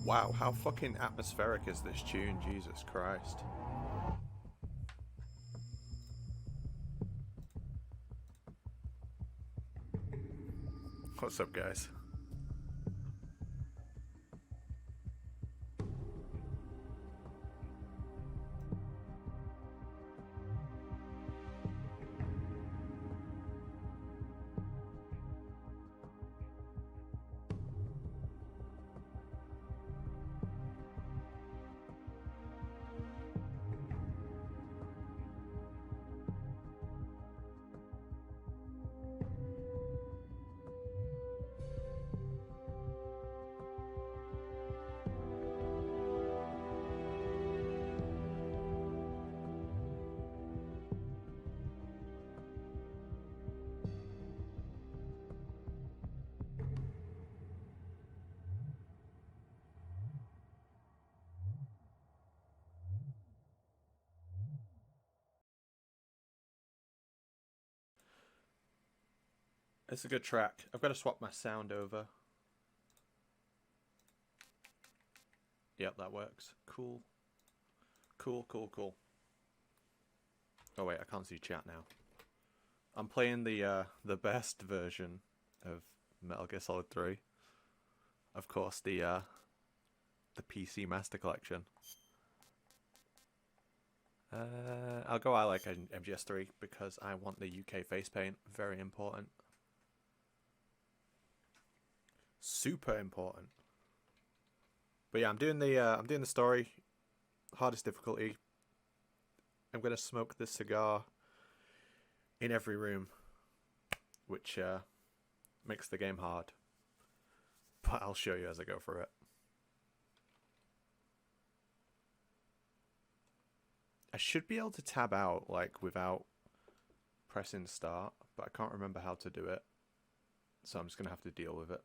Wow, how fucking atmospheric is this tune, Jesus Christ. What's up, guys? It's a good track. I've got to swap my sound over. Yep, that works. Cool. Cool, cool, cool. Oh wait, I can't see chat now. I'm playing the best version of Metal Gear Solid 3. Of course, the PC Master Collection. I'll go I like MGS3 because I want the UK face paint. Very important. Super important. But yeah, I'm doing the story, hardest difficulty. I'm gonna smoke this cigar in every room, which makes the game hard. But I'll show you as I go through it. I should be able to tab out like without pressing start, but I can't remember how to do it, so I'm just gonna have to deal with it.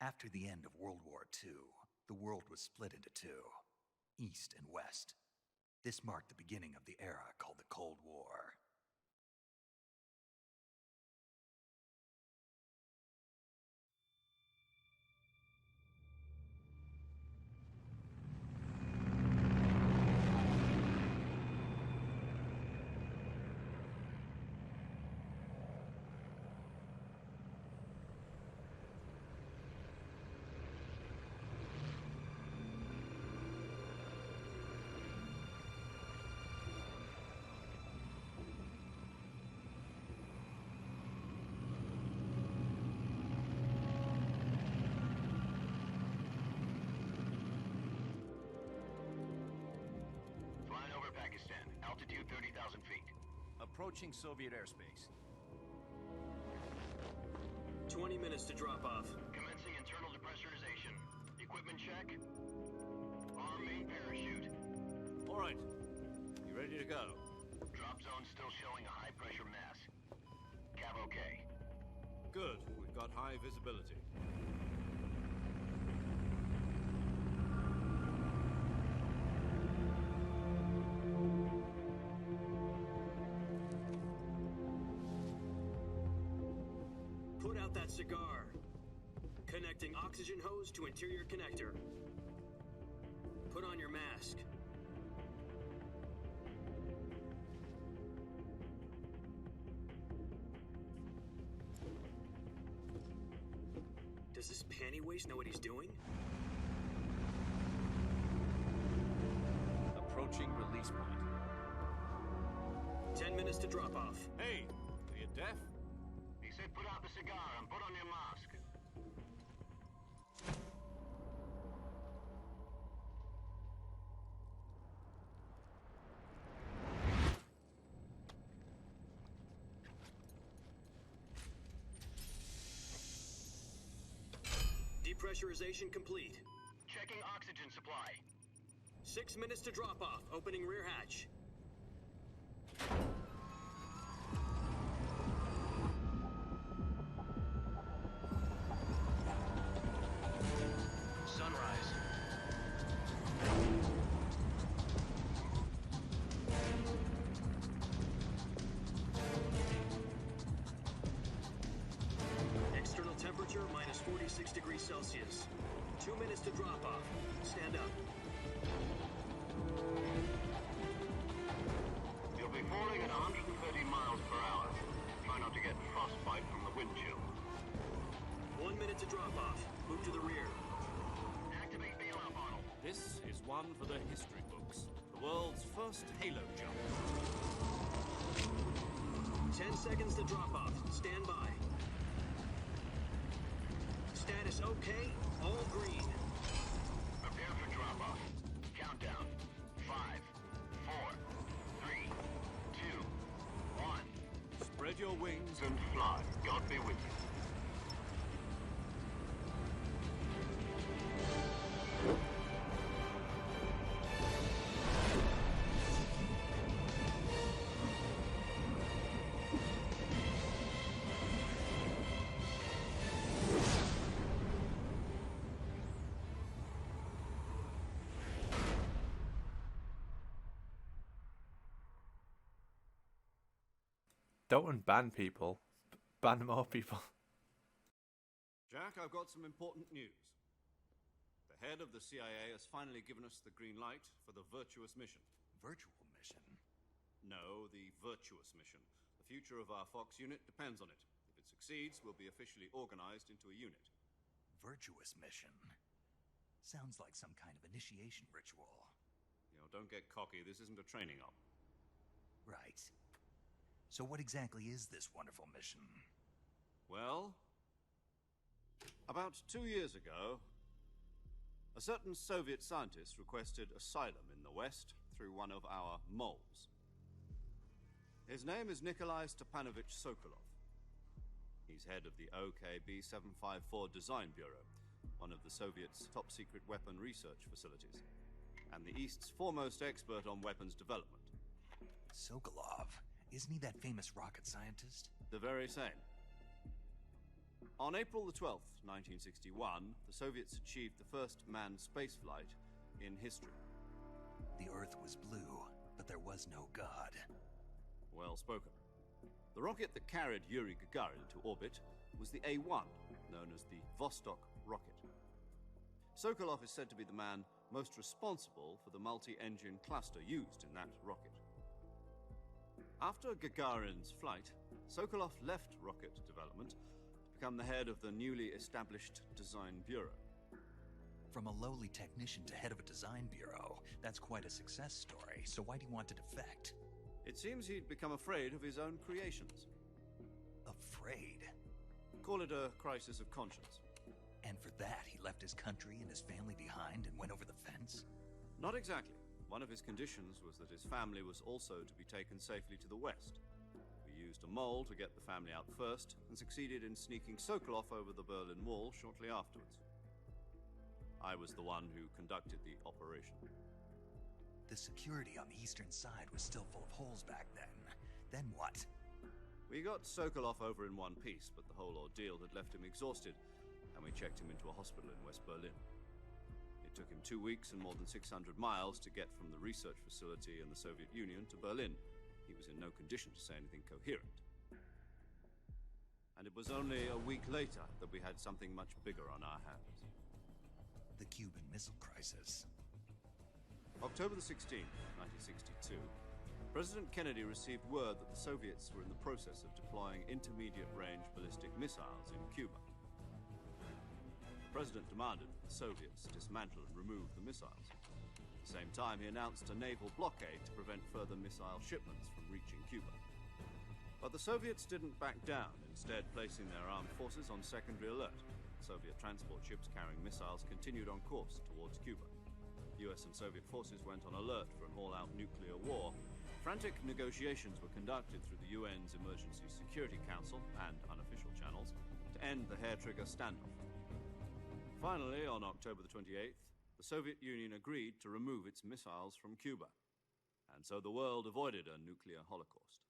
After the end of World War II, the world was split into two, East and West. This marked the beginning of the era called the Cold War. Altitude 30,000 feet. Approaching Soviet airspace. 20 minutes to drop off. Commencing internal depressurization. Equipment check. Arm main parachute. All right. You ready to go? Drop zone still showing a high-pressure mass. Cav okay. Good. We've got high visibility. Put out that cigar. Connecting oxygen hose to interior connector. Put on your mask. Does this panty waste know what he's doing? Approaching release point. 10 minutes to drop off. Hey, are you deaf? He said put out the cigar and put on your mask. Depressurization complete. Checking oxygen supply. 6 minutes to drop off. Opening rear hatch. Sunrise. External temperature minus 46 degrees Celsius. 2 minutes to drop off. Stand up. You'll be falling at 130 miles per hour. Try not to get frostbite from the wind chill. 1 minute to drop off. Move to the rear. Activate bailout model. This is one for the history books. The world's first halo jump. 10 seconds to drop off. Stand by. Status okay. All green. Prepare for drop-off. Countdown. 5, 4, 3, 2, 1. Spread your wings. And fly. God be with you. Don't unban people. Ban more people. Jack, I've got some important news. The head of the CIA has finally given us the green light for the virtuous mission. Virtual mission? No, the virtuous mission. The future of our Fox unit depends on it. If it succeeds, we'll be officially organized into a unit. Virtuous mission? Sounds like some kind of initiation ritual. You know, don't get cocky. This isn't a training op. Right. So what exactly is this wonderful mission? Well, about 2 years ago, a certain Soviet scientist requested asylum in the West through one of our moles. His name is Nikolai Stepanovich Sokolov. He's head of the OKB-754 Design Bureau, one of the Soviets' top-secret weapon research facilities, and the East's foremost expert on weapons development. Sokolov? Isn't he that famous rocket scientist? The very same. On April the 12th, 1961, the Soviets achieved the first manned spaceflight in history. The Earth was blue, but there was no God. Well spoken. The rocket that carried Yuri Gagarin to orbit was the A-1, known as the Vostok rocket. Sokolov is said to be the man most responsible for the multi-engine cluster used in that rocket. After Gagarin's flight, Sokolov left rocket development to become the head of the newly established Design Bureau. From a lowly technician to head of a design bureau, that's quite a success story, so why do you want to defect? It seems he'd become afraid of his own creations. Afraid? Call it a crisis of conscience. And for that, he left his country and his family behind and went over the fence? Not exactly. One of his conditions was that his family was also to be taken safely to the west. We used a mole to get the family out first, and succeeded in sneaking Sokolov over the Berlin Wall shortly afterwards. I was the one who conducted the operation. The security on the eastern side was still full of holes back then. Then what? We got Sokolov over in one piece, but the whole ordeal had left him exhausted, and we checked him into a hospital in West Berlin. It took him 2 weeks and more than 600 miles to get from the research facility in the Soviet Union to Berlin. He was in no condition to say anything coherent. And it was only a week later that we had something much bigger on our hands. The Cuban Missile Crisis. October the 16th, 1962, President Kennedy received word that the Soviets were in the process of deploying intermediate-range ballistic missiles in Cuba. The President demanded that the Soviets dismantle and remove the missiles. At the same time, he announced a naval blockade to prevent further missile shipments from reaching Cuba. But the Soviets didn't back down, instead placing their armed forces on secondary alert. Soviet transport ships carrying missiles continued on course towards Cuba. US and Soviet forces went on alert for an all-out nuclear war. Frantic negotiations were conducted through the UN's Emergency Security Council and unofficial channels to end the hair-trigger standoff. Finally, on October the 28th, the Soviet Union agreed to remove its missiles from Cuba, and so the world avoided a nuclear holocaust.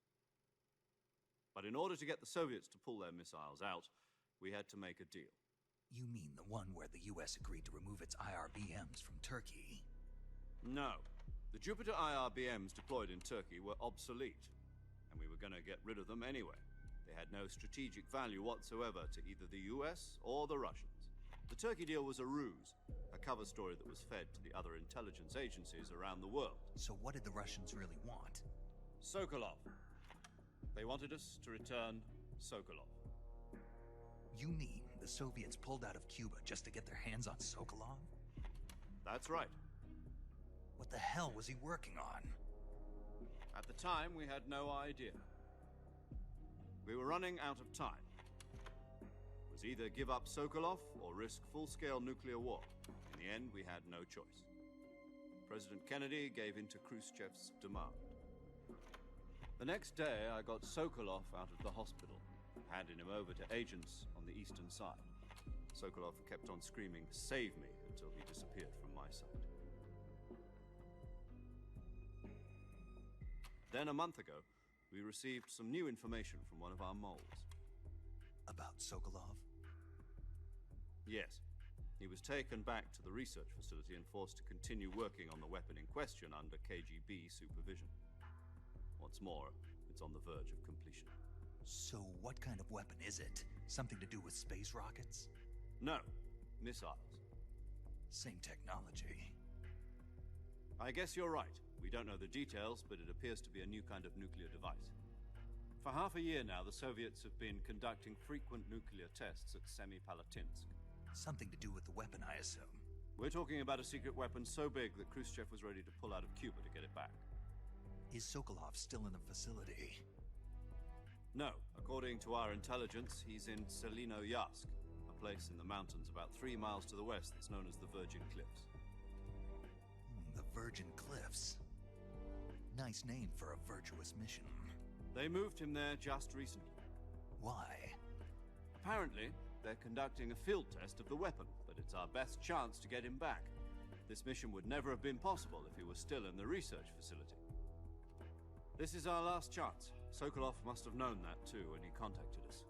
But in order to get the Soviets to pull their missiles out, we had to make a deal. You mean the one where the US agreed to remove its IRBMs from Turkey? No. The Jupiter IRBMs deployed in Turkey were obsolete, and we were going to get rid of them anyway. They had no strategic value whatsoever to either the US or the Russians. The Turkey deal was a ruse, a cover story that was fed to the other intelligence agencies around the world. So what did the Russians really want? Sokolov. They wanted us to return Sokolov. You mean the Soviets pulled out of Cuba just to get their hands on Sokolov? That's right. What the hell was he working on? At the time, we had no idea. We were running out of time. It was either give up Sokolov or risk full-scale nuclear war. In the end, we had no choice. President Kennedy gave in to Khrushchev's demand. The next day, I got Sokolov out of the hospital, handing him over to agents on the eastern side. Sokolov kept on screaming, "Save me," until he disappeared from my sight. Then, a month ago, we received some new information from one of our moles. About Sokolov? Yes. He was taken back to the research facility and forced to continue working on the weapon in question under KGB supervision. What's more, it's on the verge of completion. So what kind of weapon is it? Something to do with space rockets? No, missiles. Same technology. I guess you're right. We don't know the details, but it appears to be a new kind of nuclear device. For half a year now, the Soviets have been conducting frequent nuclear tests at Semipalatinsk. Something to do with the weapon, I assume. We're talking about a secret weapon so big that Khrushchev was ready to pull out of Cuba to get it back. Is Sokolov still in the facility? No. According to our intelligence, he's in Selino-Yarsk, a place in the mountains about 3 miles to the west that's known as the Virgin Cliffs. The Virgin Cliffs. Nice name for a virtuous mission. They moved him there just recently. Why? Apparently, they're conducting a field test of the weapon, but it's our best chance to get him back. This mission would never have been possible if he was still in the research facility. This is our last chance. Sokolov must have known that too when he contacted us.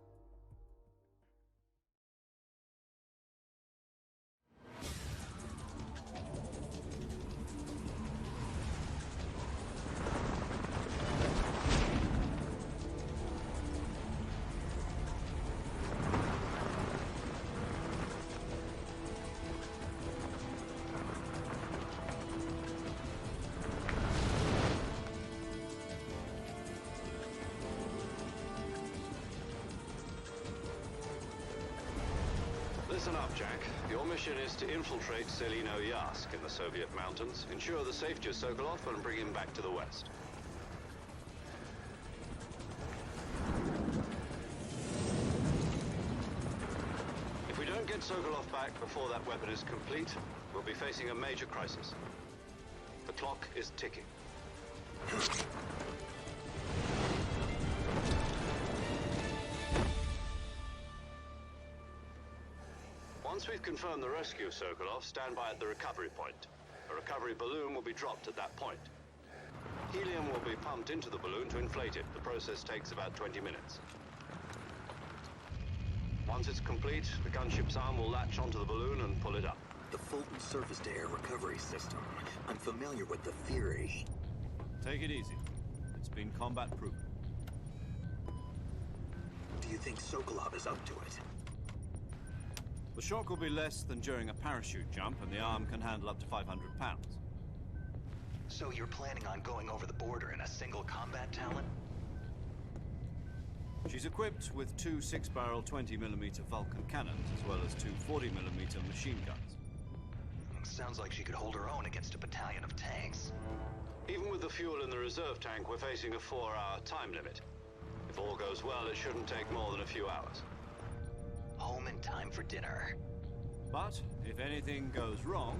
Listen up, Jack. Your mission is to infiltrate Selino-Yarsk in the Soviet mountains, ensure the safety of Sokolov, and bring him back to the West. If we don't get Sokolov back before that weapon is complete, we'll be facing a major crisis. The clock is ticking. Once we've confirmed the rescue of Sokolov, stand by at the recovery point. A A recovery balloon will be dropped at that point. Helium will be pumped into the balloon to inflate it. The process takes about 20 minutes. Once it's complete, the gunship's arm will latch onto the balloon and pull it up. The Fulton surface-to-air recovery system. I'm familiar with the theory. Take it easy. It's been combat-proven. Do you think Sokolov is up to it? The shock will be less than during a parachute jump, and the arm can handle up to 500 pounds. So you're planning on going over the border in a single combat talon? She's equipped with two 6-barrel 20mm Vulcan cannons, as well as two 40mm machine guns. Sounds like she could hold her own against a battalion of tanks. Even with the fuel in the reserve tank, we're facing a 4-hour time limit. If all goes well, it shouldn't take more than a few hours. Home in time for dinner. But if anything goes wrong,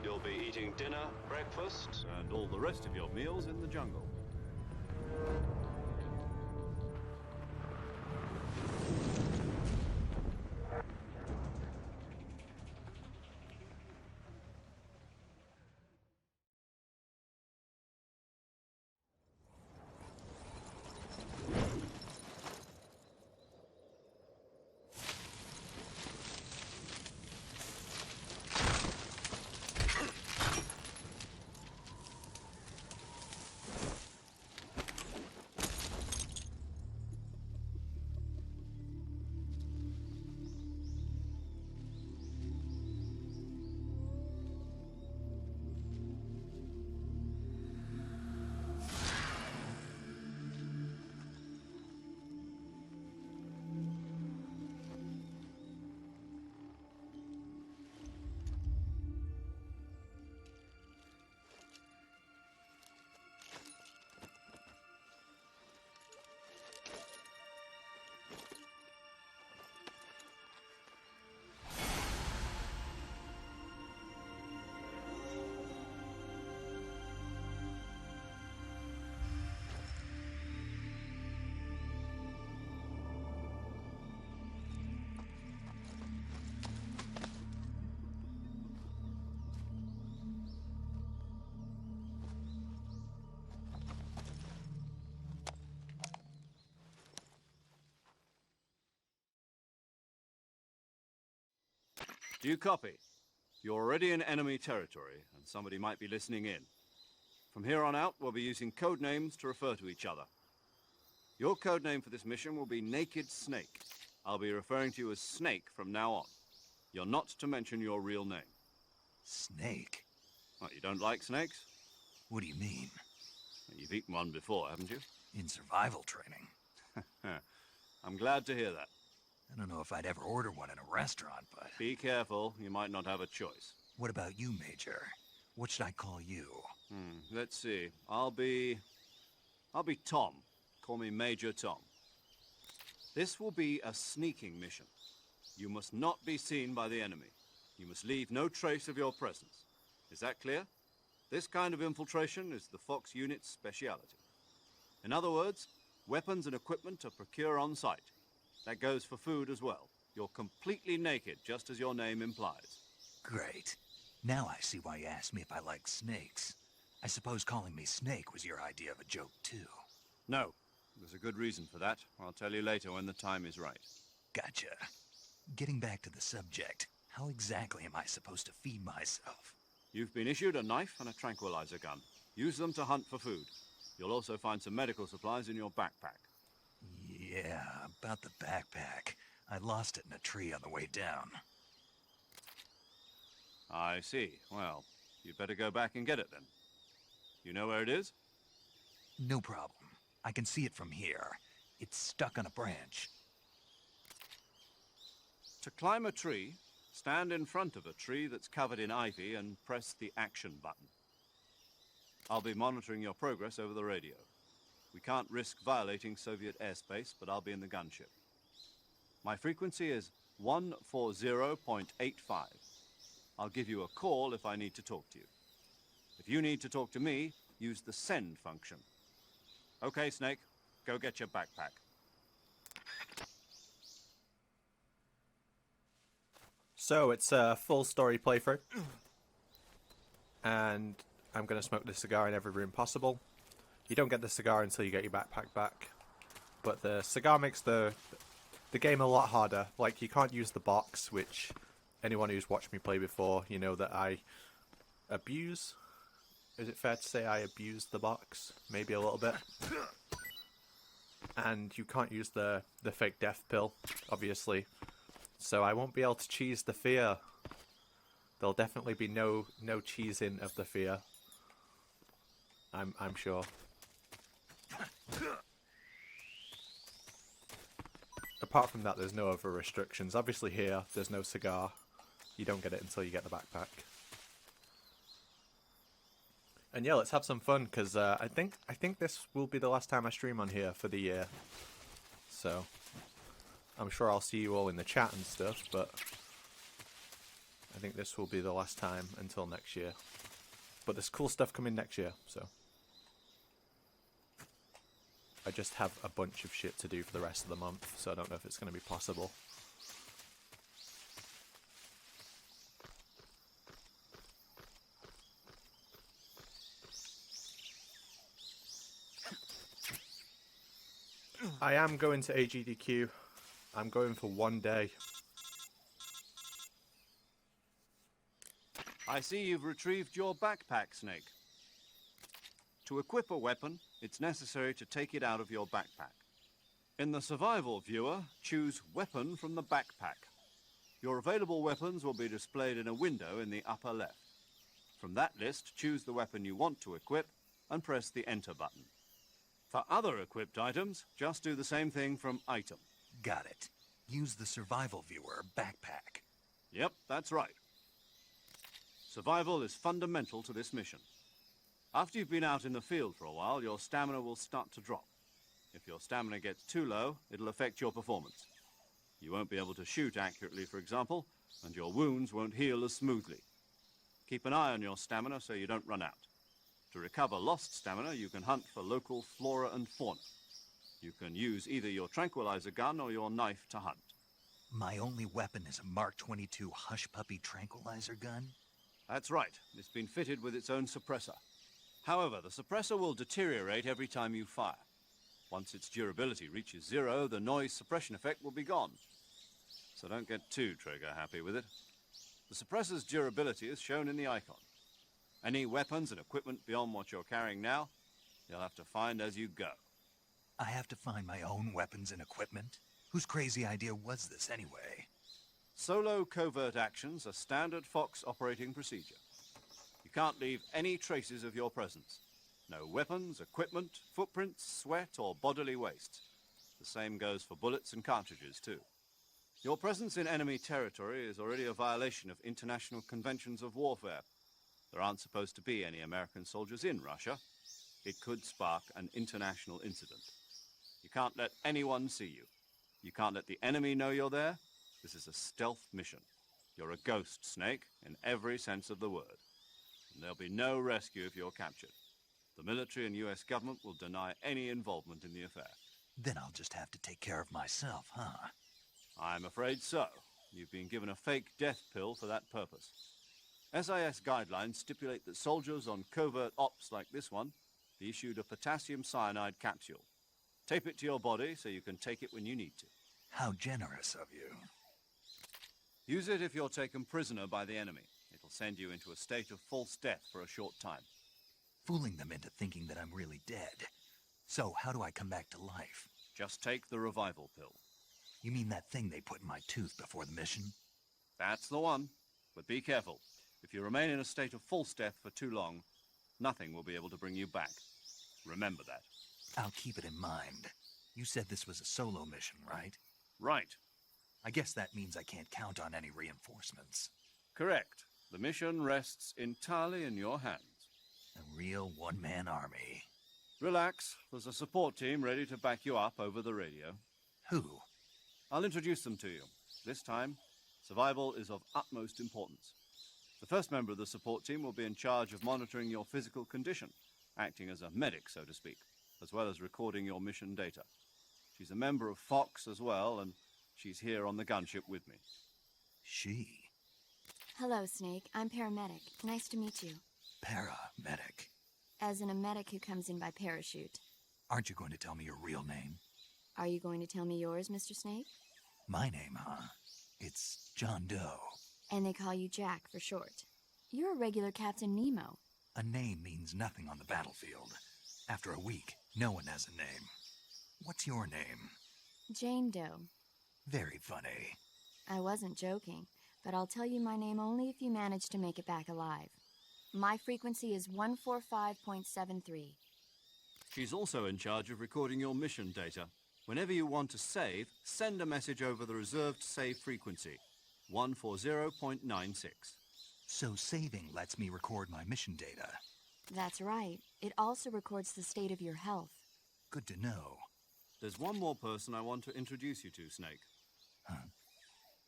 you'll be eating dinner, breakfast, and all the rest of your meals in the jungle. Do you copy? You're already in enemy territory, and somebody might be listening in. From here on out, we'll be using code names to refer to each other. Your code name for this mission will be Naked Snake. I'll be referring to you as Snake from now on. You're not to mention your real name. Snake? What, you don't like snakes? What do you mean? You've eaten one before, haven't you? In survival training? I'm glad to hear that. I don't know if I'd ever order one in a restaurant, but... Be careful, you might not have a choice. What about you, Major? What should I call you? Let's see. I'll be Tom. Call me Major Tom. This will be a sneaking mission. You must not be seen by the enemy. You must leave no trace of your presence. Is that clear? This kind of infiltration is the Fox unit's speciality. In other words, weapons and equipment are procured on site. That goes for food as well. You're completely naked, just as your name implies. Great. Now I see why you asked me if I like snakes. I suppose calling me Snake was your idea of a joke, too. No. There's a good reason for that. I'll tell you later when the time is right. Gotcha. Getting back to the subject, how exactly am I supposed to feed myself? You've been issued a knife and a tranquilizer gun. Use them to hunt for food. You'll also find some medical supplies in your backpack. Yeah, about the backpack. I lost it in a tree on the way down. I see. Well, you'd better go back and get it then. You know where it is? No problem. I can see it from here. It's stuck on a branch. To climb a tree, stand in front of a tree that's covered in ivy and press the action button. I'll be monitoring your progress over the radio. We can't risk violating Soviet airspace, but I'll be in the gunship. My frequency is 140.85. I'll give you a call if I need to talk to you. If you need to talk to me, use the send function. Okay, Snake, go get your backpack. So it's a full story playthrough. and I'm going to smoke the cigar in every room possible. You don't get the cigar until you get your backpack back, but the cigar makes the game a lot harder. Like, you can't use the box, which anyone who's watched me play before, you know that I abuse. Is it fair to say I abuse the box? Maybe a little bit. And you can't use the fake death pill, obviously. So I won't be able to cheese the fear. There'll definitely be no cheesing of the fear. I'm sure. Apart from that, there's no other restrictions. Obviously here, there's no cigar. You don't get it until you get the backpack. And yeah, let's have some fun, because I think this will be the last time I stream on here for the year. So, I'm sure I'll see you all in the chat and stuff, but I think this will be the last time until next year. But there's cool stuff coming next year, so. I just have a bunch of shit to do for the rest of the month, so I don't know if it's going to be possible. I am going to AGDQ. I'm going for 1 day. I see you've retrieved your backpack, Snake. To equip a weapon, it's necessary to take it out of your backpack. In the survival viewer, choose Weapon from the backpack. Your available weapons will be displayed in a window in the upper left. From that list, choose the weapon you want to equip and press the Enter button. For other equipped items, just do the same thing from Item. Got it. Use the survival viewer backpack. Yep, that's right. Survival is fundamental to this mission. After you've been out in the field for a while, your stamina will start to drop. If your stamina gets too low, it'll affect your performance. You won't be able to shoot accurately, for example, and your wounds won't heal as smoothly. Keep an eye on your stamina so you don't run out. To recover lost stamina, you can hunt for local flora and fauna. You can use either your tranquilizer gun or your knife to hunt. My only weapon is a Mark 22 Hush Puppy tranquilizer gun? That's right. It's been fitted with its own suppressor. However, the suppressor will deteriorate every time you fire. Once its durability reaches 0, the noise suppression effect will be gone. So don't get too trigger-happy with it. The suppressor's durability is shown in the icon. Any weapons and equipment beyond what you're carrying now, you'll have to find as you go. I have to find my own weapons and equipment? Whose crazy idea was this anyway? Solo covert actions are standard Fox operating procedure. You can't leave any traces of your presence. No weapons, equipment, footprints, sweat, or bodily waste. The same goes for bullets and cartridges, too. Your presence in enemy territory is already a violation of international conventions of warfare. There aren't supposed to be any American soldiers in Russia. It could spark an international incident. You can't let anyone see you. You can't let the enemy know you're there. This is a stealth mission. You're a ghost, Snake, in every sense of the word. And there'll be no rescue if you're captured. The military and US government will deny any involvement in the affair. Then I'll just have to take care of myself, huh? I'm afraid so. You've been given a fake death pill for that purpose. SIS guidelines stipulate that soldiers on covert ops like this one be issued a potassium cyanide capsule. Tape it to your body so you can take it when you need to. How generous of you. Use it if you're taken prisoner by the enemy. It'll send you into a state of false death for a short time. Fooling them into thinking that I'm really dead. So, how do I come back to life? Just take the revival pill. You mean that thing they put in my tooth before the mission? That's the one. But be careful. If you remain in a state of false death for too long, nothing will be able to bring you back. Remember that. I'll keep it in mind. You said this was a solo mission, right? Right. I guess that means I can't count on any reinforcements. Correct. The mission rests entirely in your hands. A real one-man army. Relax. There's a support team ready to back you up over the radio. Who? I'll introduce them to you. This time, survival is of utmost importance. The first member of the support team will be in charge of monitoring your physical condition, acting as a medic, so to speak, as well as recording your mission data. She's a member of Fox as well, and she's here on the gunship with me. She? Hello, Snake. I'm paramedic. Nice to meet you. Paramedic. As in a medic who comes in by parachute. Aren't you going to tell me your real name? Are you going to tell me yours, Mr. Snake? My name, huh? It's John Doe. And they call you Jack for short. You're a regular Captain Nemo. A name means nothing on the battlefield. After a week, no one has a name. What's your name? Jane Doe. Very funny. I wasn't joking, but I'll tell you my name only if you manage to make it back alive. My frequency is 145.73. She's also in charge of recording your mission data. Whenever you want to save, send a message over the reserved save frequency, 140.96. So saving lets me record my mission data. That's right. It also records the state of your health. Good to know. There's one more person I want to introduce you to, Snake. Huh?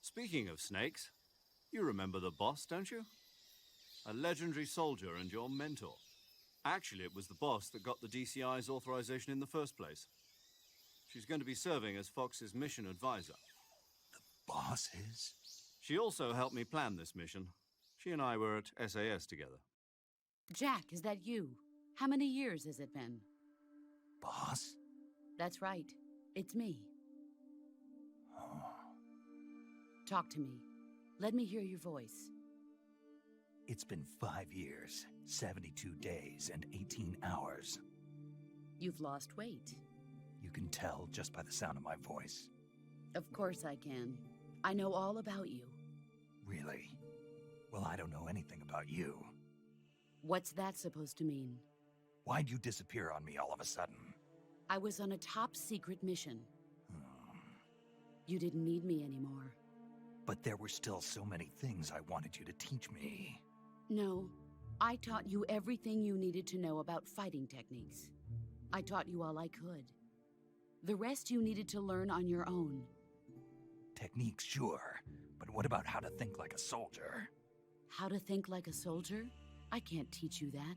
Speaking of snakes, you remember the boss, don't you? A legendary soldier and your mentor. Actually, it was the boss that got the DCI's authorization in the first place. She's going to be serving as Fox's mission advisor. The boss is? She also helped me plan this mission. She and I were at SAS together. Jack, is that you? How many years has it been? Boss? That's right. It's me. Oh. Talk to me. Let me hear your voice. It's been 5 years, 72 days, and 18 hours. You've lost weight. You can tell just by the sound of my voice. Of course I can. I know all about you. Really? Well, I don't know anything about you. What's that supposed to mean? Why'd you disappear on me all of a sudden? I was on a top-secret mission. Hmm. You didn't need me anymore. But there were still so many things I wanted you to teach me. No, I taught you everything you needed to know about fighting techniques. I taught you all I could. The rest you needed to learn on your own. Techniques, sure. But what about how to think like a soldier? How to think like a soldier? I can't teach you that.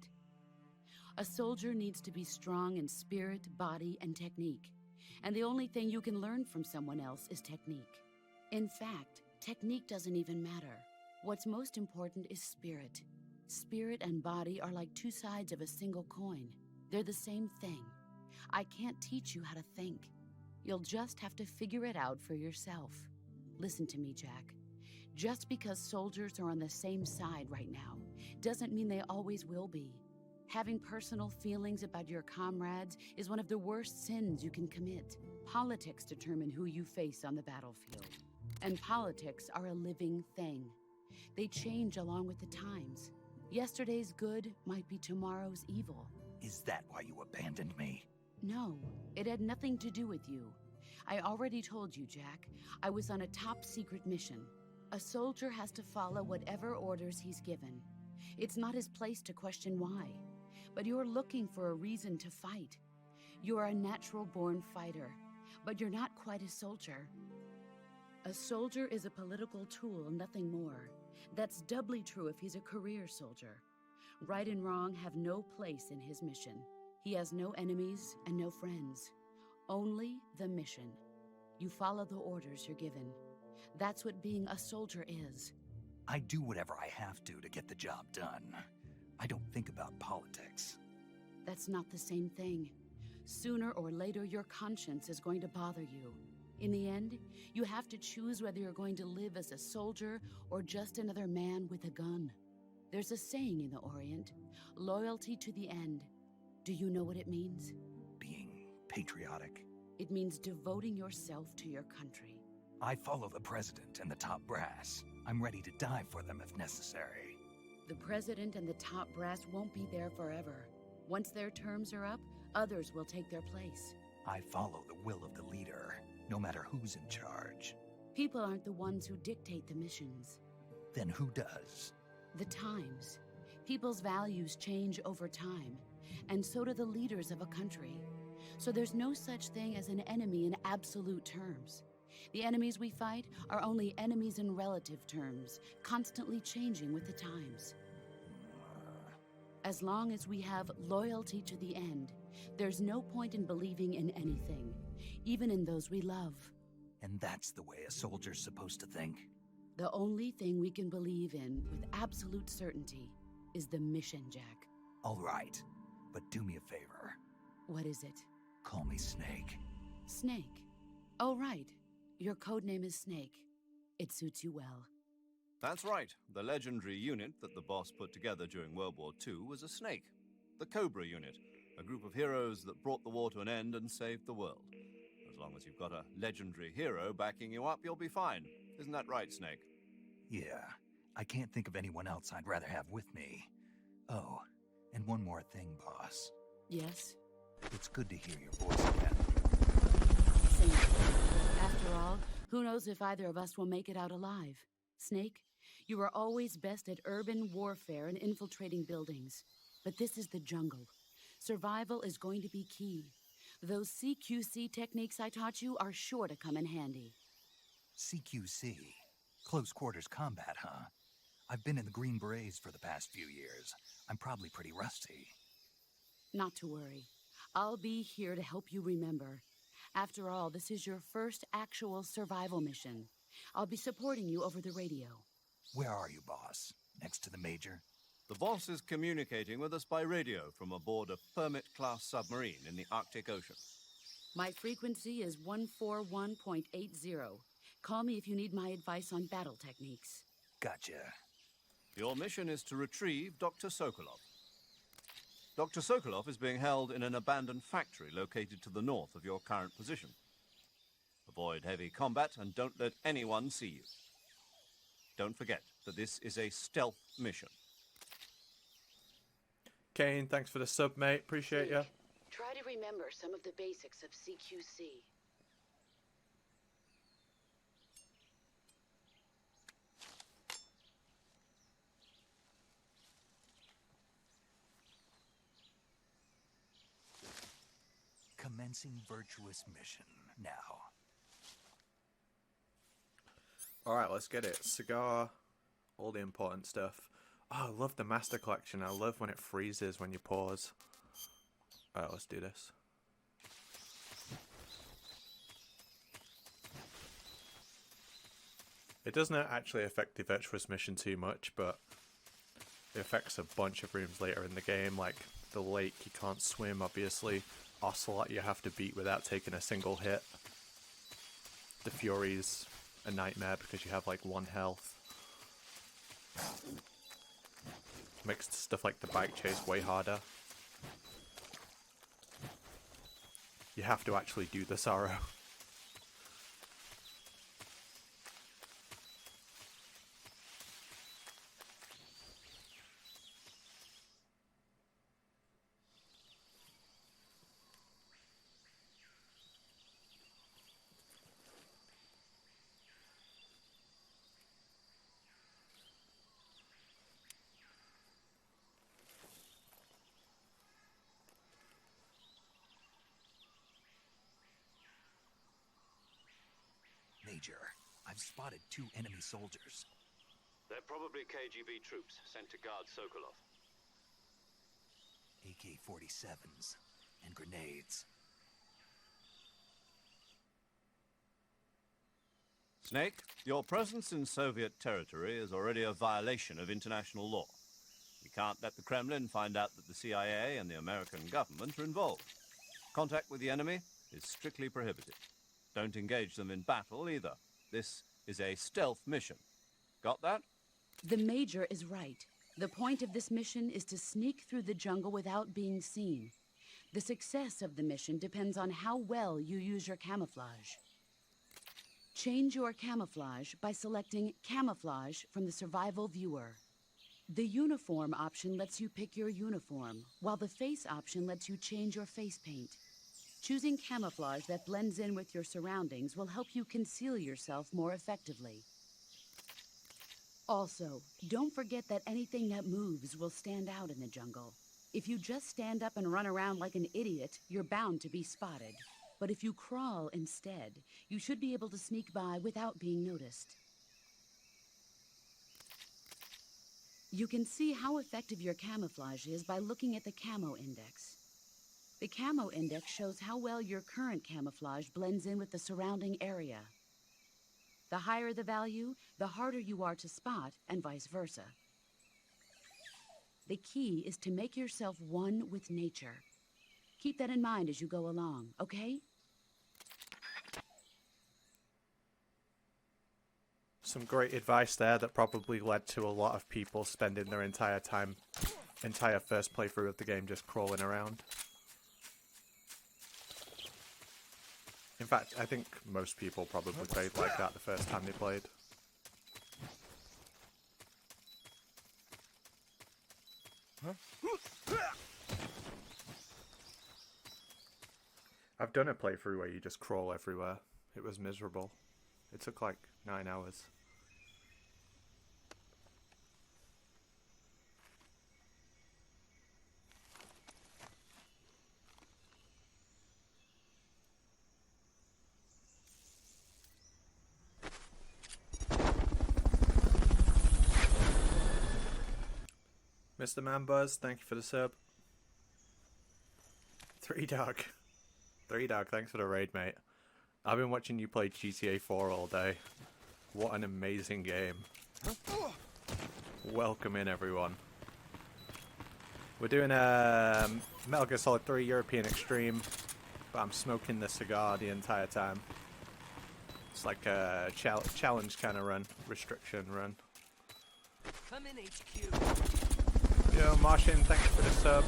A soldier needs to be strong in spirit, body, and technique. And the only thing you can learn from someone else is technique. In fact, technique doesn't even matter. What's most important is spirit. Spirit and body are like two sides of a single coin. They're the same thing. I can't teach you how to think. You'll just have to figure it out for yourself. Listen to me, Jack. Just because soldiers are on the same side right now doesn't mean they always will be. Having personal feelings about your comrades is one of the worst sins you can commit. Politics determine who you face on the battlefield. And politics are a living thing. They change along with the times. Yesterday's good might be tomorrow's evil. Is that why you abandoned me? No, it had nothing to do with you. I already told you, Jack. I was on a top-secret mission. A soldier has to follow whatever orders he's given. It's not his place to question why. But you're looking for a reason to fight. You're a natural-born fighter, but you're not quite a soldier. A soldier is a political tool, nothing more. That's doubly true if he's a career soldier. Right and wrong have no place in his mission. He has no enemies and no friends. Only the mission. You follow the orders you're given. That's what being a soldier is. I do whatever I have to get the job done. I don't think about politics. That's not the same thing. Sooner or later, your conscience is going to bother you. In the end, you have to choose whether you're going to live as a soldier or just another man with a gun. There's a saying in the Orient, loyalty to the end. Do you know what it means? Being patriotic. It means devoting yourself to your country. I follow the president and the top brass. I'm ready to die for them if necessary. The president and the top brass won't be there forever. Once their terms are up, others will take their place. I follow the will of the leader, no matter who's in charge. People aren't the ones who dictate the missions. Then who does? The times. People's values change over time, and so do the leaders of a country. So there's no such thing as an enemy in absolute terms. The enemies we fight are only enemies in relative terms, constantly changing with the times. As long as we have loyalty to the end, there's no point in believing in anything, even in those we love. And that's the way a soldier's supposed to think? The only thing we can believe in with absolute certainty is the mission, Jack. All right, but do me a favor. What is it? Call me Snake. Snake. Oh, right. Your codename is Snake. It suits you well. That's right. The legendary unit that the boss put together during World War II was a snake. The Cobra unit, a group of heroes that brought the war to an end and saved the world. As long as you've got a legendary hero backing you up, you'll be fine. Isn't that right, Snake? Yeah, I can't think of anyone else I'd rather have with me. Oh, and one more thing, boss. Yes? It's good to hear your voice again. Same. After all, who knows if either of us will make it out alive? Snake, you are always best at urban warfare and infiltrating buildings. But this is the jungle. Survival is going to be key. Those CQC techniques I taught you are sure to come in handy. CQC? Close quarters combat, huh? I've been in the Green Berets for the past few years. I'm probably pretty rusty. Not to worry. I'll be here to help you remember. After all, this is your first actual survival mission. I'll be supporting you over the radio. Where are you, boss? Next to the Major? The boss is communicating with us by radio from aboard a Permit-class submarine in the Arctic Ocean. My frequency is 141.80. Call me if you need my advice on battle techniques. Gotcha. Your mission is to retrieve Dr. Sokolov. Dr. Sokolov is being held in an abandoned factory located to the north of your current position. Avoid heavy combat and don't let anyone see you. Don't forget that this is a stealth mission. Kane, thanks for the sub, mate. Appreciate you. Try to remember some of the basics of CQC. Commencing virtuous mission now. Alright, let's get it. Cigar, all the important stuff. Oh, I love the Master Collection. I love when it freezes when you pause. Alright, let's do this. It doesn't actually affect the virtuous mission too much, but it affects a bunch of rooms later in the game, like the lake you can't swim, obviously. Ocelot you have to beat without taking a single hit. The Fury's a nightmare because you have like 1 health. Makes stuff like the bike chase way harder. You have to actually do the Sorrow. Major, I've spotted 2 enemy soldiers. They're probably KGB troops sent to guard Sokolov. AK-47s and grenades. Snake, your presence in Soviet territory is already a violation of international law. We can't let the Kremlin find out that the CIA and the American government are involved. Contact with the enemy is strictly prohibited. Don't engage them in battle either. This is a stealth mission. Got that? The Major is right. The point of this mission is to sneak through the jungle without being seen. The success of the mission depends on how well you use your camouflage. Change your camouflage by selecting Camouflage from the Survival Viewer. The Uniform option lets you pick your uniform, while the Face option lets you change your face paint. Choosing camouflage that blends in with your surroundings will help you conceal yourself more effectively. Also, don't forget that anything that moves will stand out in the jungle. If you just stand up and run around like an idiot, you're bound to be spotted. But if you crawl instead, you should be able to sneak by without being noticed. You can see how effective your camouflage is by looking at the Camo Index. The Camo Index shows how well your current camouflage blends in with the surrounding area. The higher the value, the harder you are to spot, and vice versa. The key is to make yourself one with nature. Keep that in mind as you go along, okay? Some great advice there that probably led to a lot of people spending their entire first playthrough of the game just crawling around. In fact, I think most people probably played like that the first time they played. I've done a playthrough where you just crawl everywhere. It was miserable. It took like 9 hours. Mr. Manbuzz, thank you for the sub. 3Dog. 3Dog, thanks for the raid, mate. I've been watching you play GTA 4 all day. What an amazing game. Welcome in, everyone. We're doing a Metal Gear Solid 3 European Extreme, but I'm smoking the cigar the entire time. It's like a challenge kind of run, restriction run. Come in, HQ. Yo, Martian, thanks for the sub.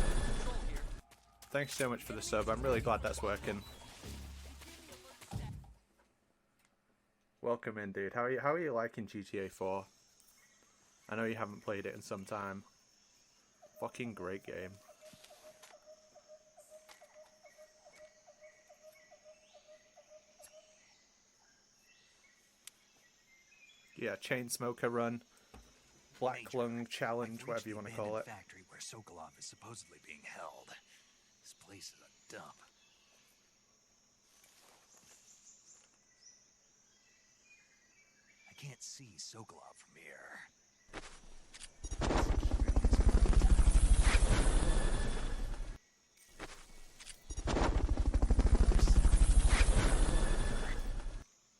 Thanks so much for the sub. I'm really glad that's working. Welcome in, dude. How are you liking GTA 4? I know you haven't played it in some time. Fucking great game. Yeah, Chain Smoker Run, Black Major, Lung Challenge, I've whatever reached you the want to call it. abandoned factory where Sokolov is supposedly being held. This place is a dump. I can't see Sokolov from here.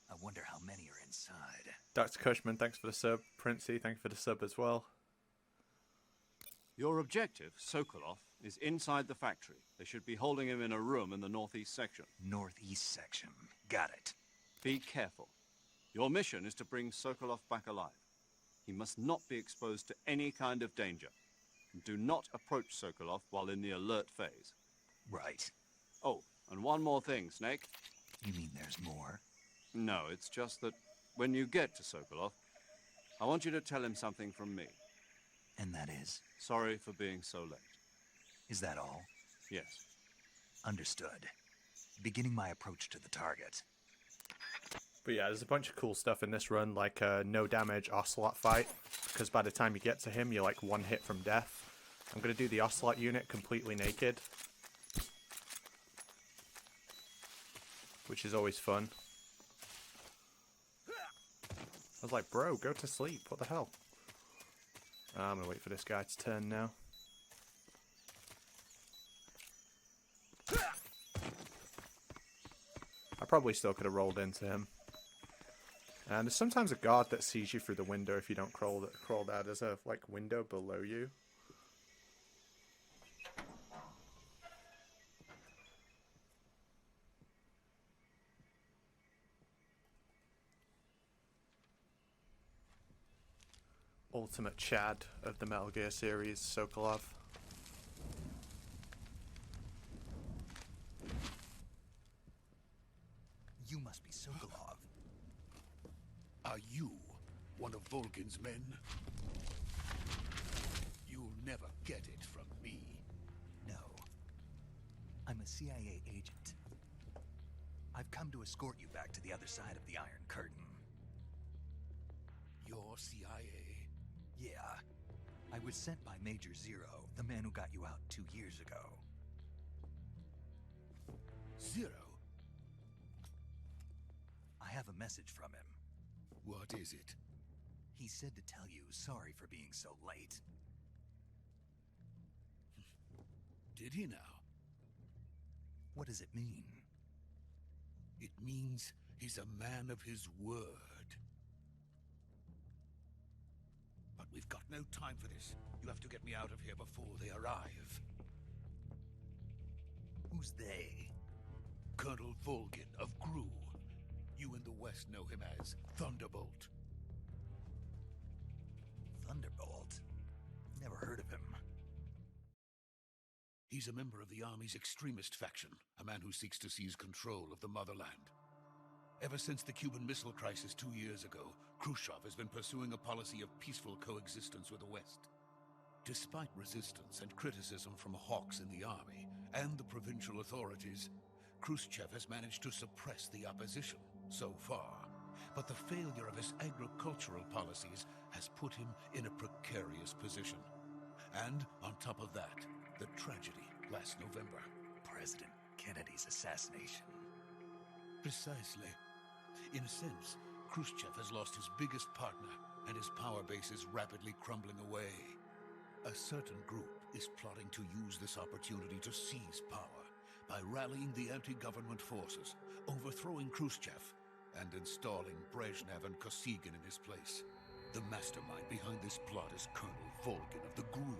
I wonder how many are inside. Dr. Cushman, thanks for the sub. Princey, thank you for the sub as well. Your objective, Sokolov, is inside the factory. They should be holding him in a room in the northeast section. Northeast section. Got it. Be careful. Your mission is to bring Sokolov back alive. He must not be exposed to any kind of danger. And do not approach Sokolov while in the alert phase. Right. Oh, and one more thing, Snake. You mean there's more? No, it's just that when you get to Sokolov, I want you to tell him something from me. And that is? Sorry for being so late. Is that all? Yes. Understood. Beginning my approach to the target. But yeah, there's a bunch of cool stuff in this run, like a no damage Ocelot fight, because by the time you get to him, you're like one hit from death. I'm going to do the Ocelot unit completely naked, which is always fun. I was like, bro, go to sleep. What the hell? I'm going to wait for this guy to turn now. I probably still could have rolled into him. And there's sometimes a guard that sees you through the window if you don't crawl down. There's a like window below you. Ultimate Chad of the Metal Gear series, Sokolov. You must be Sokolov. Are you one of Volgin's men? You'll never get it from me. No. I'm a CIA agent. I've come to escort you back to the other side of the Iron Curtain. You're CIA? Yeah. I was sent by Major Zero, the man who got you out 2 years ago. Zero? I have a message from him. What is it? He said to tell you sorry for being so late. Did he now? What does it mean? It means he's a man of his word. But We've got no time for this. You have to get me out of here before they arrive. Who's they? Colonel Volgin of Gru. You in the West know him as Thunderbolt. Thunderbolt? Never heard of him. He's a member of the Army's extremist faction, a man who seeks to seize control of the motherland. Ever since the Cuban Missile Crisis 2 years ago, Khrushchev has been pursuing a policy of peaceful coexistence with the West. Despite resistance and criticism from hawks in the army and the provincial authorities, Khrushchev has managed to suppress the opposition so far. But the failure of his agricultural policies has put him in a precarious position. And on top of that, the tragedy last November. President Kennedy's assassination. Precisely. In a sense, Khrushchev has lost his biggest partner, and his power base is rapidly crumbling away. A certain group is plotting to use this opportunity to seize power by rallying the anti-government forces, overthrowing Khrushchev, and installing Brezhnev and Kosygin in his place. The mastermind behind this plot is Colonel Volgin of the GRU.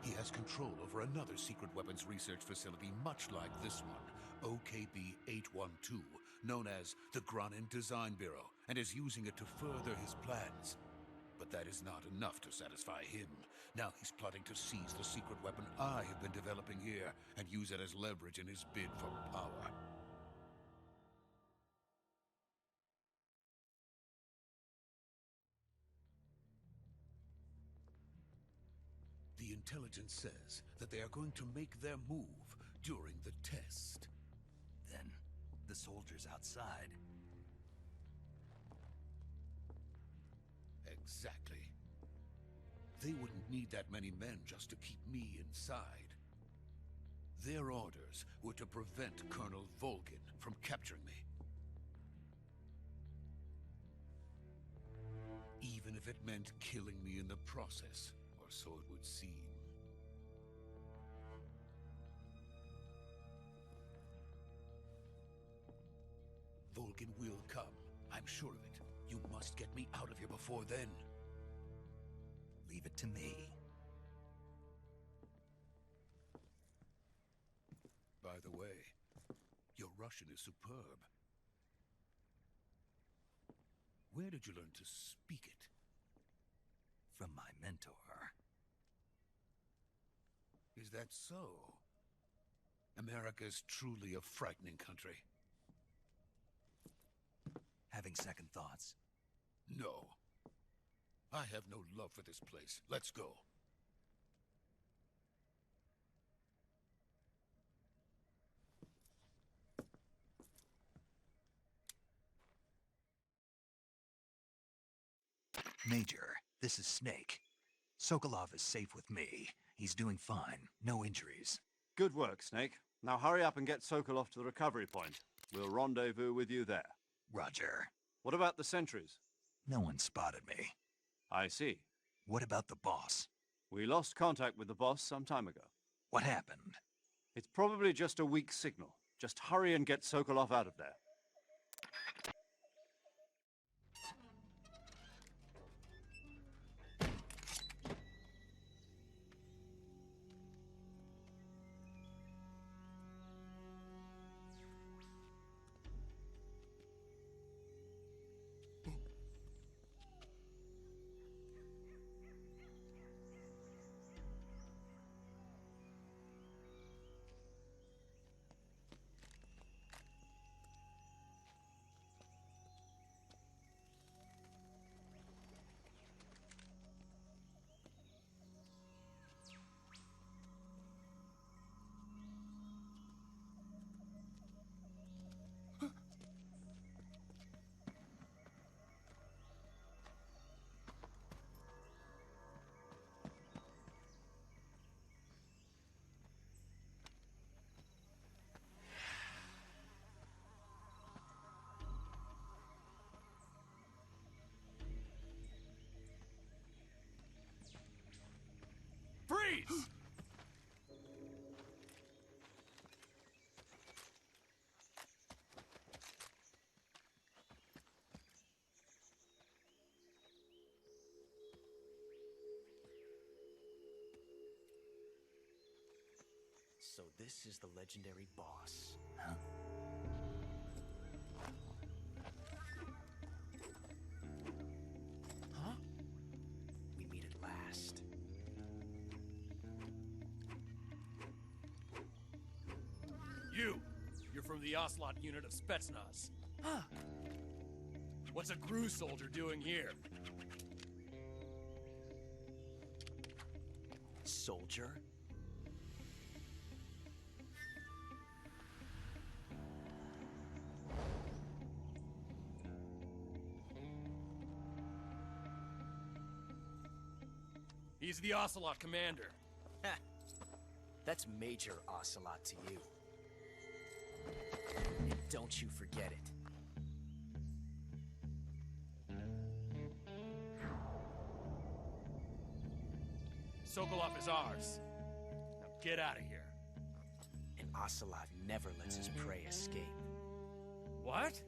He has control over another secret weapons research facility much like this one, OKB-812, known as the Granin Design Bureau, and is using it to further his plans. But that is not enough to satisfy him. Now he's plotting to seize the secret weapon I have been developing here and use it as leverage in his bid for power. The intelligence says that they are going to make their move during the test. Then, the soldiers outside. Exactly. They wouldn't need that many men just to keep me inside. Their orders were to prevent Colonel Volgin from capturing me. Even if it meant killing me in the process, or so it would seem. Volgin will come. I'm sure of it. You must get me out of here before then. Leave it to me. By the way, your Russian is superb. Where did you learn to speak it? From my mentor. Is that so? America is truly a frightening country. Having second thoughts? No. I have no love for this place. Let's go. Major, this is Snake. Sokolov is safe with me. He's doing fine. No injuries. Good work, Snake. Now hurry up and get Sokolov to the recovery point. We'll rendezvous with you there. Roger. What about the sentries? No one spotted me. I see. What about the boss? We lost contact with the boss some time ago. What happened? It's probably just a weak signal. Just hurry and get Sokolov out of there. Freeze! this is the legendary boss. Huh? Huh? We meet at last. You're from the Ocelot unit of Spetsnaz. Huh? What's a crew soldier doing here? Soldier? He's the Ocelot commander. Ha! That's Major Ocelot to you. And don't you forget it. Sokolov is ours. Now get out of here. And Ocelot never lets his prey escape. What?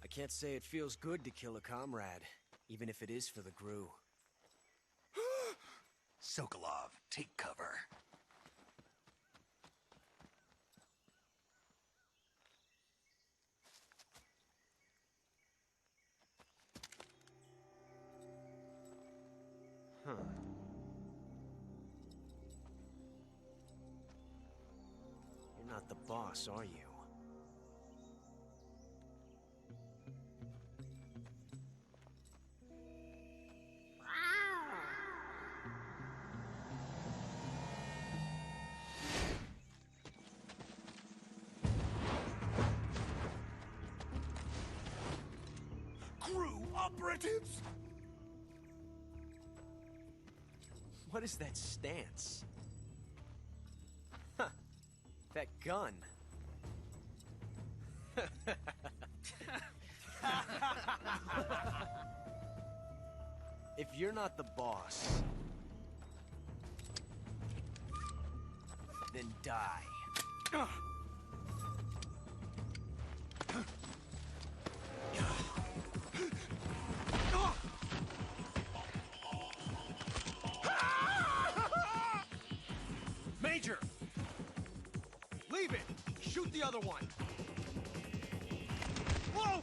I can't say it feels good to kill a comrade, even if it is for the Gru. Sokolov, take cover. Huh. You're not the boss, are you? Crew operatives! What is that stance? Huh. That gun. If you're not the boss, then die. Major! Leave it! Shoot the other one! Whoa!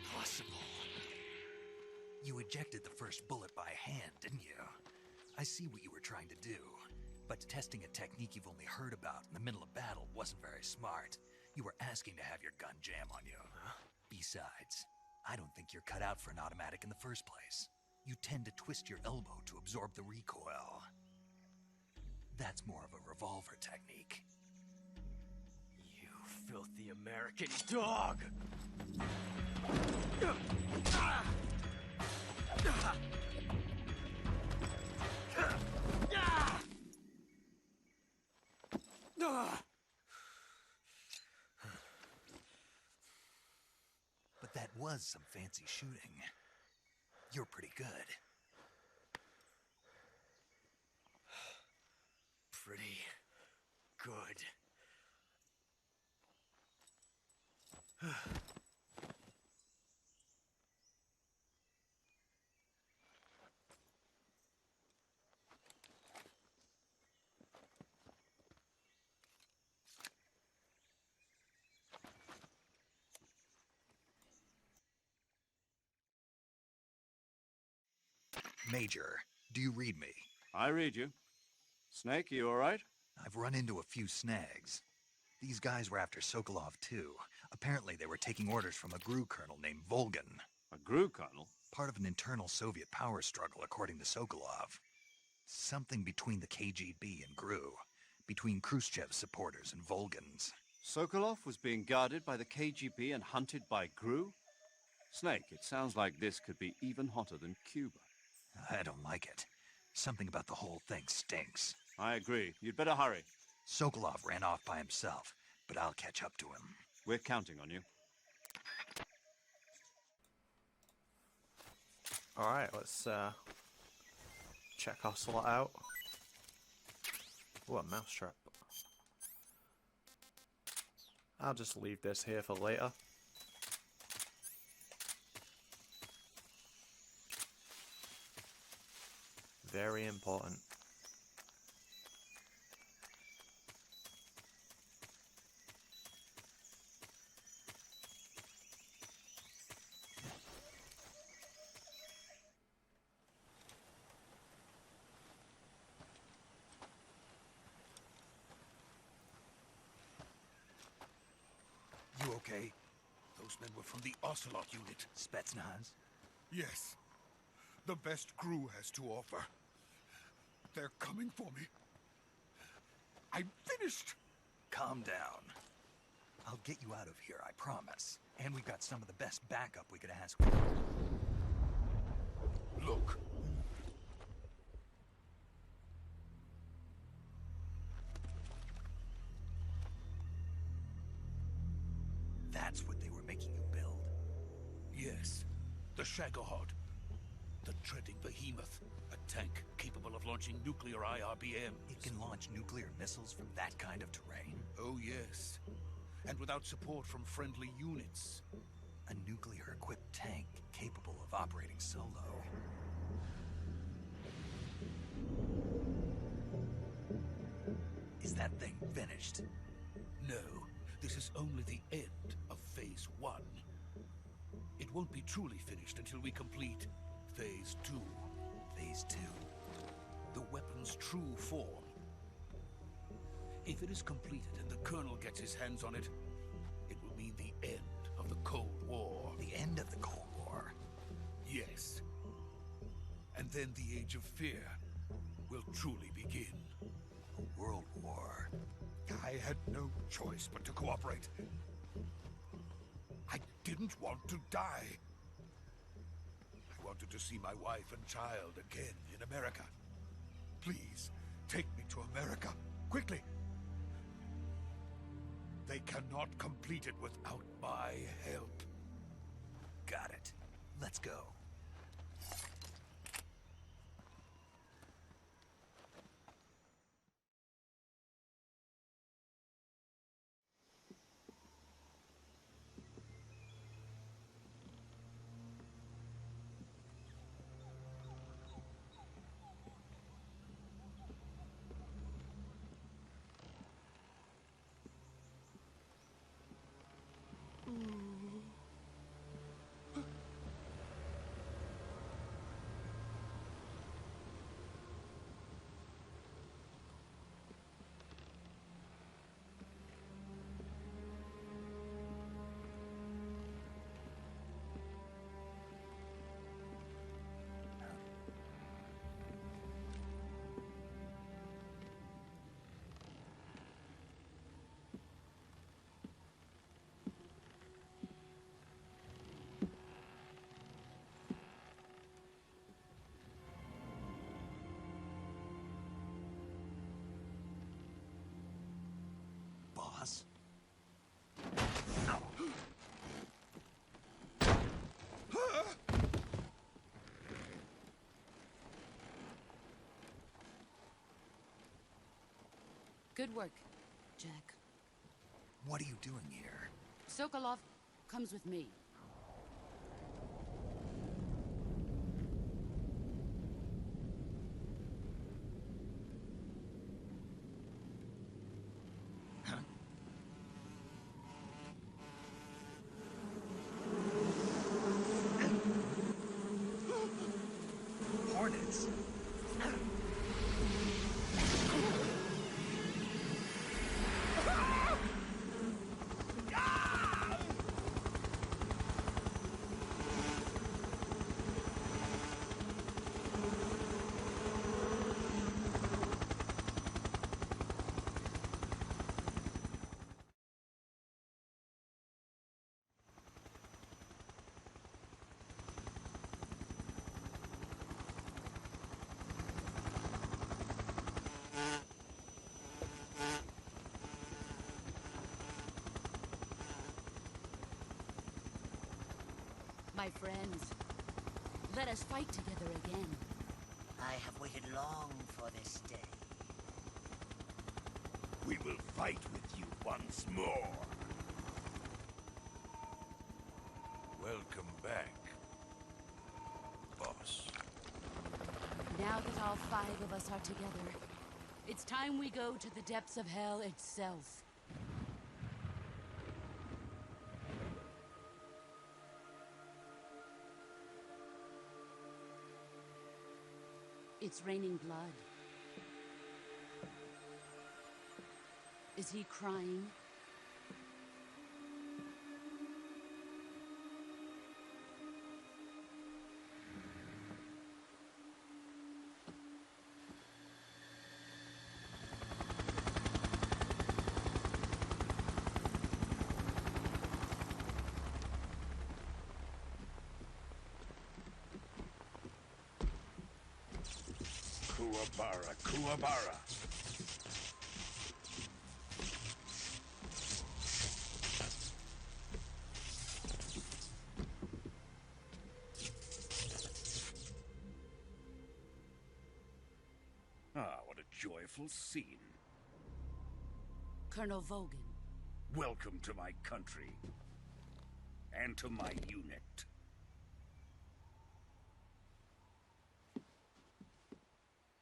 Impossible. You ejected the first bullet by hand, didn't you? I see what you were trying to do. But testing a technique you've only heard about in the middle of battle wasn't very smart. You were asking to have your gun jam on you. Besides, I don't think you're cut out for an automatic in the first place. you tend to twist your elbow to absorb the recoil. That's more of a revolver technique. You filthy American dog! But that was some fancy shooting. You're pretty good. Pretty good. Major, do you read me? I read you. Snake, you all right? I've run into a few snags. These guys were after Sokolov too. Apparently they were taking orders from a GRU colonel named Volgan. A GRU colonel? Part of an internal Soviet power struggle, according to Sokolov. Something between the KGB and GRU. Between Khrushchev's supporters and Volgan's. Sokolov was being guarded by the KGB and hunted by GRU? Snake, it sounds like this could be even hotter than Cuba. I don't like it. Something about the whole thing stinks. I agree. You'd better hurry. Sokolov ran off by himself, but I'll catch up to him. We're counting on you. Alright, let's check our slot out. Oh, a mousetrap. I'll just leave this here for later. Very important. You okay? Those men were from the Ocelot unit. Spetsnaz? Yes. The best GRU has to offer. They're coming for me. I'm finished! Calm down. I'll get you out of here, I promise. And we've got some of the best backup we could ask for. Look. That's what they were making you build? Yes. The Shagohod. The treading behemoth. A tank capable of launching nuclear IRBMs. It can launch nuclear missiles from that kind of terrain? Oh, yes. And without support from friendly units. A nuclear-equipped tank capable of operating solo. Is that thing finished? No. This is only the end of Phase 1. It won't be truly finished until we complete Phase 2. Phase 2? The weapon's true form. If it is completed and the Colonel gets his hands on it, it will mean the end of the Cold War. The end of the Cold War? Yes. And then the Age of Fear will truly begin. A world war. I had no choice but to cooperate. I didn't want to die. I wanted to see my wife and child again in America. Please, take me to America, quickly. They cannot complete it without my help. Got it. Let's go. Good work, Jack. What are you doing here? Sokolov comes with me. Hornets? My friends, let us fight together again. I have waited long for this day. We will fight with you once more. Welcome back, boss. Now that all 5 of us are together, it's time we go to the depths of hell itself. It's raining blood. Is he crying? Kuwabara, Kuwabara. Ah, what a joyful scene. Colonel Vogan. Welcome to my country. And to my unit.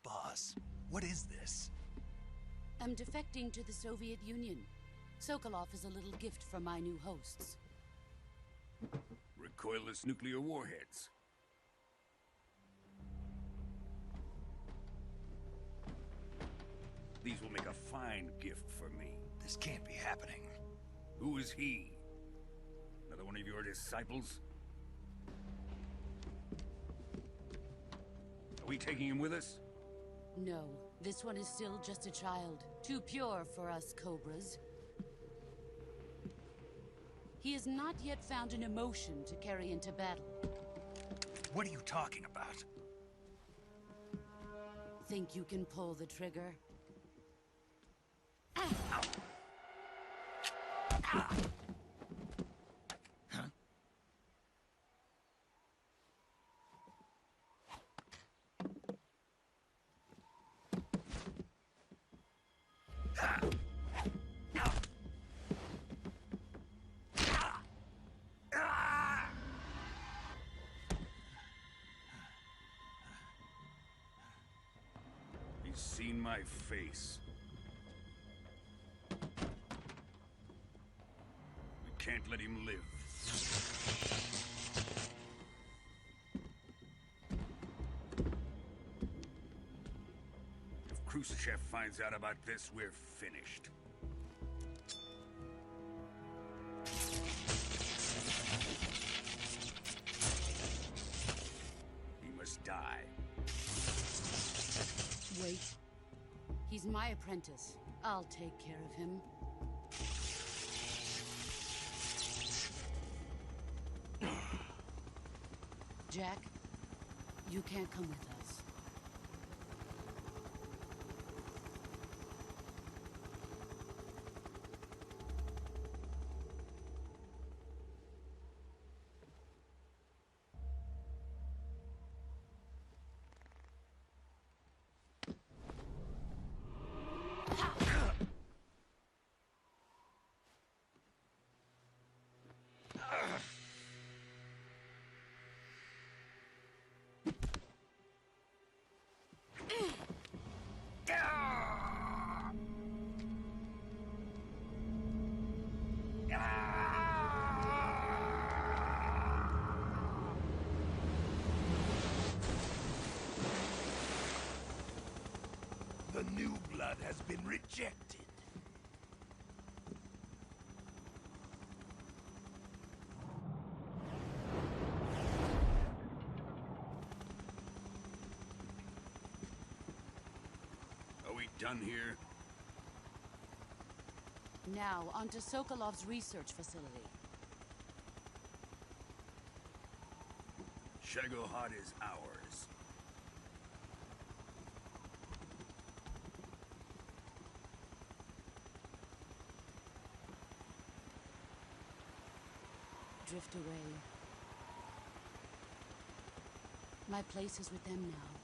Boss, what is this? I'm defecting to the Soviet Union. Sokolov is a little gift from my new hosts. Recoilless nuclear warheads. These will make a fine gift for me. This can't be happening. Who is he? Another one of your disciples? Are we taking him with us? No, this one is still just a child. Too pure for us Cobras. He has not yet found an emotion to carry into battle. What are you talking about? Think you can pull the trigger? He's seen my face. We can't let him live. If Khrushchev finds out about this, we're finished. He must die. Wait. He's my apprentice. I'll take care of him. Jack, you can't come with us. been rejected. Are we done here? Now, on to Sokolov's research facility. Shagohod is ours. Drift away. My place is with them now.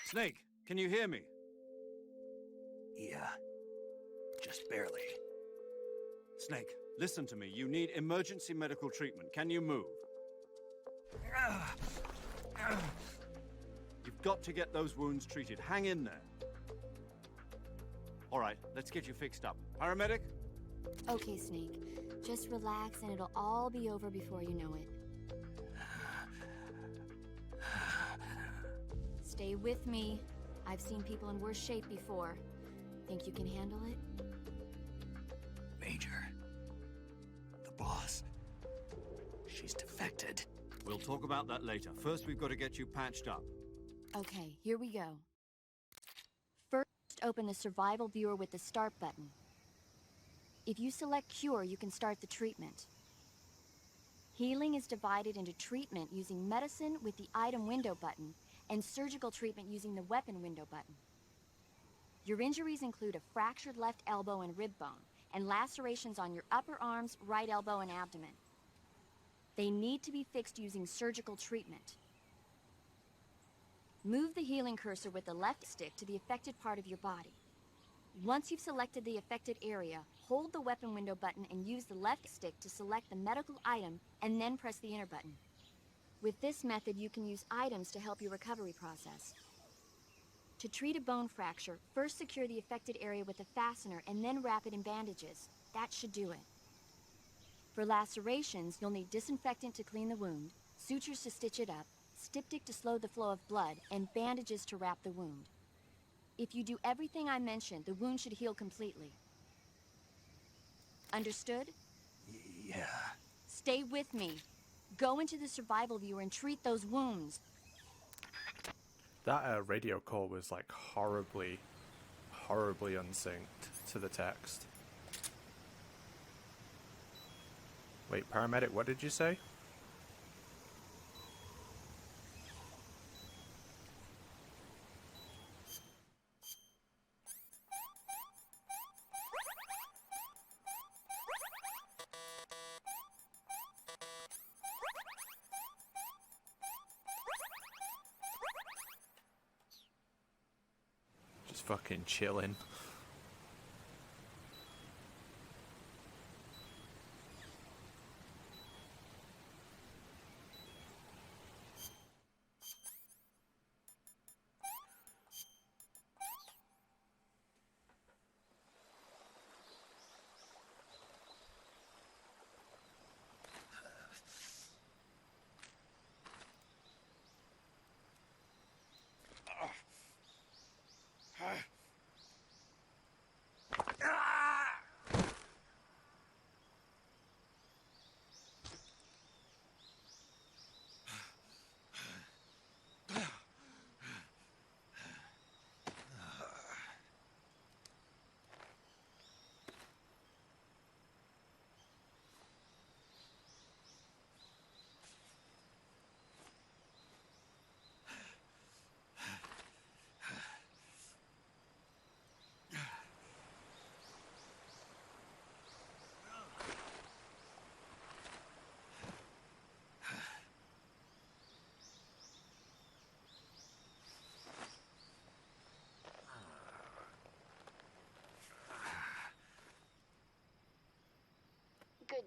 Snake, can you hear me? Yeah. Just barely. Snake, listen to me. You need emergency medical treatment. Can you move? You've got to get those wounds treated. Hang in there. All right, let's get you fixed up. Paramedic? Okay, Snake. Just relax and it'll all be over before you know it. Stay with me. I've seen people in worse shape before. Think you can handle it? Major. The boss. She's defected. We'll talk about that later. First, we've got to get you patched up. Okay, here we go. First, open the survival viewer with the start button. If you select cure, you can start the treatment. Healing is divided into treatment using medicine with the item window button and surgical treatment using the weapon window button. Your injuries include a fractured left elbow and rib bone, and lacerations on your upper arms, right elbow, and abdomen. They need to be fixed using surgical treatment. Move the healing cursor with the left stick to the affected part of your body. Once you've selected the affected area, hold the weapon window button and use the left stick to select the medical item, and then press the enter button. With this method, you can use items to help your recovery process. To treat a bone fracture, first secure the affected area with a fastener and then wrap it in bandages. That should do it. For lacerations, you'll need disinfectant to clean the wound, sutures to stitch it up, styptic to slow the flow of blood, and bandages to wrap the wound. If you do everything I mentioned, the wound should heal completely. Understood? Yeah. Stay with me. Go into the survival viewer and treat those wounds. That radio call was like horribly unsynced to the text. Wait, paramedic, what did you say? Just fucking chilling.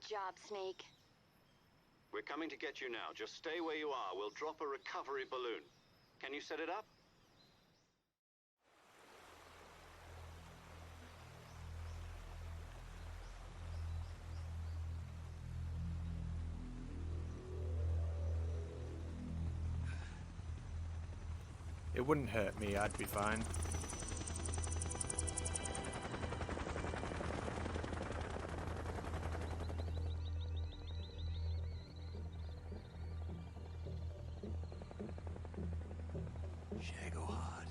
job, Snake. We're coming to get you now. Just stay where you are. We'll drop a recovery balloon. Can you set it up? It wouldn't hurt me, I'd be fine. Shagohod.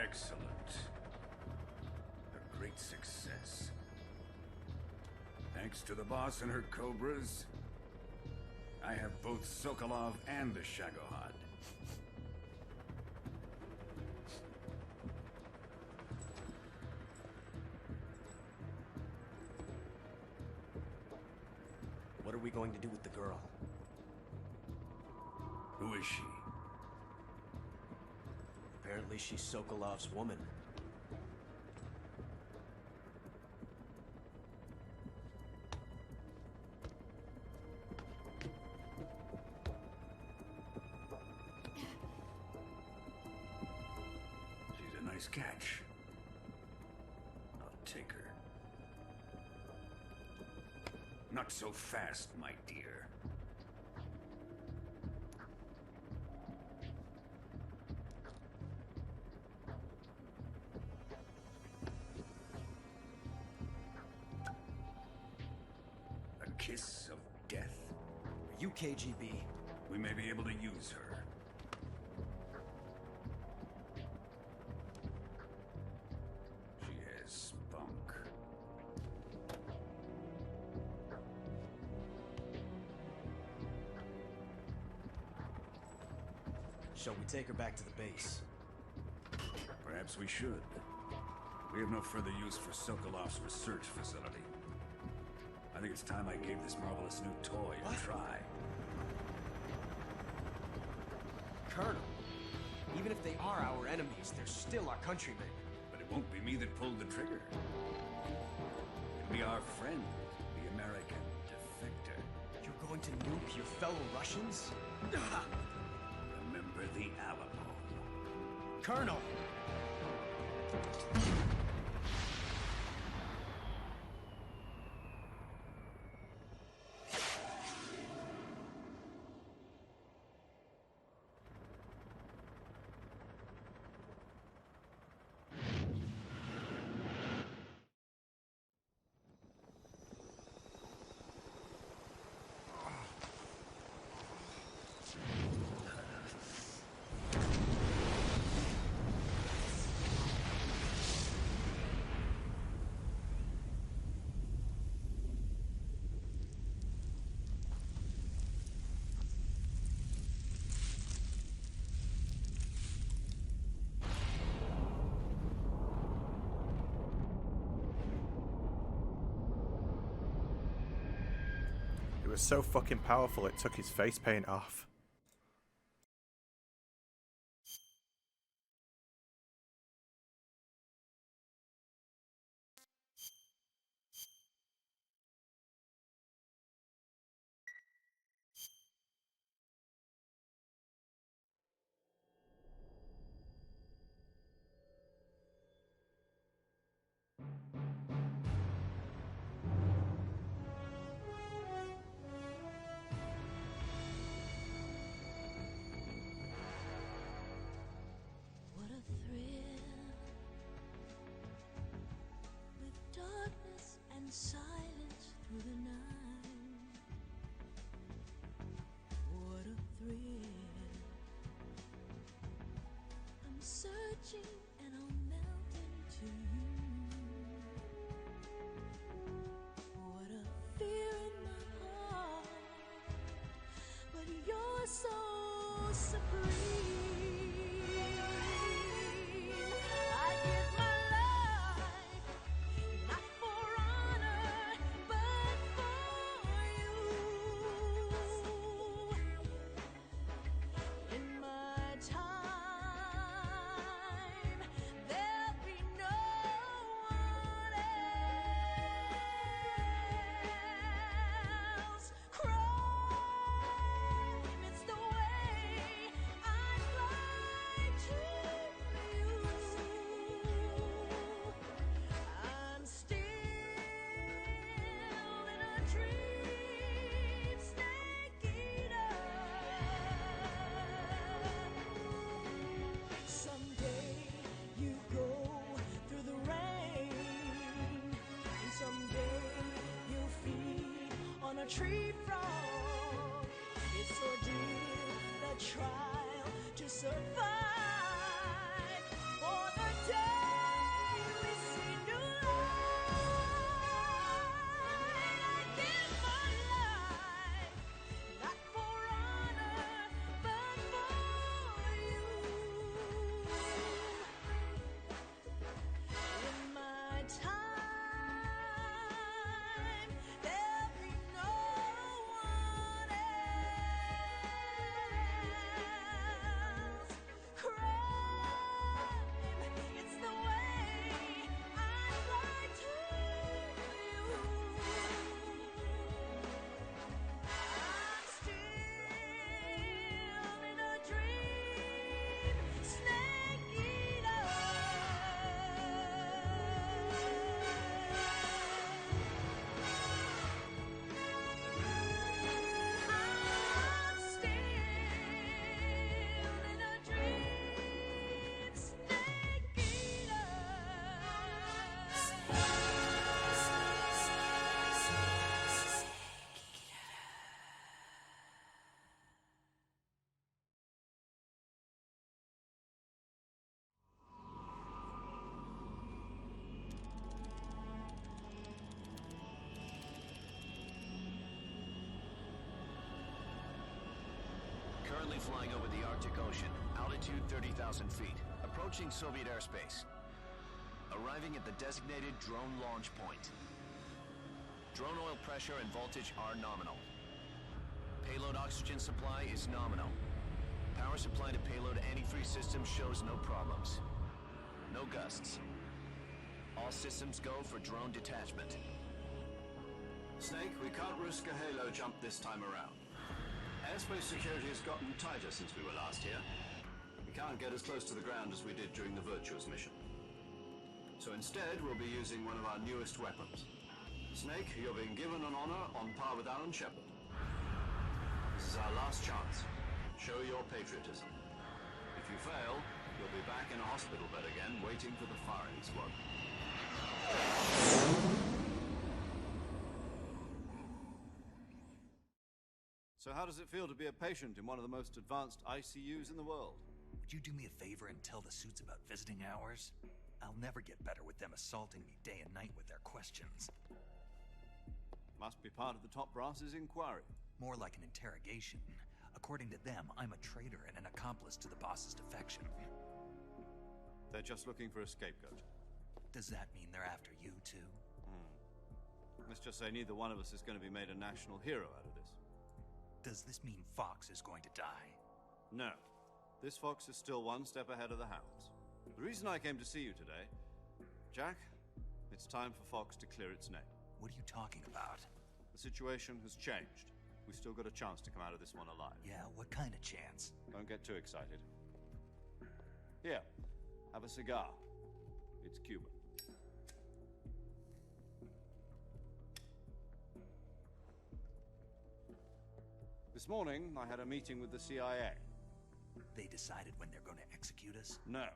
Excellent. A great success. Thanks to the boss and her cobras, I have both Sokolov and the Shagohod. What are we going to do with the girl? Who is she? Apparently she's Sokolov's woman. She's a nice catch. I'll take her. Not so fast, my dear. A kiss of death? Are you KGB? We may be able to use her. She has spunk. Shall we take her back to the base? Perhaps we should. We have no further use for Sokolov's research facility. I think it's time I gave this marvelous new toy a try. Colonel, even if they are our enemies, they're still our countrymen. But it won't be me that pulled the trigger. It'll be our friend, the American defector. You're going to nuke your fellow Russians? Remember the Alamo. Colonel! It was so fucking powerful it took his face paint off. retreat from its ordeal, the trial to survive. For the day we see new light, I give my life, not for honor, but for you. In my time, there'll be no one else. Crime, it's the way I fly to you. I'm still in a dream, snake eater. I'm still in a dream, snake eater. Currently flying over the Arctic Ocean, altitude 30,000 feet, approaching Soviet airspace. Arriving at the designated drone launch point. Drone oil pressure and voltage are nominal. Payload oxygen supply is nominal. Power supply to payload antifreeze system shows no problems. No gusts. All systems go for drone detachment. Snake, we can't risk a halo jump this time around. Airspace security has gotten tighter since we were last here. We can't get as close to the ground as we did during the Virtuous mission. So instead, we'll be using one of our newest weapons. Snake, you're being given an honor on par with Alan Shepard. This is our last chance. Show your patriotism. If you fail, you'll be back in a hospital bed again, waiting for the firing squad. So how does it feel to be a patient in one of the most advanced ICUs in the world? Would you do me a favor and tell the suits about visiting hours? I'll never get better with them assaulting me day and night with their questions. Must be part of the top brass's inquiry. More like an interrogation. According to them, I'm a traitor and an accomplice to the boss's defection. They're just looking for a scapegoat. Does that mean they're after you, too? Let's just say neither one of us is going to be made a national hero out of this. Does this mean Fox is going to die? No. This fox is still one step ahead of the hounds. The reason I came to see you today, Jack, it's time for Fox to clear its name. What are you talking about? The situation has changed. We still got a chance to come out of this one alive. Yeah, what kind of chance? Don't get too excited. Here, have a cigar. It's Cuban. This morning, I had a meeting with the CIA. They decided when they're going to execute us? No.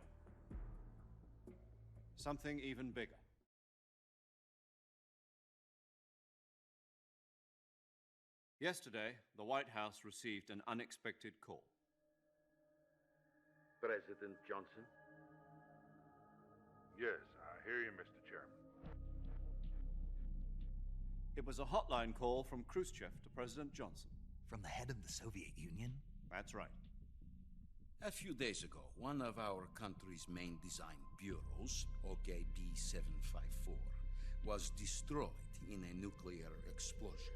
Something even bigger. Yesterday, the White House received an unexpected call. President Johnson? Yes, I hear you, Mr. Chairman. It was a hotline call from Khrushchev to President Johnson. From the head of the Soviet Union? That's right. A few days ago, one of our country's main design bureaus, OKB 754, was destroyed in a nuclear explosion.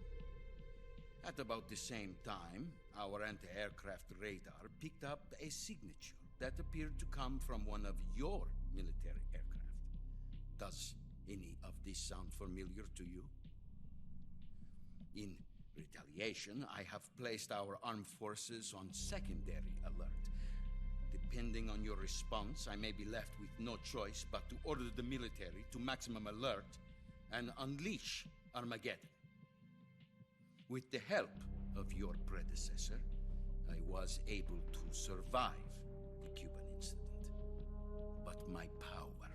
At about the same time, our anti-aircraft radar picked up a signature that appeared to come from one of your military aircraft. Does any of this sound familiar to you? In retaliation, I have placed our armed forces on secondary alert. Depending on your response, I may be left with no choice but to order the military to maximum alert and unleash Armageddon. With the help of your predecessor, I was able to survive the Cuban incident. But my power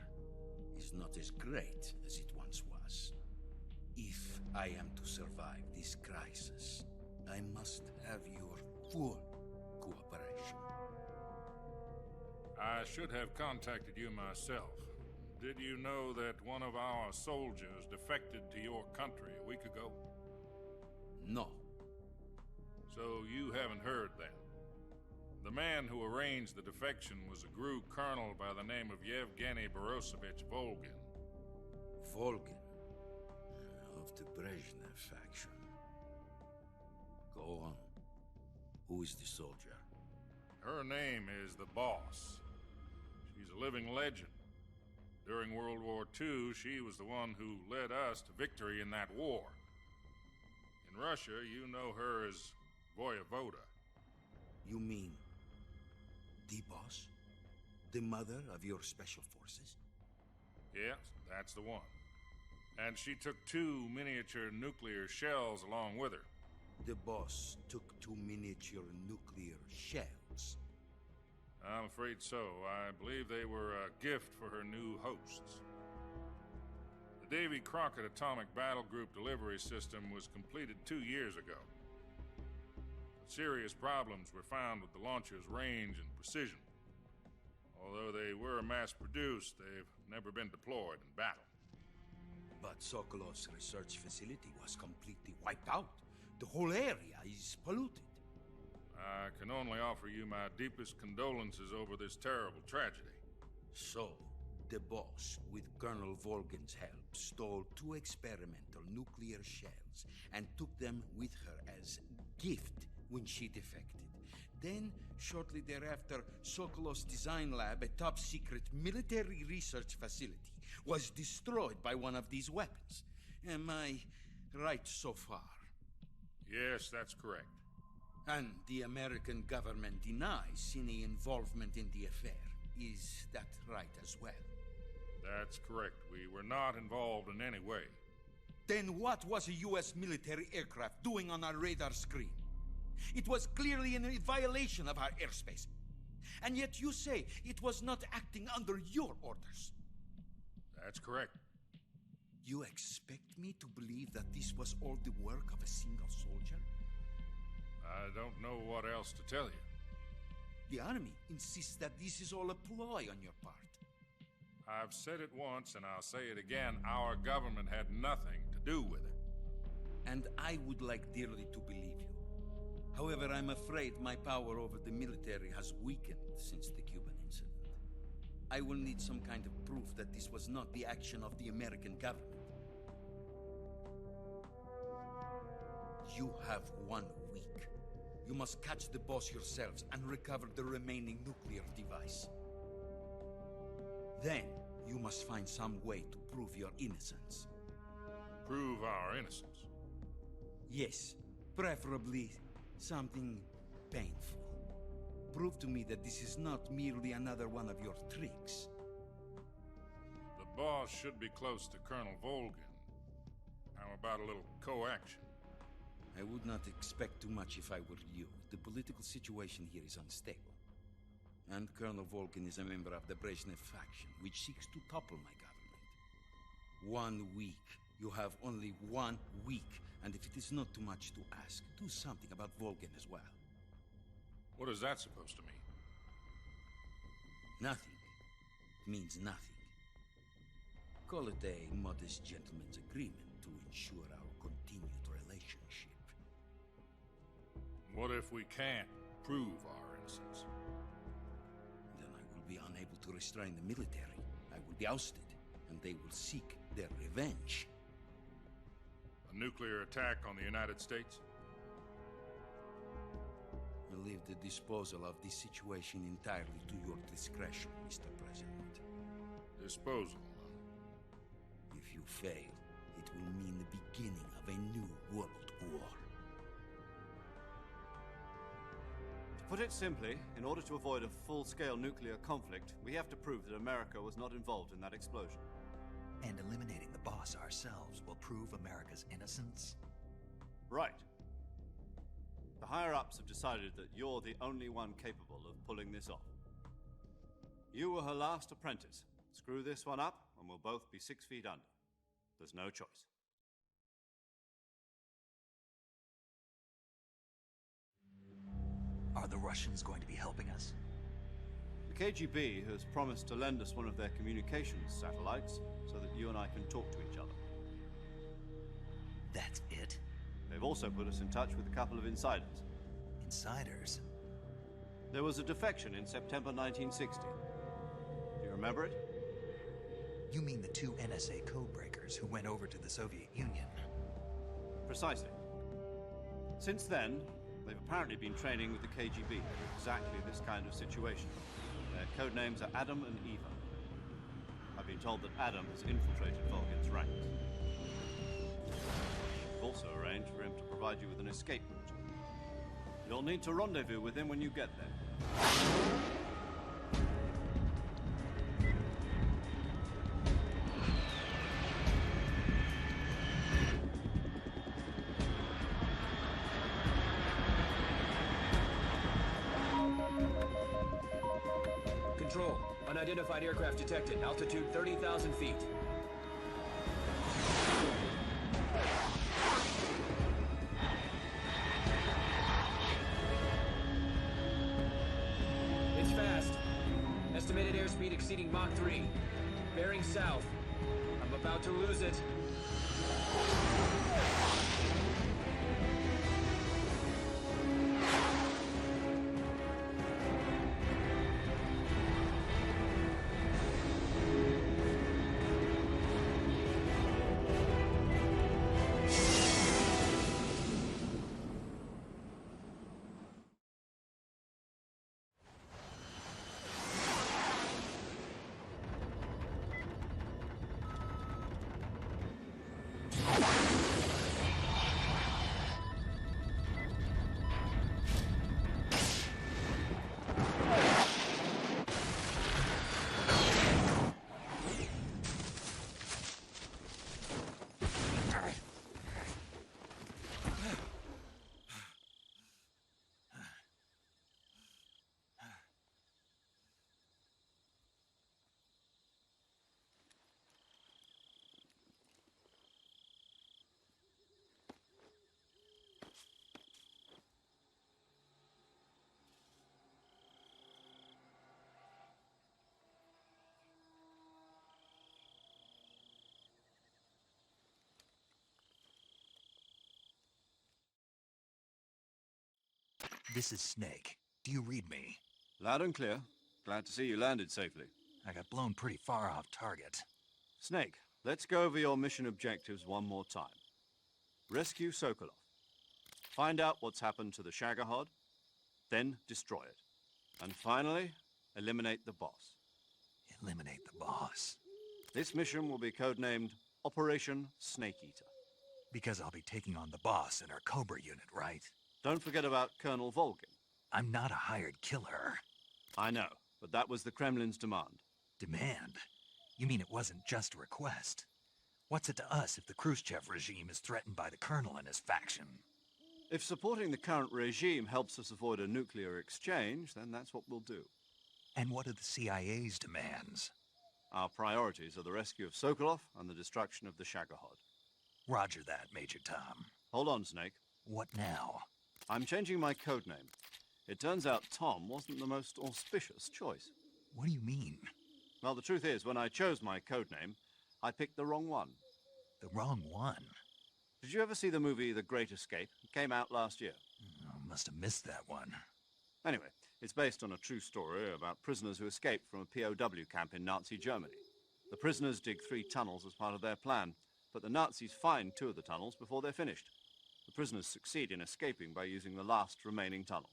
is not as great as it once was. If I am to survive this crisis, I must have your full cooperation. I should have contacted you myself. Did you know that one of our soldiers defected to your country a week ago? No. So you haven't heard then. The man who arranged the defection was a GRU colonel by the name of Yevgeny Borosovich Volgin. Volgin, of the Brezhnev faction. Go on. Who is the soldier? Her name is the Boss. She's a living legend. During World War II, she was the one who led us to victory in that war. In Russia, you know her as Voyevoda. You mean the Boss? The mother of your special forces? Yes, that's the one. And she took 2 miniature nuclear shells along with her. The Boss took 2 miniature nuclear shells. I'm afraid so. I believe they were a gift for her new hosts. The Davy Crockett Atomic Battle Group delivery system was completed 2 years ago. Serious problems were found with the launcher's range and precision. Although they were mass-produced, they've never been deployed in battle. But Sokolov's research facility was completely wiped out. The whole area is polluted. I can only offer you my deepest condolences over this terrible tragedy. So, the Boss, with Colonel Volgin's help, stole 2 experimental nuclear shells and took them with her as gift when she defected. Then, shortly thereafter, Sokolov's design lab, a top-secret military research facility, was destroyed by one of these weapons. Am I right so far? Yes, that's correct. And the American government denies any involvement in the affair. Is that right as well? That's correct. We were not involved in any way. Then what was a U.S. military aircraft doing on our radar screen? It was clearly in a violation of our airspace. And yet you say it was not acting under your orders. That's correct. You expect me to believe that this was all the work of a single soldier? I don't know what else to tell you. The army insists that this is all a ploy on your part. I've said it once and I'll say it again. Our government had nothing to do with it. And I would like dearly to believe you. However, I'm afraid my power over the military has weakened since the Cuban incident. I will need some kind of proof that this was not the action of the American government. You have 1 week. You must catch the Boss yourselves and recover the remaining nuclear device. Then, you must find some way to prove your innocence. Prove our innocence? Yes, preferably something painful. Prove to me that this is not merely another one of your tricks. The Boss should be close to Colonel Volgin. How about a little co-action? I would not expect too much if I were you. The political situation here is unstable. And Colonel Volgin is a member of the Brezhnev faction, which seeks to topple my government. 1 week. You have only 1 week. And if it is not too much to ask, do something about Volgin as well. What is that supposed to mean? Nothing. It means nothing. Call it a modest gentleman's agreement to ensure our continued relationship. What if we can't prove our innocence? Then I will be unable to restrain the military. I will be ousted, and they will seek their revenge. A nuclear attack on the United States? I leave the disposal of this situation entirely to your discretion, Mr. President. Disposal? If you fail, it will mean the beginning of a new world war. To put it simply, in order to avoid a full-scale nuclear conflict, we have to prove that America was not involved in that explosion. And eliminating the Boss ourselves will prove America's innocence? Right. The higher-ups have decided that you're the only one capable of pulling this off. You were her last apprentice. Screw this one up, and we'll both be 6 feet under. There's no choice. the Russians going to be helping us? The KGB has promised to lend us one of their communications satellites so that you and I can talk to each other. That's it? They've also put us in touch with a couple of insiders. Insiders? There was a defection in September 1960. Do you remember it? You mean the two NSA codebreakers who went over to the Soviet Union? Precisely. Since then, they've apparently been training with the KGB for exactly this kind of situation. Their code names are Adam and Eva. I've been told that Adam has infiltrated Volgin's ranks. We've also arranged for him to provide you with an escape route. You'll need to rendezvous with him when you get there. Control. Unidentified aircraft detected. Altitude 30,000 feet. It's fast. Estimated airspeed exceeding Mach 3. Bearing south. I'm about to lose it. This is Snake. Do you read me? Loud and clear. Glad to see you landed safely. I got blown pretty far off target. Snake, let's go over your mission objectives one more time. Rescue Sokolov. Find out what's happened to the Shagohod, then destroy it. And finally, eliminate the boss. Eliminate the boss? This mission will be codenamed Operation Snake Eater. Because I'll be taking on the boss in our Cobra unit, right? Don't forget about Colonel Volgin. I'm not a hired killer. I know, but that was the Kremlin's demand. Demand? You mean it wasn't just a request? What's it to us if the Khrushchev regime is threatened by the Colonel and his faction? If supporting the current regime helps us avoid a nuclear exchange, then that's what we'll do. And what are the CIA's demands? Our priorities are the rescue of Sokolov and the destruction of the Shagohod. Roger that, Major Tom. Hold on, Snake. What now? I'm changing my codename. It turns out Tom wasn't the most auspicious choice. What do you mean? Well, the truth is, when I chose my codename, I picked the wrong one. The wrong one? Did you ever see the movie The Great Escape? It came out last year. Oh, must have missed that one. Anyway, it's based on a true story about prisoners who escaped from a POW camp in Nazi Germany. The prisoners dig 3 tunnels as part of their plan, but the Nazis find 2 of the tunnels before they're finished. The prisoners succeed in escaping by using the last remaining tunnel.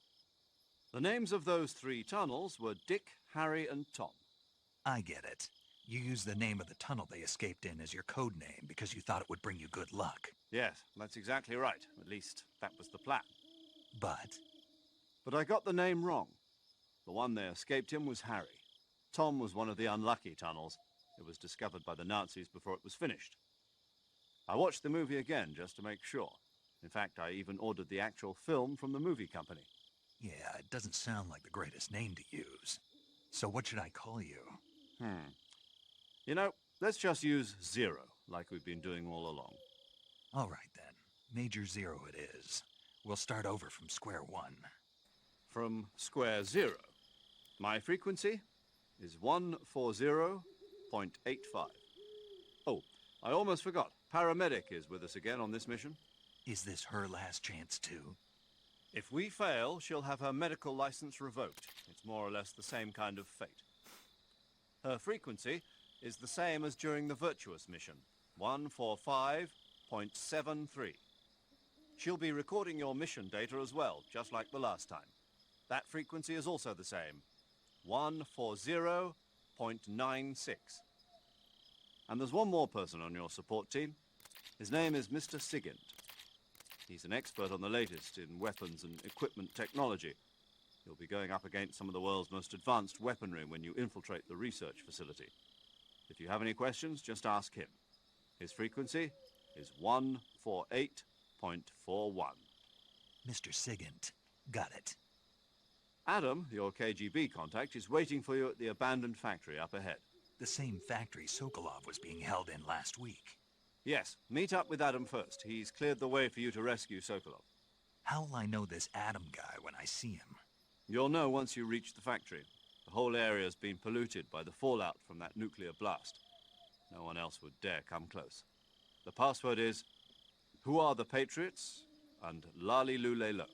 The names of those 3 tunnels were Dick, Harry, and Tom. I get it. You used the name of the tunnel they escaped in as your code name because you thought it would bring you good luck. Yes, that's exactly right. At least, that was the plan. But I got the name wrong. The one they escaped in was Harry. Tom was one of the unlucky tunnels. It was discovered by the Nazis before it was finished. I watched the movie again just to make sure. In fact, I even ordered the actual film from the movie company. yeah, it doesn't sound like the greatest name to use. So what should I call you? You know, let's just use Zero, like we've been doing all along. All right then. Major Zero it is. We'll start over from square one. from square zero. My frequency is 140.85. Oh, I almost forgot. Paramedic is with us again on this mission. Is this her last chance, too? If we fail, she'll have her medical license revoked. It's more or less the same kind of fate. Her frequency is the same as during the Virtuous mission, 145.73. She'll be recording your mission data as well, just like the last time. That frequency is also the same, 140.96. And there's one more person on your support team. His name is Mr. Sigint. He's an expert on the latest in weapons and equipment technology. You'll be going up against some of the world's most advanced weaponry when you infiltrate the research facility. If you have any questions, just ask him. His frequency is 148.41. Mr. Sigint. Got it. Adam, your KGB contact, is waiting for you at the abandoned factory up ahead. The same factory Sokolov was being held in last week. Yes, meet up with Adam first. He's cleared the way for you to rescue Sokolov. How'll I know this Adam guy when I see him? You'll know once you reach the factory. The whole area's been polluted by the fallout from that nuclear blast. No one else would dare come close. The password is, "Who are the Patriots?" and Lali Lule Lo.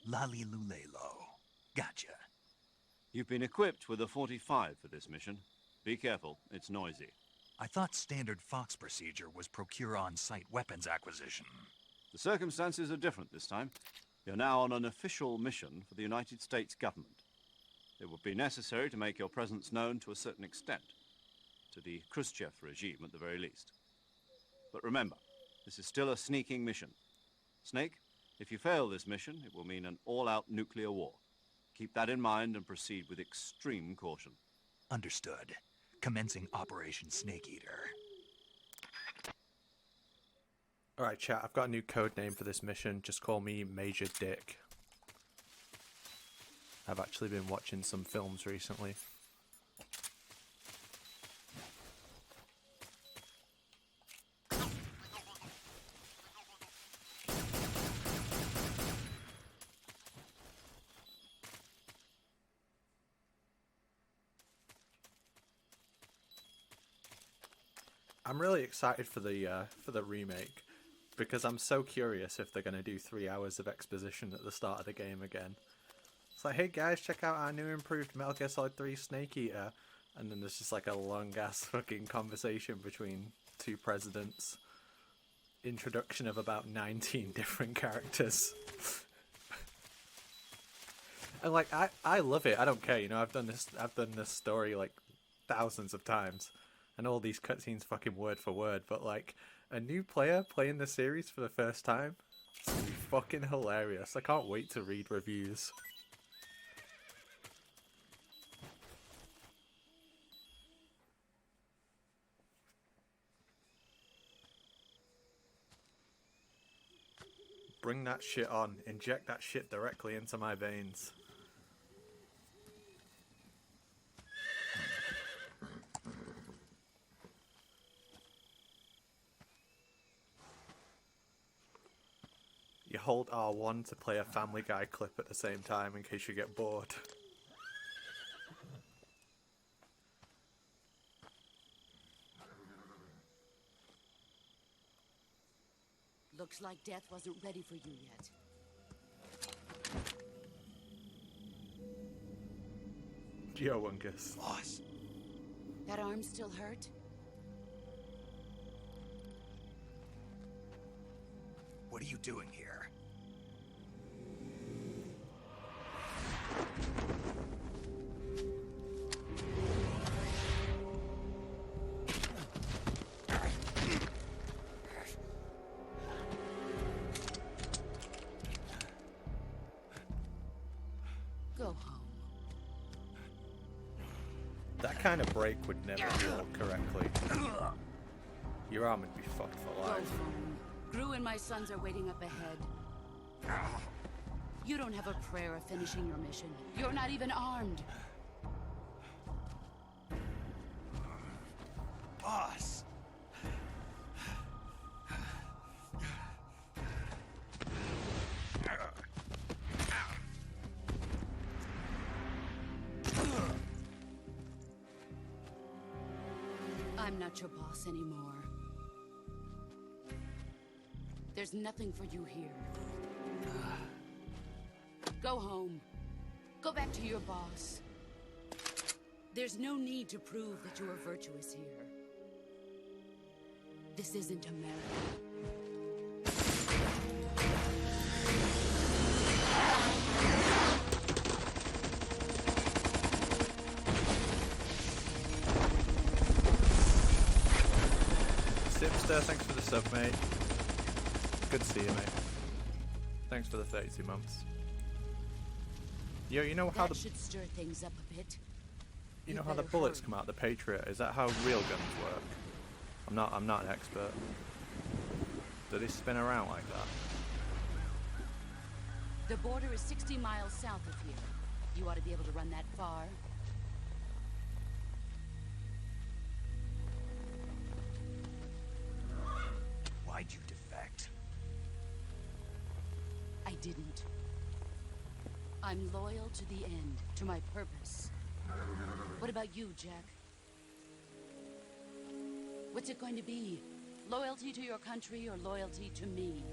Lali Lule Lo. Gotcha. You've been equipped with a 45 for this mission. Be careful, it's noisy. I thought standard Fox procedure was procure on-site weapons acquisition. The circumstances are different this time. You're now on an official mission for the United States government. It would be necessary to make your presence known to a certain extent, to the Khrushchev regime at the very least. But remember, this is still a sneaking mission. Snake, if you fail this mission, it will mean an all-out nuclear war. Keep that in mind and proceed with extreme caution. Understood. Commencing Operation Snake Eater. Alright chat, I've got a new code name for this mission. Just call me Major Dick. I've actually been watching some films recently. I'm really excited for the remake because I'm so curious if they're going to do 3 hours of exposition at the start of the game again. It's like, hey guys, check out our new improved Metal Gear Solid 3 Snake Eater, and then there's just like a long ass fucking conversation between two presidents. Introduction of about 19 different characters. And like I love it. I don't care, you know, I've done this story like thousands of times. And all these cutscenes fucking word for word, but like a new player playing the series for the first time, it's gonna be fucking hilarious. I can't wait to read reviews. Bring that shit on. Inject that shit directly into my veins. You hold R1 to play a Family Guy clip at the same time in case you get bored. Looks like death wasn't ready for you yet. Geowungus. Boss. That arm still hurt? What are you doing here? Go home. That kind of break would never heal correctly. Your arm would be fucked for Go life. home. Gru and my sons are waiting up ahead. You don't have a prayer of finishing your mission. You're not even armed. Boss. not your boss anymore. There's nothing for you here. Go home. Go back to your boss. There's no need to prove that you are virtuous here. This isn't America. Sipster, thanks for the sub, mate. Good to see you, mate. Thanks for the 32 months. Yo, you know how That the should stir things up a bit. you know how the bullets come out the Patriot? Is that how real guns work? I'm not an expert. Do they spin around like that? The border is 60 miles south of here. You ought to be able to run that far. Why'd you defect? I didn't. I'm loyal to the end, to my purpose. What about you, Jack? What's it going to be? Loyalty to your country or loyalty to me?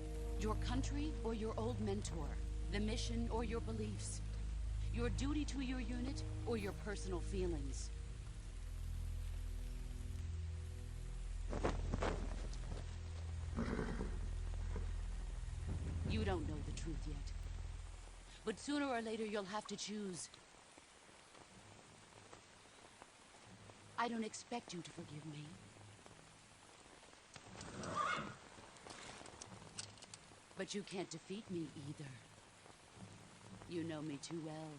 Your country or your old mentor? The mission or your beliefs? Your duty to your unit or your personal feelings? You don't know the truth yet. But sooner or later you'll have to choose. I don't expect you to forgive me. But you can't defeat me either. You know me too well.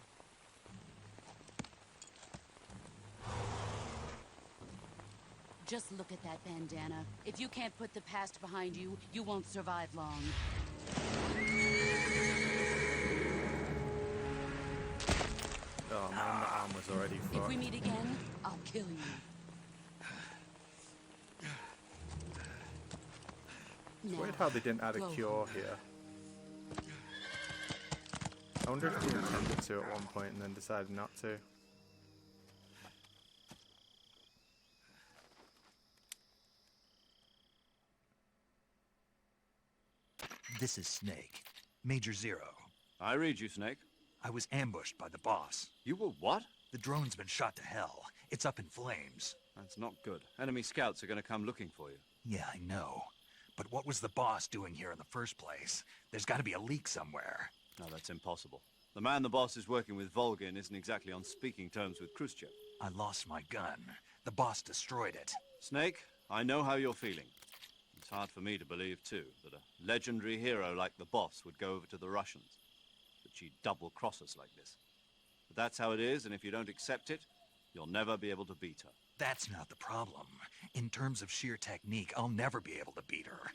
Just look at that bandana. If you can't put the past behind you, you won't survive long. Oh man, the arm was already fucked. If we meet again, I'll kill you. It's weird how they didn't add a cure here. I wonder if they intended to at one point and then decided not to. This is Snake. Major Zero. I read you, Snake. I was ambushed by the boss. You were what? The drone's been shot to hell. It's up in flames. That's not good. Enemy scouts are going to come looking for you. Yeah, I know. But what was the boss doing here in the first place? There's got to be a leak somewhere. No, that's impossible. The man the boss is working with, Volgin, isn't exactly on speaking terms with Khrushchev. I lost my gun. The boss destroyed it. Snake, I know how you're feeling. It's hard for me to believe, too, that a legendary hero like the boss would go over to the Russians. That she'd double-cross us like this. But that's how it is, and if you don't accept it, you'll never be able to beat her. That's not the problem. In terms of sheer technique, I'll never be able to beat her.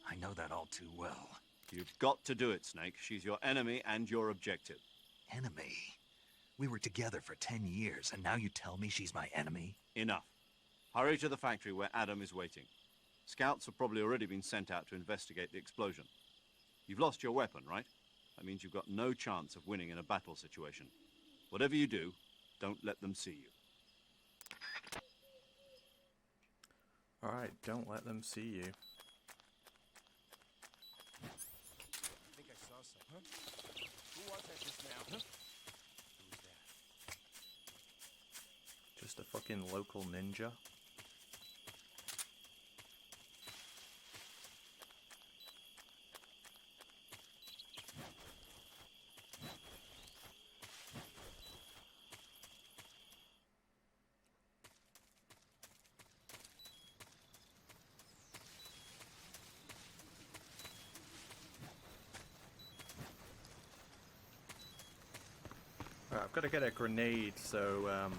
I know that all too well. You've got to do it, Snake. She's your enemy and your objective. Enemy? We were together for 10 years, and now you tell me she's my enemy? Enough. Hurry to the factory where Adam is waiting. Scouts have probably already been sent out to investigate the explosion. You've lost your weapon, right? That means you've got no chance of winning in a battle situation. Whatever you do, don't let them see you. Alright, don't let them see you. I think I saw some. Huh? Who was that just now? Huh? Who was that? Just a fucking local ninja. Right, I've got to get a grenade, so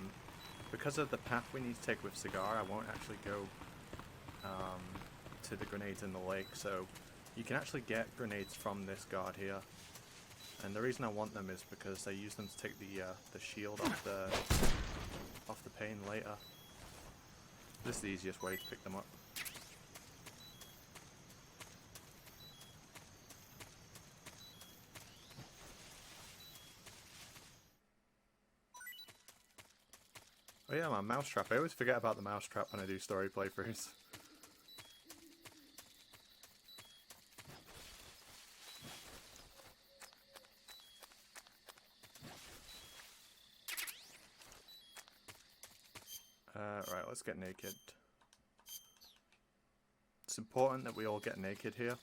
because of the path we need to take with Cigar, I won't actually go to the grenades in the lake, so you can actually get grenades from this guard here. And the reason I want them is because I use them to take the shield off the pane later. This is the easiest way to pick them up. Oh yeah, my mousetrap. I always forget about the mousetrap when I do story playthroughs. Right, let's get naked. It's important that we all get naked here.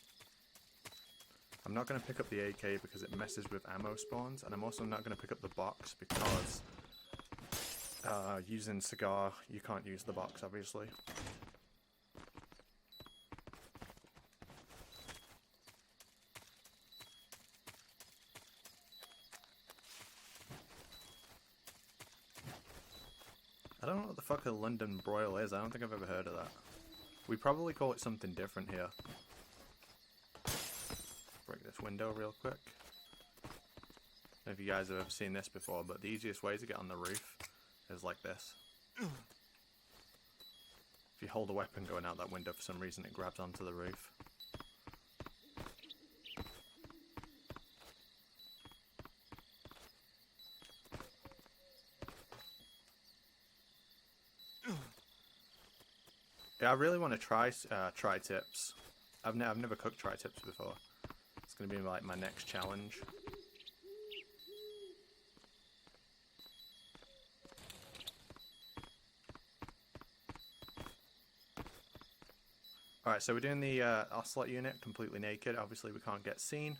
I'm not going to pick up the AK because it messes with ammo spawns, and I'm also not going to pick up the box because using cigar, you can't use the box, obviously. I don't know what the fuck a London broil is. I don't think I've ever heard of that. We probably call it something different here. Break this window real quick. I don't know if you guys have ever seen this before, but the easiest way to get on the roof is like this. If you hold a weapon going out that window for some reason, it grabs onto the roof. Yeah, I really want to try tri-tips. I've never cooked tri-tips before. It's gonna be like my next challenge. Alright, so we're doing the Ocelot unit completely naked. Obviously we can't get seen.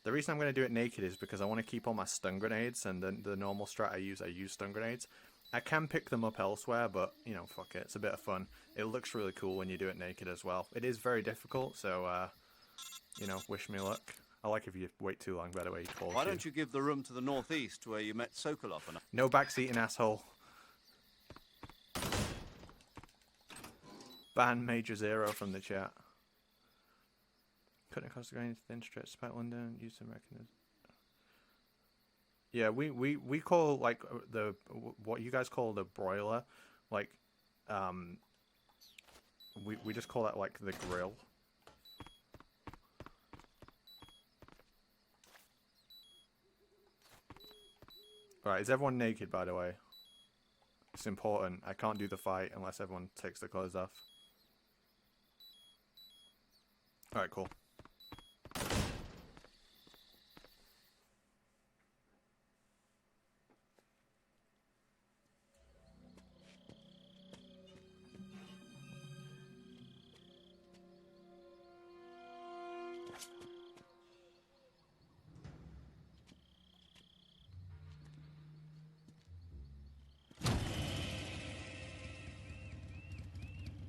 The reason I'm going to do it naked is because I want to keep all my stun grenades, and the normal strat I use stun grenades. I can pick them up elsewhere, but, you know, fuck it. It's a bit of fun. It looks really cool when you do it naked as well. It is very difficult, so, you know, wish me luck. I like if you wait too long, by the way. Why don't you give the room to the northeast where you met Sokolov and... No backseating, asshole. Ban Major Zero from the chat. Cutting across the grain to thin stretch, spike London, use some mechanism. Yeah, we call like what you guys call the broiler, like we just call that like the grill. Right, is everyone naked, by the way? It's important. I can't do the fight unless everyone takes their clothes off. Alright, cool.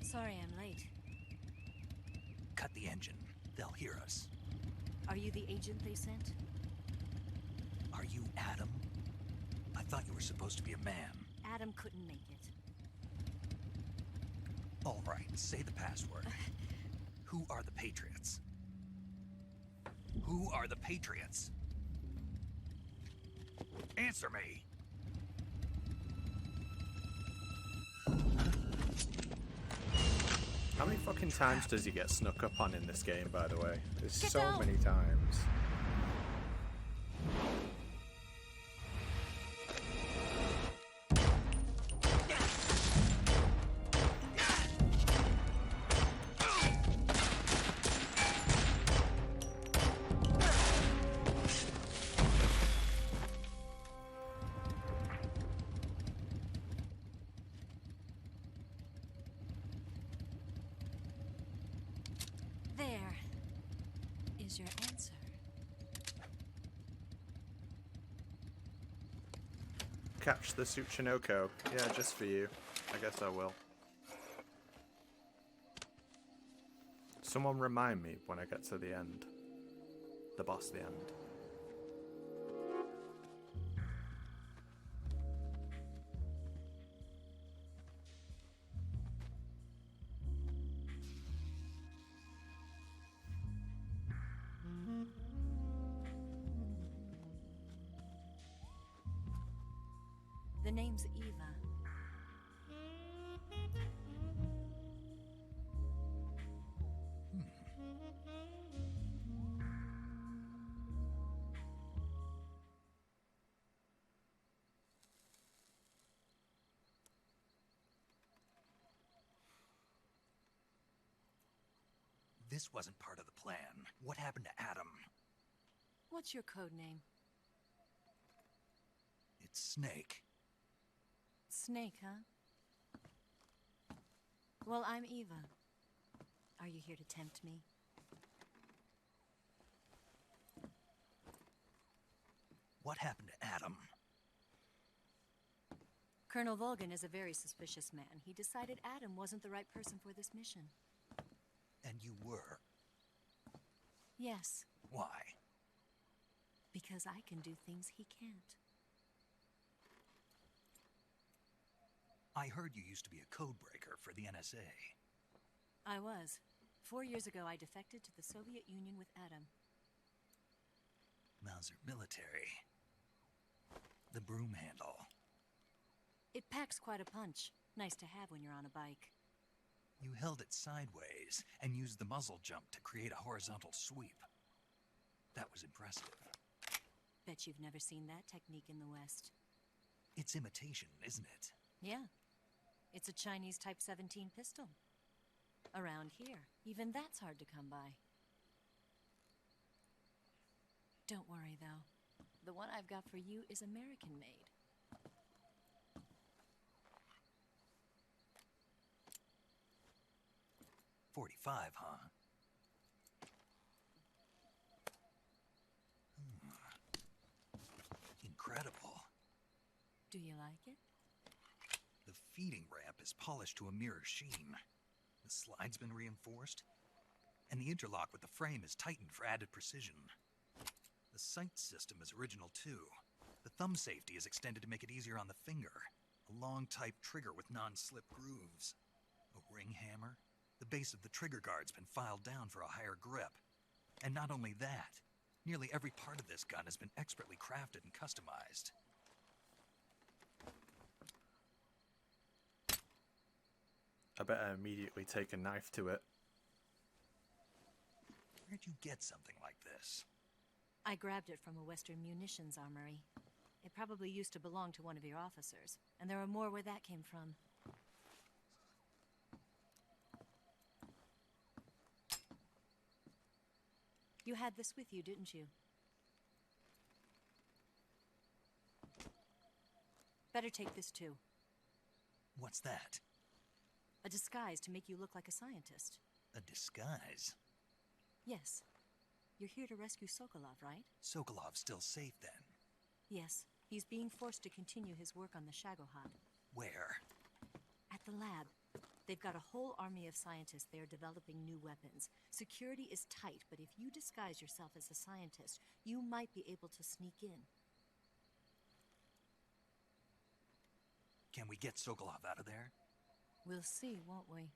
Sorry I'm late. Cut the engine. They'll hear us. Are you the agent they sent? Are you Adam? I thought you were supposed to be a man. Adam couldn't make it. All right, say the password. Who are the Patriots? Who are the Patriots? Answer me! How many fucking times does he get snuck up on in this game, by the way? There's so many times. There is your answer. Catch the Tsuchinoko. Yeah, just for you. I guess I will. Someone remind me when I get to the end. The boss, the end. The name's Eva. this wasn't part of the plan, what happened to Adam? What's your code name? It's Snake. Snake, huh? Well, I'm Eva. Are you here to tempt me? What happened to Adam? Colonel Volgan is a very suspicious man. He decided Adam wasn't the right person for this mission. And you were? Yes, Why? because I can do things he can't. I heard you used to be a codebreaker for the NSA. I was. 4 years ago, I defected to the Soviet Union with Adam. Mauser military. The broom handle. It packs quite a punch. Nice to have when you're on a bike. You held it sideways and used the muzzle jump to create a horizontal sweep. That was impressive. Bet you've never seen that technique in the West. It's imitation, isn't it? Yeah. It's a Chinese Type 17 pistol. Around here, even that's hard to come by. Don't worry, though. The one I've got for you is American-made. .45, huh? Incredible. Do you like it? The feeding ramp is polished to a mirror sheen. The slide's been reinforced, and the interlock with the frame is tightened for added precision. The sight system is original too. The thumb safety is extended to make it easier on the finger. A long type trigger with non-slip grooves. A ring hammer. The base of the trigger guard's been filed down for a higher grip. And not only that, nearly every part of this gun has been expertly crafted and customized. I better immediately take a knife to it. Where'd you get something like this? I grabbed it from a Western munitions armory. It probably used to belong to one of your officers, and there are more where that came from. You had this with you, didn't you? Better take this too. What's that? A disguise to make you look like a scientist. A disguise? Yes. You're here to rescue Sokolov, right? Sokolov's still safe then? Yes. He's being forced to continue his work on the Shagohod. Where? At the lab. They've got a whole army of scientists there developing new weapons. Security is tight, but if you disguise yourself as a scientist, you might be able to sneak in. Can we get Sokolov out of there? We'll see, won't we?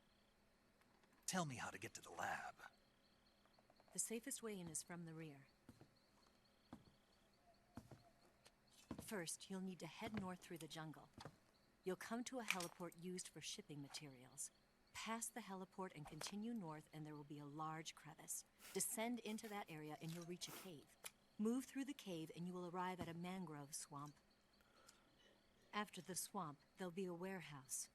Tell me how to get to the lab. The safest way in is from the rear. First, you'll need to head north through the jungle. You'll come to a heliport used for shipping materials. Pass the heliport and continue north, and there will be a large crevice. Descend into that area and you'll reach a cave. Move through the cave and you will arrive at a mangrove swamp. After the swamp, there'll be a warehouse.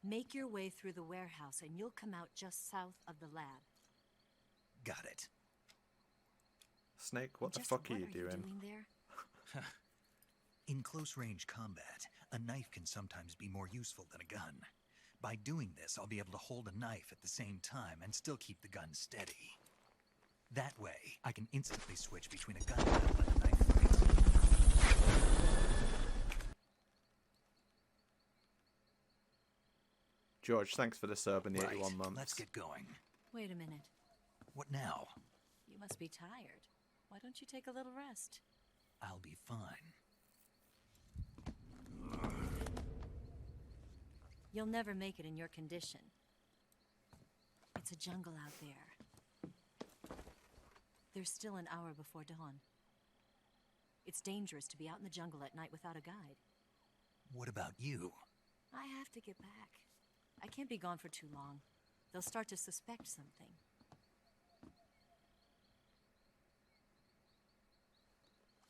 Make your way through the warehouse and you'll come out just south of the lab. Got it. Snake, what the Just fuck are what you doing? there? In close-range combat, a knife can sometimes be more useful than a gun. By doing this, I'll be able to hold a knife at the same time and still keep the gun steady. That way, I can instantly switch between a gun battle and a knife fight. George, thanks for the sub and the Right, 81 months. let's get going. Wait a minute. What now? You must be tired. Why don't you take a little rest? I'll be fine. You'll never make it in your condition. It's a jungle out there. There's still an hour before dawn. It's dangerous to be out in the jungle at night without a guide. What about you? I have to get back. I can't be gone for too long. They'll start to suspect something.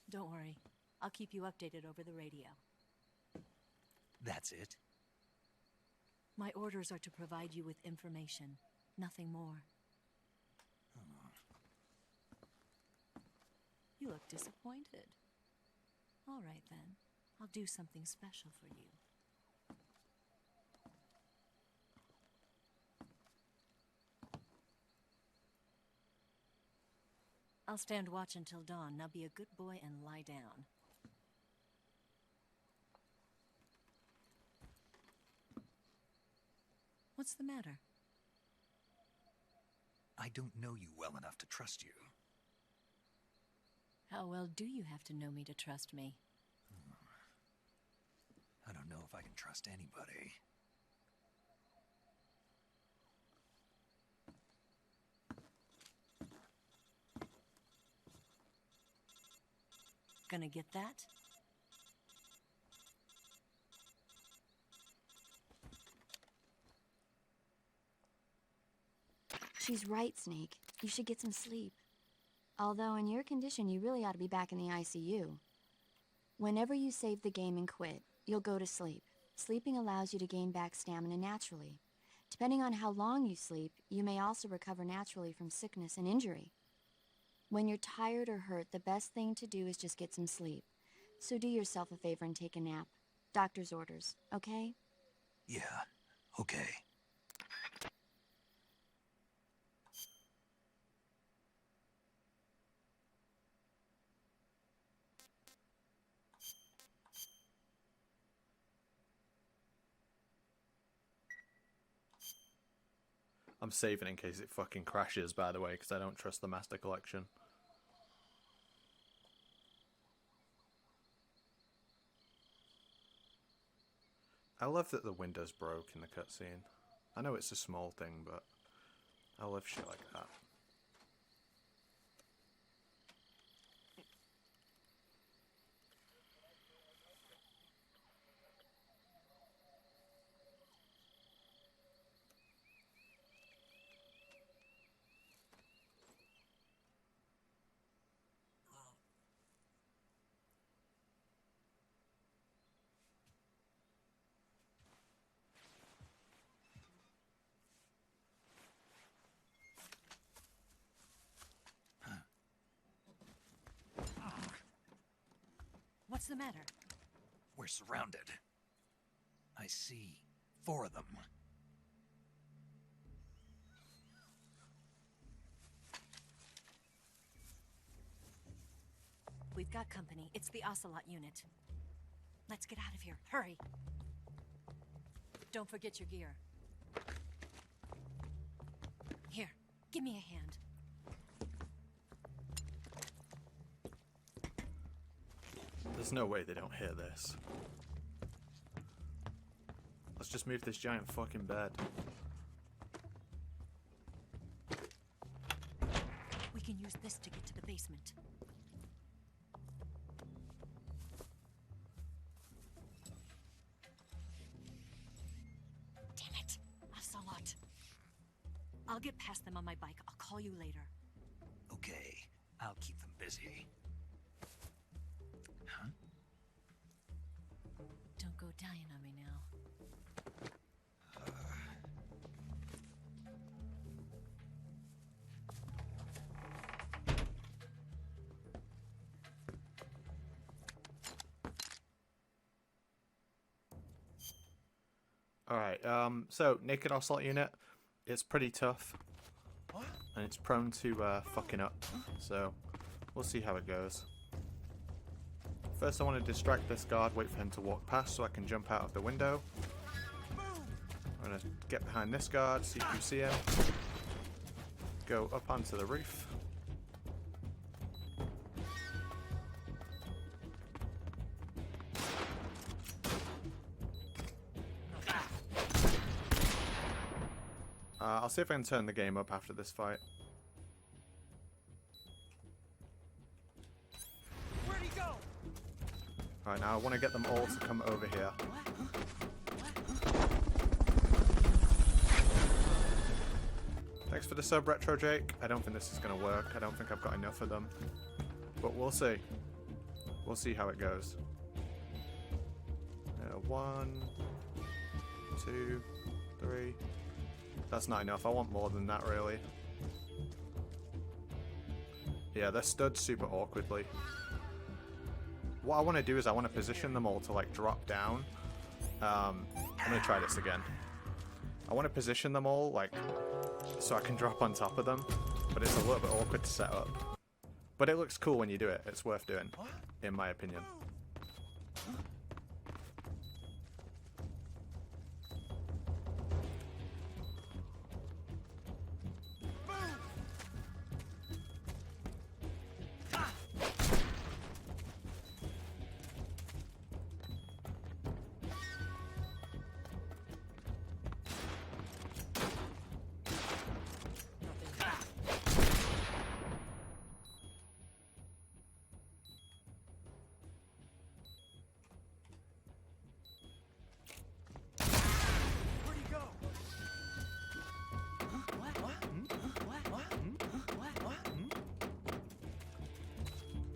Don't worry. I'll keep you updated over the radio. That's it? My orders are to provide you with information, nothing more. You look disappointed. All right, then. I'll do something special for you. I'll stand watch until dawn. Now be a good boy and lie down. What's the matter? I don't know you well enough to trust you. How well do you have to know me to trust me? I don't know if I can trust anybody. Gonna get that? She's right, Snake. You should get some sleep. Although in your condition, you really ought to be back in the ICU. Whenever you save the game and quit, you'll go to sleep. Sleeping allows you to gain back stamina naturally. Depending on how long you sleep, you may also recover naturally from sickness and injury. When you're tired or hurt, the best thing to do is just get some sleep. So do yourself a favor and take a nap. Doctor's orders, okay? Yeah, okay. I'm saving in case it fucking crashes, by the way, because I don't trust the Master Collection. I love that the window's broke in the cutscene. I know it's a small thing, but I love shit like that. What's the matter? We're surrounded. I see 4 of them. We've got company. It's the Ocelot unit. Let's get out of here. Hurry! Don't forget your gear. Here, give me a hand. There's no way they don't hear this. Let's just move this giant fucking bed. We can use this to get to the basement. Damn it! Ocelot. I'll get past them on my bike. I'll call you later. Okay, I'll keep them busy. Huh? Don't go dying on me now. Alright, so Naked Ocelot unit, it's pretty tough. And it's prone to fucking up, so we'll see how it goes. First I want to distract this guard, wait for him to walk past so I can jump out of the window. I'm going to get behind this guard, see if you see him. Go up onto the roof. I'll see if I can turn the game up after this fight. Where'd he go? Alright, now I want to get them all to come over here. Thanks for the sub, Retro Jake. I don't think this is going to work. I don't think I've got enough of them. But we'll see. We'll see how it goes. 1, 2, 3. That's not enough. I want more than that, really. Yeah, they're stood super awkwardly. What I want to do is I want to position them all to like drop down. I'm going to try this again. I want to position them all like so I can drop on top of them, but it's a little bit awkward to set up. But it looks cool when you do it. It's worth doing, in my opinion.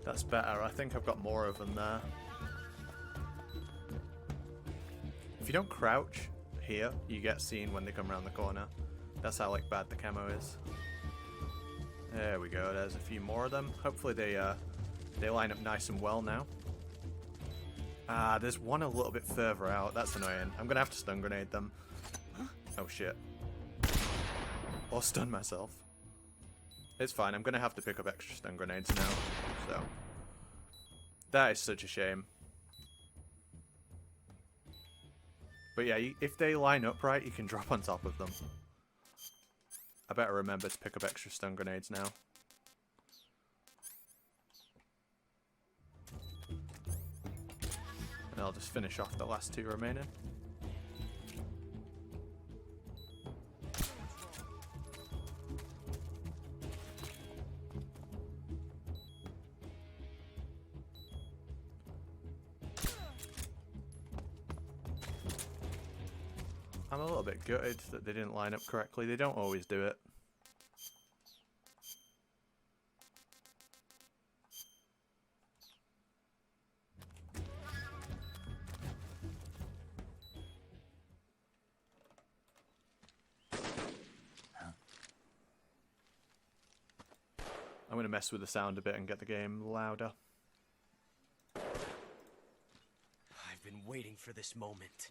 That's better. I think I've got more of them there. If you don't crouch here, you get seen when they come around the corner. That's how like bad the camo is. There we go. There's a few more of them. Hopefully they line up nice and well now. There's one a little bit further out. That's annoying. I'm gonna have to stun grenade them. Oh shit. Or stun myself. It's fine. I'm gonna have to pick up extra stun grenades now. So that is such a shame. But yeah, if they line up right, you can drop on top of them. I better remember to pick up extra stun grenades now. And I'll just finish off the last two remaining. I'm a little bit gutted that they didn't line up correctly. They don't always do it. I'm going to mess with the sound a bit and get the game louder. I've been waiting for this moment.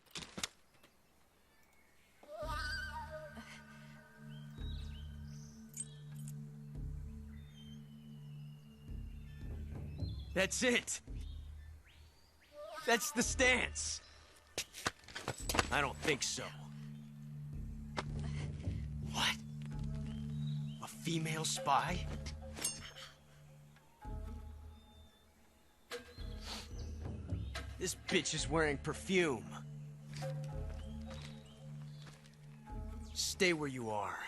That's it! That's the stance! I don't think so. What? A female spy? This bitch is wearing perfume. Stay where you are.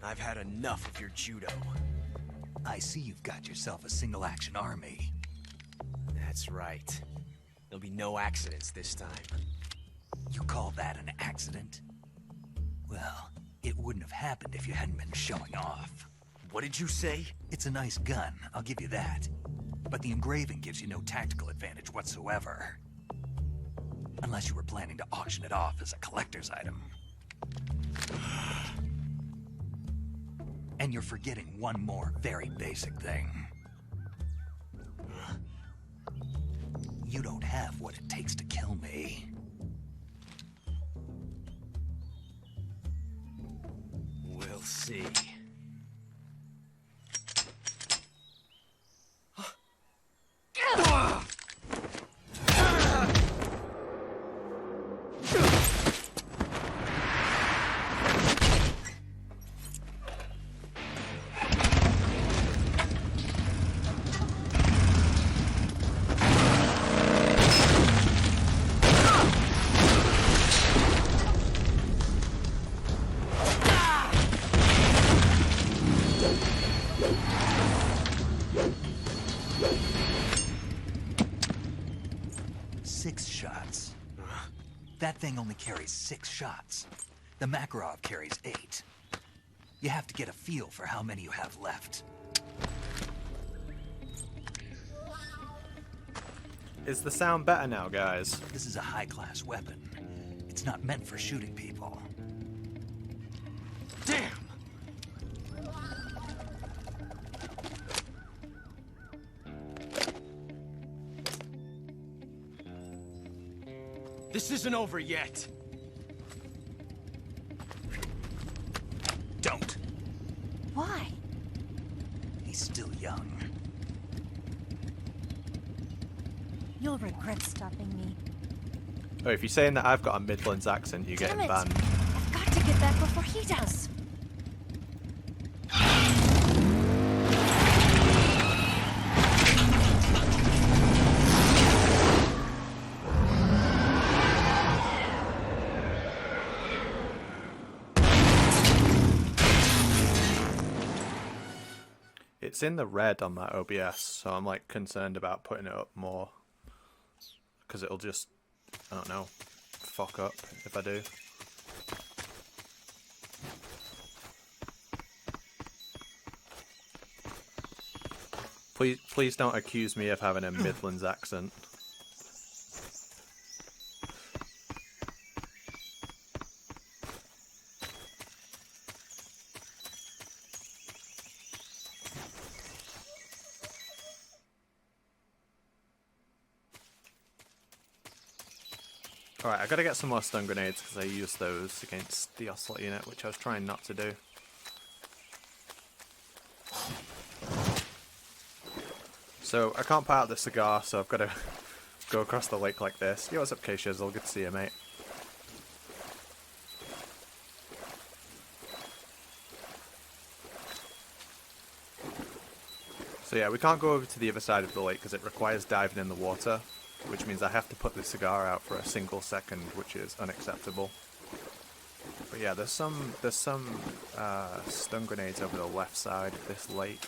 I've had enough of your judo. I see you've got yourself a single-action army. That's right. There'll be no accidents this time. You call that an accident? Well, it wouldn't have happened if you hadn't been showing off. What did you say? It's a nice gun, I'll give you that. But the engraving gives you no tactical advantage whatsoever. Unless you were planning to auction it off as a collector's item. And you're forgetting one more very basic thing. You don't have what it takes to kill me. We'll see. That thing only carries 6 shots. The Makarov carries 8. You have to get a feel for how many you have left. Is the sound better now, guys? This is a high-class weapon. It's not meant for shooting people. Damn! This isn't over yet. Don't. Why? He's still young. You'll regret stopping me. Oh, if you're saying that I've got a Midlands accent, you're Damn getting it. banned. I've got to get back before he does. It's in the red on my OBS, so I'm like concerned about putting it up more. Because it'll just, I don't know, fuck up if I do. Please don't accuse me of having a Midlands accent. Alright, I gotta get some more stun grenades because I used those against the Ocelot unit, which I was trying not to do. So, I can't put out the cigar, so I've gotta go across the lake like this. Yo, what's up, K-Shizzle? Good to see you, mate. So yeah, we can't go over to the other side of the lake because it requires diving in the water, which means I have to put the cigar out for a single second, which is unacceptable. But yeah, there's some stun grenades over the left side of this lake.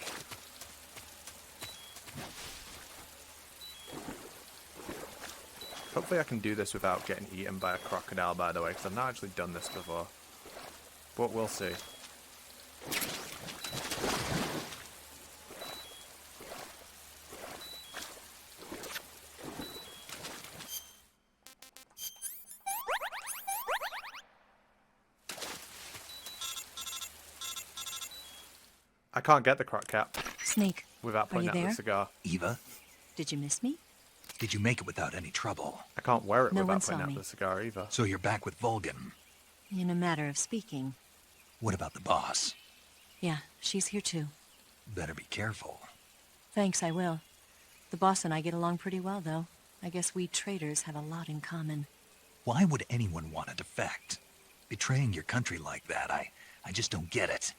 Hopefully I can do this without getting eaten by a crocodile, by the way, because I've not actually done this before. But we'll see. I can't get the croc cap Snake, without are you putting out there? the cigar. Eva, Did you miss me? did you make it without any trouble? I can't wear it No one without saw putting out me. the cigar either. So you're back with Vulcan. In a matter of speaking. What about the boss? Yeah, she's here too. Better be careful. Thanks, I will. The boss and I get along pretty well, though. I guess we traders have a lot in common. Why would anyone want to defect? Betraying your country like that, I just don't get it.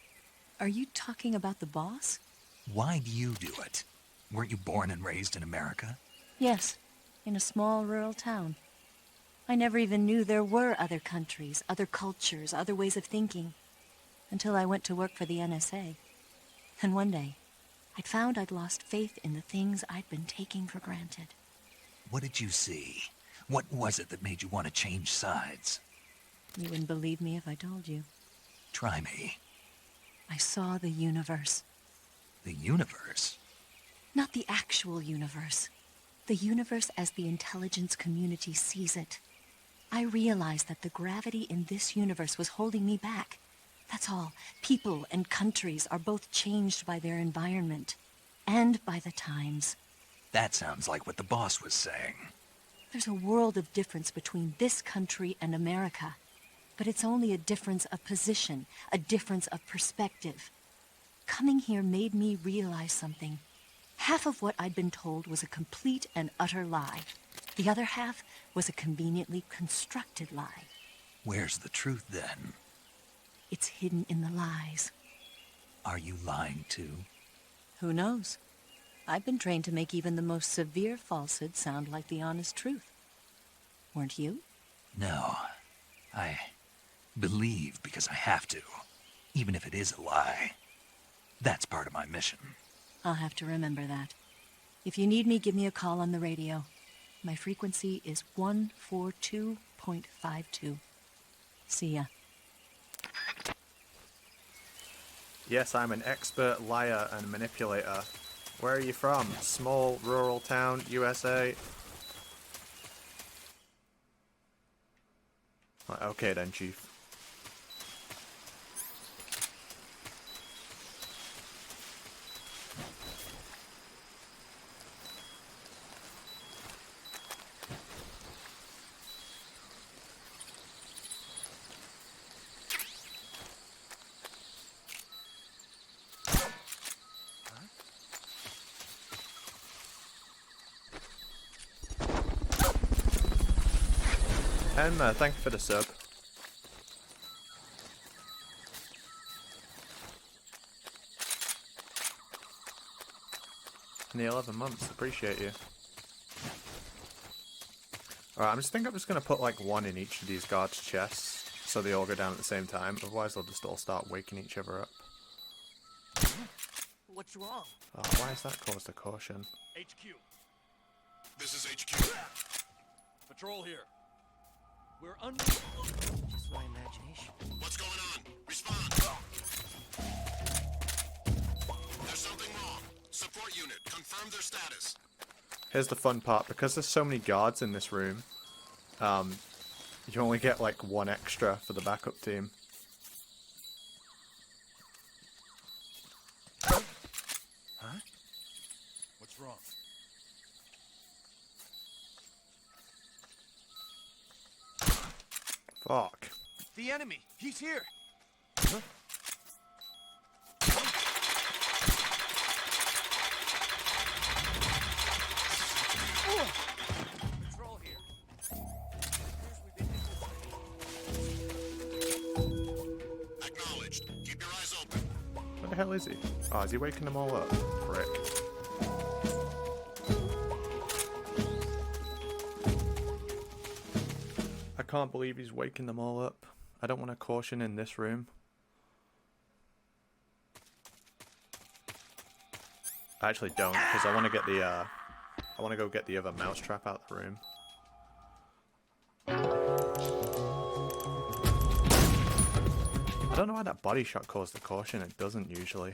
Are you talking about the boss? Why do you do it? Weren't you born and raised in America? Yes, in a small rural town. I never even knew there were other countries, other cultures, other ways of thinking, until I went to work for the NSA. And one day, I'd found I'd lost faith in the things I'd been taking for granted. What did you see? What was it that made you want to change sides? You wouldn't believe me if I told you. Try me. I saw the universe. The universe? Not the actual universe. The universe as the intelligence community sees it. I realized that the gravity in this universe was holding me back. That's all. People and countries are both changed by their environment and by the times. That sounds like what the boss was saying. There's a world of difference between this country and America. But it's only a difference of position, a difference of perspective. Coming here made me realize something. Half of what I'd been told was a complete and utter lie. The other half was a conveniently constructed lie. Where's the truth then? It's hidden in the lies. Are you lying too? Who knows? I've been trained to make even the most severe falsehood sound like the honest truth. Weren't you? No. I believe because I have to, even if it is a lie. That's part of my mission. I'll have to remember that. If you need me, give me a call on the radio. My frequency is 142.52. See ya. Yes, I'm an expert liar and manipulator. Where are you from? Small rural town, USA. Right, okay then, Chief. thank you for the sub. And the 11 months, appreciate you. Alright, I'm just gonna put like one in each of these guards' chests, so they all go down at the same time, otherwise they'll just all start waking each other up. What's wrong? Oh, why has that caused a caution? HQ. This is HQ. Patrol here. We're under. Just my imagination. What's going on? Respond. There's something wrong. Support unit, confirm their status. Here's the fun part, because there's so many guards in this room, you only get like one extra for the backup team. Huh? What's wrong? Fuck. The enemy! He's here! Huh? Patrol here. Acknowledged. Keep your eyes open. Where the hell is he? Oh, is he waking them all up? Prick. I can't believe he's waking them all up. I don't want a caution in this room. I actually don't, because I want to get the, I want to go get the other mousetrap out of the room. I don't know why that body shot caused the caution, it doesn't usually.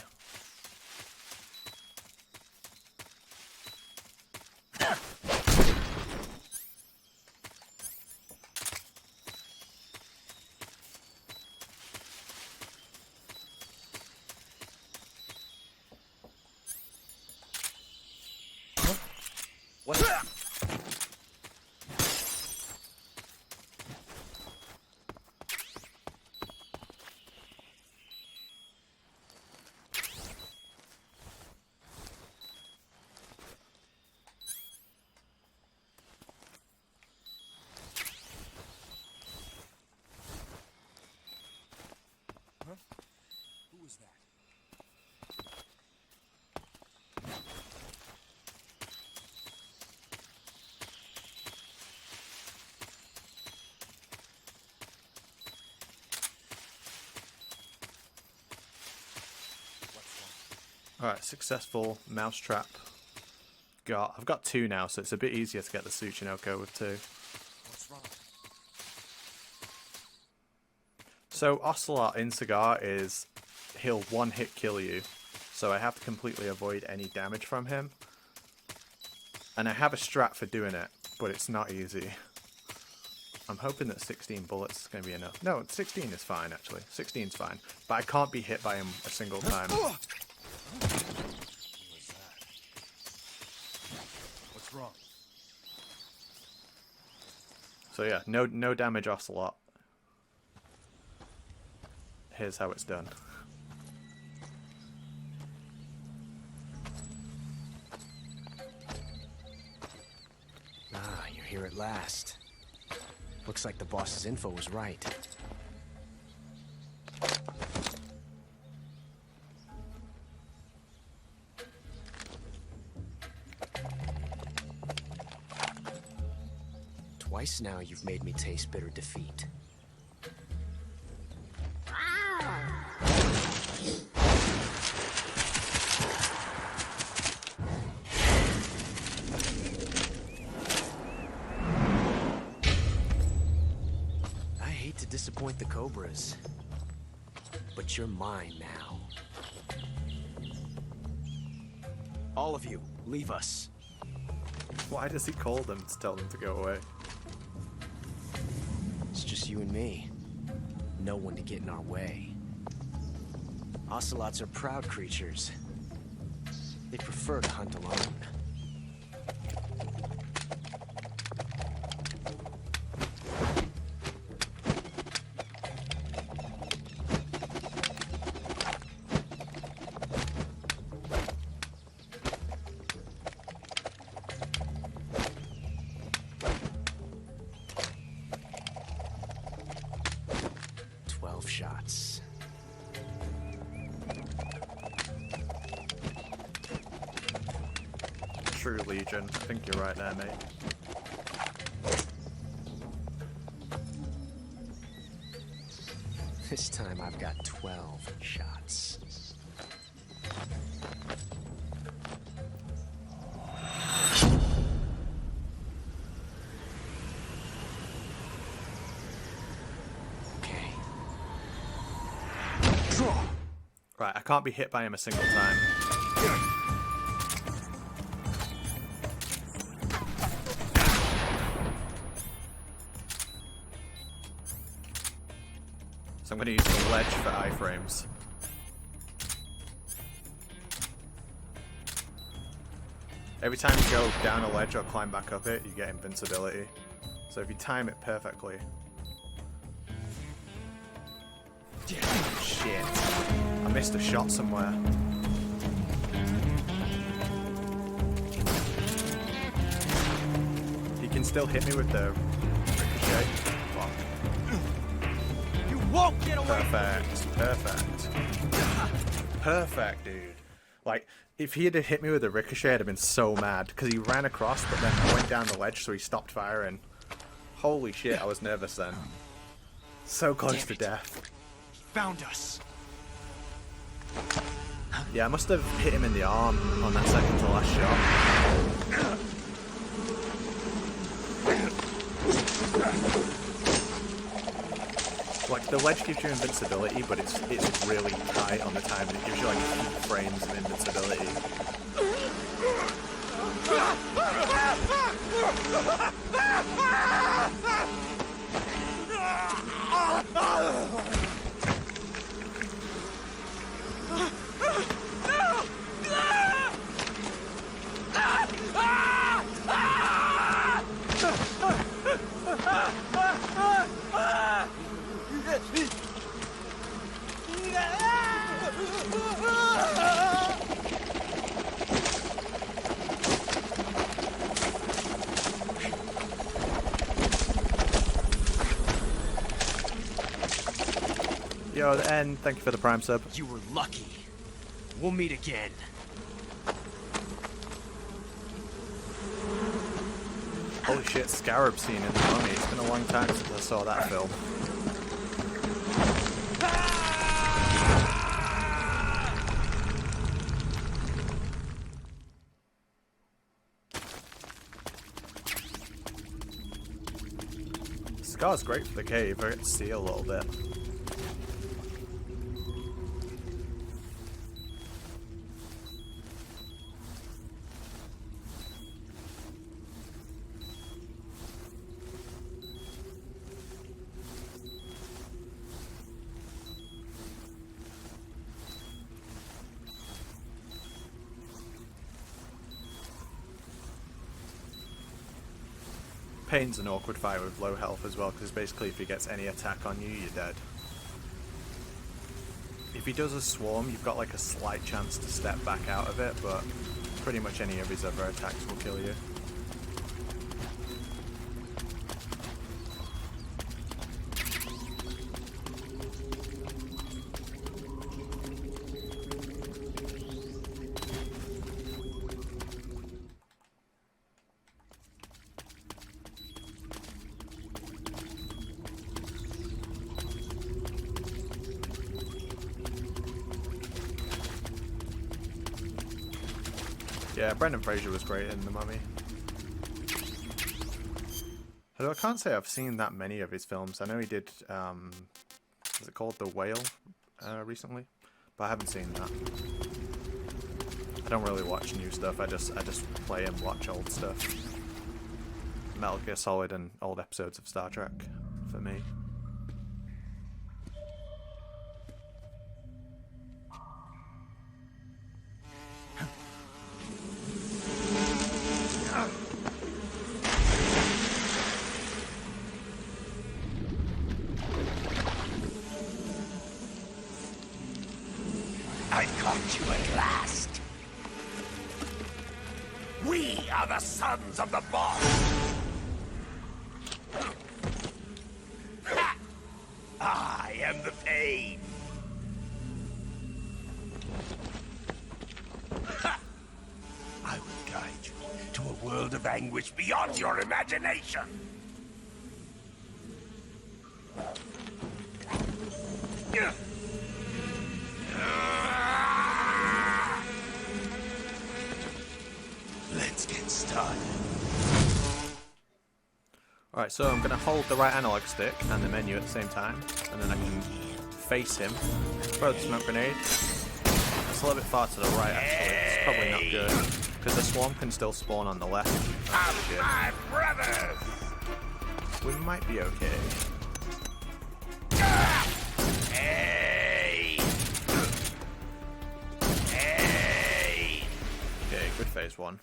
What? Huh? Who was that? Alright, successful mousetrap. I've got two now, so it's a bit easier to get the Tsuchinoko with two. What's wrong? So Ocelot in Cigar is, he'll one hit kill you, so I have to completely avoid any damage from him. And I have a strat for doing it, but it's not easy. I'm hoping that 16 bullets is going to be enough. No, 16 is fine actually. 16 is fine, but I can't be hit by him a single time. Who was that? What's wrong? So yeah, no damage Ocelot. Here's how it's done. Ah, you're here at last. Looks like the boss's info was right. Twice now you've made me taste bitter defeat. I hate to disappoint the Cobras, but you're mine now. All of you, leave us. Why does he call them to tell them to go away? It's just you and me. No one to get in our way. Ocelots are proud creatures. They prefer to hunt alone. true Legion. I think you're right there, mate. This time I've got 12 shots. Okay. Draw. Right, I can't be hit by him a single time. So I'm going to use the ledge for iframes. Every time you go down a ledge or climb back up it, you get invincibility. So if you time it perfectly... Shit. I missed a shot somewhere. He can still hit me with the ricochet. Fuck. You won't get away. Perfect. Perfect, dude. Like, if he had hit me with a ricochet, I'd have been so mad. Because he ran across, but then I went down the ledge, so he stopped firing. Holy shit, I was nervous then. So close to death. Found us. Yeah, I must have hit him in the arm on that second to last shot. Like, the ledge gives you invincibility, but it's really tight on the time, and it gives you like 8 frames of invincibility. Yo, the end. Thank you for the Prime sub. You were lucky. We'll meet again. Holy shit, Scarab scene in the Mummy. It's been a long time since I saw that film. Scar's great for the cave. I get to see a little bit. Pain's an awkward fight with low health as well, because basically if he gets any attack on you, you're dead. If he does a swarm, you've got like a slight chance to step back out of it, but pretty much any of his other attacks will kill you. Yeah, Brendan Fraser was great in The Mummy. Although I can't say I've seen that many of his films. I know he did, is it called The Whale, recently? But I haven't seen that. I don't really watch new stuff, I just play and watch old stuff. Metal Gear Solid and old episodes of Star Trek, for me. I've caught you at last. We are the sons of the boss. I am the pain. I will guide you world of anguish beyond your imagination. Let's get started. Alright, so I'm going to hold the right analog stick and the menu at the same time, and then I can face him, throw the smoke grenade. It's a little bit far to the right actually, it's probably not good, because the swarm can still spawn on the left. Oh, shit. My brothers! We might be okay. Hey! Hey! Okay, good phase one.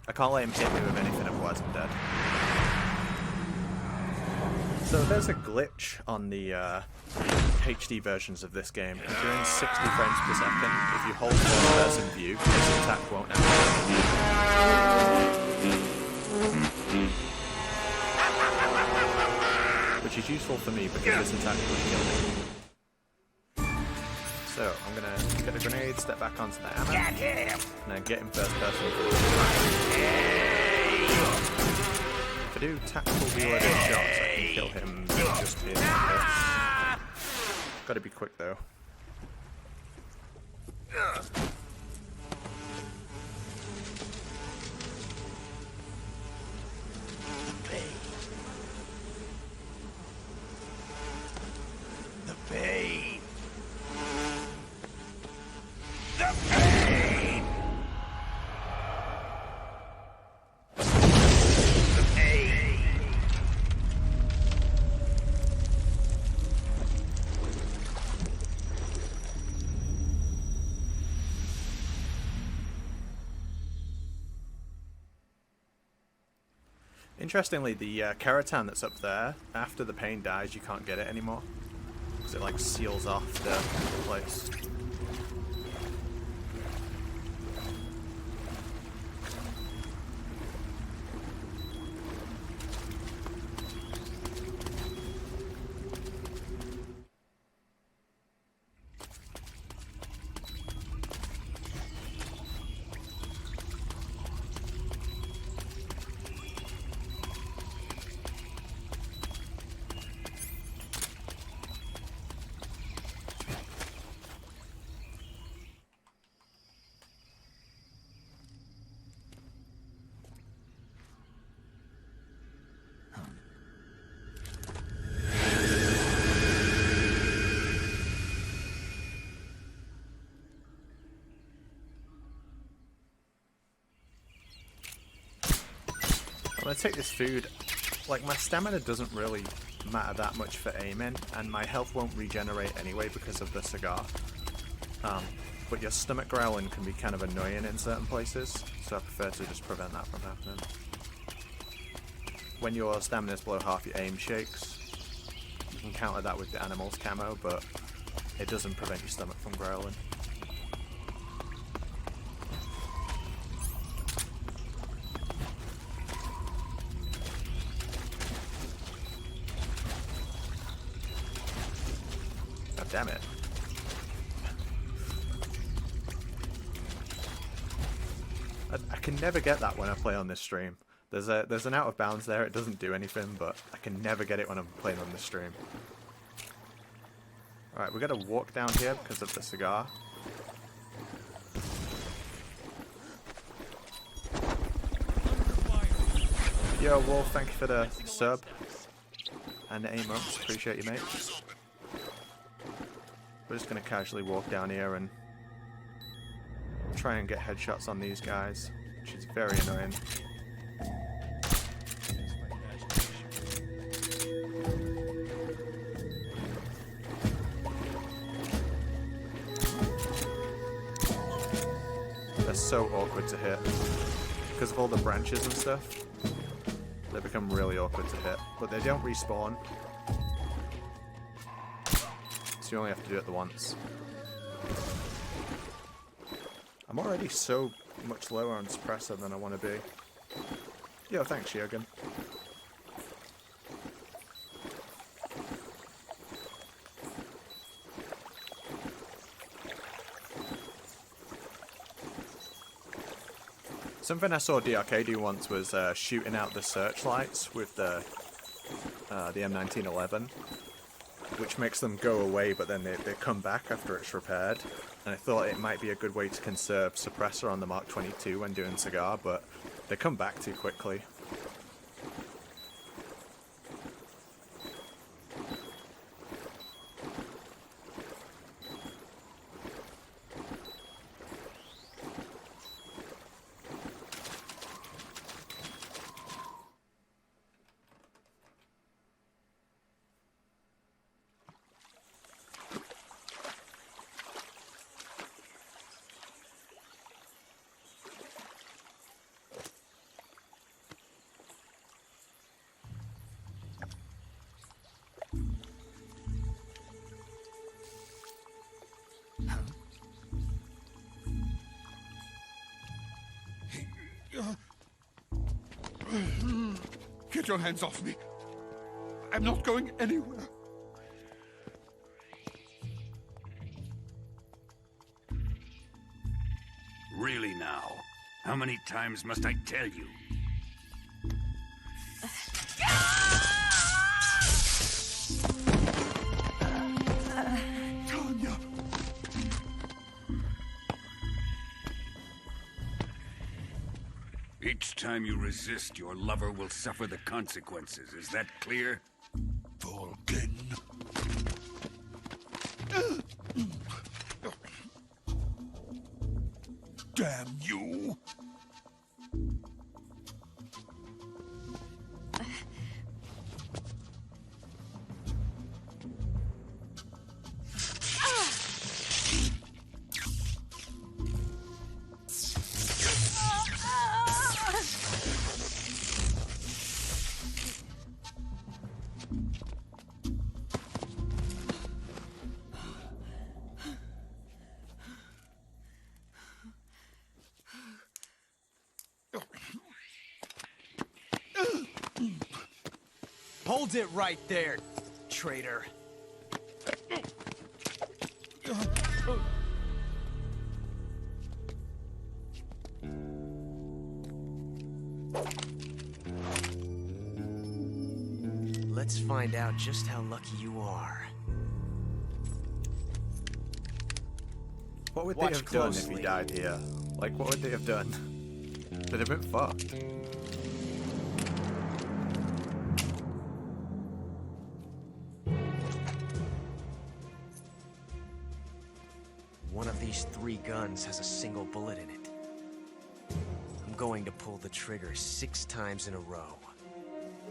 I can't let him hit me with anything, otherwise I'm dead. So there's a glitch on the HD versions of this game. If you're in 60 frames per second, if you hold first-person view, his attack won't activate. Which is useful for me because this attack would kill me. So, I'm gonna get a grenade, step back onto the ammo, and then get him first person. If I do tactical reloaded shots, I can kill him just in this. Gotta be quick though. The pain. The pain. The pain. Interestingly, the Keratan that's up there, after the pain dies, you can't get it anymore. Because it like seals off the place. I'm gonna take this food. Like, my stamina doesn't really matter that much for aiming, and my health won't regenerate anyway because of the cigar. But your stomach growling can be kind of annoying in certain places, so I prefer to just prevent that from happening. When your stamina is below half, your aim shakes. You can counter that with the animal's camo, but it doesn't prevent your stomach from growling. God damn it. I can never get that when I play on this stream. There's an out of bounds there, it doesn't do anything, but I can never get it when I'm playing on this stream. Alright, we gotta walk down here because of the cigar. Yo, Wolf, thank you for the sub. And the emotes, appreciate you, mate. We're just gonna casually walk down here and try and get headshots on these guys, which is very annoying. They're so awkward to hit. Because of all the branches and stuff, they become really awkward to hit. But they don't respawn, so you only have to do it the once. I'm already so much lower on suppressor than I want to be. Yo, thanks, Jürgen. Something I saw DRK do once was shooting out the searchlights with the M1911, which makes them go away, but then they come back after it's repaired. And I thought it might be a good way to conserve suppressor on the Mark 22 when doing cigar, but they come back too quickly. Get your hands off me. I'm not going anywhere. Really now? How many times must I tell you? Tanya! Each time you resist, your lover will suffer the consequences. Is that clear? Vulcan. Damn you! Hold it right there, traitor. Let's find out just how lucky you are. What would they Watch have done if closely. he died here? Like, what would they have done? They'd have been fucked. One of these 3 guns has a single bullet in it. I'm going to pull the trigger 6 times in a row.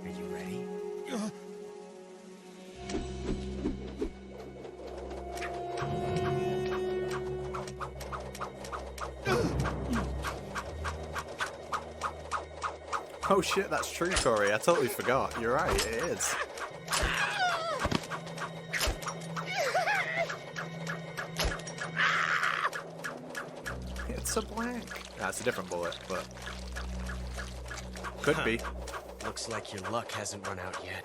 Are you ready? Oh shit, that's true, Corey. I totally forgot. You're right, it is. It's a blank. That's a different bullet, but could be. Looks like your luck hasn't run out yet.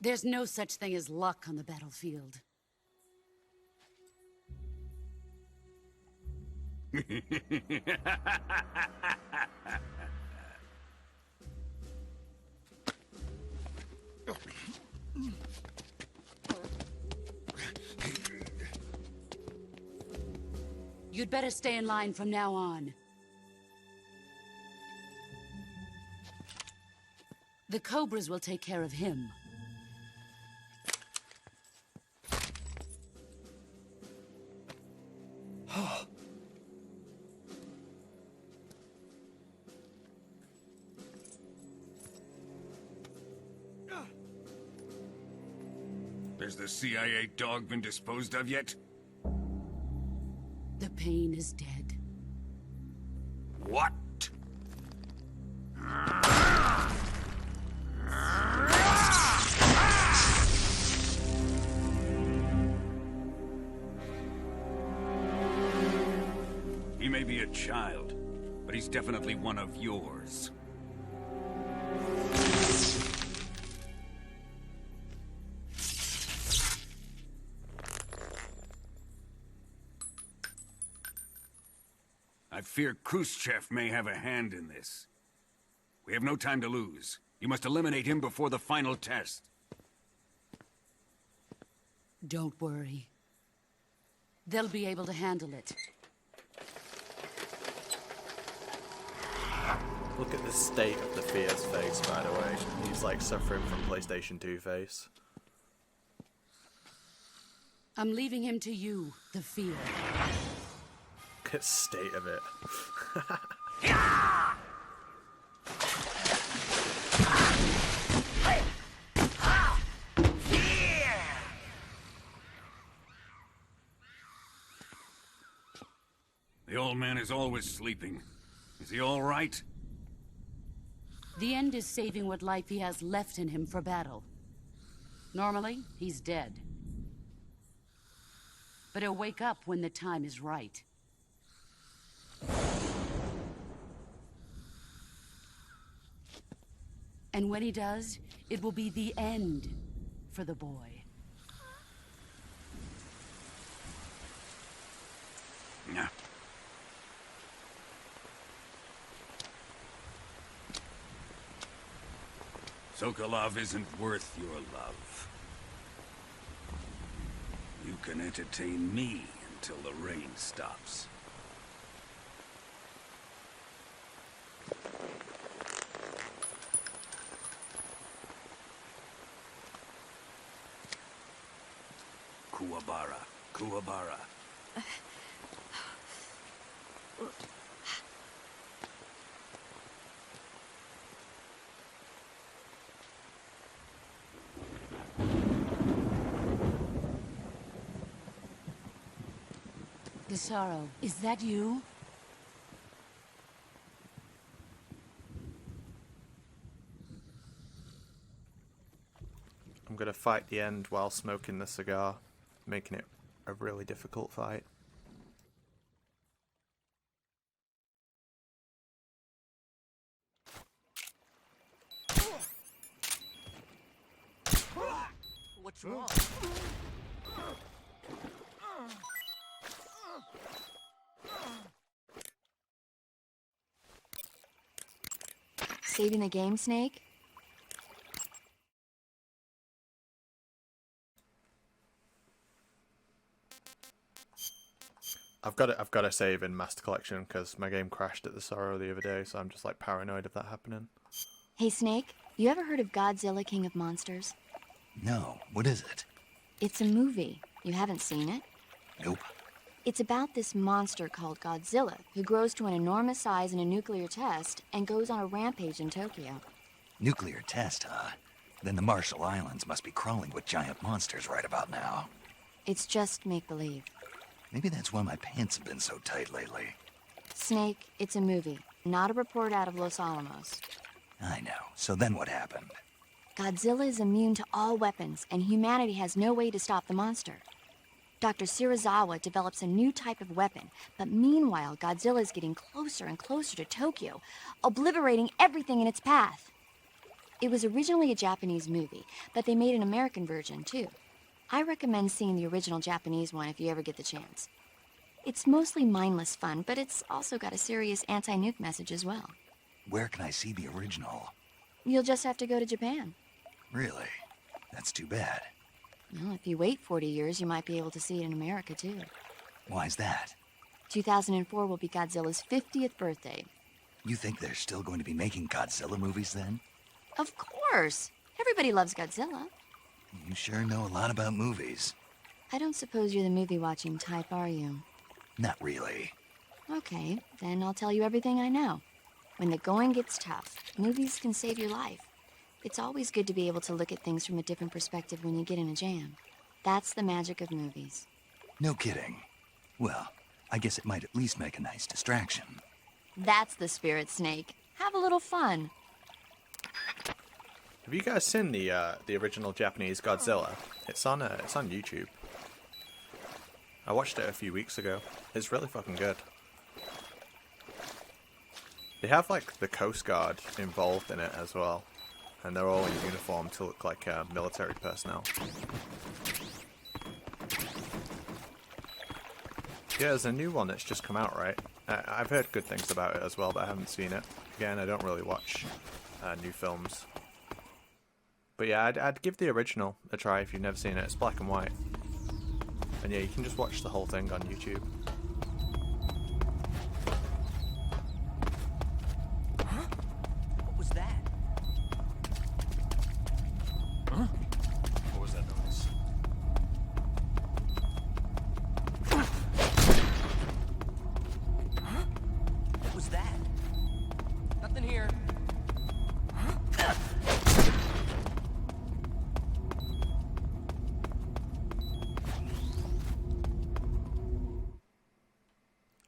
There's no such thing as luck on the battlefield. You'd better stay in line from now on. The Cobras will take care of him. Has the CIA dog been disposed of yet? The pain is dead. What? He may be a child, but he's definitely one of yours. I fear Khrushchev may have a hand in this. We have no time to lose. You must eliminate him before the final test. Don't worry. They'll be able to handle it. Look at the state of the Fear's face, by the way. He's like suffering from PlayStation 2 face. I'm leaving him to you, the Fear. Look at the state of it. The old man is always sleeping. Is he all right? The end is saving what life he has left in him for battle. Normally, he's dead. But he'll wake up when the time is right. And when he does, it will be the end for the boy. Yeah. Sokolov isn't worth your love. You can entertain me until the rain stops. Kuwabara, Kuwabara. Gisaro, is that you? I'm gonna fight the end while smoking the cigar, making it a really difficult fight. What's wrong? Saving the game, Snake? I've got to save in Master Collection because my game crashed at the Sorrow the other day, so I'm just like paranoid of that happening. Hey, Snake, you ever heard of Godzilla, King of Monsters? No, what is it? It's a movie. You haven't seen it? Nope. It's about this monster called Godzilla, who grows to an enormous size in a nuclear test and goes on a rampage in Tokyo. Nuclear test, huh? Then the Marshall Islands must be crawling with giant monsters right about now. It's just make-believe. Maybe that's why my pants have been so tight lately. Snake, it's a movie, not a report out of Los Alamos. I know. So then what happened? Godzilla is immune to all weapons, and humanity has no way to stop the monster. Dr. Shirazawa develops a new type of weapon, but meanwhile, Godzilla is getting closer and closer to Tokyo, obliterating everything in its path. It was originally a Japanese movie, but they made an American version, too. I recommend seeing the original Japanese one if you ever get the chance. It's mostly mindless fun, but it's also got a serious anti-nuke message as well. Where can I see the original? You'll just have to go to Japan. Really? That's too bad. Well, if you wait 40 years, you might be able to see it in America, too. Why's that? 2004 will be Godzilla's 50th birthday. You think they're still going to be making Godzilla movies then? Of course! Everybody loves Godzilla. You sure know a lot about movies. I don't suppose you're the movie-watching type, are you? Not really. Okay, then I'll tell you everything I know. When the going gets tough, movies can save your life. It's always good to be able to look at things from a different perspective when you get in a jam. That's the magic of movies. No kidding. Well, I guess it might at least make a nice distraction. That's the spirit, Snake. Have a little fun. Have you guys seen the original Japanese Godzilla? It's on YouTube. I watched it a few weeks ago. It's really fucking good. They have like the Coast Guard involved in it as well, and they're all in uniform to look like military personnel. Yeah, there's a new one that's just come out, right? I've heard good things about it as well, but I haven't seen it. Again, I don't really watch new films. But yeah, I'd give the original a try if you've never seen it. It's black and white. And yeah, you can just watch the whole thing on YouTube. What was that? Huh? What was that noise? What was that? Nothing here.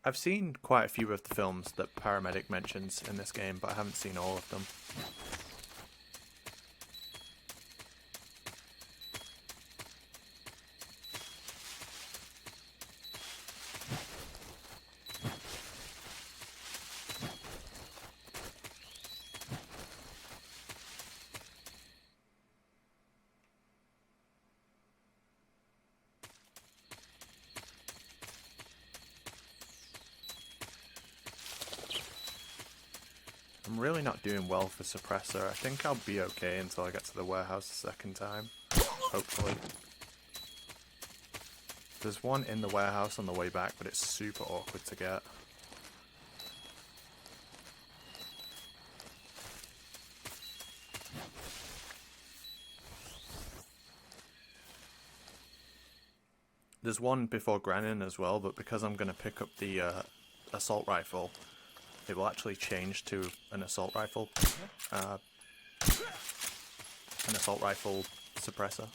I've seen quite a few of the films that Paramedic mentions in this game, but I haven't seen all of them. I'm really not doing well for suppressor. I think I'll be okay until I get to the warehouse the second time. Hopefully. There's one in the warehouse on the way back, but it's super awkward to get. There's one before Grannon as well, but because I'm going to pick up the assault rifle, it will actually change to an assault rifle suppressor.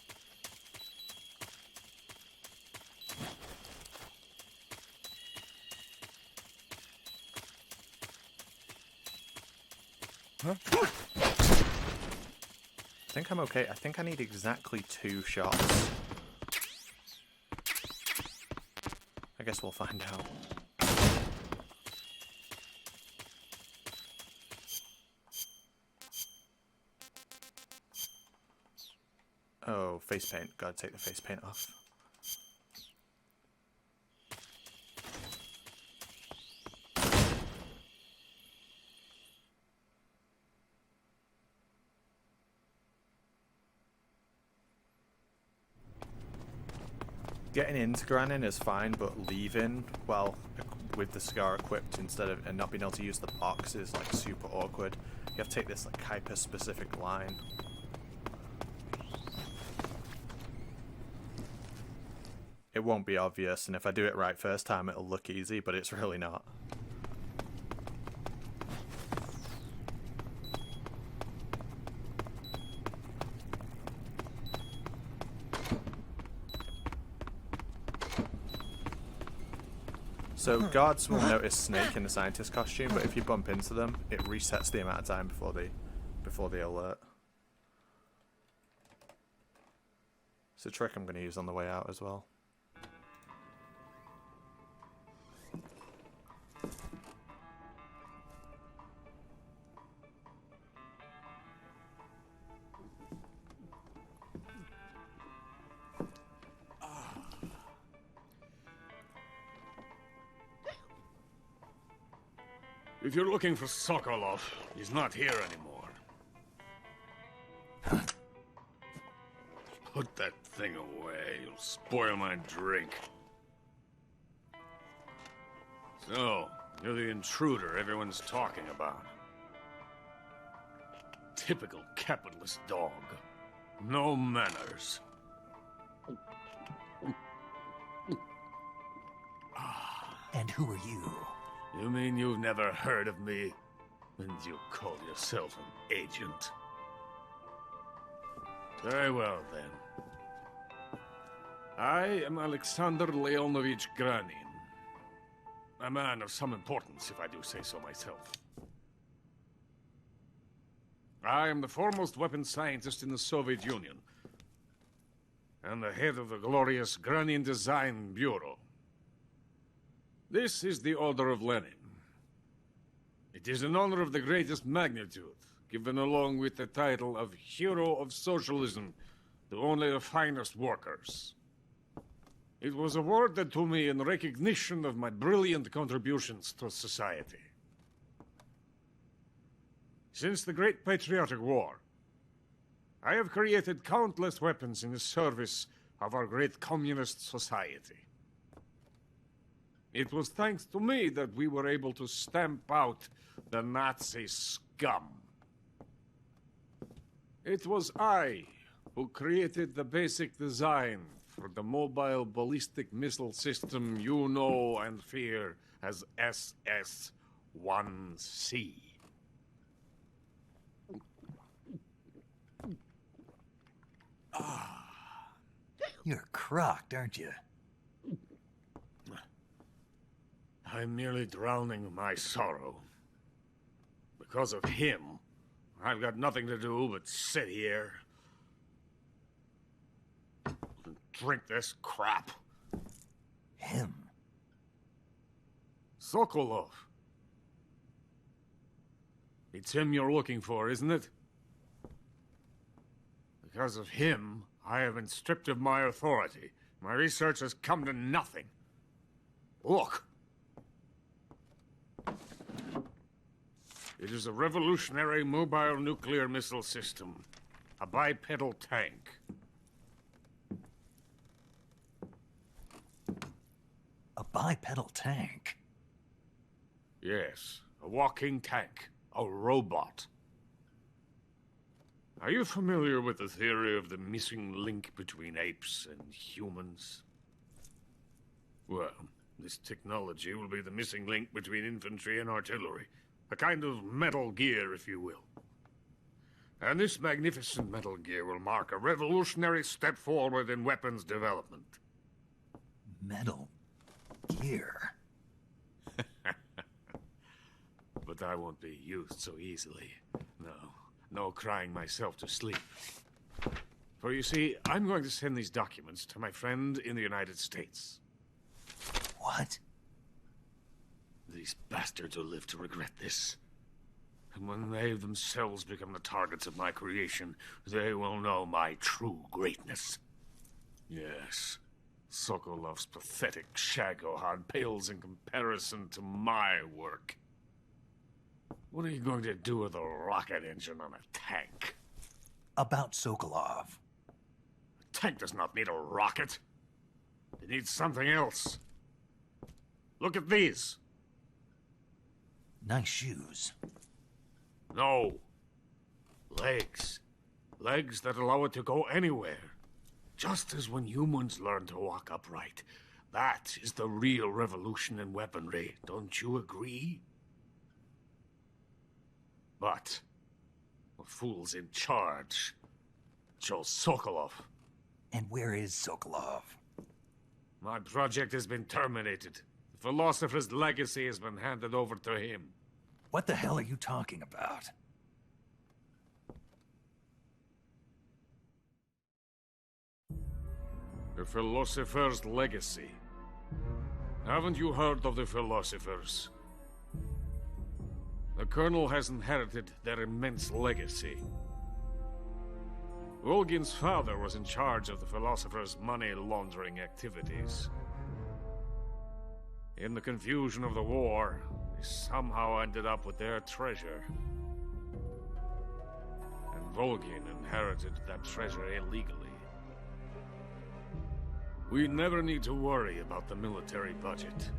Huh? I think I'm okay. I think I need exactly 2 shots. I guess we'll find out. Oh, face paint. Gotta take the face paint off. Getting into Grannon is fine, but leaving, well, with the cigar equipped instead of and not being able to use the box is like super awkward. You have to take this like hyper-specific line. It won't be obvious, and if I do it right first time, it'll look easy, but it's really not. So guards will notice Snake in the scientist costume, but if you bump into them, it resets the amount of time before they alert. It's a trick I'm going to use on the way out as well. If you're looking for Sokolov, he's not here anymore. Put that thing away. You'll spoil my drink. So, you're the intruder everyone's talking about. Typical capitalist dog. No manners. And who are you? You mean you've never heard of me? And you call yourself an agent? Very well, then. I am Alexander Leonovich Granin. A man of some importance, if I do say so myself. I am the foremost weapons scientist in the Soviet Union, and the head of the glorious Granin Design Bureau. This is the Order of Lenin. It is an honor of the greatest magnitude, given along with the title of Hero of Socialism to only the finest workers. It was awarded to me in recognition of my brilliant contributions to society. Since the Great Patriotic War, I have created countless weapons in the service of our great communist society. It was thanks to me that we were able to stamp out the Nazi scum. It was I who created the basic design for the mobile ballistic missile system you know and fear as SS-1C. You're crocked, aren't you? I'm merely drowning my sorrow. Because of him, I've got nothing to do but sit here and drink this crap. Him? Sokolov. It's him you're looking for, isn't it? Because of him, I have been stripped of my authority. My research has come to nothing. Look. It is a revolutionary mobile nuclear missile system. A bipedal tank. A bipedal tank? Yes, a walking tank. A robot. Are you familiar with the theory of the missing link between apes and humans? Well, this technology will be the missing link between infantry and artillery. A kind of Metal Gear, if you will. And this magnificent Metal Gear will mark a revolutionary step forward in weapons development. Metal Gear? But I won't be used so easily. No crying myself to sleep. For you see, I'm going to send these documents to my friend in the United States. What? These bastards will live to regret this. And when they themselves become the targets of my creation, they will know my true greatness. Yes, Sokolov's pathetic Shagohod pales in comparison to my work. What are you going to do with a rocket engine on a tank? About Sokolov. A tank does not need a rocket. It needs something else. Look at these. Nice shoes. No. Legs. Legs that allow it to go anywhere. Just as when humans learn to walk upright. That is the real revolution in weaponry. Don't you agree? But the fool's in charge. Joe Sokolov. And where is Sokolov? My project has been terminated. The philosopher's legacy has been handed over to him. What the hell are you talking about? The philosopher's legacy. Haven't you heard of the philosophers? The Colonel has inherited their immense legacy. Volgin's father was in charge of the philosophers' money laundering activities. In the confusion of the war, they somehow ended up with their treasure. And Volgin inherited that treasure illegally. We never need to worry about the military budget.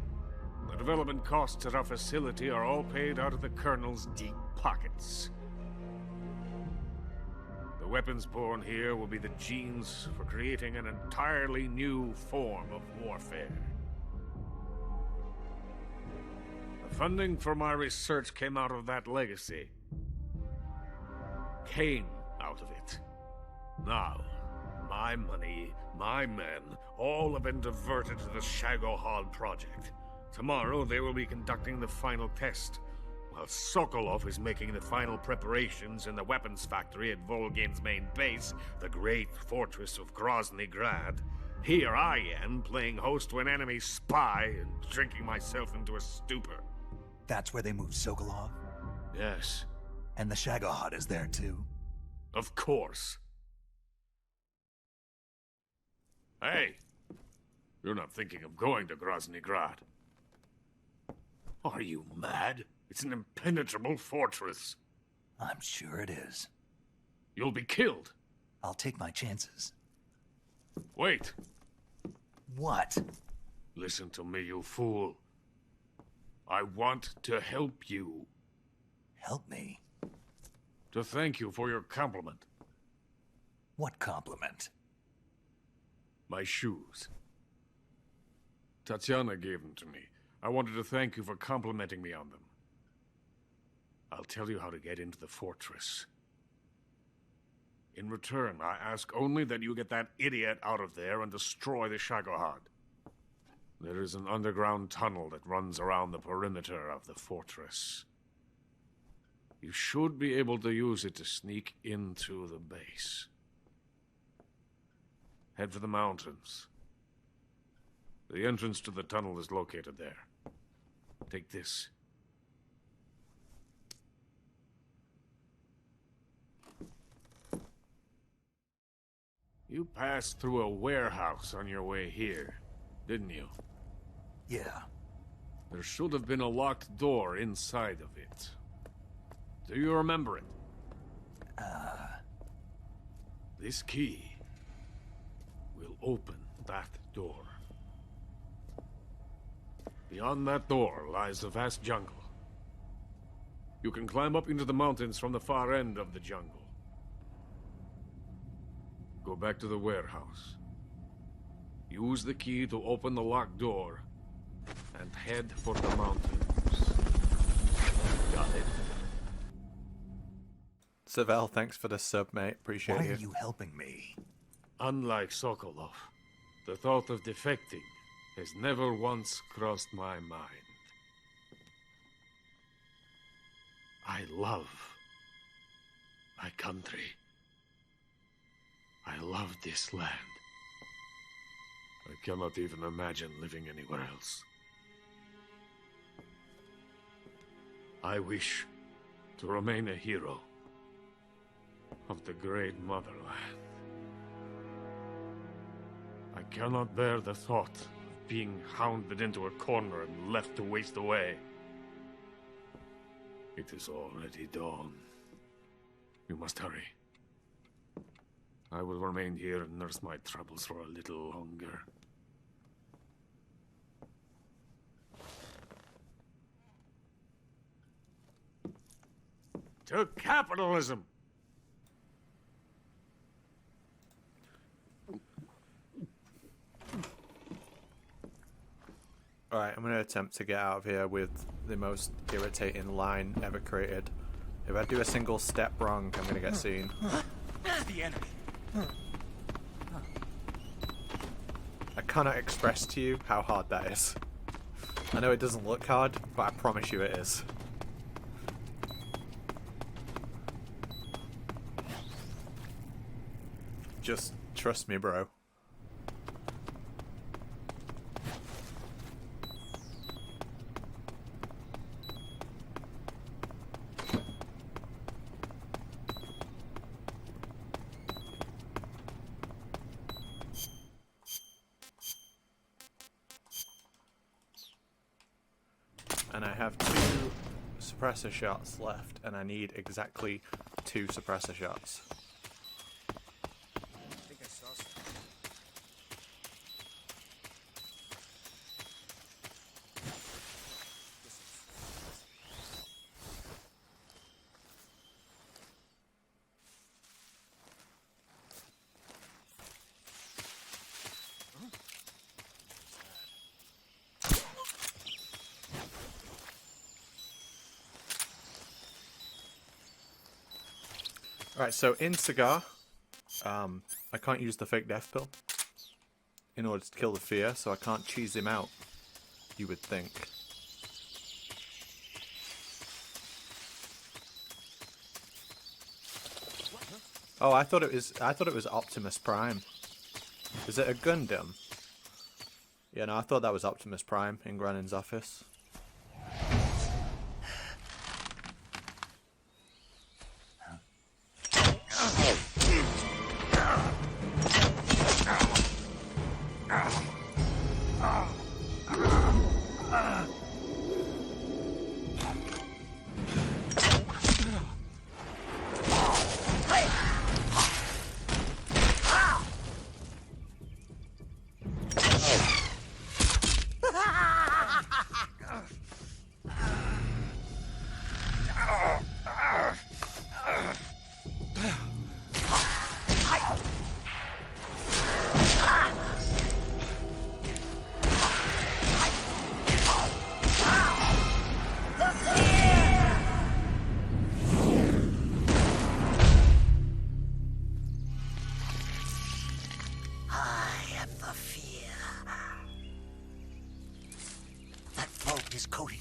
The development costs at our facility are all paid out of the Colonel's deep pockets. The weapons born here will be the genes for creating an entirely new form of warfare. The funding for my research came out of that legacy. Came out of it. Now, my money, my men, all have been diverted to the Shagohod project. Tomorrow they will be conducting the final test, while Sokolov is making the final preparations in the weapons factory at Volgin's main base, the great fortress of Grozny Grad. Here I am, playing host to an enemy spy and drinking myself into a stupor. That's where they moved Sokolov? Yes. And the Shagohod is there too? Of course. Hey, You're not thinking of going to Grozny Grad. Are you mad? It's an impenetrable fortress. I'm sure it is. You'll be killed. I'll take my chances. Wait. What? Listen to me, you fool. I want to help you. Help me? To thank you for your compliment. What compliment? My shoes. Tatiana gave them to me. I wanted to thank you for complimenting me on them. I'll tell you how to get into the fortress. In return, I ask only that you get that idiot out of there and destroy the Shagohod. There is an underground tunnel that runs around the perimeter of the fortress. You should be able to use it to sneak into the base. Head for the mountains. The entrance to the tunnel is located there. Take this. You passed through a warehouse on your way here, didn't you? Yeah. There should have been a locked door inside of it. Do you remember it? This key will open that door. Beyond that door lies a vast jungle. You can climb up into the mountains from the far end of the jungle. Go back to the warehouse. Use the key to open the locked door and head for the mountains. Got it? Savel, thanks for the sub, mate. Appreciate Why you. are you helping me? Unlike Sokolov, the thought of defecting has never once crossed my mind. I love my country. I love this land. I cannot even imagine living anywhere else. I wish to remain a hero of the great motherland. I cannot bear the thought of being hounded into a corner and left to waste away. It is already dawn. You must hurry. I will remain here and nurse my troubles for a little longer. To capitalism! Alright, I'm going to attempt to get out of here with the most irritating line ever created. If I do a single step wrong, I'm going to get seen. The enemy. I cannot express to you how hard that is. I know it doesn't look hard, but I promise you it is. Just trust me, bro. And I have 2 suppressor shots left, and I need exactly 2 suppressor shots. I think I saw something. Alright, so in Cigar, I can't use the fake death pill in order to kill the fear, so I can't cheese him out, you would think. Oh, I thought it was Optimus Prime. Is it a Gundam? Yeah, no, I thought that was Optimus Prime in Granin's office.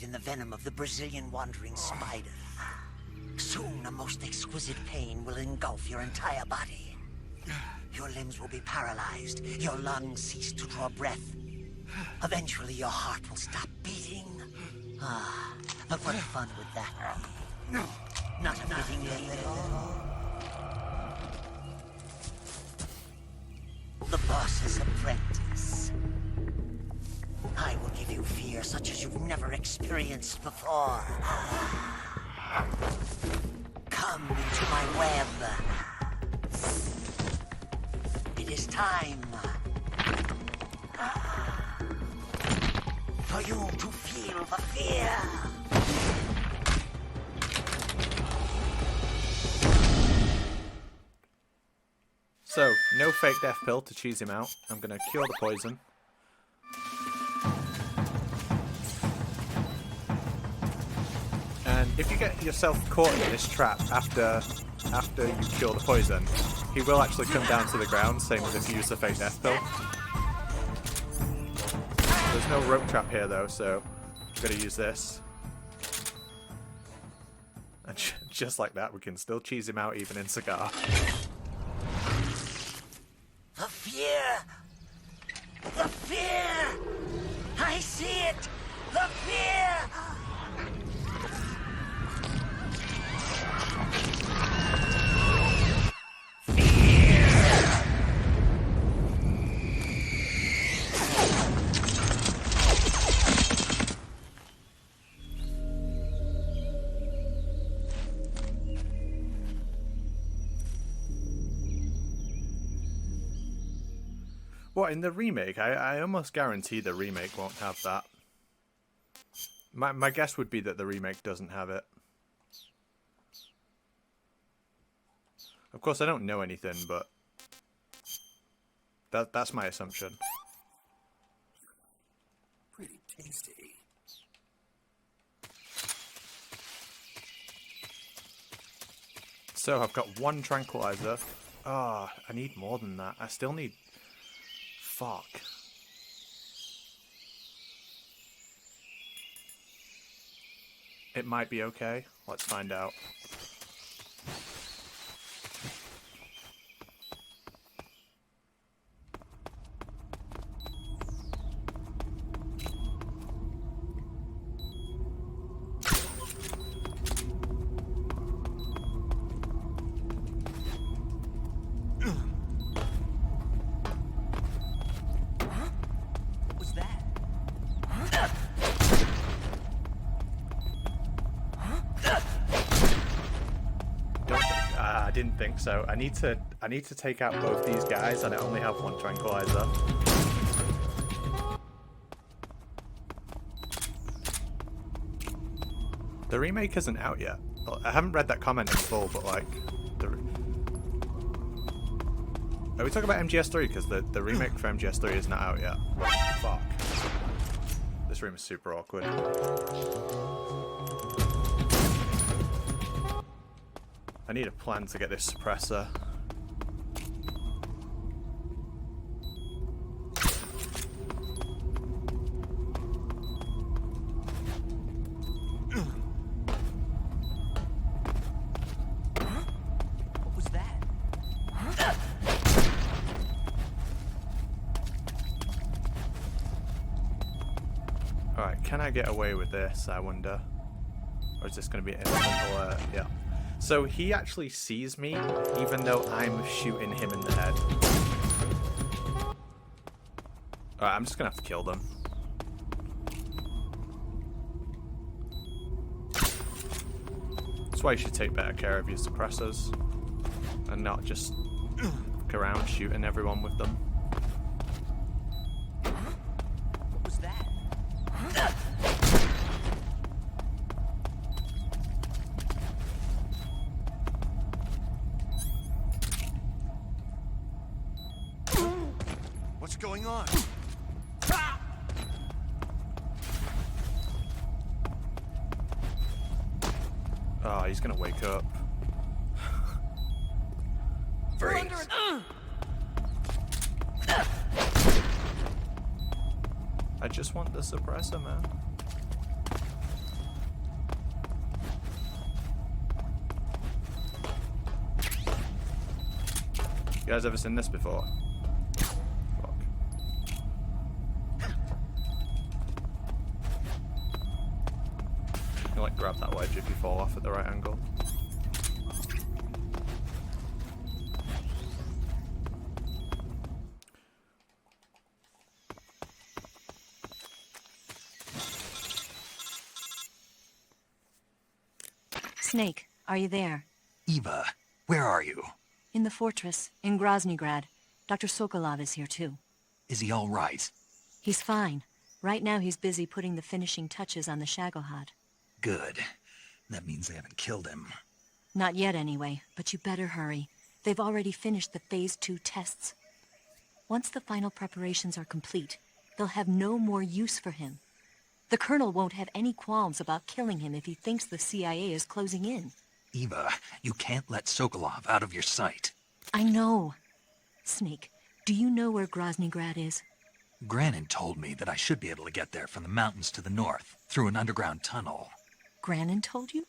in the venom of the Brazilian wandering spider. Soon, a most exquisite pain will engulf your entire body. Your limbs will be paralyzed, your lungs cease to draw breath. Eventually, your heart will stop beating. Ah, but what fun would that be? Not a fitting name at all. The boss's apprentice. I will give you fear such as you've never experienced before. Come into my web. It is time for you to feel the fear. So, no fake death pill to cheese him out. I'm gonna cure the poison. And if you get yourself caught in this trap after you cure the poison, he will actually come down to the ground, same as if you use the fake death pill. There's no rope trap here though, so I'm gonna use this. And just like that, we can still cheese him out even in Cigar. The fear! The fear! I see it! The fear! What, in the remake? I almost guarantee the remake won't have that. My guess would be that the remake doesn't have it. Of course, I don't know anything, but that's my assumption. Pretty tasty. So, I've got one tranquilizer. Ah, I need more than that. I still need... Fuck. It might be okay. Let's find out. Didn't think so. I need to take out both these guys, and I only have one tranquilizer. The remake isn't out yet. Well, I haven't read that comment in full, but like, are we talking about MGS3? Because the remake for MGS3 is not out yet. Fuck. This room is super awkward. I need a plan to get this suppressor. What was that? Alright, can I get away with this, I wonder? Or is this going to be an instant alert? Yeah. So he actually sees me, even though I'm shooting him in the head. Alright, I'm just gonna have to kill them. That's why you should take better care of your suppressors. And not just fuck around shooting everyone with them. What was that? What's going on? Oh, he's gonna wake up. Freeze. I just want the suppressor, man. You guys ever seen this before? Fuck. You can like grab that wedge if you fall off at the right angle. Snake, are you there? Eva, where are you? In the fortress, in Groznygrad. Dr. Sokolov is here too. Is he all right? He's fine. Right now he's busy putting the finishing touches on the Shagohod. Good. That means they haven't killed him. Not yet anyway, but you better hurry. They've already finished the Phase 2 tests. Once the final preparations are complete, they'll have no more use for him. The Colonel won't have any qualms about killing him if he thinks the CIA is closing in. Eva, you can't let Sokolov out of your sight. I know. Snake, do you know where Groznygrad is? Granin told me that I should be able to get there from the mountains to the north, through an underground tunnel. Granin told you?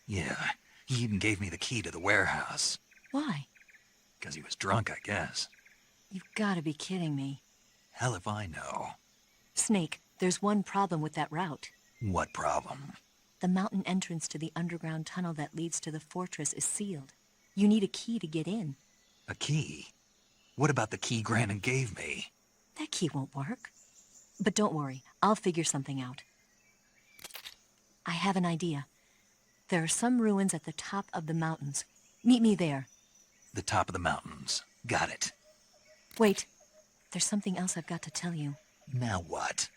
Yeah, he even gave me the key to the warehouse. Why? Because he was drunk, I guess. You've got to be kidding me. Hell if I know. Snake, there's one problem with that route. What problem? The mountain entrance to the underground tunnel that leads to the fortress is sealed. You need a key to get in. A key? What about the key Granin gave me? That key won't work. But don't worry, I'll figure something out. I have an idea. There are some ruins at the top of the mountains. Meet me there. The top of the mountains. Got it. Wait, there's something else I've got to tell you. Now what?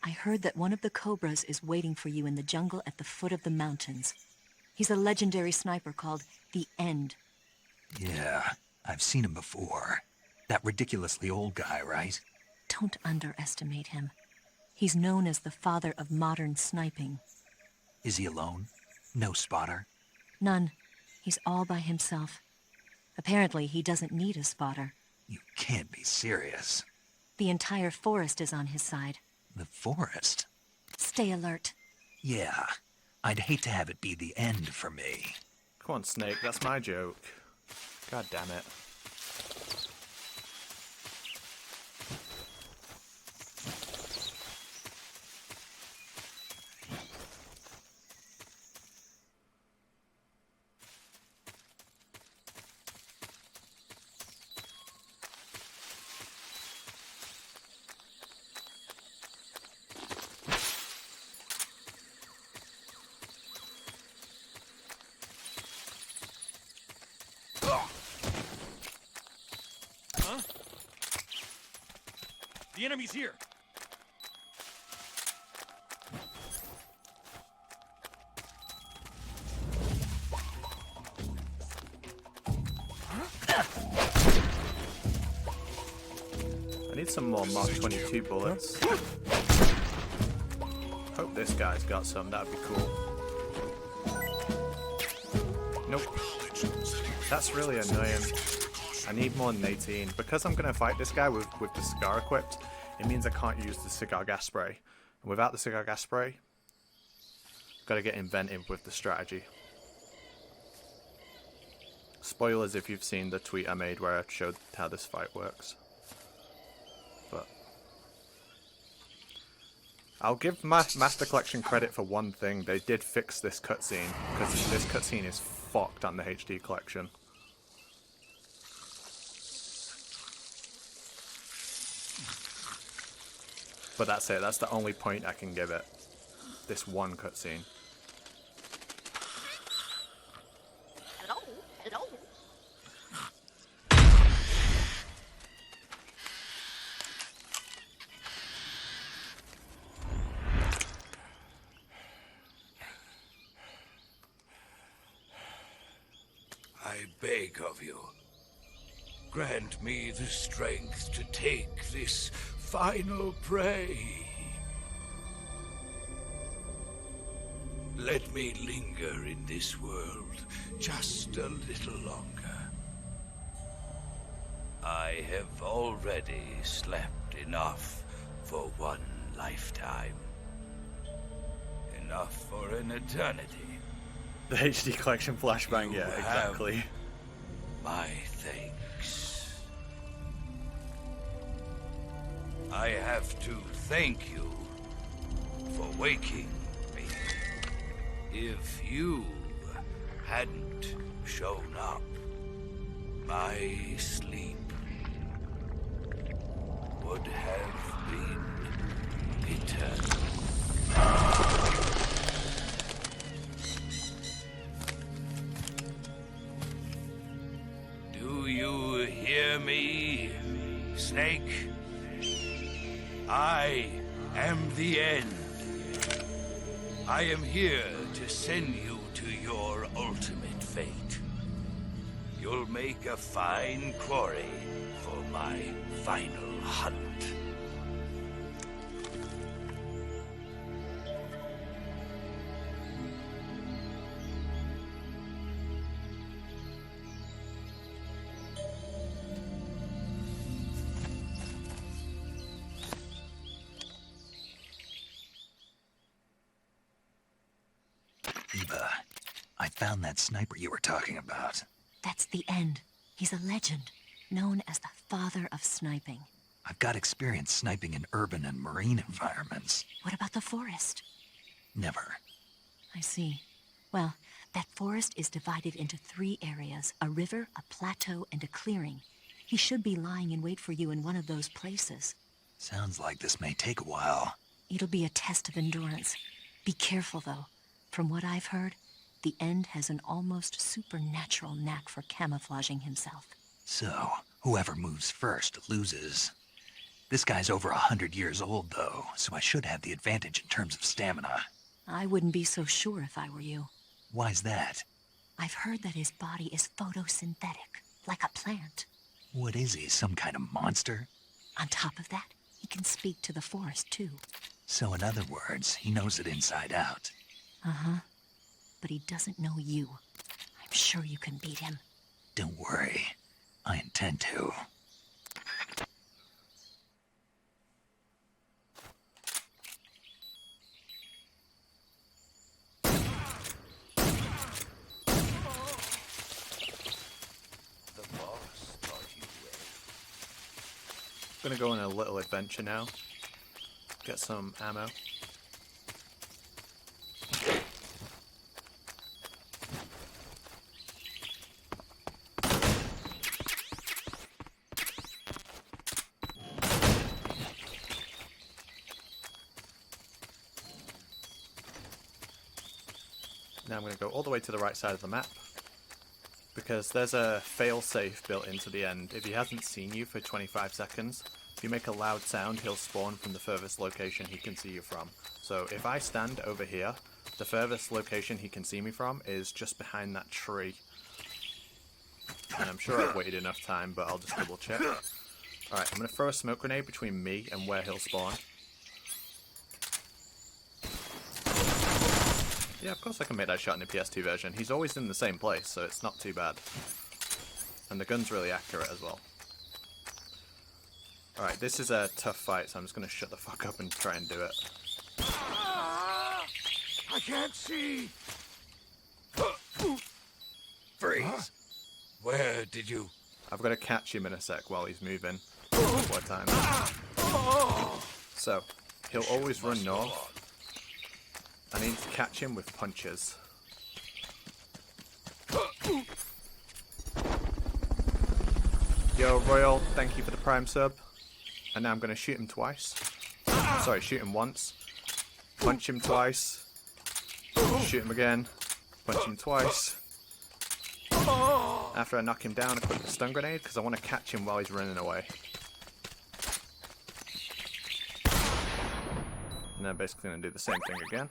I heard that one of the Cobras is waiting for you in the jungle at the foot of the mountains. He's a legendary sniper called the End. Yeah, I've seen him before. That ridiculously old guy, right? Don't underestimate him. He's known as the father of modern sniping. Is he alone? No spotter? None. He's all by himself. Apparently, he doesn't need a spotter. You can't be serious. The entire forest is on his side. The forest? Stay alert. Yeah, I'd hate to have it be the end for me. Come on, Snake, that's my joke. God damn it. The enemy's here! I need some more Mark 22 bullets. Hope this guy's got some, that'd be cool. Nope. That's really annoying. I need more than 18. Because I'm going to fight this guy with the cigar equipped, it means I can't use the cigar gas spray. And without the cigar gas spray, I've got to get inventive with the strategy. Spoilers if you've seen the tweet I made where I showed how this fight works. But I'll give Master Collection credit for one thing. They did fix this cutscene, because this cutscene is fucked on the HD collection. But that's it, that's the only point I can give it. This one cutscene. I beg of you, grant me the strength to take this final prey. Let me linger in this world just a little longer. I have already slept enough for one lifetime. Enough for an eternity. The HD collection flashbang, yeah, You have exactly. my thanks. I have to thank you for waking me. If you hadn't shown up, my sleep would have been eternal. Do you hear me, Snake? I am the end. I am here to send you to your ultimate fate. You'll make a fine quarry for my final hunt. Eva, I found that sniper you were talking about. That's the end. He's a legend, known as the father of sniping. I've got experience sniping in urban and marine environments. What about the forest? Never. I see. Well, that forest is divided into 3 areas, a river, a plateau, and a clearing. He should be lying in wait for you in one of those places. Sounds like this may take a while. It'll be a test of endurance. Be careful, though. From what I've heard, the End has an almost supernatural knack for camouflaging himself. So, whoever moves first loses. This guy's over 100 years old, though, so I should have the advantage in terms of stamina. I wouldn't be so sure if I were you. Why's that? I've heard that his body is photosynthetic, like a plant. What is he, some kind of monster? On top of that, he can speak to the forest, too. So in other words, he knows it inside out. Uh-huh. But he doesn't know you. I'm sure you can beat him. Don't worry. I intend to. Gonna go on a little adventure now. Get some ammo. Now I'm going to go all the way to the right side of the map, because there's a failsafe built into the end. If he hasn't seen you for 25 seconds, if you make a loud sound, he'll spawn from the furthest location he can see you from. So if I stand over here, the furthest location he can see me from is just behind that tree. And I'm sure I've waited enough time, but I'll just double check. Alright, I'm going to throw a smoke grenade between me and where he'll spawn. Yeah, of course I can make that shot in the PS2 version. He's always in the same place, so it's not too bad. And the gun's really accurate as well. Alright, this is a tough fight, so I'm just going to shut the fuck up and try and do it. I can't see! Freeze! Huh? Where did you... I've got to catch him in a sec while he's moving. What time? So, he'll always run north. I need to catch him with punches. Yo, Royal, thank you for the Prime sub. And now I'm going to shoot him twice. Sorry, shoot him once. Punch him twice. Shoot him again. Punch him twice. After I knock him down, I put the stun grenade because I want to catch him while he's running away. And then basically going to do the same thing again.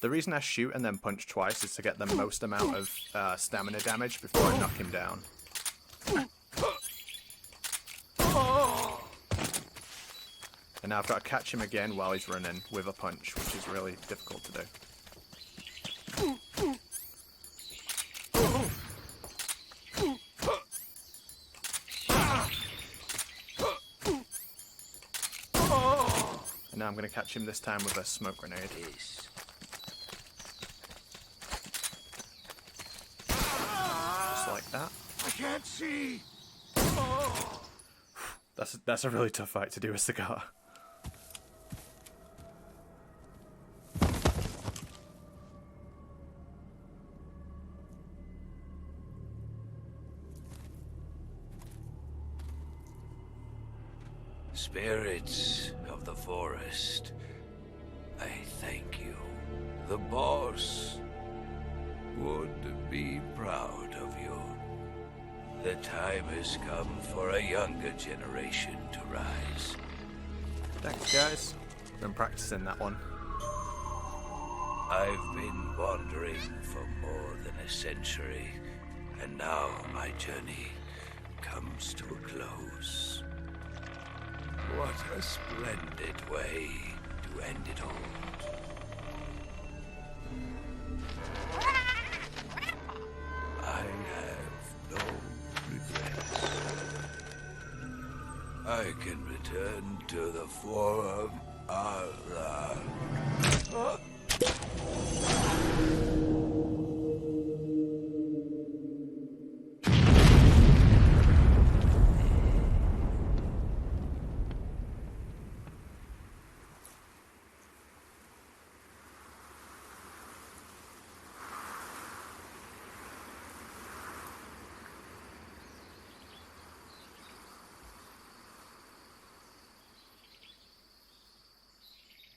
The reason I shoot and then punch twice is to get the most amount of stamina damage before I knock him down. And now I've got to catch him again while he's running with a punch, which is really difficult to do. And now I'm going to catch him this time with a smoke grenade. Just like that. I can't see! That's a really tough fight to do with Cigar. Spirits of the forest, I thank you. The boss would be proud of you. The time has come for a younger generation to rise. Thanks, guys. Been practicing that one. I've been wandering for more than a century, and now my journey comes to a close. What a splendid way to end it all. I have no regrets. I can return to the Forum Allah.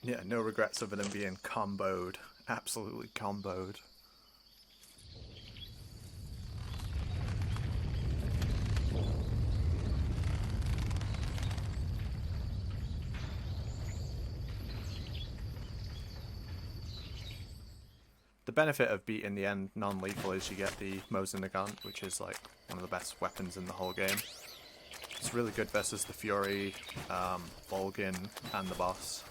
Yeah, no regrets other than being comboed. Absolutely comboed. The benefit of beating the end non-lethal is you get the Mosin Nagant, which is like one of the best weapons in the whole game. It's really good versus the Fury, Volgin, and the boss.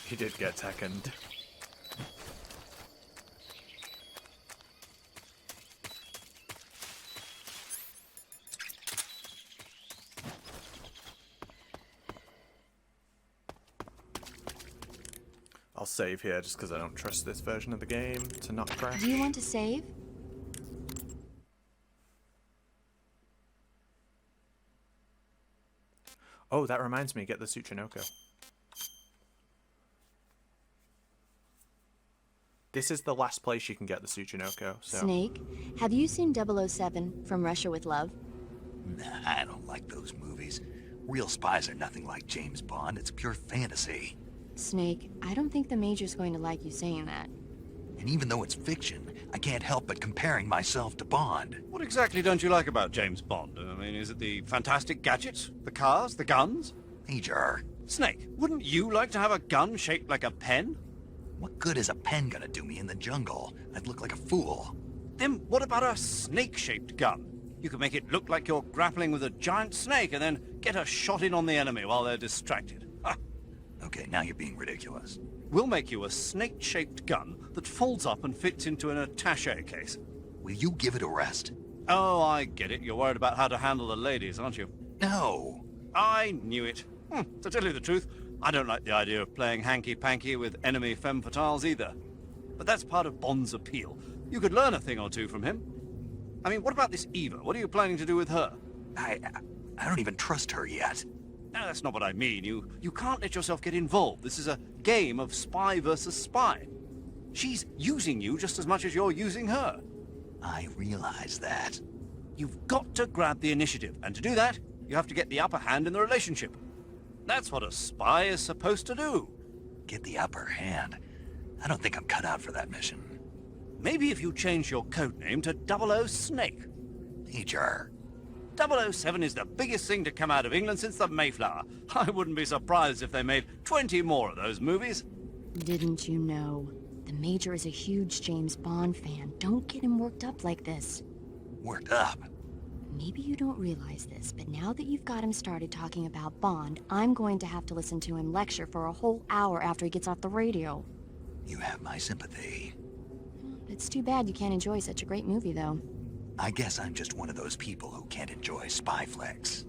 He did get Tekkened. I'll save here just because I don't trust this version of the game to not crash. Do you want to save? Oh, that reminds me, get the Tsuchinoko. This is the last place you can get the Tsuchinoko, so... Snake, have you seen 007 From Russia with Love? Nah, I don't like those movies. Real spies are nothing like James Bond. It's pure fantasy. Snake, I don't think the Major's going to like you saying that. And even though it's fiction, I can't help but comparing myself to Bond. What exactly don't you like about James Bond? I mean, is it the fantastic gadgets? The cars? The guns? Major. Snake, wouldn't you like to have a gun shaped like a pen? What good is a pen gonna do me in the jungle? I'd look like a fool. Then what about a snake-shaped gun? You could make it look like you're grappling with a giant snake and then get a shot in on the enemy while they're distracted. Ha! Okay, now you're being ridiculous. We'll make you a snake-shaped gun that folds up and fits into an attaché case. Will you give it a rest? Oh, I get it. You're worried about how to handle the ladies, aren't you? No. I knew it. To tell you the truth, I don't like the idea of playing hanky-panky with enemy femme fatales either. But that's part of Bond's appeal. You could learn a thing or two from him. I mean, what about this Eva? What are you planning to do with her? I don't even trust her yet. No, that's not what I mean. You can't let yourself get involved. This is a game of spy versus spy. She's using you just as much as you're using her. I realize that. You've got to grab the initiative, and to do that, you have to get the upper hand in the relationship. That's what a spy is supposed to do. Get the upper hand? I don't think I'm cut out for that mission. Maybe if you change your codename to 00 Snake. Major. 007 is the biggest thing to come out of England since the Mayflower. I wouldn't be surprised if they made 20 more of those movies. Didn't you know? The Major is a huge James Bond fan. Don't get him worked up like this. Worked up? Maybe you don't realize this, but now that you've got him started talking about Bond, I'm going to have to listen to him lecture for a whole hour after he gets off the radio. You have my sympathy. It's too bad you can't enjoy such a great movie, though. I guess I'm just one of those people who can't enjoy spy flicks.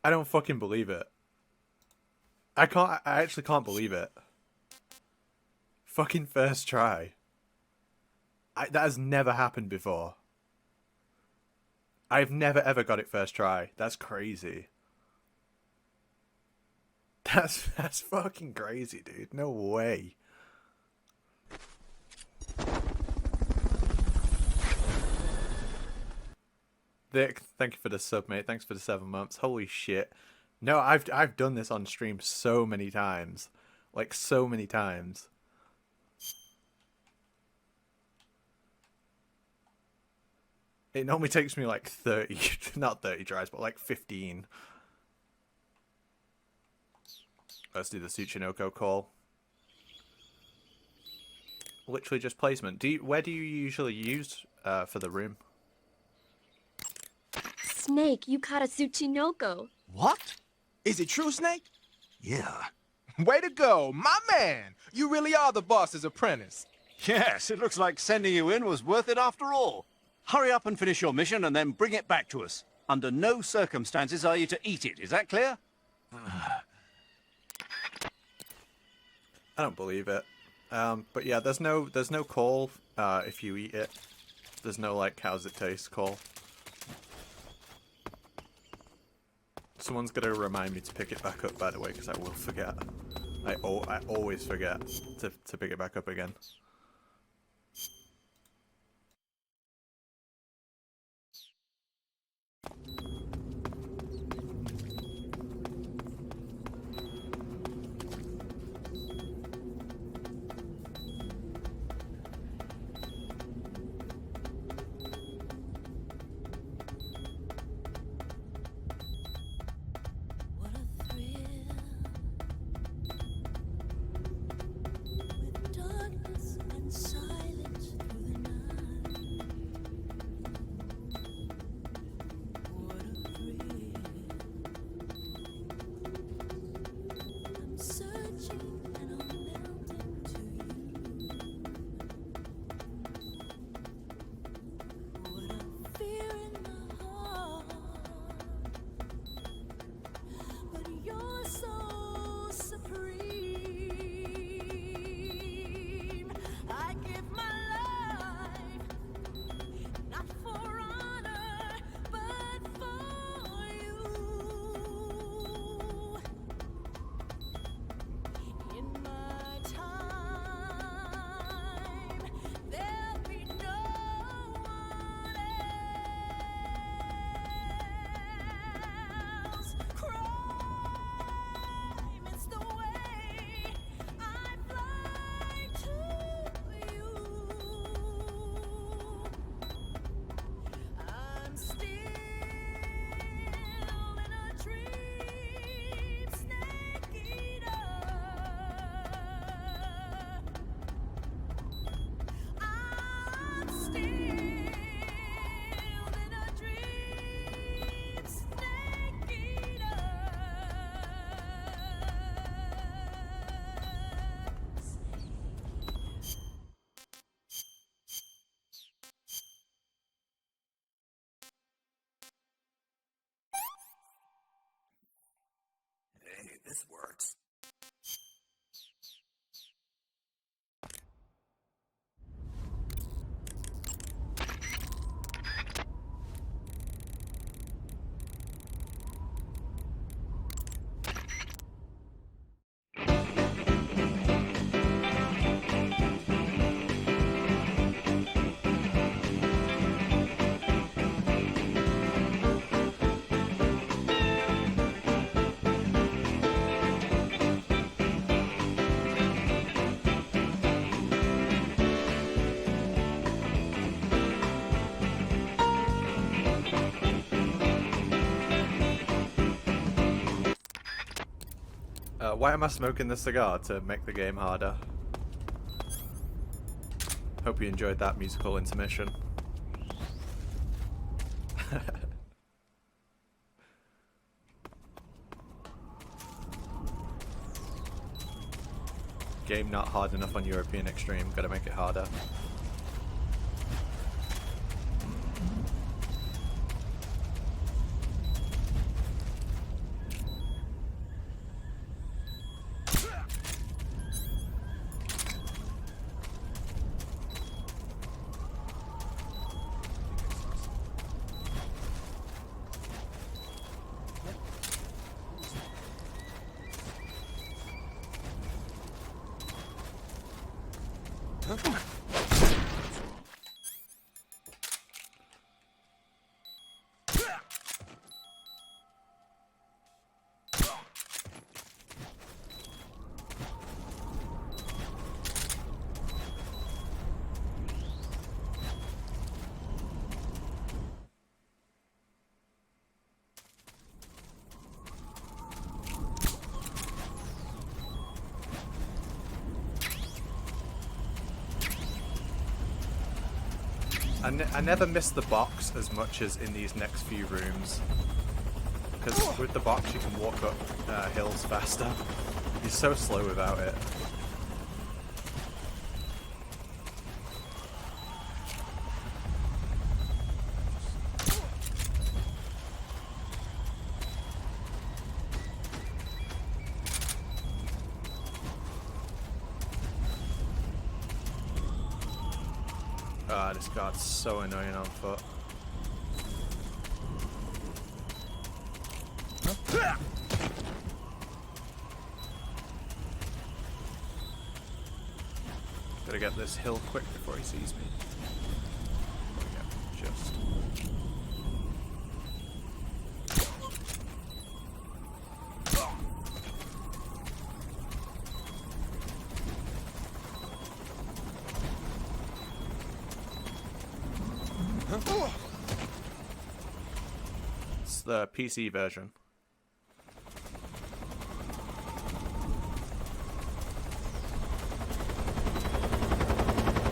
I don't fucking believe it. I actually can't believe it. Fucking first try. That has never happened before. I've never ever got it first try. That's crazy. That's fucking crazy, dude. No way. Vic, thank you for the sub, mate. Thanks for the 7 months. Holy shit. No, I've done this on stream so many times. Like, so many times. It normally takes me like 30, not 30 tries, but like 15. Let's do the Tsuchinoko call. Literally just placement. Where do you usually use for the room? Snake, you caught a Tsuchinoko. What? Is it true, Snake? Yeah. Way to go, my man! You really are the boss's apprentice. Yes, it looks like sending you in was worth it after all. Hurry up and finish your mission and then bring it back to us. Under no circumstances are you to eat it, is that clear? I don't believe it. But yeah, there's no call if you eat it. There's no like how's it taste call. Someone's gonna remind me to pick it back up, by the way, because I will forget. I always forget to pick it back up again. Darkness and silence through the night. What a thrill. I'm searching and I'm melting to you. What a fear in my heart. But you're so supreme. I give my life, not for honor, but for you. In my time, there'll be no one else. Crime is the way I fly to you. I'm still in a dream, snake eater. I'm still in a dream, snake eater. Hey, this works. Why am I smoking this cigar? To make the game harder. Hope you enjoyed that musical intermission. Game not hard enough on European Extreme, gotta make it harder. I never miss the box as much as in these next few rooms. Because with the box you can walk up hills faster. You're so slow without it. Ah, this guard's so annoying on foot. Gotta get this hill quick before he sees me. Yeah, just. It's the PC version.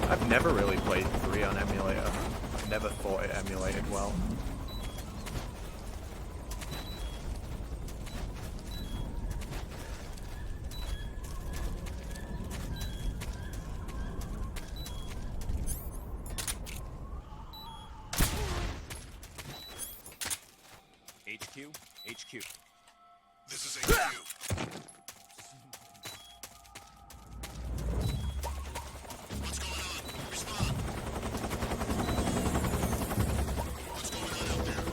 I've never really played 3 on emulator. I never thought it emulated well. HQ. This is HQ. What's going on? Respond. What's going on out there?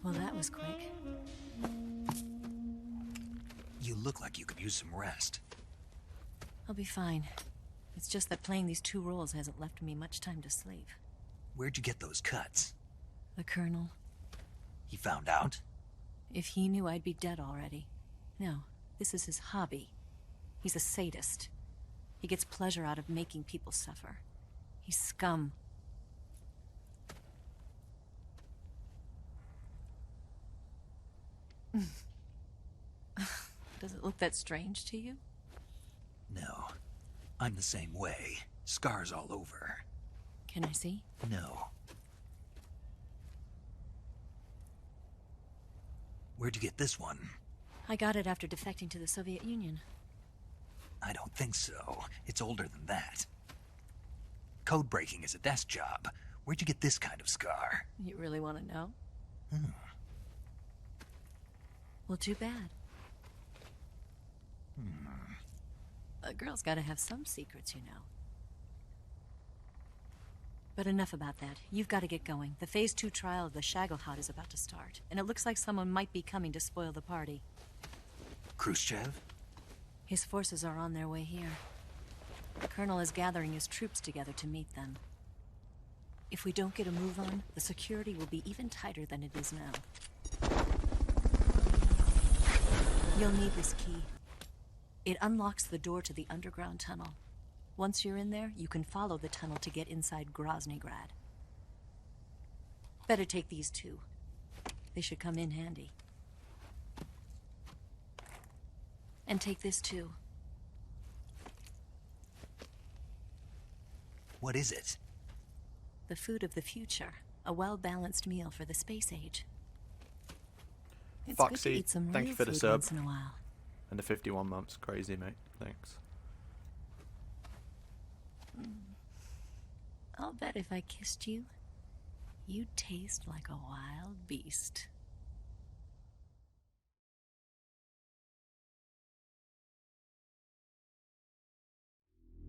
Well, that was quick. You look like you could use some rest. I'll be fine. It's just that playing these 2 roles hasn't left me much time to sleep. Where'd you get those cuts? The Colonel. He found out? If he knew, I'd be dead already. No, this is his hobby. He's a sadist. He gets pleasure out of making people suffer. He's scum. Does it look that strange to you? No. I'm the same way. Scars all over. Can I see? No. Where'd you get this one? I got it after defecting to the Soviet Union. I don't think so. It's older than that. Code breaking is a desk job. Where'd you get this kind of scar? You really want to know? Well, too bad. A girl's got to have some secrets, you know. But enough about that. You've got to get going. The Phase 2 trial of the Shagelhot is about to start, and it looks like someone might be coming to spoil the party. Khrushchev? His forces are on their way here. The Colonel is gathering his troops together to meet them. If we don't get a move on, the security will be even tighter than it is now. You'll need this key. It unlocks the door to the underground tunnel. Once you're in there, you can follow the tunnel to get inside Groznygrad. Better take these 2. They should come in handy. And take this too. What is it? The food of the future. A well-balanced meal for the space age. It's good to Foxy, eat some thank real you for the food sub. once in a while. And the 51 months, crazy, mate. Thanks. I'll bet if I kissed you, you'd taste like a wild beast.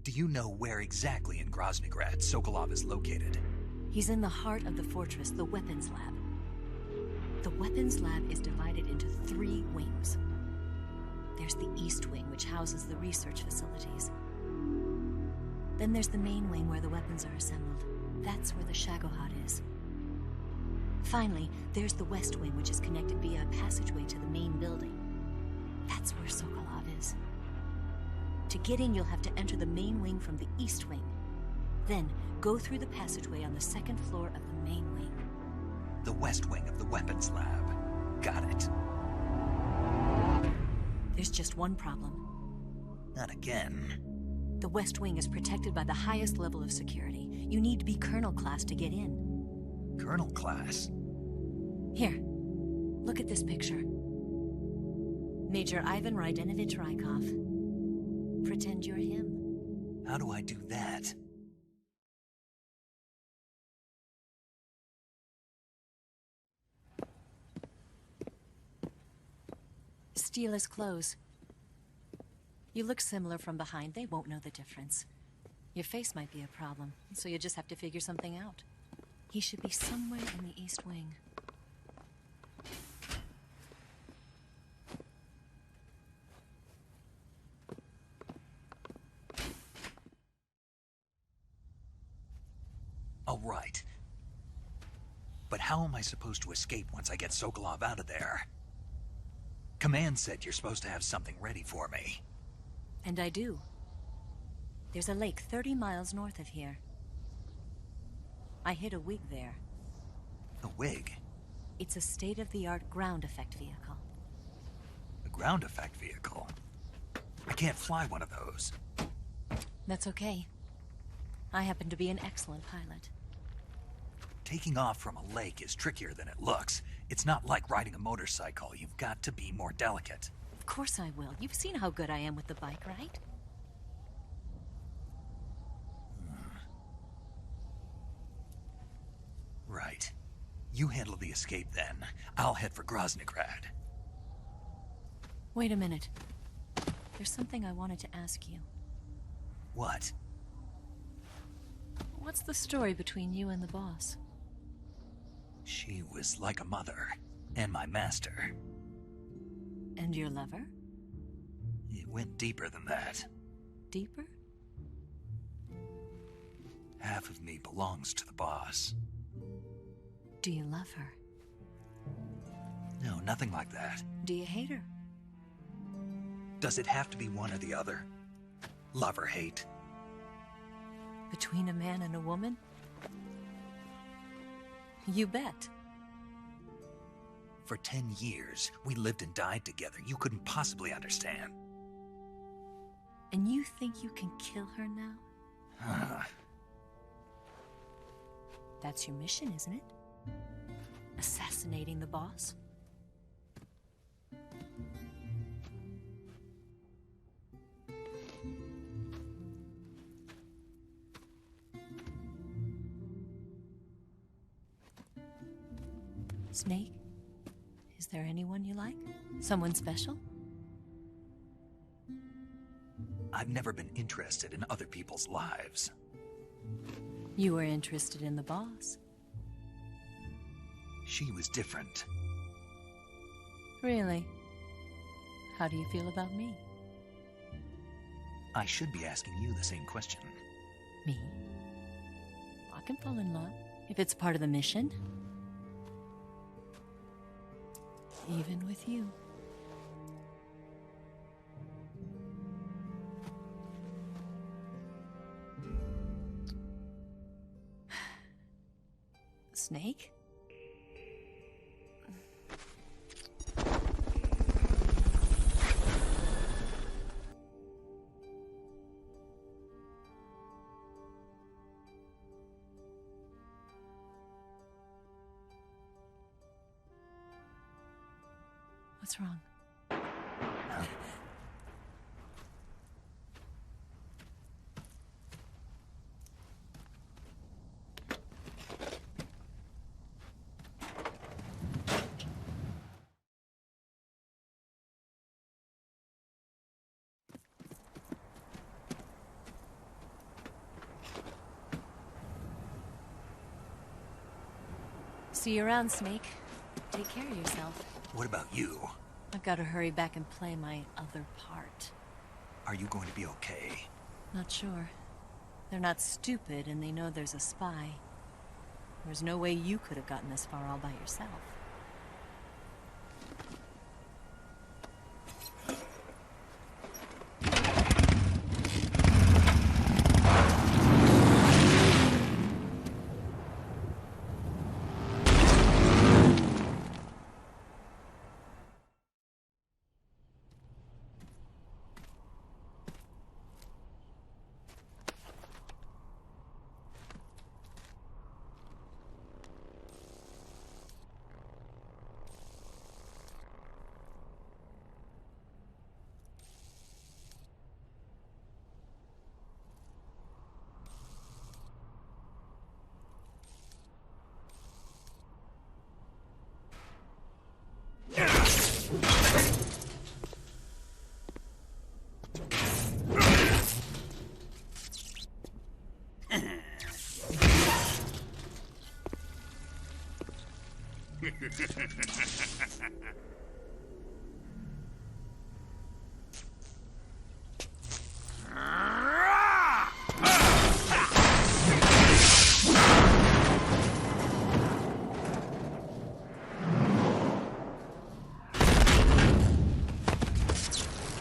Do you know where exactly in Groznygrad Sokolov is located? He's in the heart of the fortress, the weapons lab. The weapons lab is divided into 3 wings. There's the East Wing, which houses the research facilities. Then there's the main wing where the weapons are assembled. That's where the Shagohod is. Finally, there's the West Wing, which is connected via a passageway to the main building. That's where Sokolov is. To get in, you'll have to enter the main wing from the East Wing. Then, go through the passageway on the 2nd floor of the main wing. The West Wing of the weapons lab. Got it. There's just one problem. Not again. The West Wing is protected by the highest level of security. You need to be Colonel class to get in. Colonel class? Here, look at this picture. Major Ivan Rydenovich Rykov. Pretend you're him. How do I do that? Steal his clothes. You look similar from behind. They won't know the difference. Your face might be a problem, so you just have to figure something out. He should be somewhere in the East Wing. Oh, right. But how am I supposed to escape once I get Sokolov out of there? Command said you're supposed to have something ready for me. And I do. There's a lake 30 miles north of here. I hid a wig there. A wig? It's a state-of-the-art ground effect vehicle. A ground effect vehicle? I can't fly one of those. That's okay. I happen to be an excellent pilot. Taking off from a lake is trickier than it looks. It's not like riding a motorcycle. You've got to be more delicate. Of course I will. You've seen how good I am with the bike, right? Right. You handle the escape then. I'll head for Groznygrad. Wait a minute. There's something I wanted to ask you. What? What's the story between you and the boss? She was like a mother, and my master. And your lover? It went deeper than that. Deeper? Half of me belongs to the boss. Do you love her? No, nothing like that. Do you hate her? Does it have to be one or the other? Love or hate? Between a man and a woman? You bet. For 10 years, we lived and died together. You couldn't possibly understand. And you think you can kill her now? That's your mission, isn't it? Assassinating the boss? Snake? Is there anyone you like? Someone special? I've never been interested in other people's lives. You were interested in the boss. She was different. Really? How do you feel about me? I should be asking you the same question. Me? I can fall in love if it's part of the mission. Even with you. Snake? What's wrong? See you around, Sneak. Take care of yourself. What about you? I've got to hurry back and play my other part. Are you going to be okay? Not sure. They're not stupid, and they know there's a spy. There's no way you could have gotten this far all by yourself.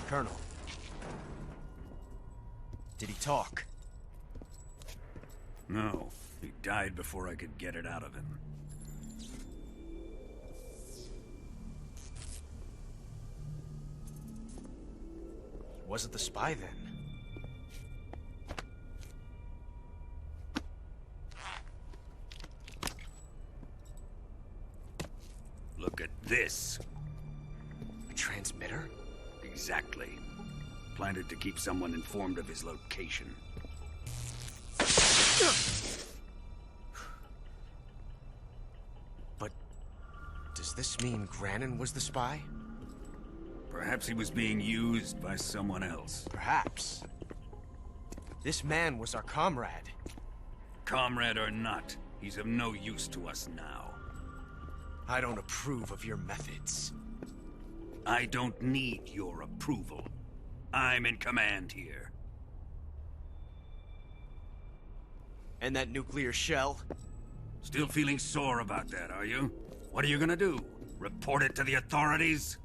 Colonel. Did he talk? No, he died before I could get it out of him. Wasn't the spy then? Look at this. A transmitter? Exactly. Planted to keep someone informed of his location. But does this mean Granin was the spy? Perhaps he was being used by someone else. Perhaps. This man was our comrade. Comrade or not, he's of no use to us now. I don't approve of your methods. I don't need your approval. I'm in command here. And that nuclear shell? Still feeling sore about that, are you? What are you gonna do? Report it to the authorities?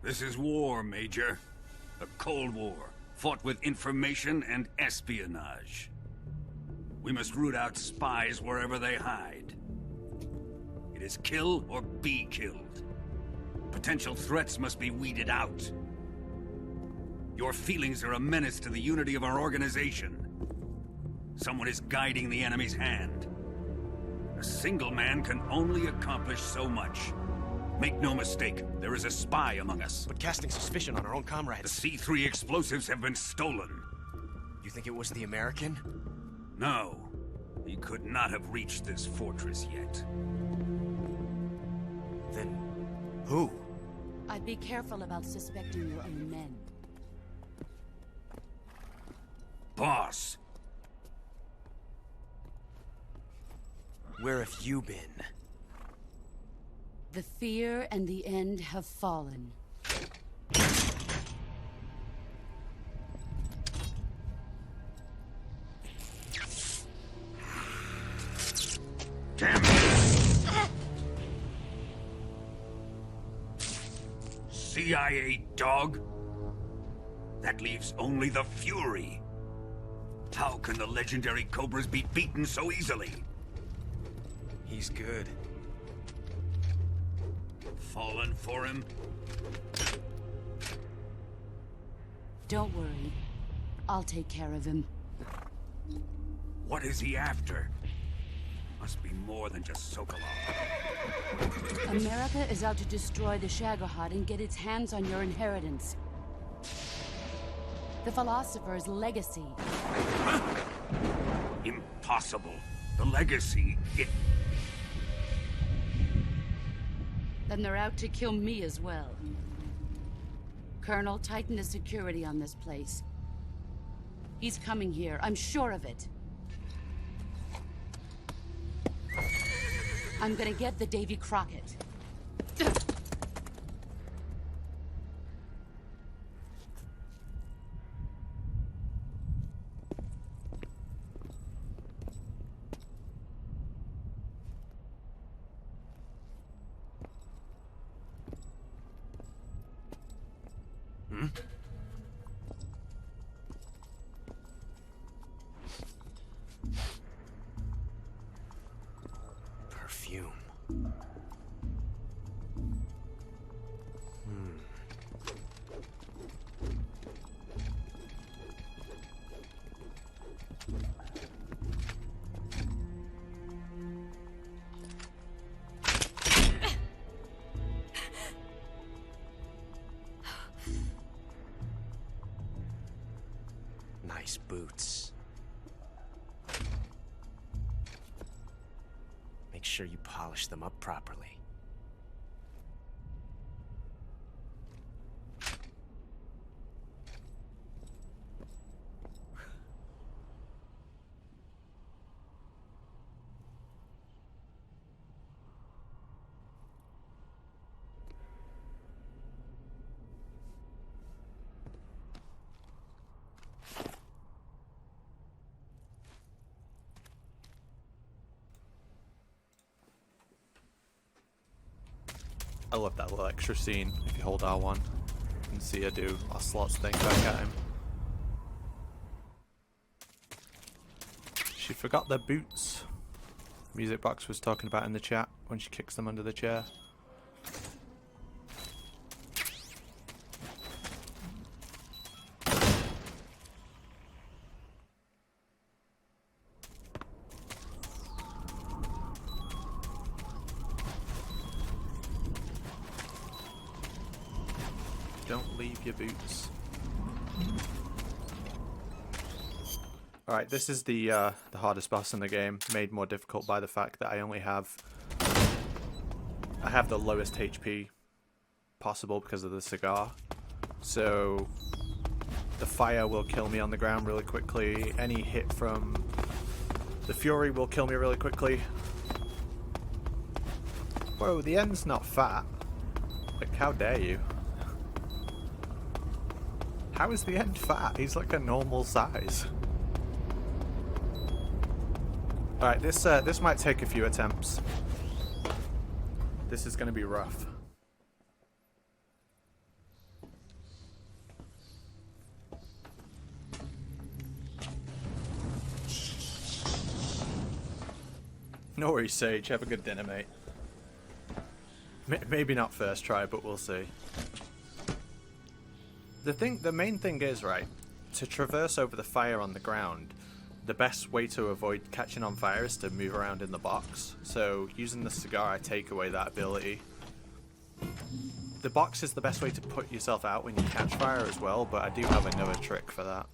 This is war, Major. A Cold War, fought with information and espionage. We must root out spies wherever they hide. It is kill or be killed. Potential threats must be weeded out. Your feelings are a menace to the unity of our organization. Someone is guiding the enemy's hand. A single man can only accomplish so much. Make no mistake, there is a spy among us. But casting suspicion on our own comrades. The C3 explosives have been stolen. You think it was the American? No. He could not have reached this fortress yet. Then who? I'd be careful about suspecting your own men. Boss! Where have you been? The fear and the end have fallen. Damn it! CIA dog? That leaves only the Fury. How can the legendary Cobras be beaten so easily? He's good. Fallen for him? Don't worry. I'll take care of him. What is he after? Must be more than just Sokolov. America is out to destroy the Shagohod and get its hands on your inheritance. The philosopher's legacy. Impossible. The legacy, it... Then they're out to kill me as well. Colonel, tighten the security on this place. He's coming here, I'm sure of it. I'm gonna get the Davy Crockett. Perfume. Nice boots. Make sure you polish them up properly. I love that little extra scene. If you hold R1, you can see her do Ocelot's thing back at him. She forgot their boots. Music Box was talking about in the chat when she kicks them under the chair. Don't leave your boots. Alright, this is the hardest boss in the game, made more difficult by the fact that I have the lowest HP possible because of the cigar. So the fire will kill me on the ground really quickly. Any hit from the Fury will kill me really quickly. Whoa, the end's not fat. Like, how dare you? How is the end fat? He's like a normal size. Alright, this might take a few attempts. This is going to be rough. No worries, Sage. Have a good dinner, mate. Maybe not first try, but we'll see. The main thing is, right, to traverse over the fire on the ground, the best way to avoid catching on fire is to move around in the box. So using the cigar, I take away that ability. The box is the best way to put yourself out when you catch fire as well, but I do have another trick for that.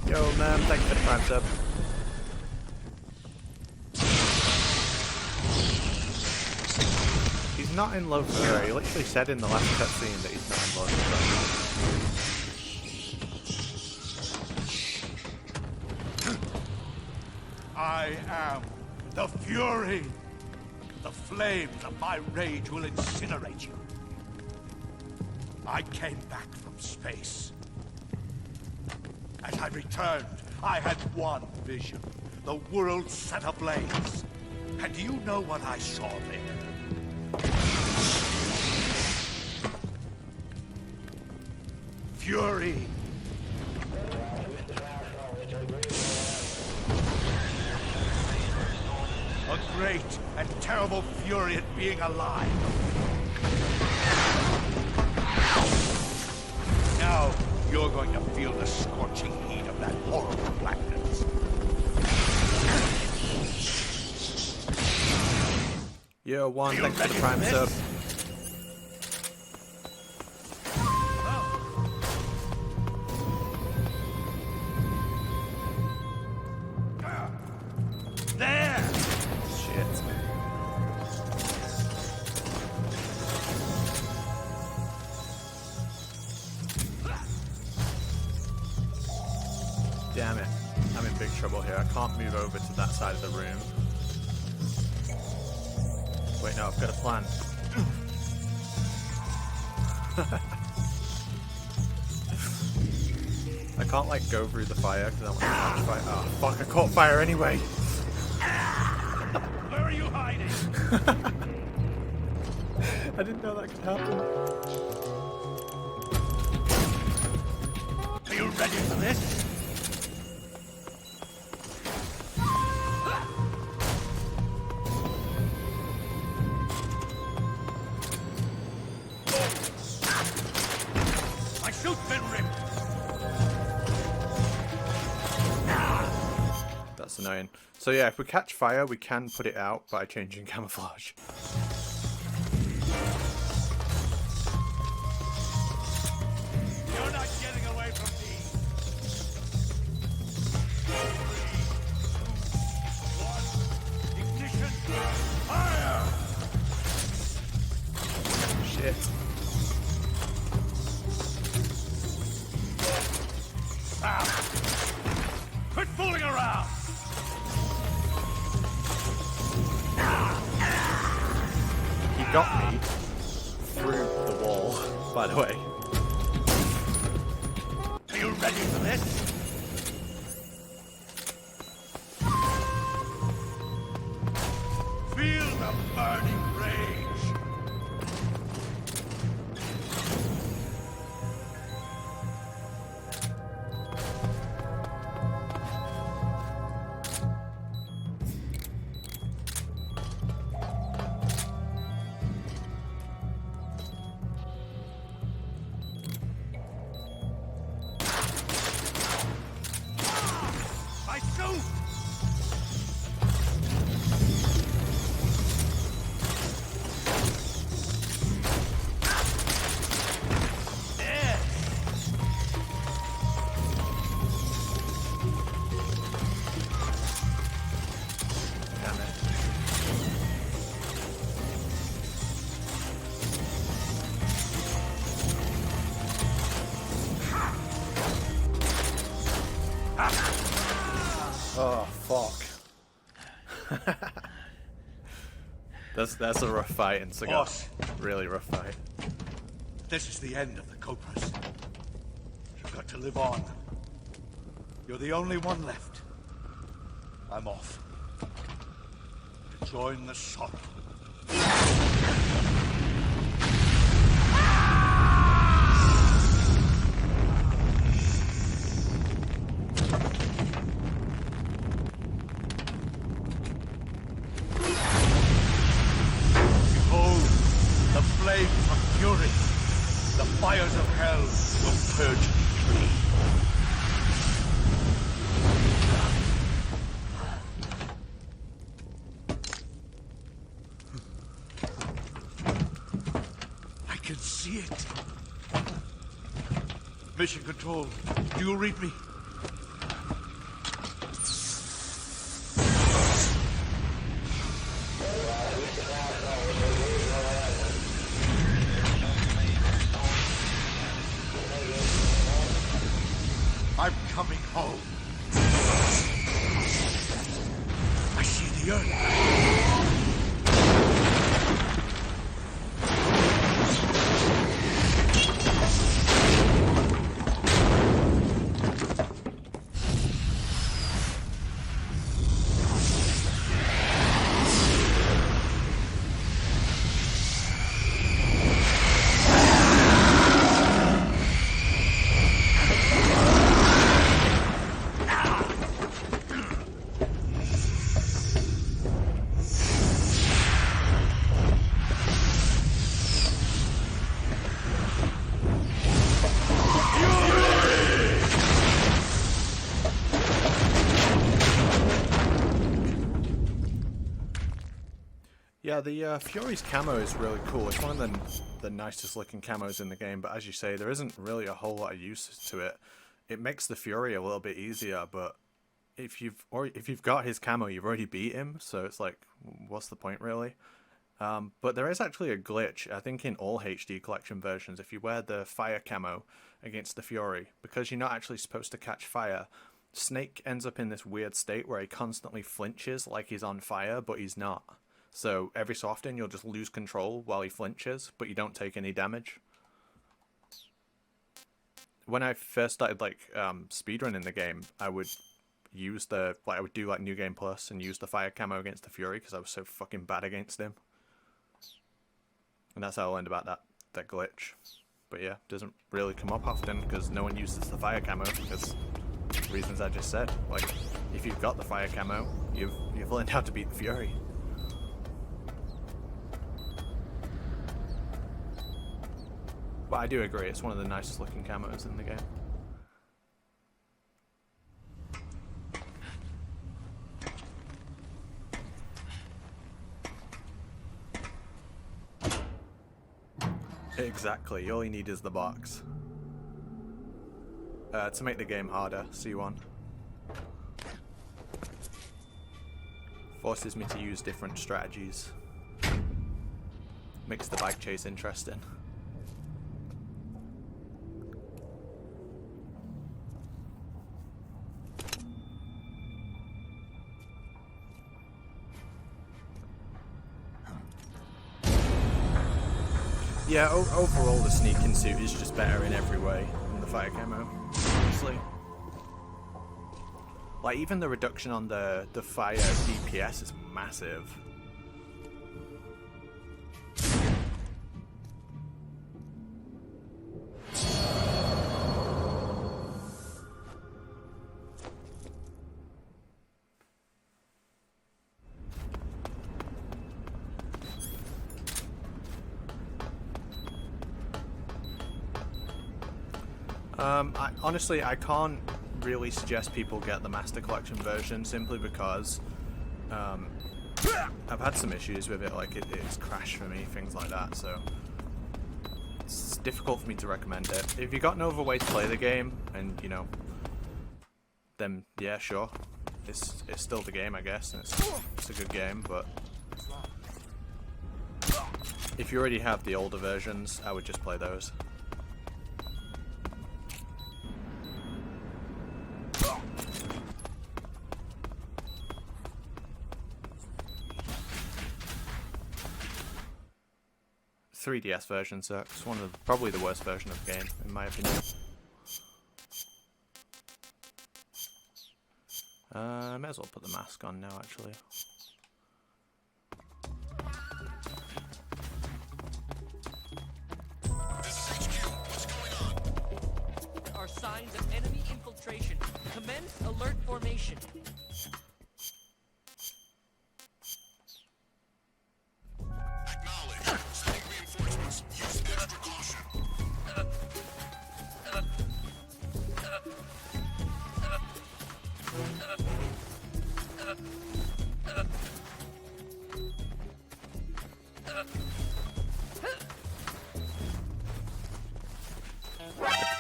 Yo, man, thanks for the prime sub. He's not in love with her. He literally said in the last cutscene that he's not in love with her. I am the Fury. The flames of my rage will incinerate you. I came back from space. As I returned, I had one vision. The world set ablaze. And do you know what I saw there? Fury. A great and terrible fury at being alive. Now, you're going to feel the scorching heat of that horrible blackness. Yo, one, thanks for the prime sub. There! trouble here. I can't move over to that side of the room. Wait, no, I've got a plan. I can't, like, go through the fire because I want to catch fire. Oh, fuck, I caught fire anyway. Where are you hiding? I didn't know that could happen. Are you ready for this? My suit's been ripped. That's annoying. So yeah, if we catch fire, we can put it out by changing camouflage. You're not getting away from me. 3, 2, 1, ignition, fire! Shit. Quit fooling around! He got me through the wall, by the way. Are you ready for this? Feel the burning rage! My suit! There! Damn it. Oh fuck. That's a rough fight in Cigar. Boss. Really rough fight. This is the end of the Cobras. You've got to live on. You're the only one left. I'm off. To join the sorrow. Behold, the flames of fury. The fires of hell will purge me. I can see it. Mission Control, do you read me? I'm coming home. I see the earth. Yeah, the Fury's camo is really cool. It's one of the nicest looking camos in the game, but as you say, there isn't really a whole lot of use to it. It makes the Fury a little bit easier, but if you've got his camo, you've already beat him, so it's like, what's the point really? But there is actually a glitch, I think in all HD collection versions, if you wear the fire camo against the Fury, because you're not actually supposed to catch fire, Snake ends up in this weird state where he constantly flinches like he's on fire, but he's not. So every so often you'll just lose control while he flinches, but you don't take any damage. When I first started like speedrunning the game, I would use I would do like New Game Plus and use the fire camo against the Fury because I was so fucking bad against him. And that's how I learned about that glitch. But yeah, doesn't really come up often because no one uses the fire camo because reasons I just said. Like, if you've got the fire camo, you've learned how to beat the Fury. But I do agree, it's one of the nicest looking camos in the game. Exactly, all you need is the box. To make the game harder, C1. Forces me to use different strategies. Makes the bike chase interesting. Yeah, overall the sneaking suit is just better in every way than the fire camo, honestly. Like, even the reduction on the fire DPS is massive. Honestly, I can't really suggest people get the Master Collection version simply because I've had some issues with it, like it's crashed for me, things like that, so it's difficult for me to recommend it. If you got no other way to play the game, and you know, then yeah, sure, it's still the game, I guess, and it's a good game, but if you already have the older versions, I would just play those. The 3DS version sucks. Probably the worst version of the game, in my opinion. I may as well put the mask on now, actually. There are signs of enemy infiltration. Commence alert formation.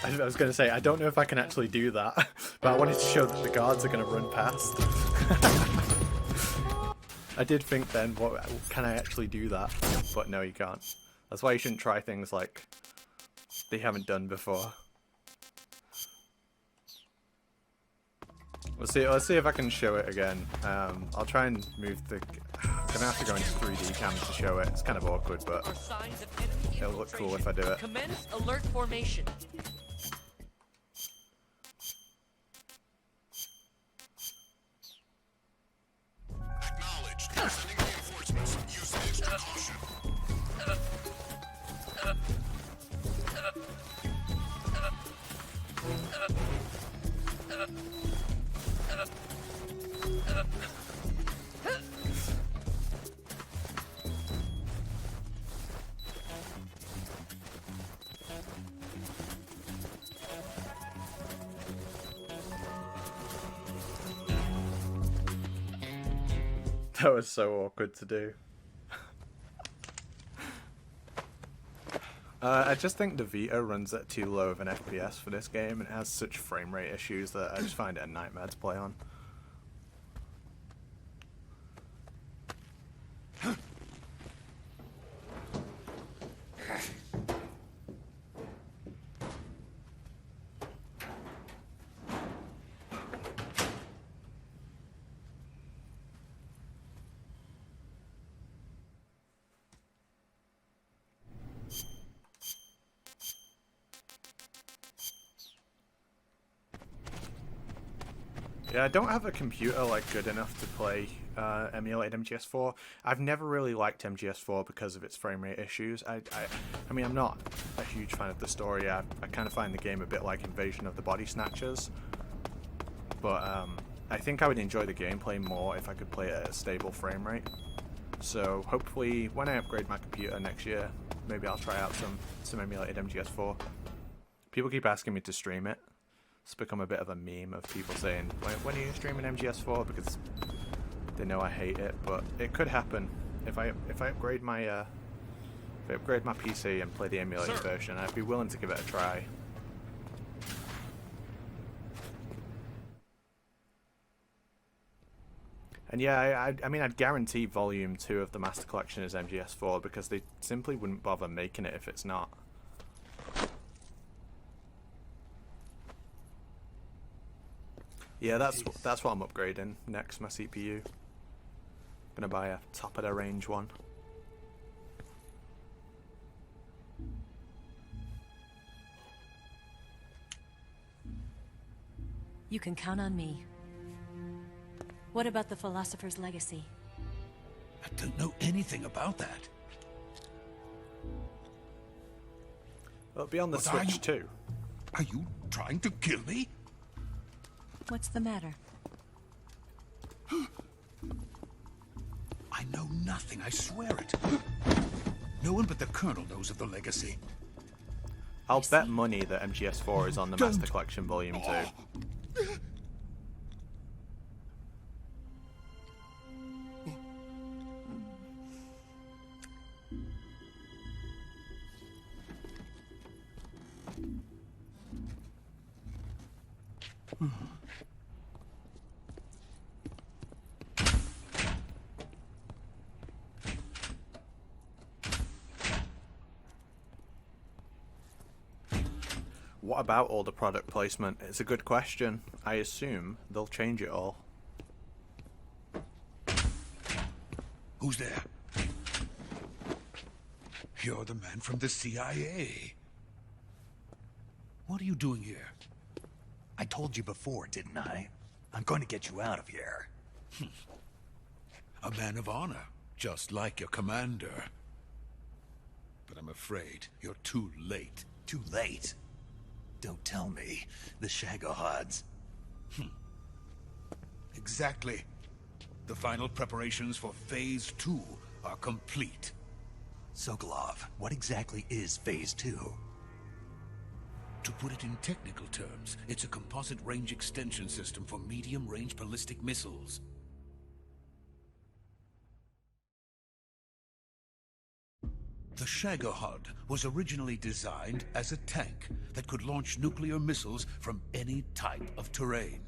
I was going to say, I don't know if I can actually do that, but I wanted to show that the guards are going to run past. I did think then, can I actually do that? But no, you can't. That's why you shouldn't try things like they haven't done before. Let's see if I can show it again. I'll try and move the... I'm gonna have to go into 3D cam to show it. It's kind of awkward, but it'll look cool if I do it. Commence alert formation. Acknowledged. Sending reinforcements. Use extra caution. That was so awkward to do. I just think the Vita runs at too low of an FPS for this game, and it has such frame rate issues that I just find it a nightmare to play on. Yeah, I don't have a computer like good enough to play emulated MGS4. I've never really liked MGS4 because of its frame rate issues. I mean, I'm not a huge fan of the story. I kind of find the game a bit like Invasion of the Body Snatchers. But I think I would enjoy the gameplay more if I could play it at a stable frame rate. So hopefully when I upgrade my computer next year, maybe I'll try out some emulated MGS4. People keep asking me to stream it. It's become a bit of a meme of people saying, when are you streaming MGS4? Because they know I hate it, but it could happen. If I upgrade my PC and play the emulated version, I'd be willing to give it a try. And yeah, I mean, I'd guarantee Volume 2 of the Master Collection is MGS4 because they simply wouldn't bother making it if it's not. Yeah, that's what I'm upgrading next, my CPU. Gonna buy a top of the range one. You can count on me. What about the Philosopher's Legacy? I don't know anything about that. It'll be on the Switch too. Are you trying to kill me? What's the matter? I know nothing, I swear it. No one but the Colonel knows of the Legacy. I'll bet money that MGS4 is on the Master Collection Volume 2. What about all the product placement? It's a good question. I assume they'll change it all. Who's there? You're the man from the CIA. What are you doing here? I told you before, didn't I? I'm going to get you out of here. A man of honor, just like your commander. But I'm afraid you're too late. Too late? Don't tell me. The Shagohods. Exactly. The final preparations for Phase 2 are complete. Sokolov, what exactly is Phase 2? To put it in technical terms, it's a composite range extension system for medium-range ballistic missiles. The Shagohod was originally designed as a tank that could launch nuclear missiles from any type of terrain.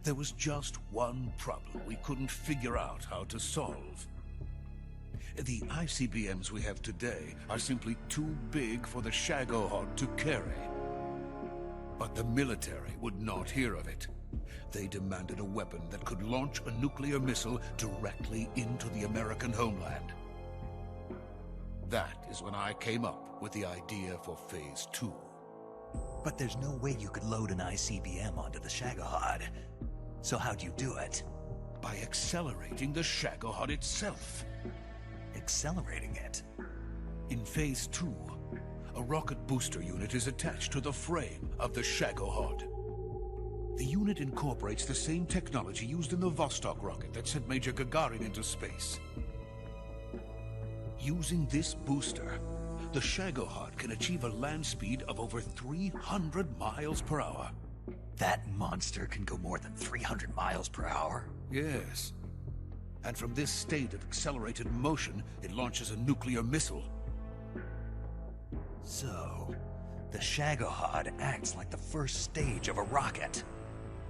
There was just one problem we couldn't figure out how to solve. The ICBMs we have today are simply too big for the Shagohod to carry. But the military would not hear of it. They demanded a weapon that could launch a nuclear missile directly into the American homeland. That is when I came up with the idea for Phase 2. But there's no way you could load an ICBM onto the Shagohod. So how'd you do it? By accelerating the Shagohod itself. Accelerating it? In Phase 2, a rocket booster unit is attached to the frame of the Shagohod. The unit incorporates the same technology used in the Vostok rocket that sent Major Gagarin into space. Using this booster, the Shagohod can achieve a land speed of over 300 miles per hour. That monster can go more than 300 miles per hour? Yes. And from this state of accelerated motion, it launches a nuclear missile. So, the Shagohod acts like the first stage of a rocket.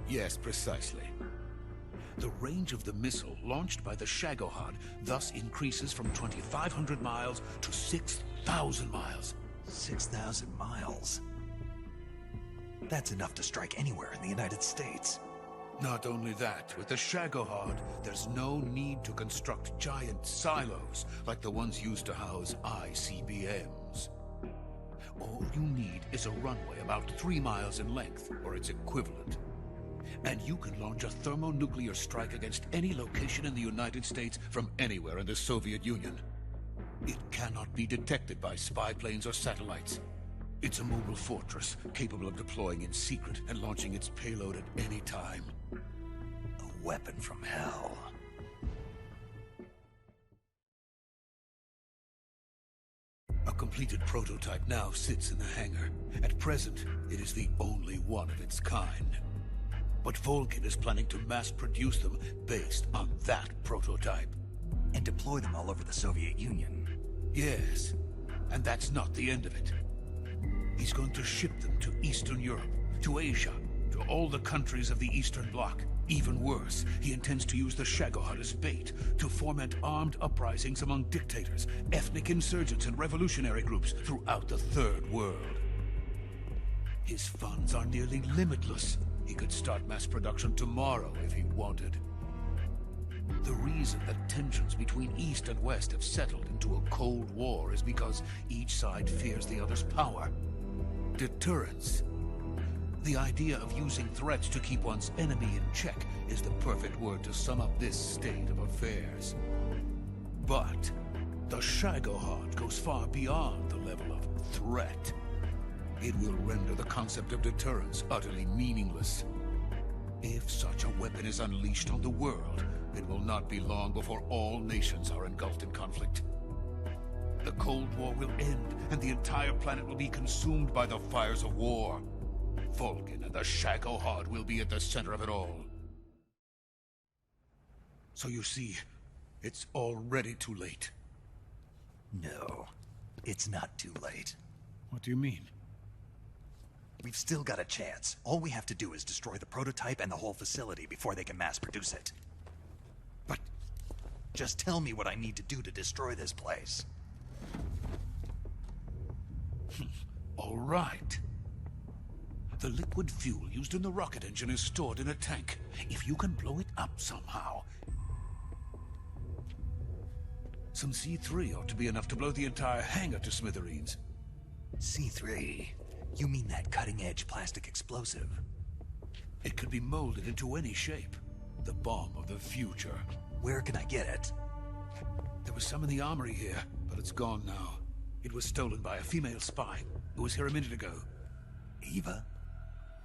Yes, precisely. The range of the missile launched by the Shagohod thus increases from 2,500 miles to 6,000 miles. 6,000 miles? That's enough to strike anywhere in the United States. Not only that, with the Shagohod, there's no need to construct giant silos like the ones used to house ICBMs. All you need is a runway about 3 miles in length, or its equivalent. And you can launch a thermonuclear strike against any location in the United States from anywhere in the Soviet Union. It cannot be detected by spy planes or satellites. It's a mobile fortress, capable of deploying in secret and launching its payload at any time. A weapon from hell. A completed prototype now sits in the hangar. At present, it is the only one of its kind. But Volgin is planning to mass-produce them based on that prototype. And deploy them all over the Soviet Union. Yes, and that's not the end of it. He's going to ship them to Eastern Europe, to Asia, to all the countries of the Eastern Bloc. Even worse, he intends to use the Shagohod as bait to foment armed uprisings among dictators, ethnic insurgents, and revolutionary groups throughout the Third World. His funds are nearly limitless. He could start mass production tomorrow if he wanted. The reason that tensions between East and West have settled into a Cold War is because each side fears the other's power. Deterrence. The idea of using threats to keep one's enemy in check is the perfect word to sum up this state of affairs. But the Shagohod goes far beyond the level of threat. It will render the concept of deterrence utterly meaningless. If such a weapon is unleashed on the world, it will not be long before all nations are engulfed in conflict. The Cold War will end, and the entire planet will be consumed by the fires of war. Volgin and the Shagohod will be at the center of it all. So you see, it's already too late. No, it's not too late. What do you mean? We've still got a chance. All we have to do is destroy the prototype and the whole facility before they can mass produce it. But just tell me what I need to do to destroy this place. All right. The liquid fuel used in the rocket engine is stored in a tank. If you can blow it up somehow... Some C3 ought to be enough to blow the entire hangar to smithereens. C3? You mean that cutting-edge plastic explosive? It could be molded into any shape. The bomb of the future. Where can I get it? There was some in the armory here, but it's gone now. It was stolen by a female spy who was here a minute ago. Eva?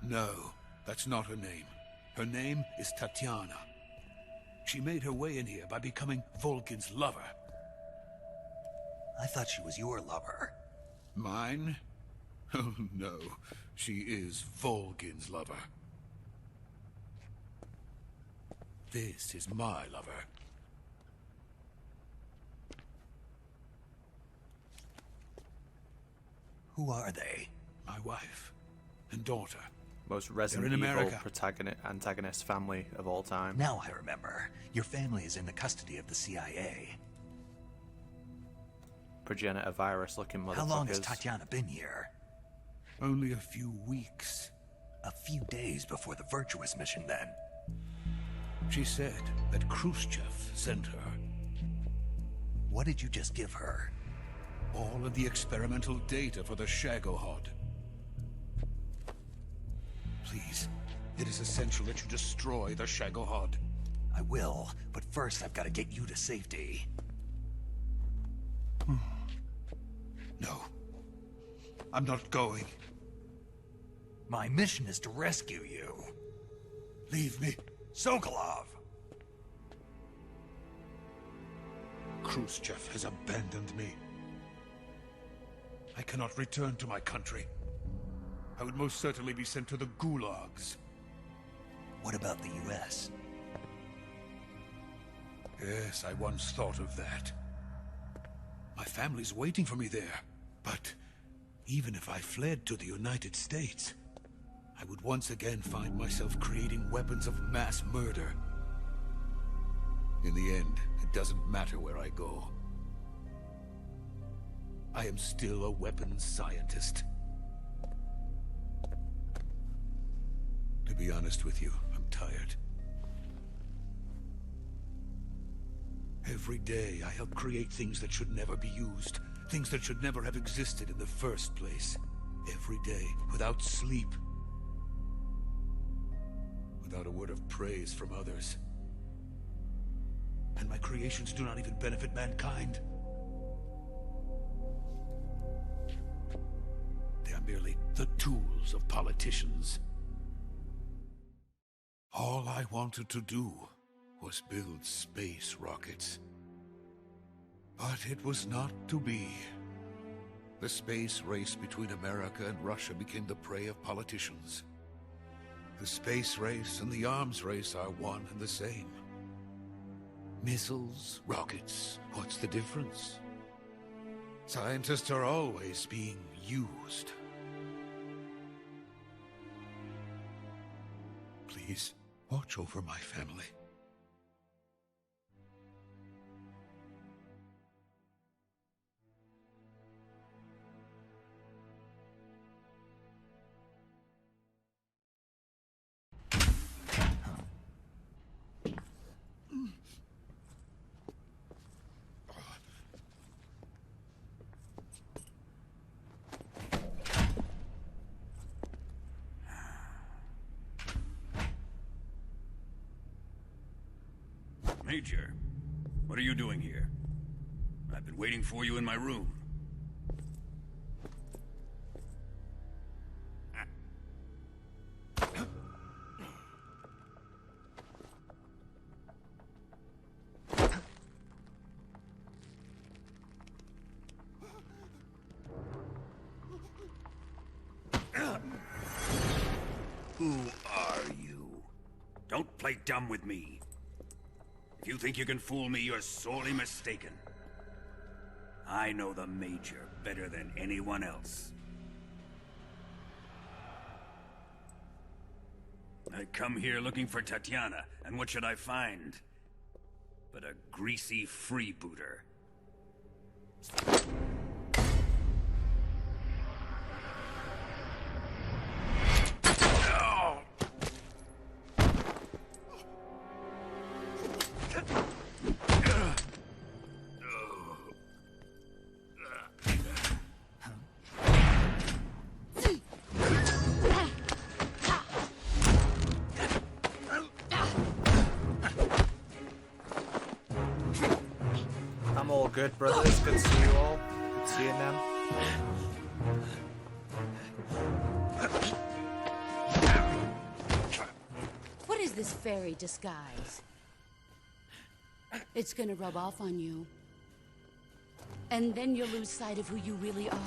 No, that's not her name. Her name is Tatiana. She made her way in here by becoming Volgin's lover. I thought she was your lover. Mine? Oh no, she is Volgin's lover. This is my lover. Who are they? My wife and daughter. Most Resident in Evil America. antagonist family of all time. Now I remember. Your family is in the custody of the CIA. Progenitor virus-looking motherfuckers. How long has Tatiana been here? Only a few weeks. A few days before the Virtuous mission, then. She said that Khrushchev sent her. What did you just give her? All of the experimental data for the Shagohod. Please, it is essential that you destroy the Shagohod. I will, but first I've got to get you to safety. No. I'm not going. My mission is to rescue you. Leave me. Sokolov! Khrushchev has abandoned me. I cannot return to my country. I would most certainly be sent to the gulags. What about the US? Yes, I once thought of that. My family's waiting for me there. But even if I fled to the United States, I would once again find myself creating weapons of mass murder. In the end, it doesn't matter where I go. I am still a weapons scientist. To be honest with you, I'm tired. Every day, I help create things that should never be used. Things that should never have existed in the first place. Every day, without sleep. without a word of praise from others. And my creations do not even benefit mankind. They are merely the tools of politicians. All I wanted to do was build space rockets. But it was not to be. The space race between America and Russia became the prey of politicians. The space race and the arms race are one and the same. Missiles, rockets, what's the difference? Scientists are always being used. Please, watch over my family. Major, what are you doing here? I've been waiting for you in my room. Who are you? Don't play dumb with me. If you think you can fool me, you're sorely mistaken. I know the Major better than anyone else. I come here looking for Tatiana, and what should I find? But a greasy freebooter. I'm all good, brothers. Good to see you all. Good seeing them. What is this fairy disguise? It's gonna rub off on you. And then you'll lose sight of who you really are.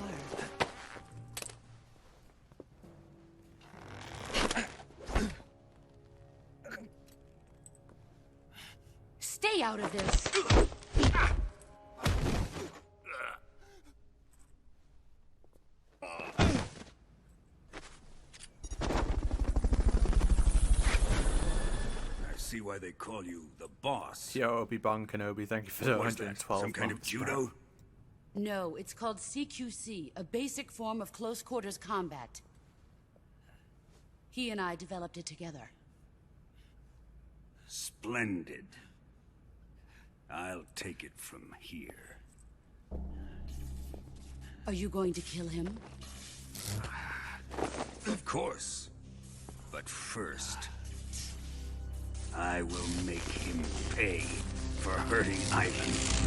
Stay out of this! See why they call you the boss. Yo, Obi-Wan Kenobi, thank you for the What was that? 112 Some kind of months, judo? bro. No, it's called CQC, a basic form of close quarters combat. He and I developed it together. Splendid. I'll take it from here. Are you going to kill him? Of course. But first, I will make him pay for hurting Ivan.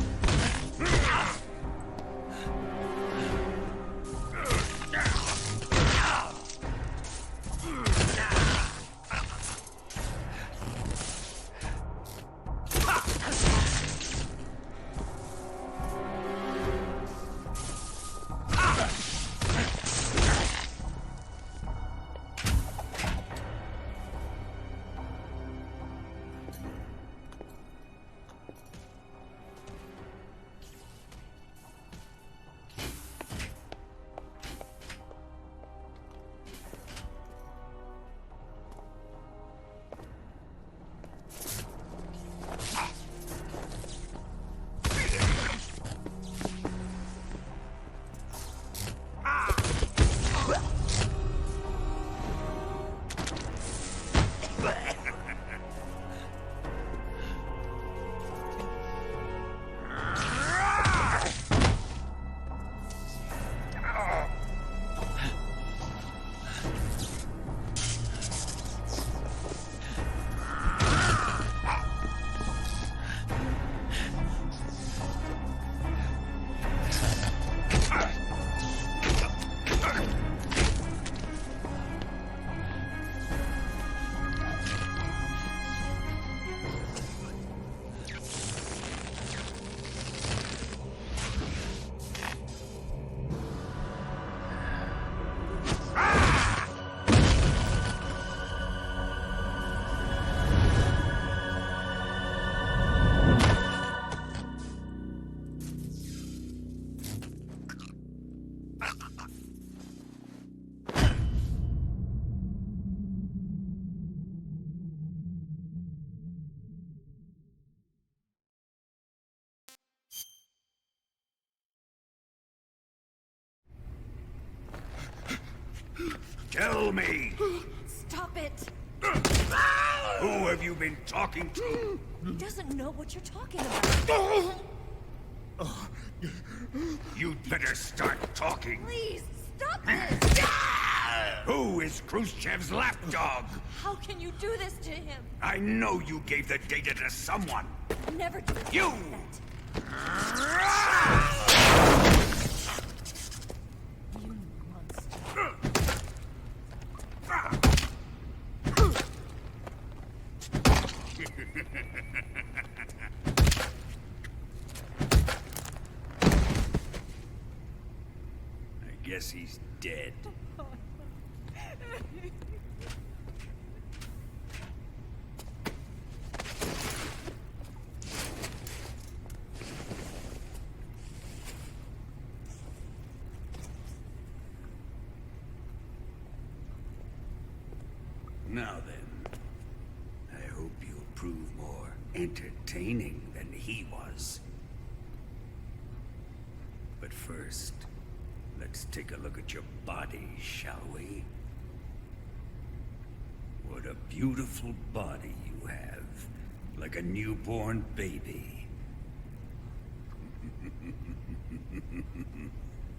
Tell me! Stop it! Who have you been talking to? He doesn't know what you're talking about. You'd better start talking. Please, stop this! Who is Khrushchev's lapdog? How can you do this to him? I know you gave the data to someone. Never do it. You! You monster. I guess he's dead. Now then, I hope you'll prove more entertaining than he was. But first, let's take a look at your body, shall we? What a beautiful body you have, like a newborn baby.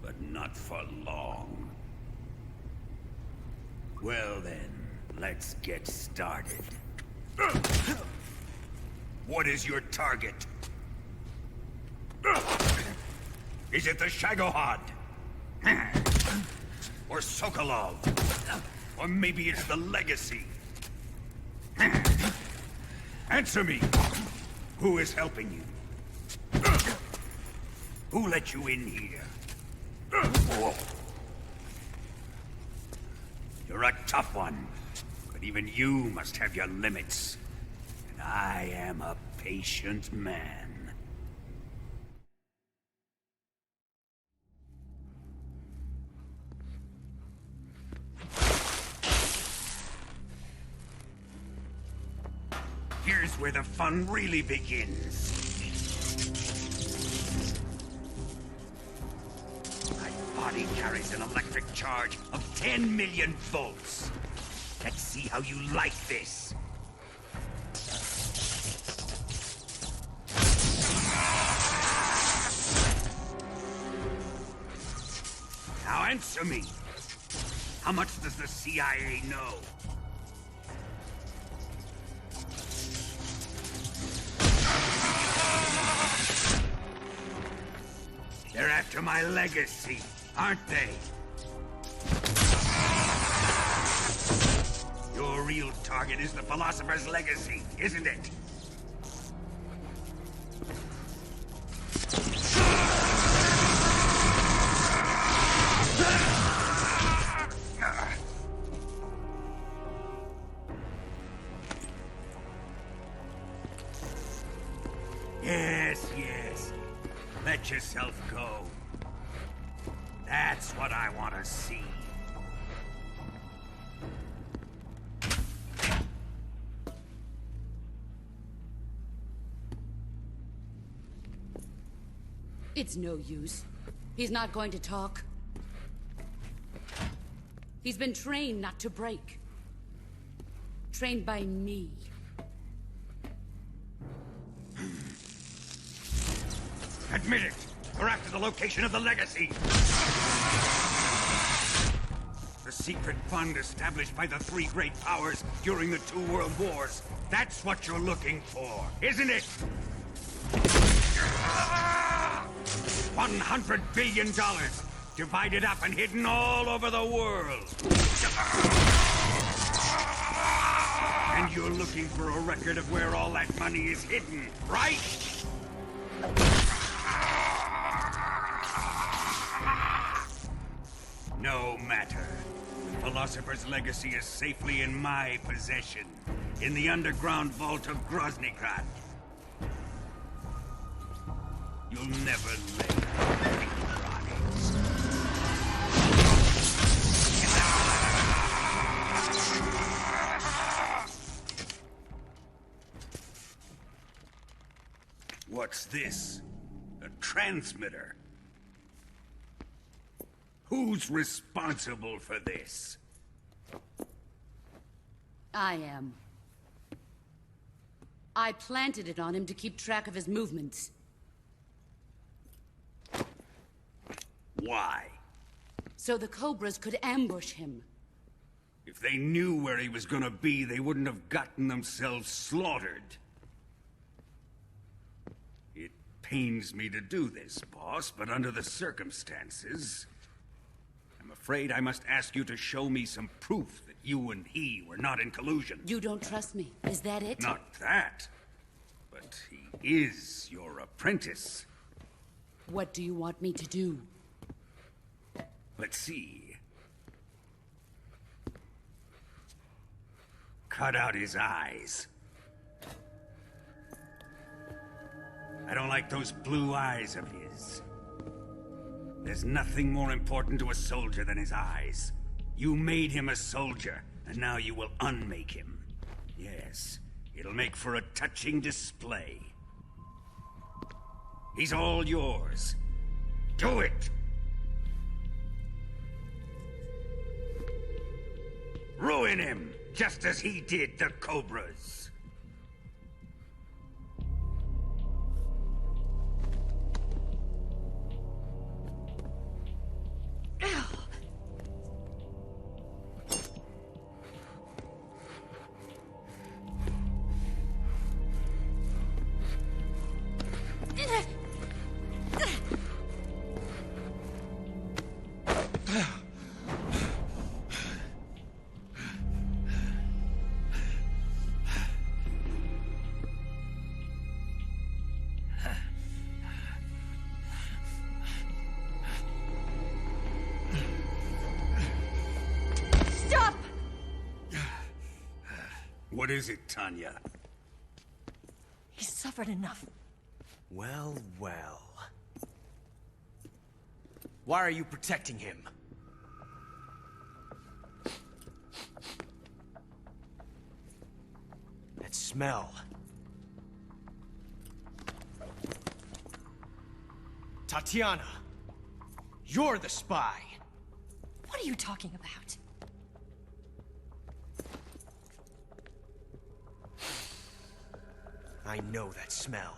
But not for long. Well then, let's get started. What is your target? Is it the Shagohod? Or Sokolov? Or maybe it's the Legacy? Answer me! Who is helping you? Who let you in here? You're a tough one, but even you must have your limits. And I am a patient man. Here's where the fun really begins. My body carries an electric charge of 10 million volts. Let's see how you like this. Now answer me. How much does the CIA know? They're after my legacy, aren't they? Your real target is the Philosopher's Legacy, isn't it? Yes, yes. Let yourself go. That's what I want to see. It's no use. He's not going to talk. He's been trained not to break. Trained by me. Admit it! We're after the location of the Legacy! The secret fund established by the three great powers during the 2 world wars. That's what you're looking for, isn't it? $100 billion, divided up and hidden all over the world. And you're looking for a record of where all that money is hidden, right? No matter. The Philosopher's Legacy is safely in my possession, in the underground vault of Groznygrad. You'll never lay on it. What's this? A transmitter? Who's responsible for this? I am. I planted it on him to keep track of his movements. Why? So the Cobras could ambush him. If they knew where he was gonna be, they wouldn't have gotten themselves slaughtered. It pains me to do this, boss, but under the circumstances, I'm afraid I must ask you to show me some proof that you and he were not in collusion. You don't trust me, is that it? Not that, but he is your apprentice. What do you want me to do? Let's see. Cut out his eyes. I don't like those blue eyes of his. There's nothing more important to a soldier than his eyes. You made him a soldier, and now you will unmake him. Yes, it'll make for a touching display. He's all yours. Do it! Ruin him, just as he did the Cobras. Stop! What is it, Tanya? He's suffered enough. Well, well. Why are you protecting him? That smell. Tatiana! You're the spy! What are you talking about? I know that smell.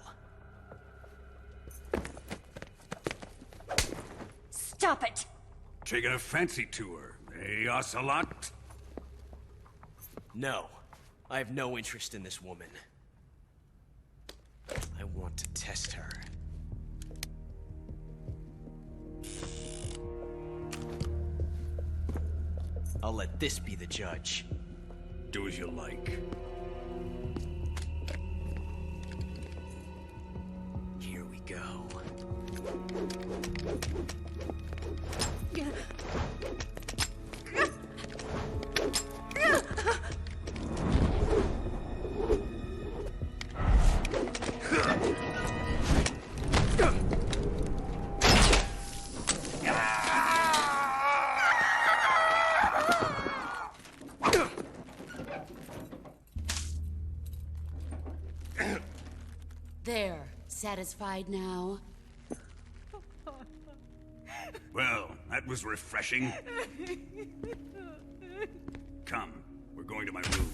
Stop it! Taking a fancy to her, eh, Ocelot? No. I have no interest in this woman. I want to test her. I'll let this be the judge. Do as you like. Here we go. There. Satisfied now? Well, that was refreshing. Come, we're going to my room.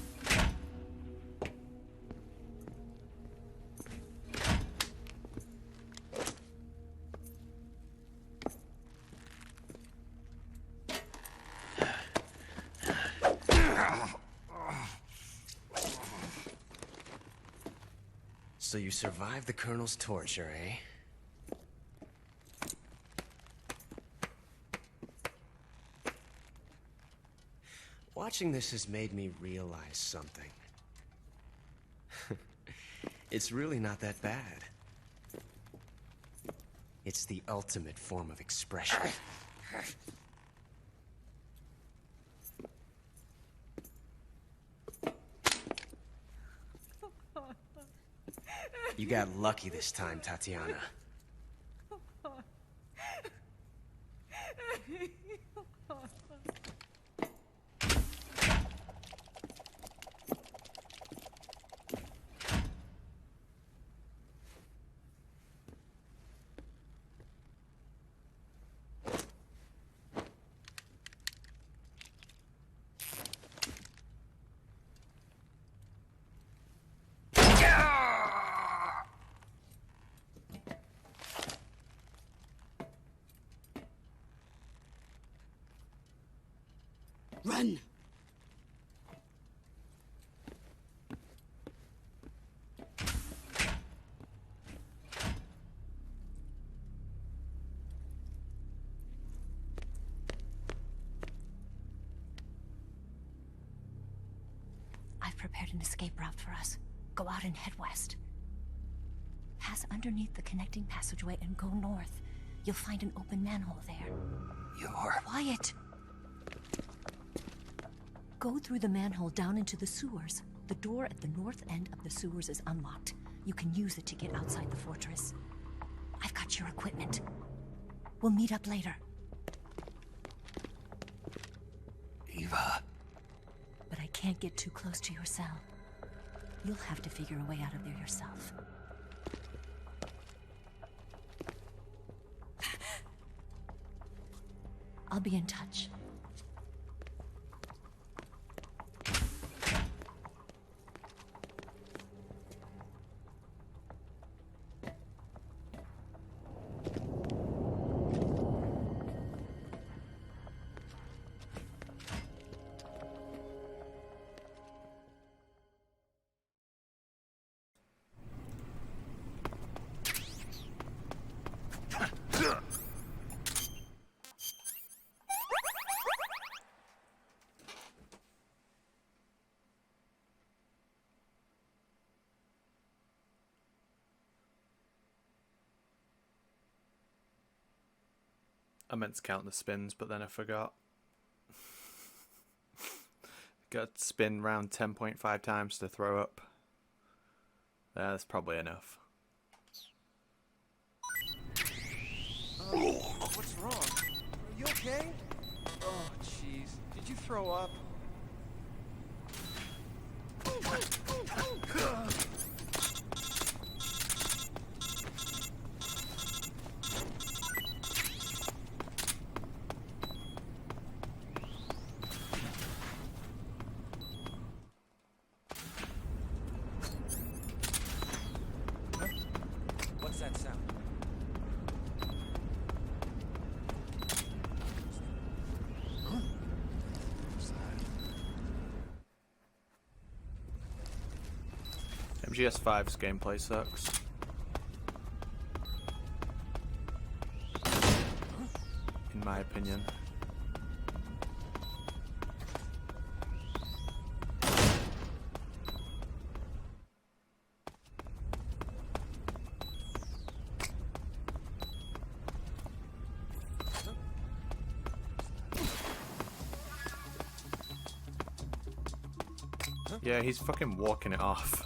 So you survived the Colonel's torture, eh? Watching this has made me realize something. It's really not that bad. It's the ultimate form of expression. You got lucky this time, Tatiana. Run! I've prepared an escape route for us. Go out and head west. Pass underneath the connecting passageway and go north. You'll find an open manhole there. You're... Quiet! Go through the manhole down into the sewers. The door at the north end of the sewers is unlocked. You can use it to get outside the fortress. I've got your equipment. We'll meet up later. Eva. But I can't get too close to your cell. You'll have to figure a way out of there yourself. I'll be in touch. I meant to count the spins, but then I forgot. Got to spin round 10.5 times to throw up. That's probably enough. What's wrong? Are you okay? Oh, jeez. Did you throw up? What's that sound? MGS5's gameplay sucks. In my opinion. Yeah, he's fucking walking it off.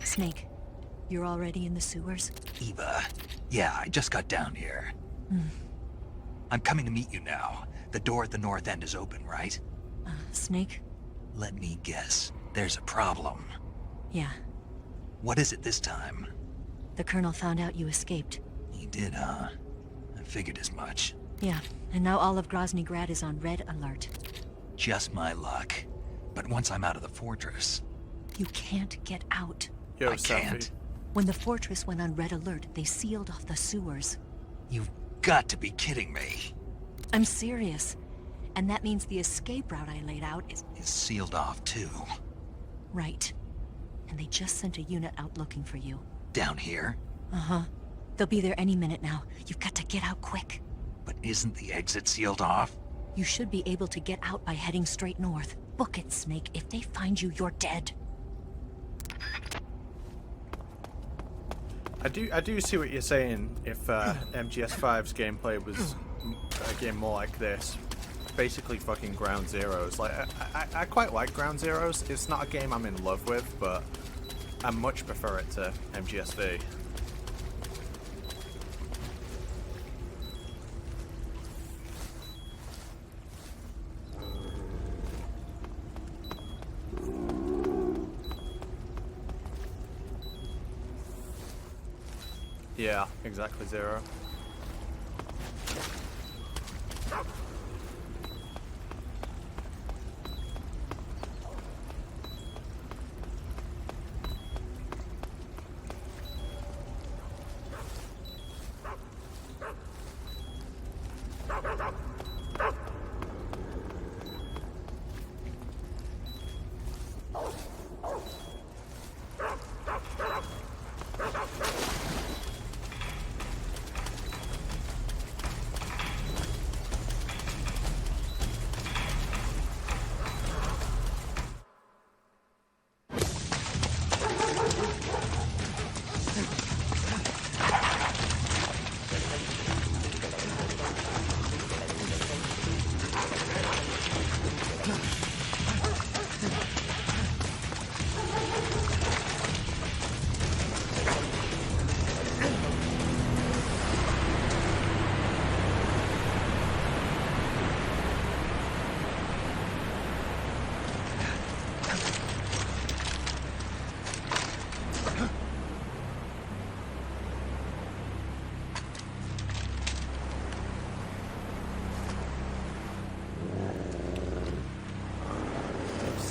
Snake, you're already in the sewers? Eva. Yeah, I just got down here. I'm coming to meet you now. The door at the north end is open, right? Snake? Let me guess. There's a problem. Yeah. What is it this time? The Colonel found out you escaped. He did, huh? I figured as much. Yeah, and now all of Grozny Grad is on red alert. Just my luck. But once I'm out of the fortress... You can't get out. Yo, I can't. When the fortress went on red alert, they sealed off the sewers. You've got to be kidding me. I'm serious. And that means the escape route I laid out is sealed off, too. Right. And they just sent a unit out looking for you. Down here? Uh-huh. They'll be there any minute now. You've got to get out quick. But isn't the exit sealed off? You should be able to get out by heading straight north. Book it, Snake. If they find you, you're dead. I do see what you're saying. If MGS5's gameplay was a game more like this, basically fucking Ground Zeroes. Like I quite like Ground Zeroes. It's not a game I'm in love with, but I much prefer it to MGSV. Yeah, exactly 0.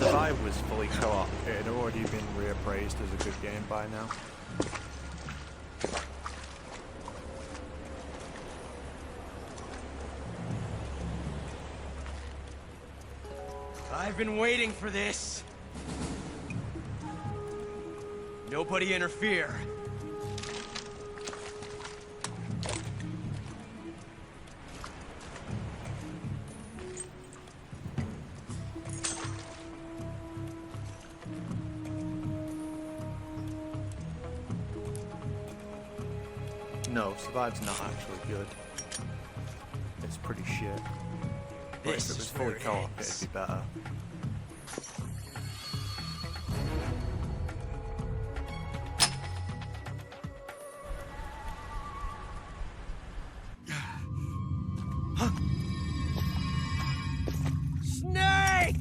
Survive was fully co-op, it had already been reappraised as a good game by now. I've been waiting for this. Nobody interfere. No, Survive's not actually good. It's pretty shit. But if it was fully co-op, it'd be better. Snake!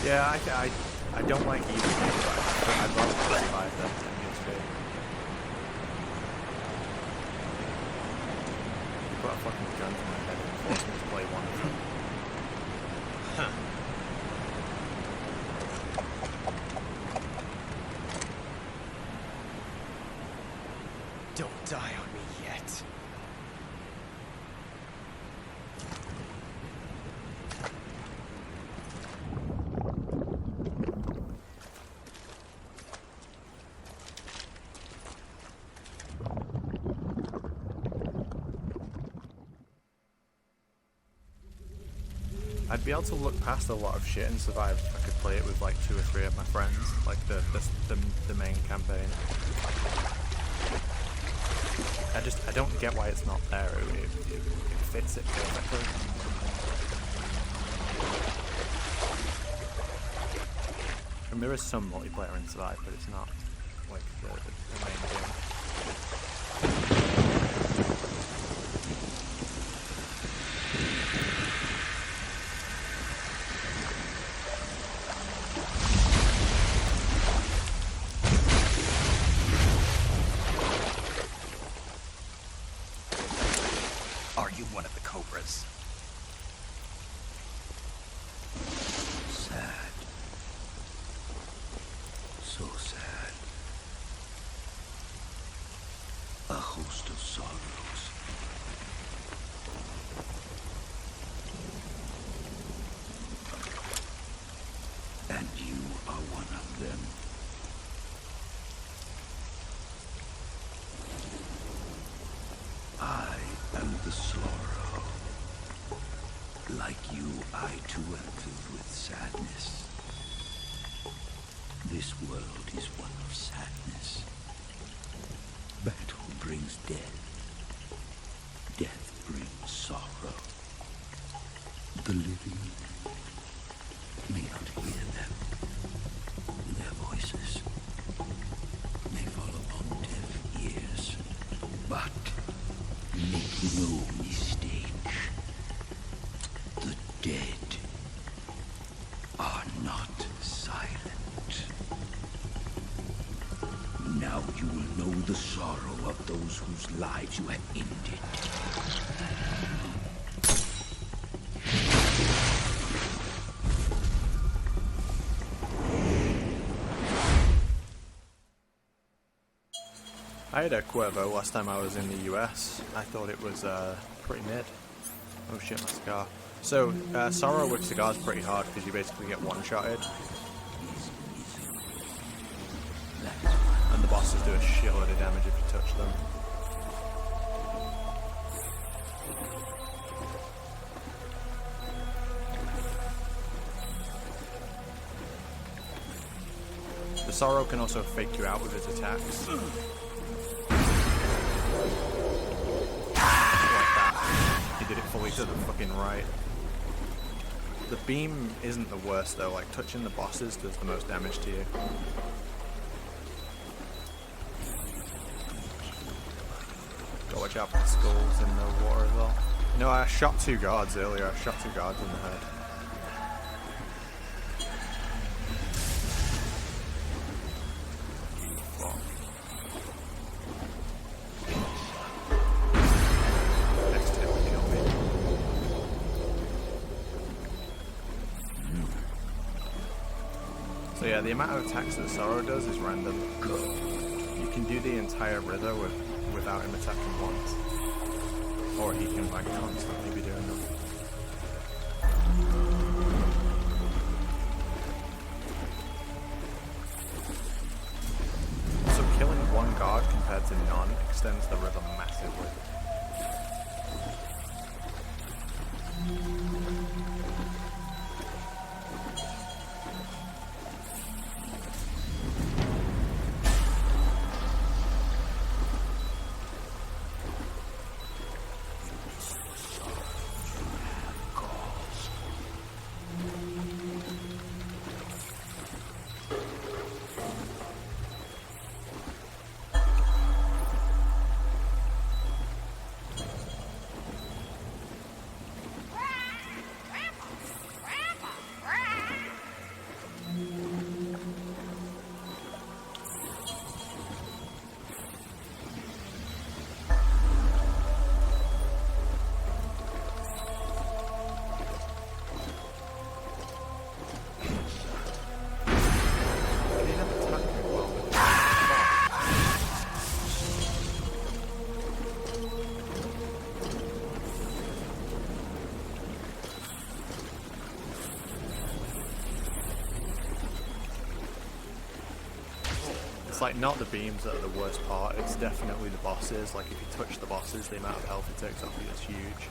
Yeah, I don't like either game, but I'd rather play Survive than ESP. You put a fucking gun to my head and force me to play one of them. Huh. Don't die on me yet. I'd be able to look past a lot of shit and Survive if I could play it with like 2 or 3 of my friends, like the main campaign. I don't get why it's not there. It fits it perfectly. And there is some multiplayer in Survive, but it's not like the main game. Are you one of the Cobras? Sad. So sad. A host of sorrows. And you are one of them. I am the sorrow. Like you, I too am filled with sadness. This world is one of sadness. Battle brings death. Death brings sorrow. The living may not hear them. Their voices may fall upon deaf ears. But make no mistake, Now you will know the sorrow of those whose lives you have ended. I had a Cuervo last time I was in the US. I thought it was pretty mid. Oh shit, my cigar. So, Sorrow with cigars pretty hard because you basically get one-shotted. And the bosses do a shitload of damage if you touch them. The Sorrow can also fake you out with his attacks. Did it fully to the fucking right. The beam isn't the worst though, like touching the bosses does the most damage to you. Gotta watch out for the skulls in the water as well. No, I shot 2 guards earlier, I shot 2 guards in the head. So yeah, the amount of attacks that Sorrow does is random. You can do the entire Rither without him attacking once. Or he can like constantly be doing them. So killing 1 guard compared to none extends the Rither massively. It's like not the beams that are the worst part, it's definitely the bosses. Like if you touch the bosses, the amount of health it takes off you is huge.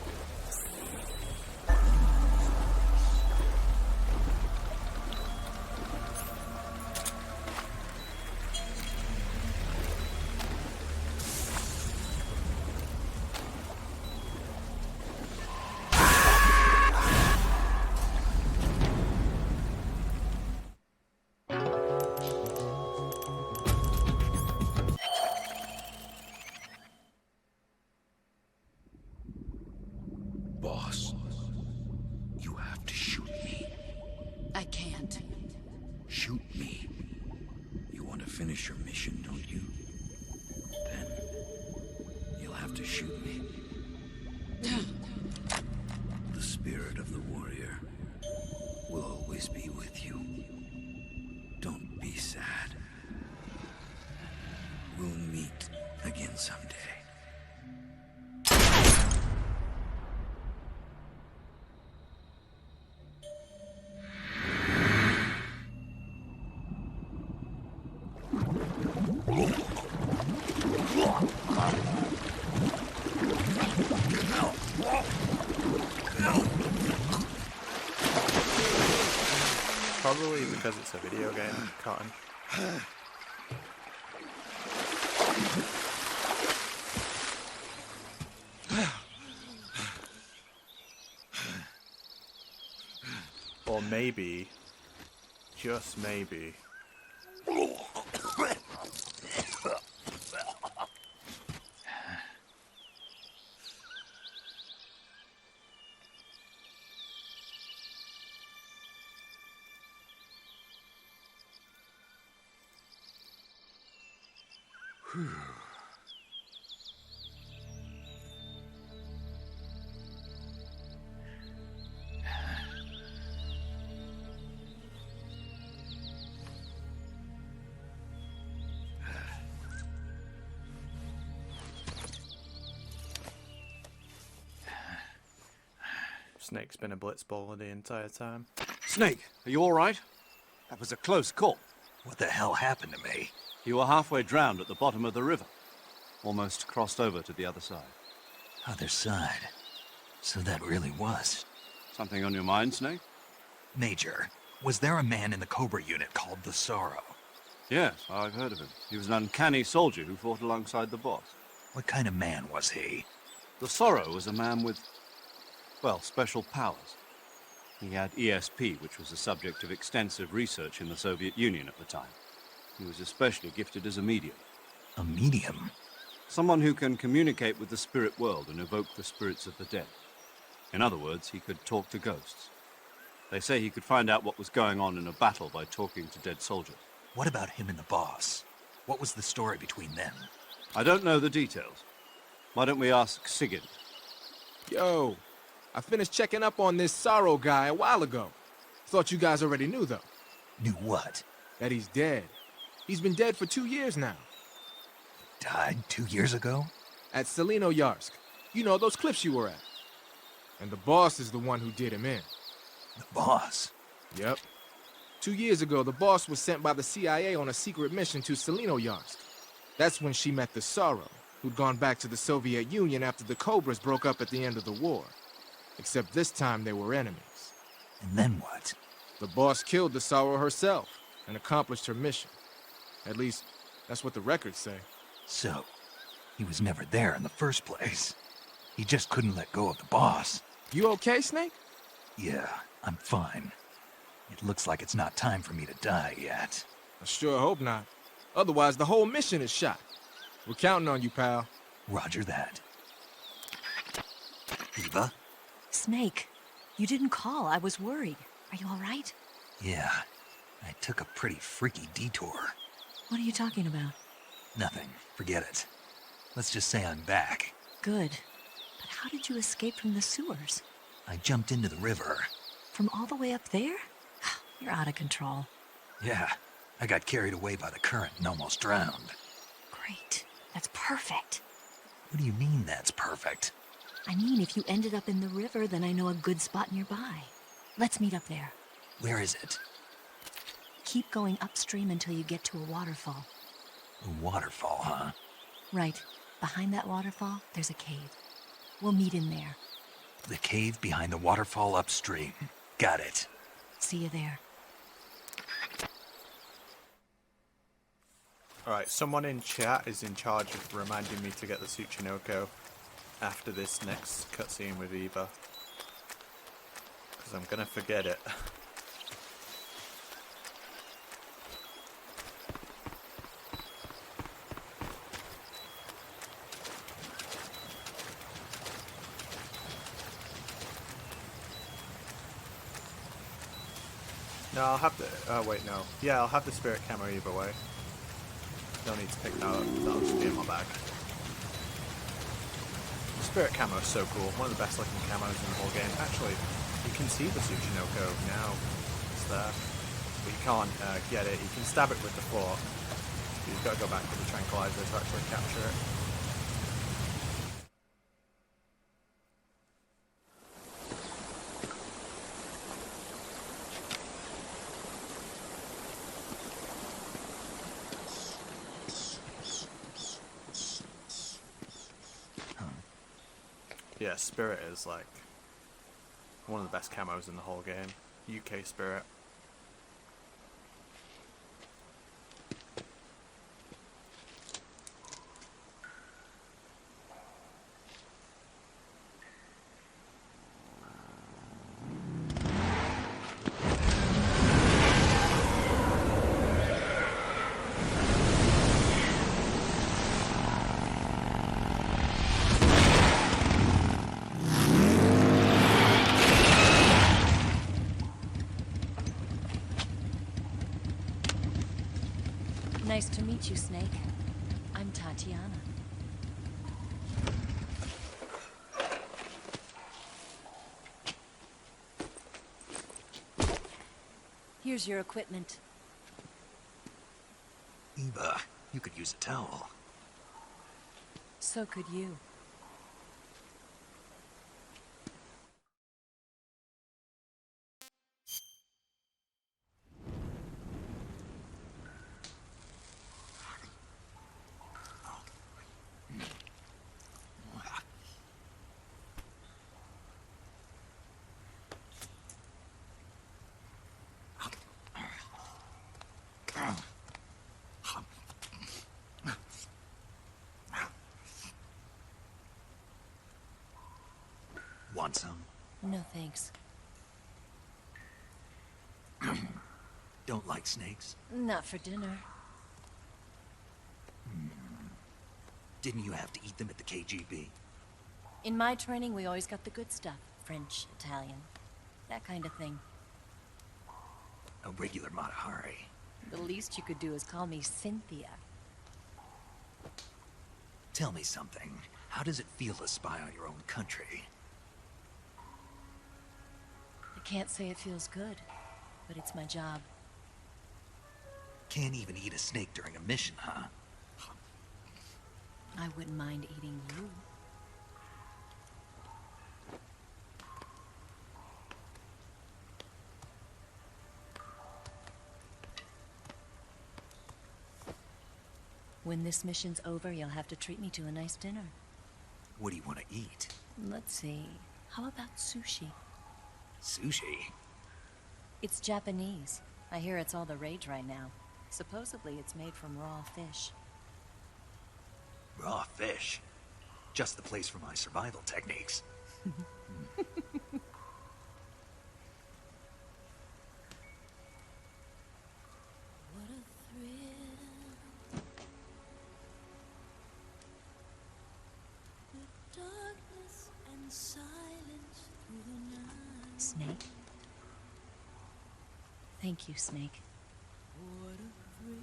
Boss, you have to shoot me. I can't. Shoot me. You want to finish your mission, don't you? Then you'll have to shoot me. The spirit of the warrior will always be with you. Don't be sad. We'll meet again someday. Probably because it's a video game, Cotton. Or maybe, just maybe, Snake's been a blitzballer the entire time. Snake, are you all right? That was a close call. What the hell happened to me? You were halfway drowned at the bottom of the river. Almost crossed over to the other side. Other side? So that really was. Something on your mind, Snake? Major, was there a man in the Cobra unit called the Sorrow? Yes, I've heard of him. He was an uncanny soldier who fought alongside the boss. What kind of man was he? The Sorrow was a man with, well, special powers. He had ESP, which was the subject of extensive research in the Soviet Union at the time. He was especially gifted as a medium. A medium? Someone who can communicate with the spirit world and evoke the spirits of the dead. In other words, he could talk to ghosts. They say he could find out what was going on in a battle by talking to dead soldiers. What about him and the boss? What was the story between them? I don't know the details. Why don't we ask Sigurd? Yo, I finished checking up on this Sorrow guy a while ago. Thought you guys already knew, though. Knew what? That he's dead. He's been dead for 2 years now. Died 2 years ago? At Selino Yarsk. You know, those cliffs you were at. And the boss is the one who did him in. The boss? Yep. 2 years ago, the boss was sent by the CIA on a secret mission to Selino Yarsk. That's when she met the Sorrow, who'd gone back to the Soviet Union after the Cobras broke up at the end of the war. Except this time they were enemies. And then what? The boss killed the Sorrow herself and accomplished her mission. At least, that's what the records say. So, he was never there in the first place. He just couldn't let go of the boss. You okay, Snake? Yeah, I'm fine. It looks like it's not time for me to die yet. I sure hope not. Otherwise, the whole mission is shot. We're counting on you, pal. Roger that. Eva? Snake, you didn't call. I was worried. Are you all right? Yeah, I took a pretty freaky detour. What are you talking about? Nothing. Forget it. Let's just say I'm back. Good. But how did you escape from the sewers? I jumped into the river. From all the way up there? You're out of control. Yeah, I got carried away by the current and almost drowned. Great. That's perfect. What do you mean that's perfect? I mean, if you ended up in the river, then I know a good spot nearby. Let's meet up there. Where is it? Keep going upstream until you get to a waterfall. A waterfall, huh? Right. Behind that waterfall, there's a cave. We'll meet in there. The cave behind the waterfall upstream. Got it. See you there. Alright, someone in chat is in charge of reminding me to get the Tsuchinoko after this next cutscene with Eva. Because I'm gonna forget it. No, I'll have the... oh, wait, no. Yeah, I'll have the spirit camo either way. Don't need to pick that up. That'll just be in my bag. The spirit camo is so cool. One of the best looking camos in the whole game. Actually, you can see the Tsuchinoko now. It's there. But you can't get it. You can stab it with the fork. You've got to go back to the tranquilizer to actually capture it. Yeah, Spirit is like one of the best camos in the whole game. UK Spirit. Nice to meet you, Snake. I'm Tatiana. Here's your equipment. Eva, you could use a towel. So could you. Want some? No thanks. Don't like snakes? Not for dinner. Didn't you have to eat them at the KGB? In my training, we always got the good stuff. French, Italian, that kind of thing. A regular Matahari. The least you could do is call me Cynthia. Tell me something. How does it feel to spy on your own country? I can't say it feels good, but it's my job. Can't even eat a snake during a mission, huh? I wouldn't mind eating you. When this mission's over, you'll have to treat me to a nice dinner. What do you want to eat? Let's see. How about sushi? Sushi? It's Japanese. I hear it's all the rage right now. Supposedly it's made from raw fish. Raw fish? Just the place for my survival techniques. What a thrill. The darkness and silence through the night. Snake? Thank you, Snake. What a thrill.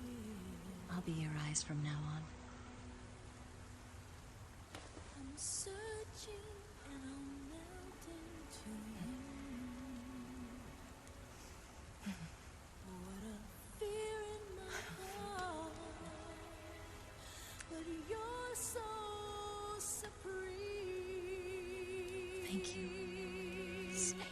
I'll be your eyes from now on. I'm searching and I'm melting to you. What a fear in my heart, but you're so supreme. Thank you, Snake.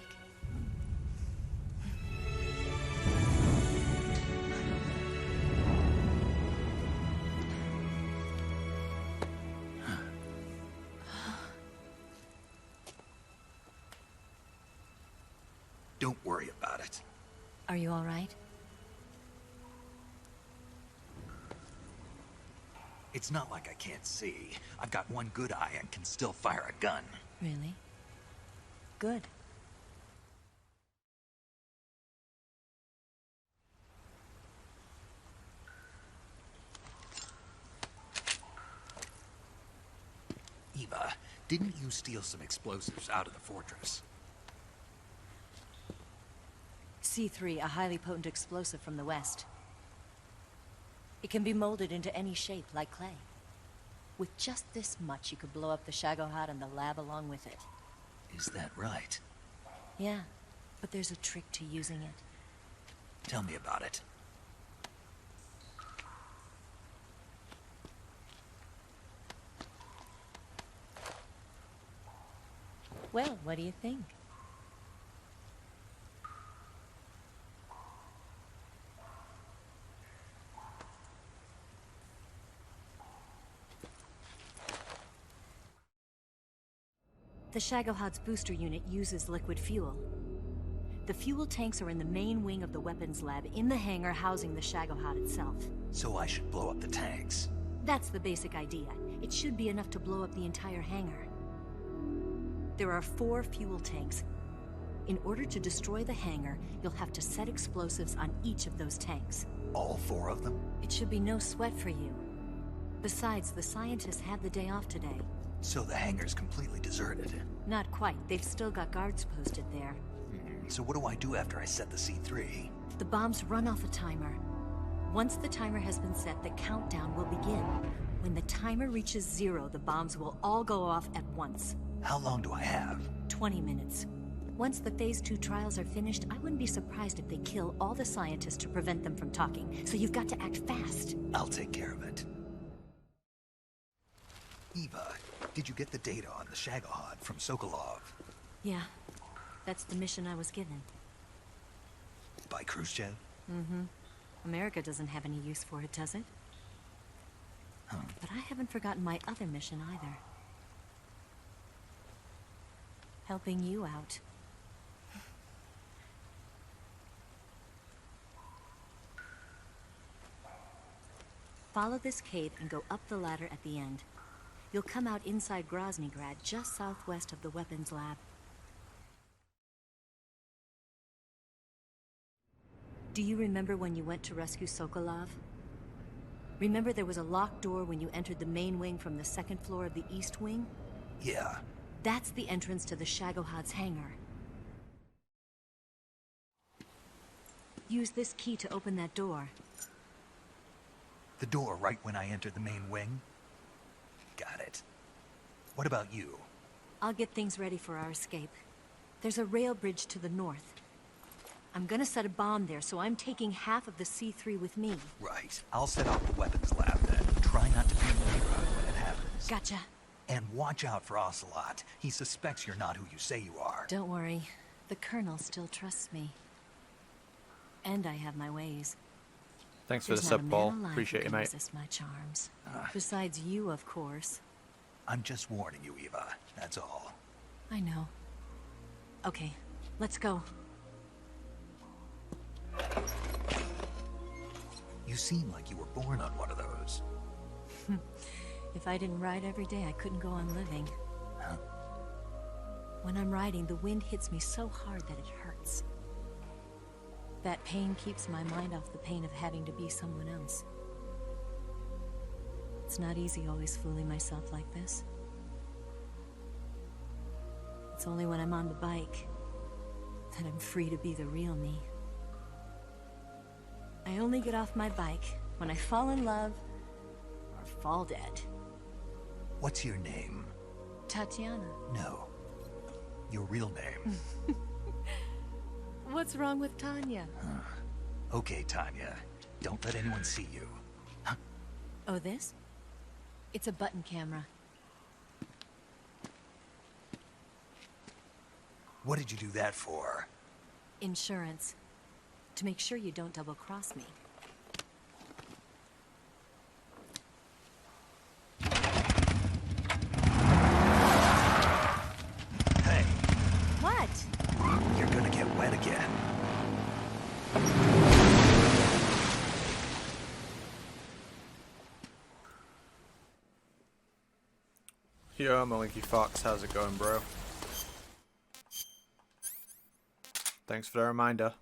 Don't worry about it. Are you all right? It's not like I can't see. I've got one good eye and can still fire a gun. Really? Good. Eva, didn't you steal some explosives out of the fortress? C3, a highly potent explosive from the west. It can be molded into any shape, like clay. With just this much, you could blow up the Shagohod and the lab along with it. Is that right? Yeah, but there's a trick to using it. Tell me about it. Well, what do you think? The Shagohod's booster unit uses liquid fuel. The fuel tanks are in the main wing of the weapons lab in the hangar housing the Shagohod itself. So I should blow up the tanks. That's the basic idea. It should be enough to blow up the entire hangar. There are 4 fuel tanks. In order to destroy the hangar, you'll have to set explosives on each of those tanks. All 4 of them? It should be no sweat for you. Besides, the scientists had the day off today. So the hangar's completely deserted. Not quite. They've still got guards posted there. So what do I do after I set the C3? The bombs run off a timer. Once the timer has been set, the countdown will begin. When the timer reaches 0, the bombs will all go off at once. How long do I have? 20 minutes. Once the Phase 2 trials are finished, I wouldn't be surprised if they kill all the scientists to prevent them from talking. So you've got to act fast. I'll take care of it. Eva, did you get the data on the Shagohod from Sokolov? Yeah, that's the mission I was given. By Khrushchev? Mm-hmm. America doesn't have any use for it, does it? But I haven't forgotten my other mission either. Helping you out. Follow this cave and go up the ladder at the end. You'll come out inside Groznygrad, just southwest of the weapons lab. Do you remember when you went to rescue Sokolov? Remember there was a locked door when you entered the main wing from the second floor of the east wing? Yeah. That's the entrance to the Shagohod's hangar. Use this key to open that door. The door right when I entered the main wing? Got it. What about you? I'll get things ready for our escape. There's a rail bridge to the north. I'm gonna set a bomb there, so I'm taking half of the C3 with me. Right. I'll set up the weapons lab then. Try not to be in the neighborhood when it happens. Gotcha. And watch out for Ocelot. He suspects you're not who you say you are. Don't worry. The Colonel still trusts me. And I have my ways. Thanks for the There's not a sub, man Paul. alive Appreciate who you, can mate. resist my charms. Besides you, of course. I'm just warning you, Eva. That's all. I know. Okay, let's go. You seem like you were born on one of those. If I didn't ride every day, I couldn't go on living. Huh? When I'm riding, the wind hits me so hard that it hurts. That pain keeps my mind off the pain of having to be someone else. It's not easy always fooling myself like this. It's only when I'm on the bike that I'm free to be the real me. I only get off my bike when I fall in love or fall dead. What's your name? Tatiana. No. Your real name. What's wrong with Tanya? Okay, Tanya. Don't let anyone see you. Oh, this? It's a button camera. What did you do that for? Insurance. To make sure you don't double-cross me. Hey. What? You're gonna get wet again. Yo, Malinky Fox, how's it going, bro? Thanks for the reminder.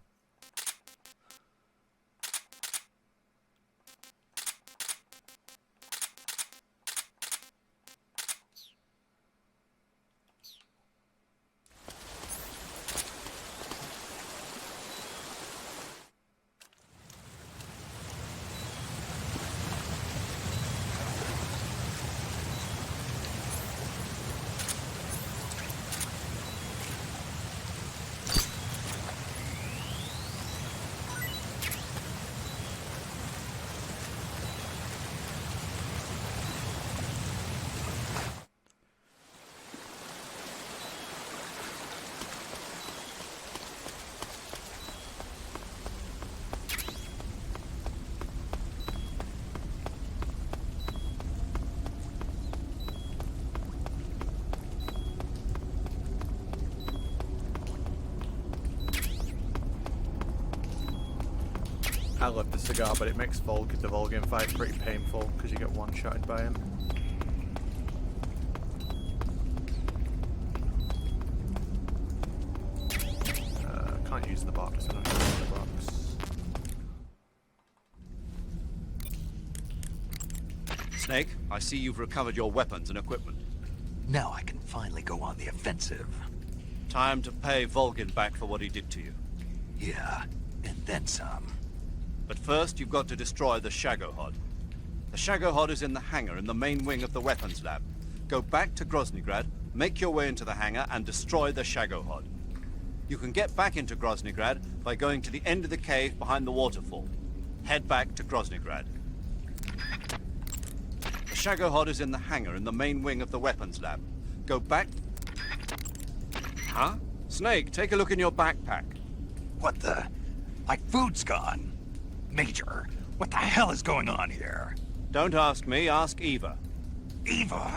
I love the cigar, but it makes the Volgin fight pretty painful because you get one-shotted by him. Can't use the box. I don't use the box. Snake, I see you've recovered your weapons and equipment. Now I can finally go on the offensive. Time to pay Volgin back for what he did to you. Yeah, and then some. But first, you've got to destroy the Shagohod. The Shagohod is in the hangar in the main wing of the weapons lab. Go back to Groznygrad, make your way into the hangar, and destroy the Shagohod. You can get back into Groznygrad by going to the end of the cave behind the waterfall. Head back to Groznygrad. The Shagohod is in the hangar in the main wing of the weapons lab. Go back... Huh? Snake, take a look in your backpack. What the? My food's gone. Major, what the hell is going on here? Don't ask me, ask Eva. Eva?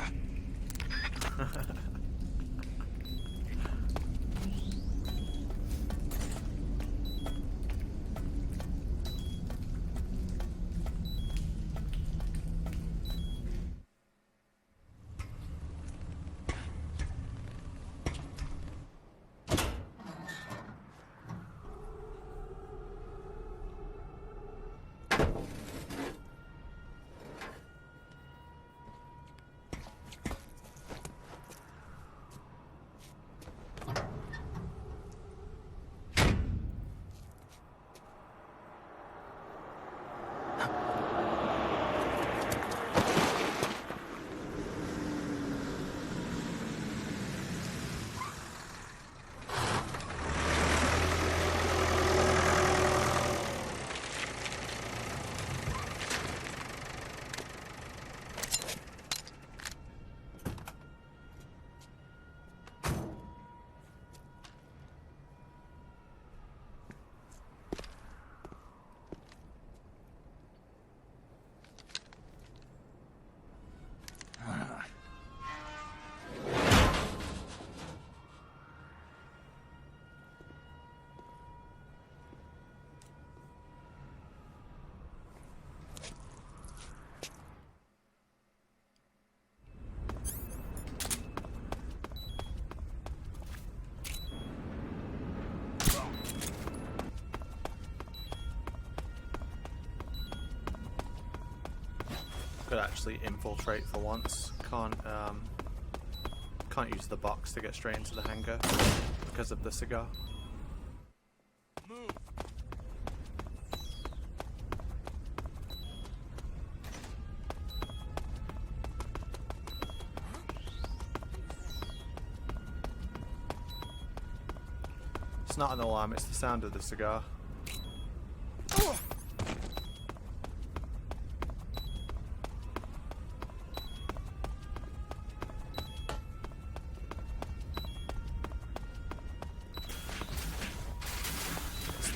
Could actually infiltrate for once. Can't use the box to get straight into the hangar because of the cigar. Move. It's not an alarm, it's the sound of the cigar.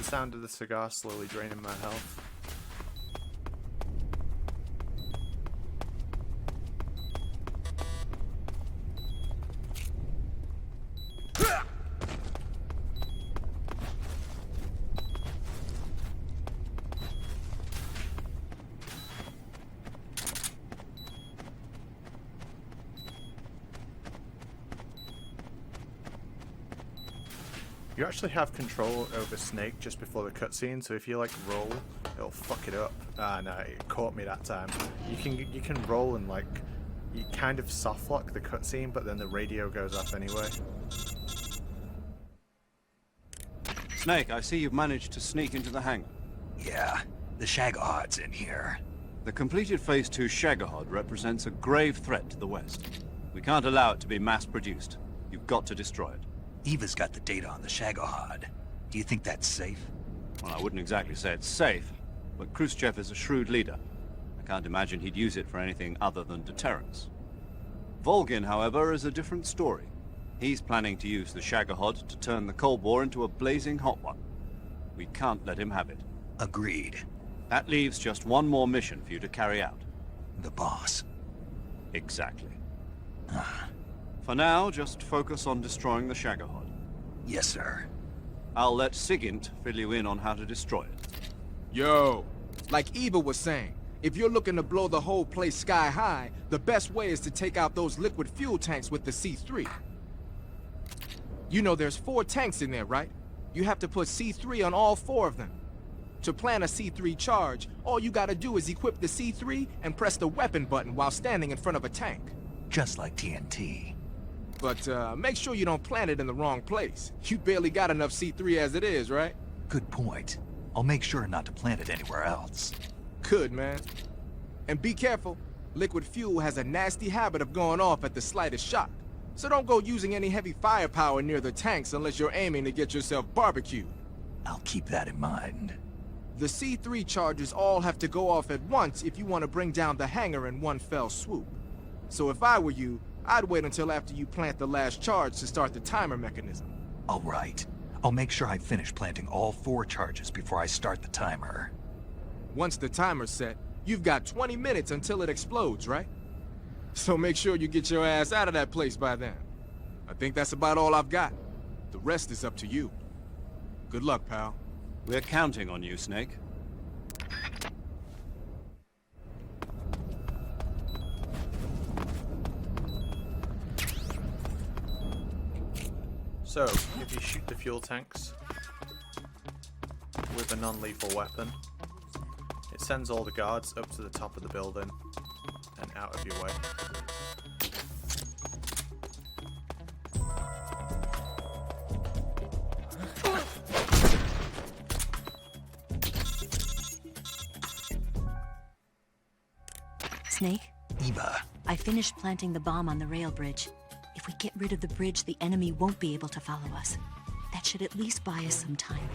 Sound of the cigar slowly draining my health. You actually have control over Snake just before the cutscene, so if you like roll, it'll fuck it up. Ah no, it caught me that time. You can roll and like you kind of soft lock the cutscene, but then the radio goes off anyway. Snake, I see you've managed to sneak into the hangar. Yeah, the Shagohod's in here. The completed Phase 2 Shagohod represents a grave threat to the West. We can't allow it to be mass-produced. You've got to destroy it. Eva's got the data on the Shagohod. Do you think that's safe? Well, I wouldn't exactly say it's safe, but Khrushchev is a shrewd leader. I can't imagine he'd use it for anything other than deterrence. Volgin, however, is a different story. He's planning to use the Shagohod to turn the Cold War into a blazing hot one. We can't let him have it. Agreed. That leaves just one more mission for you to carry out. The boss. Exactly. For now, just focus on destroying the Shagohod. Yes, sir. I'll let Sigint fill you in on how to destroy it. Yo, like Eva was saying, if you're looking to blow the whole place sky high, the best way is to take out those liquid fuel tanks with the C3. You know there's 4 tanks in there, right? You have to put C3 on all 4 of them. To plan a C3 charge, all you gotta do is equip the C3 and press the weapon button while standing in front of a tank. Just like TNT. But make sure you don't plant it in the wrong place. You barely got enough C3 as it is, right? Good point. I'll make sure not to plant it anywhere else. Good, man. And be careful, liquid fuel has a nasty habit of going off at the slightest shock. So don't go using any heavy firepower near the tanks unless you're aiming to get yourself barbecued. I'll keep that in mind. The C3 charges all have to go off at once if you want to bring down the hangar in one fell swoop. So if I were you, I'd wait until after you plant the last charge to start the timer mechanism. All right. I'll make sure I finish planting all 4 charges before I start the timer. Once the timer's set, you've got 20 minutes until it explodes, right? So make sure you get your ass out of that place by then. I think that's about all I've got. The rest is up to you. Good luck, pal. We're counting on you, Snake. So, if you shoot the fuel tanks with a non-lethal weapon, it sends all the guards up to the top of the building and out of your way. Snake? Eva. I finished planting the bomb on the rail bridge. If we get rid of the bridge, the enemy won't be able to follow us. That should at least buy us some time.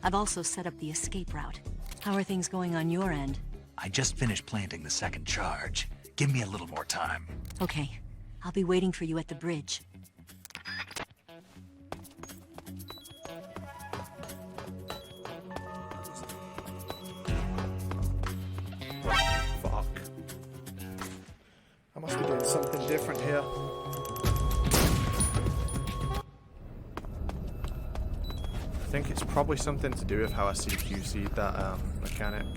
I've also set up the escape route. How are things going on your end? I just finished planting the 2nd charge. Give me a little more time. Okay. I'll be waiting for you at the bridge. Fuck. I must be doing something different here. I think it's probably something to do with how I CQC'd that mechanic.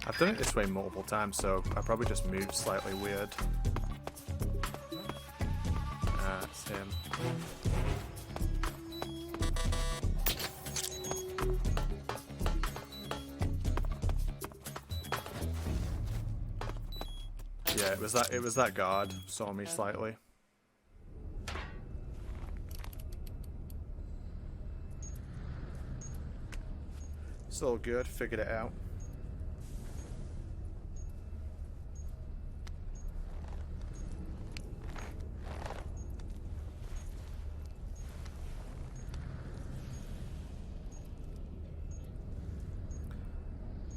I've done it this way multiple times, so I probably just moved slightly weird. It's him. Yeah, it was that guard saw me slightly. It's all good, figured it out.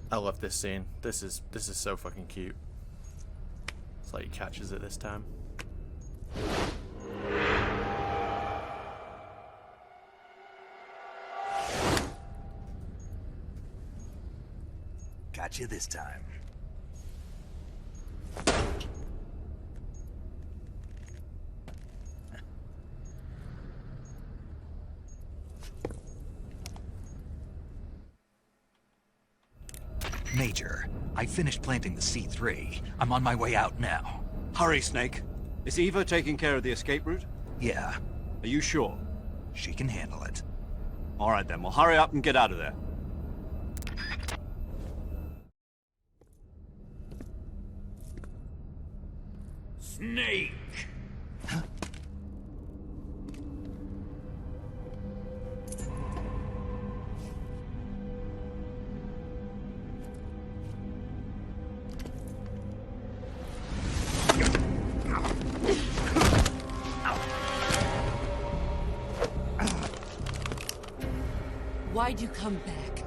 I love this scene. This is so fucking cute. It's like he catches it this time. Got you this time. Major, I finished planting the C3. I'm on my way out now. Hurry, Snake. Is Eva taking care of the escape route? Yeah. Are you sure? She can handle it. All right then, well hurry up and get out of there. Snake! Why'd you come back?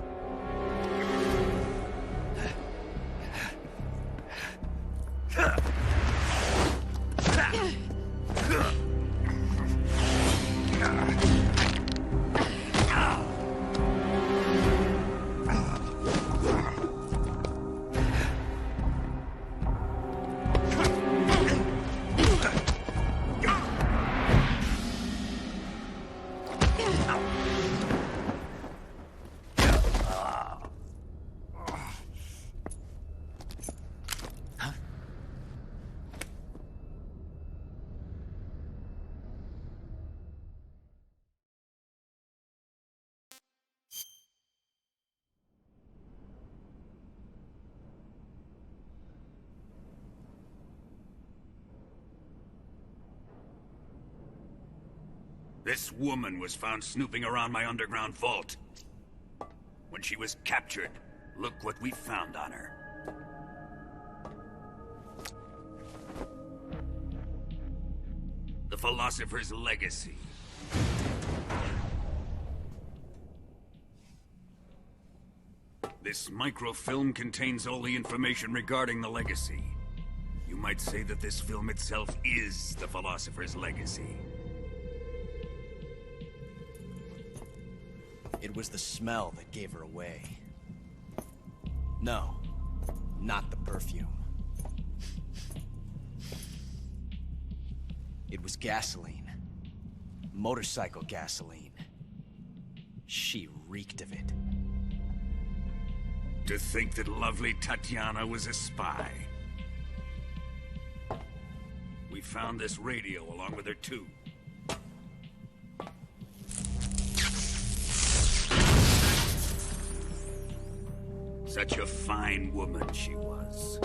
This woman was found snooping around my underground vault. When she was captured, look what we found on her. The Philosopher's Legacy. This microfilm contains all the information regarding the Legacy. You might say that this film itself is the Philosopher's Legacy. It was the smell that gave her away. No, not the perfume. It was gasoline. Motorcycle gasoline. She reeked of it. To think that lovely Tatiana was a spy. We found this radio along with her too. Such a fine woman she was.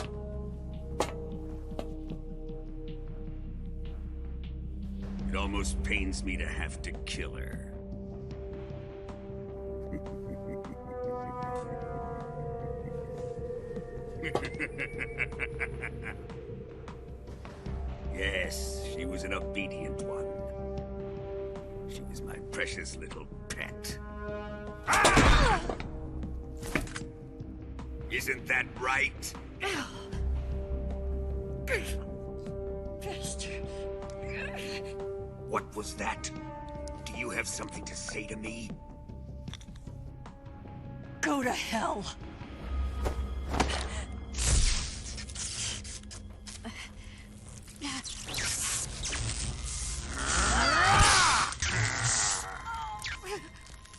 It almost pains me to have to kill her. Yes, she was an obedient one. She was my precious little pet. Ah! Isn't that right? What was that? Do you have something to say to me? Go to hell.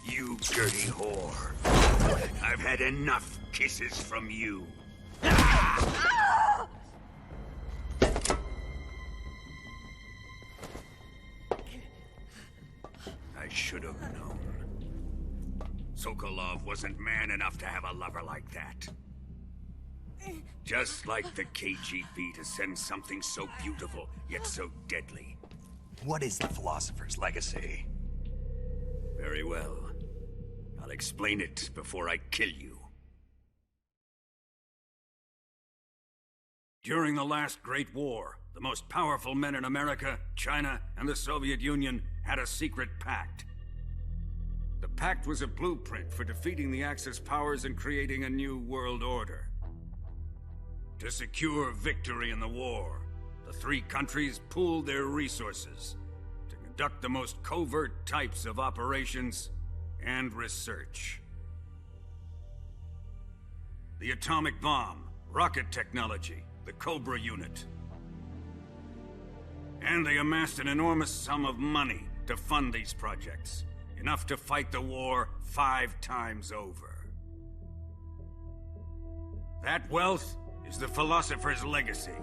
You dirty whore. I've had enough kisses from you. I should have known. Sokolov wasn't man enough to have a lover like that. Just like the KGB to send something so beautiful, yet so deadly. What is the Philosopher's Legacy? Very well. I'll explain it before I kill you. During the last Great War, the most powerful men in America, China, and the Soviet Union had a secret pact. The pact was a blueprint for defeating the Axis powers and creating a new world order. To secure victory in the war, the three countries pooled their resources to conduct the most covert types of operations and research. The atomic bomb, rocket technology, the Cobra unit. And they amassed an enormous sum of money to fund these projects, enough to fight the war 5 times over. That wealth is the Philosopher's Legacy.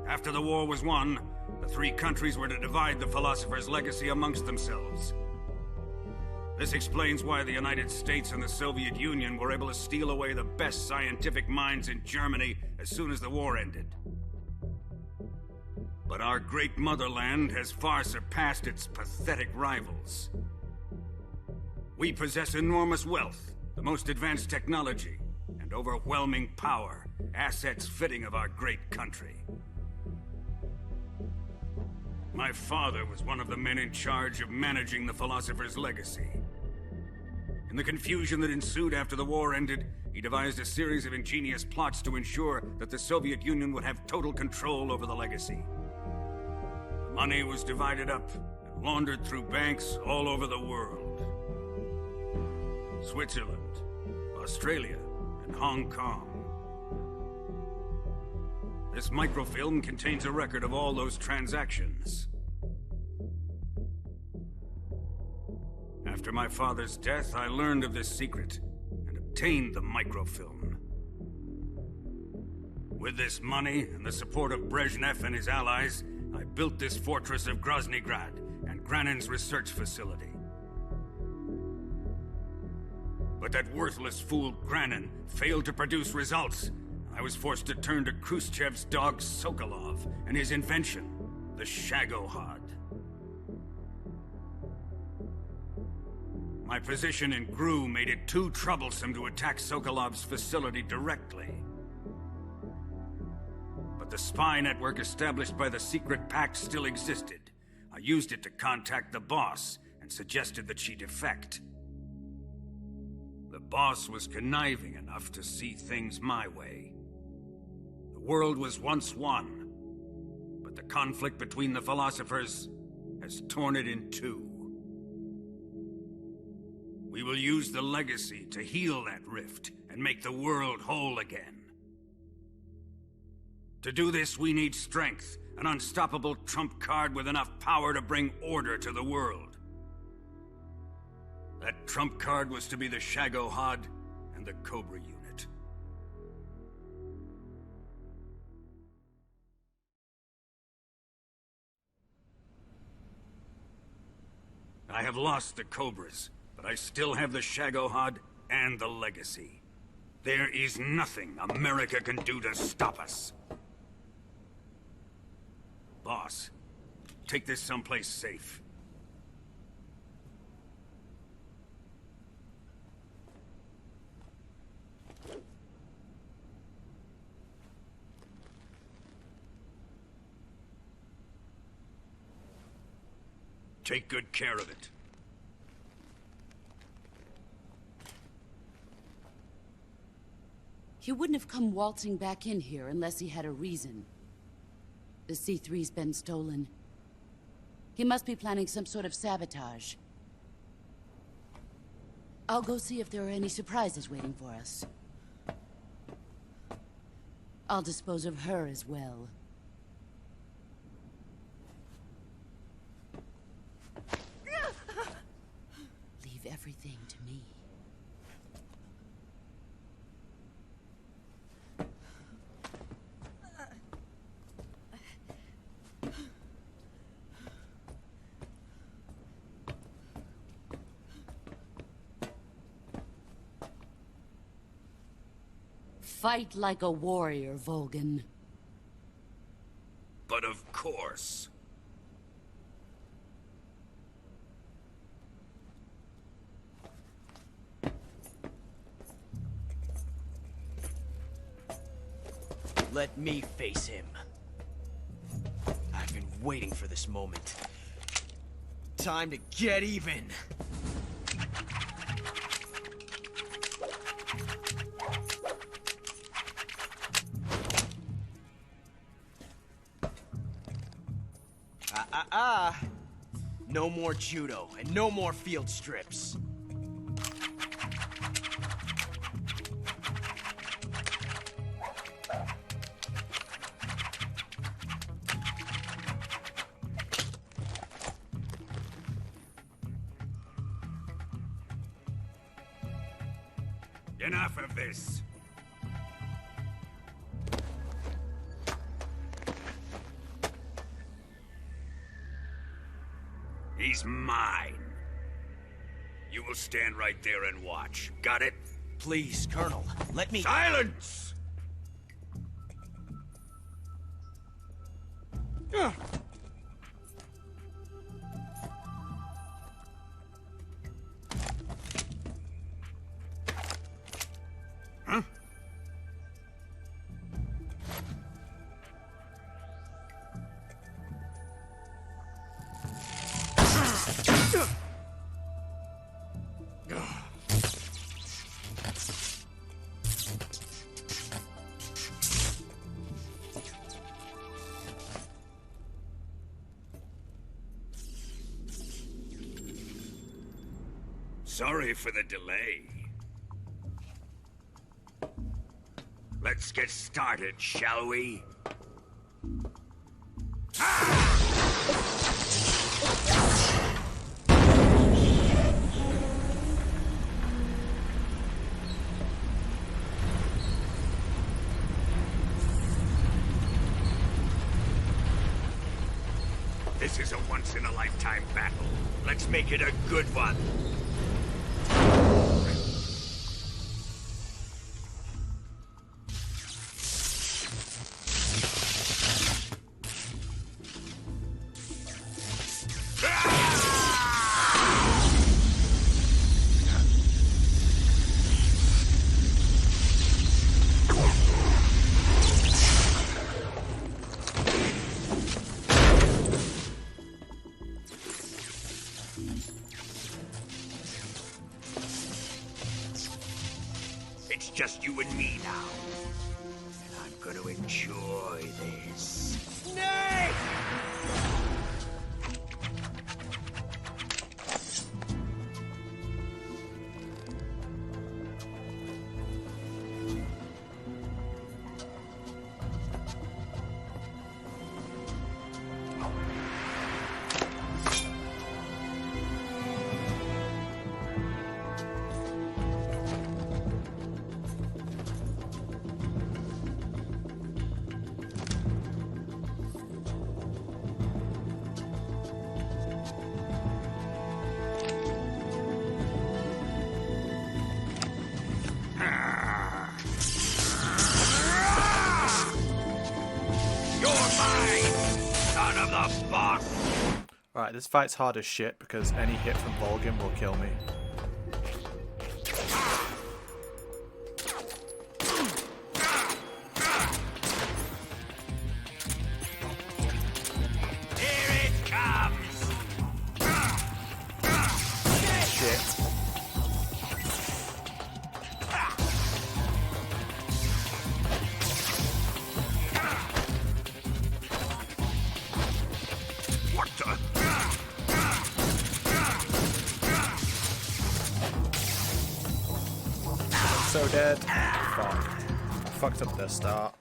After the war was won, the three countries were to divide the Philosopher's Legacy amongst themselves. This explains why the United States and the Soviet Union were able to steal away the best scientific minds in Germany as soon as the war ended. But our great motherland has far surpassed its pathetic rivals. We possess enormous wealth, the most advanced technology, and overwhelming power, assets fitting of our great country. My father was one of the men in charge of managing the Philosopher's Legacy. In the confusion that ensued after the war ended, he devised a series of ingenious plots to ensure that the Soviet Union would have total control over the Legacy. The money was divided up and laundered through banks all over the world. Switzerland, Australia, and Hong Kong. This microfilm contains a record of all those transactions. After my father's death, I learned of this secret and obtained the microfilm. With this money and the support of Brezhnev and his allies, I built this fortress of Groznygrad and Granin's research facility. But that worthless fool Granin failed to produce results. I was forced to turn to Khrushchev's dog Sokolov and his invention, the Shagohod. My position in Gru made it too troublesome to attack Sokolov's facility directly. But the spy network established by the secret pact still existed. I used it to contact the boss and suggested that she defect. The boss was conniving enough to see things my way. The world was once one, but the conflict between the philosophers has torn it in two. We will use the legacy to heal that rift and make the world whole again. To do this, we need strength, an unstoppable trump card with enough power to bring order to the world. That trump card was to be the Shagohod and the Cobra unit. I have lost the Cobras, but I still have the Shagohod and the legacy. There is nothing America can do to stop us. Boss, take this someplace safe. Take good care of it. He wouldn't have come waltzing back in here unless he had a reason. The C3's been stolen. He must be planning some sort of sabotage. I'll go see if there are any surprises waiting for us. I'll dispose of her as well. Leave everything to me. Fight like a warrior, Volgan. But of course. Let me face him. I've been waiting for this moment. Time to get even. No more judo, and no more field strips. Enough of this. He's mine. You will stand right there and watch. Got it? Please, Colonel, let me— Silence! Huh? Sorry for the delay. Let's get started, shall we? This is a once-in-a-lifetime battle. Let's make it a good one. It's just you and me now. And I'm gonna enjoy this. Snake! Alright, this fight's hard as shit because any hit from Volgin will kill me. Here it comes! Shit. What the? So dead. Fuck. Fucked up their start.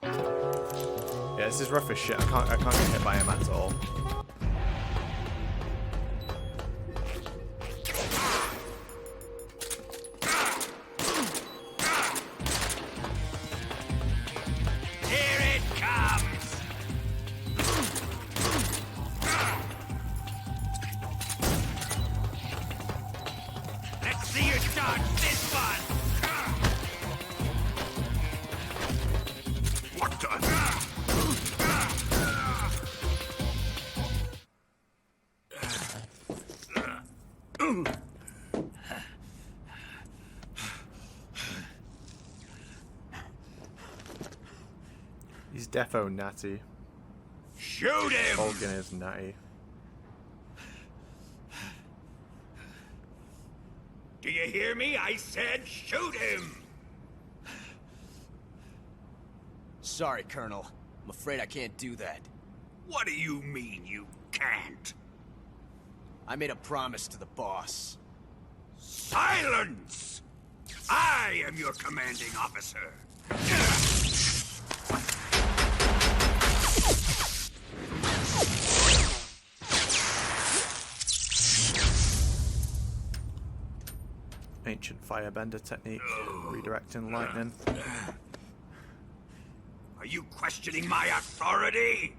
Yeah, this is rough as shit. I can't get hit by him at all. Here it comes! Let's see you dodge this one! What the? He's defo natty. Shoot him! Volgin is natty. Do you hear me? I said shoot him! Sorry, Colonel. I'm afraid I can't do that. What do you mean you can't? I made a promise to the boss. Silence! I am your commanding officer. Ancient firebender technique. Redirecting lightning. Are you questioning my authority?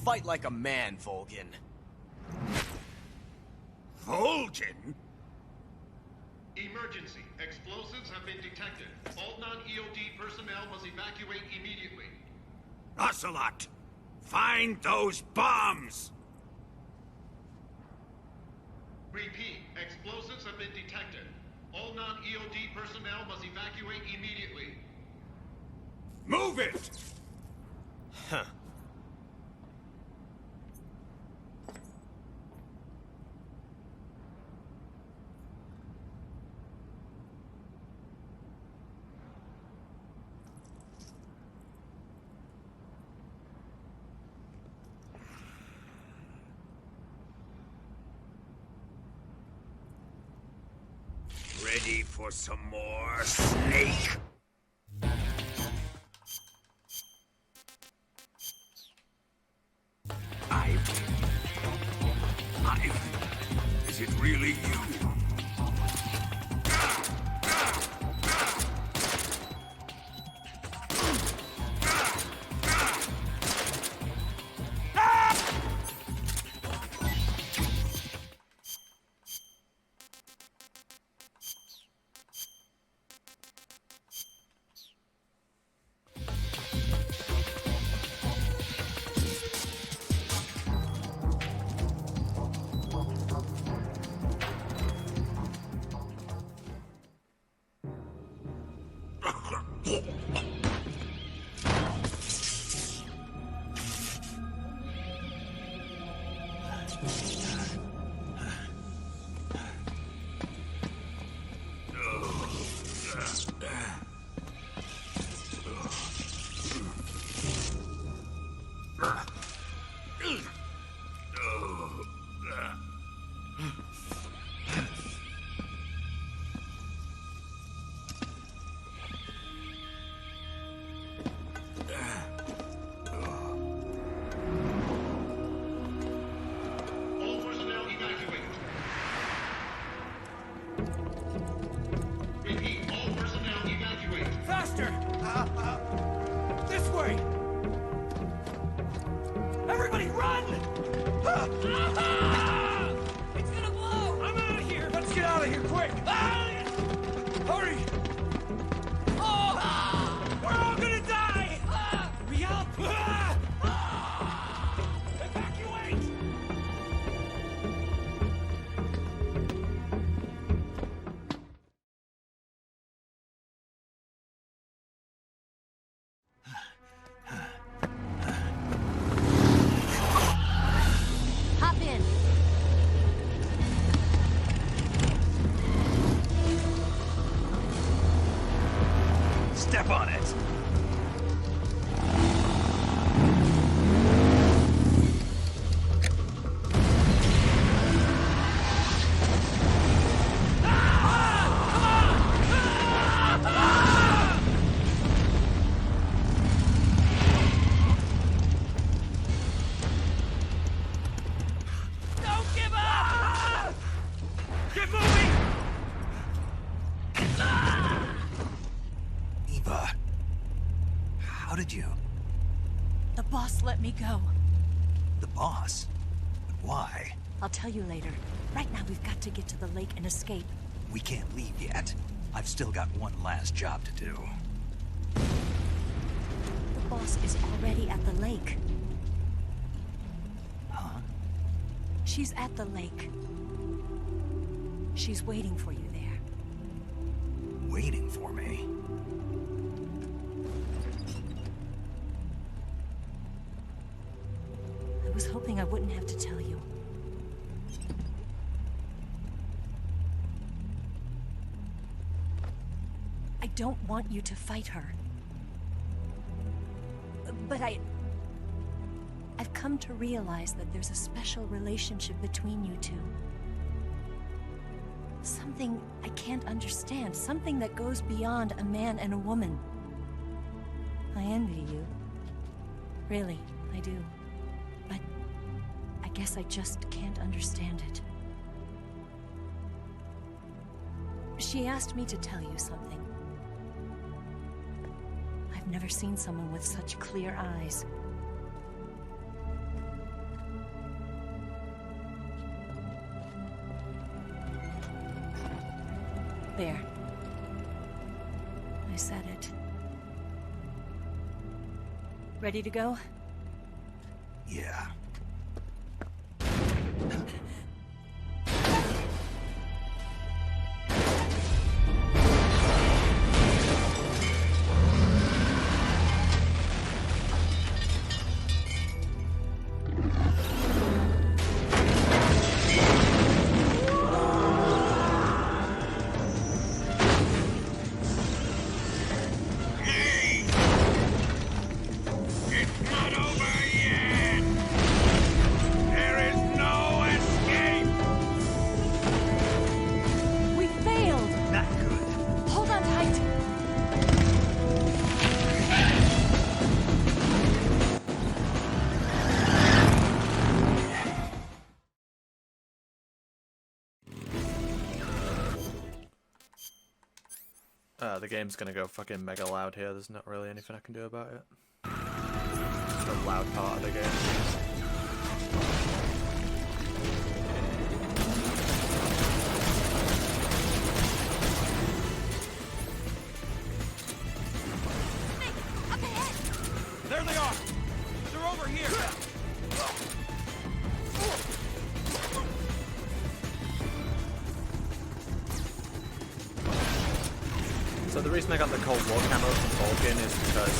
Fight like a man, Volgin. Volgin? Emergency. Explosives have been detected. All non-EOD personnel must evacuate immediately. Ocelot! Find those bombs! Repeat. Explosives have been detected. All non-EOD personnel must evacuate immediately. Move it! Huh. Ready for some more, Snake? Is it really you? All personnel evacuate. Repeat, all personnel evacuate. Faster! This way! Everybody run! It's gonna blow! I'm out of here! Let's get out of here, quick! Hurry! We're all gonna die! Hurry up! Evacuate! Hop in. Step on it! Don't give up! Get moving! Eva, how did you? The boss let me go. The boss? But why? I'll tell you later. Right now, we've got to get to the lake and escape. We can't leave yet. I've still got one last job to do. The boss is already at the lake. Huh? She's at the lake. She's waiting for you there. Waiting for me? I was hoping I wouldn't have to tell you. I don't want you to fight her. But I've come to realize that there's a special relationship between you two. Something I can't understand. Something that goes beyond a man and a woman. I envy you. Really, I do. But I guess I just can't understand it. She asked me to tell you something. I've never seen someone with such clear eyes. There. I said it. Ready to go? Yeah. We failed! Not good. Hold on tight! The game's gonna go fucking mega loud here. There's not really anything I can do about it. It's the loud part of the game. There they are! They're over here! So the reason I got the Cold War camo from Vulcan is because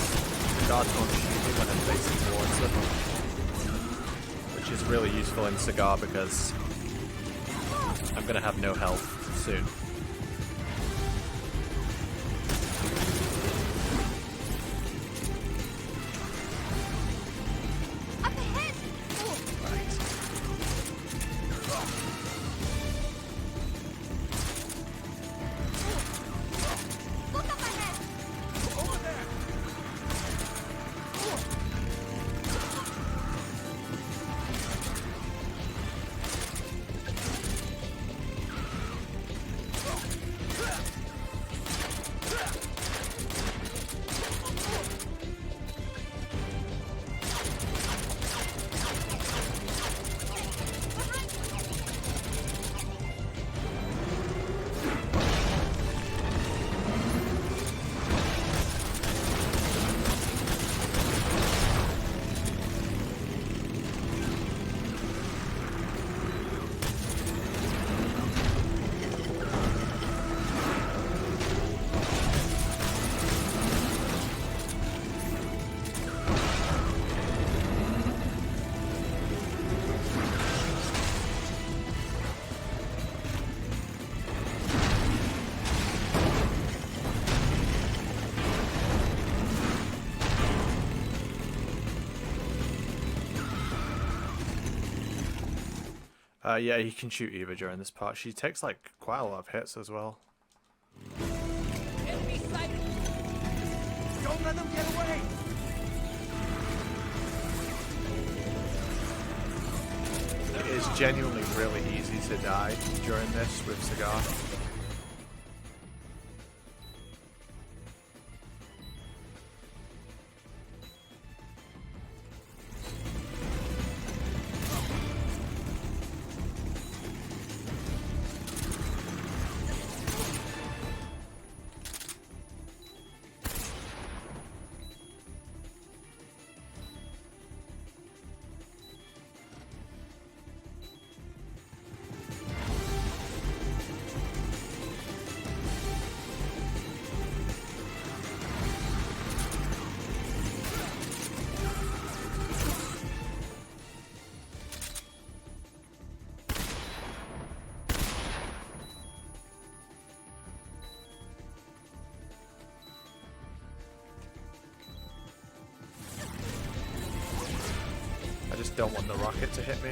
the guards won't shoot me when I'm facing towards them. Which is really useful in Cigar because I'm gonna have no health soon. Yeah, he can shoot Eva during this part. She takes like quite a lot of hits as well. Enemy sighted! Don't let them get away! It is genuinely really easy to die during this with Cigar. I just don't want the rocket to hit me.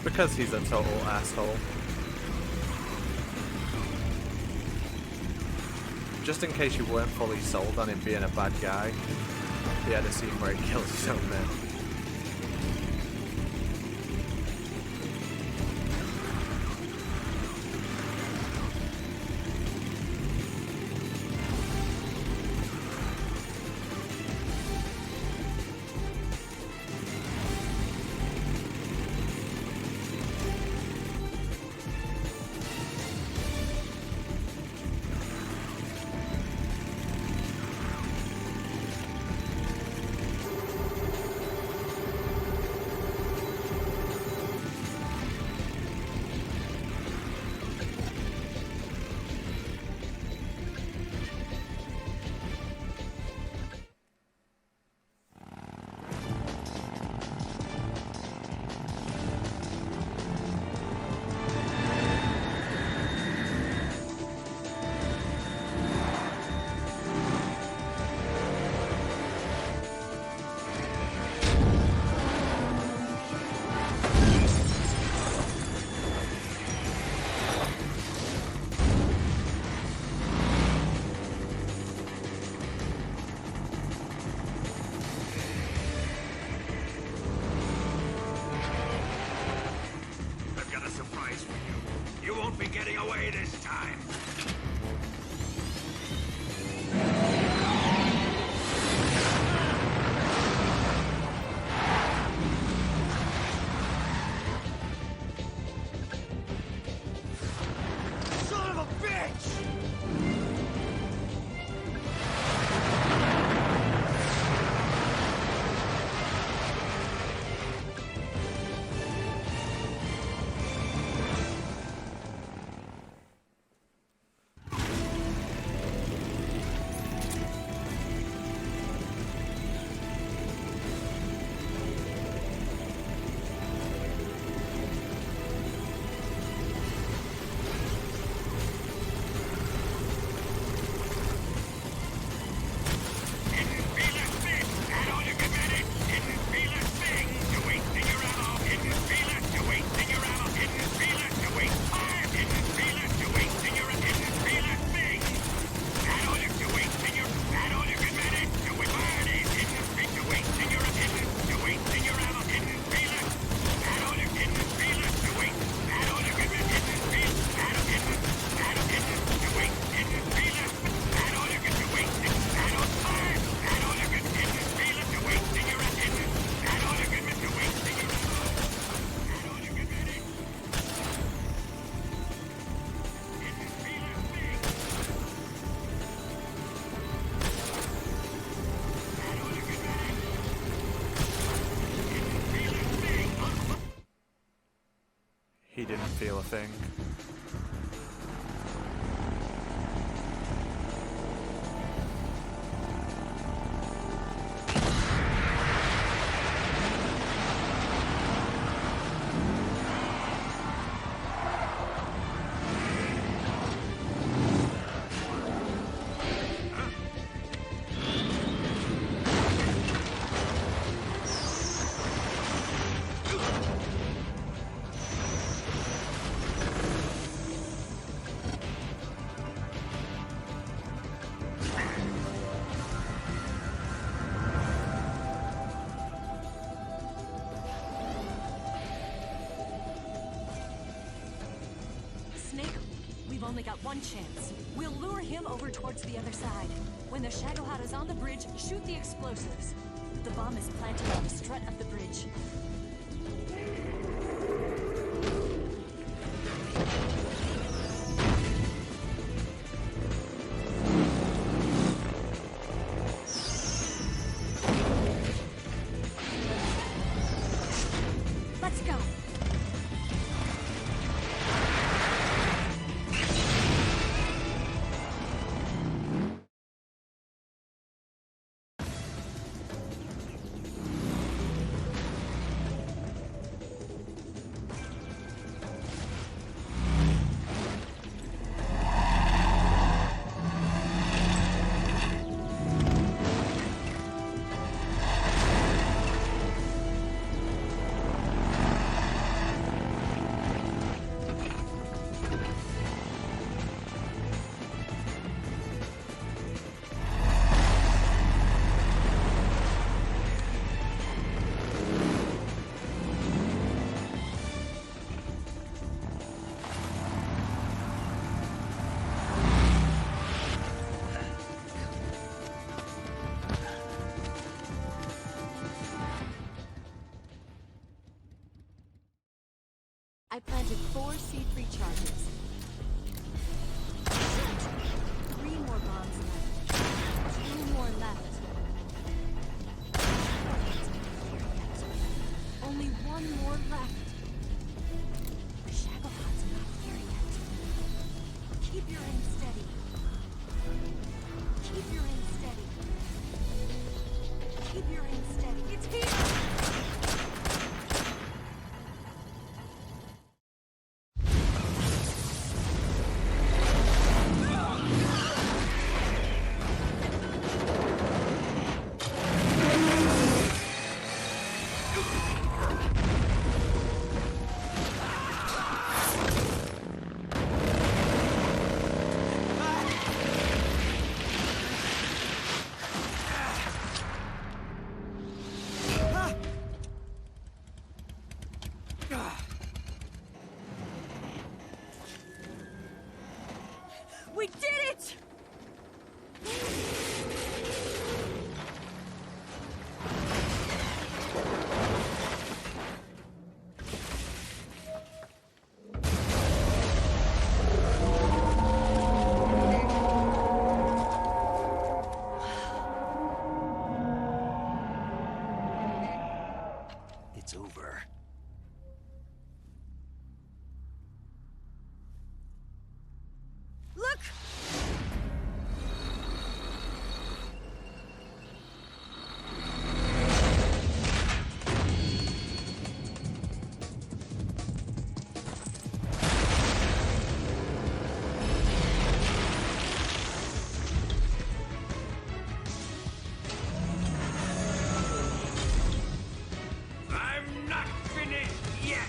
Because he's a total asshole. Just in case you weren't fully sold on him being a bad guy, he had a scene where he kills his own men. I've got a surprise for you. You won't be getting away this time. Son of a bitch! He didn't feel a thing. Snake, we've only got one chance. We'll lure him over towards the other side. When the Shagohod is on the bridge, shoot the explosives. The bomb is planted on the strut of the bridge. Let's go. I planted 4 C3 charges. 3 more bombs left. 2 more left. Only 1 more left. The Shagopod's not here yet. Keep your aim steady. Keep your aim steady. Keep your aim steady. It's here! We did it! It's over. Look! I'm not finished yet!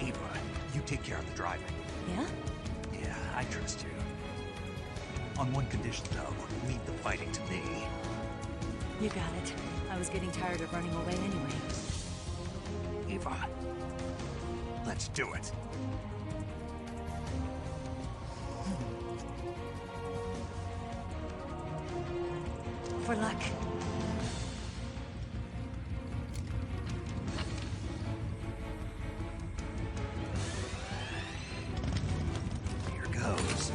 Eva, you take care of the driving. Yeah? Yeah, I trust you. On one condition, though, leave the fighting to me. You got it. I was getting tired of running away anyway. Eva, let's do it. For luck. Here goes.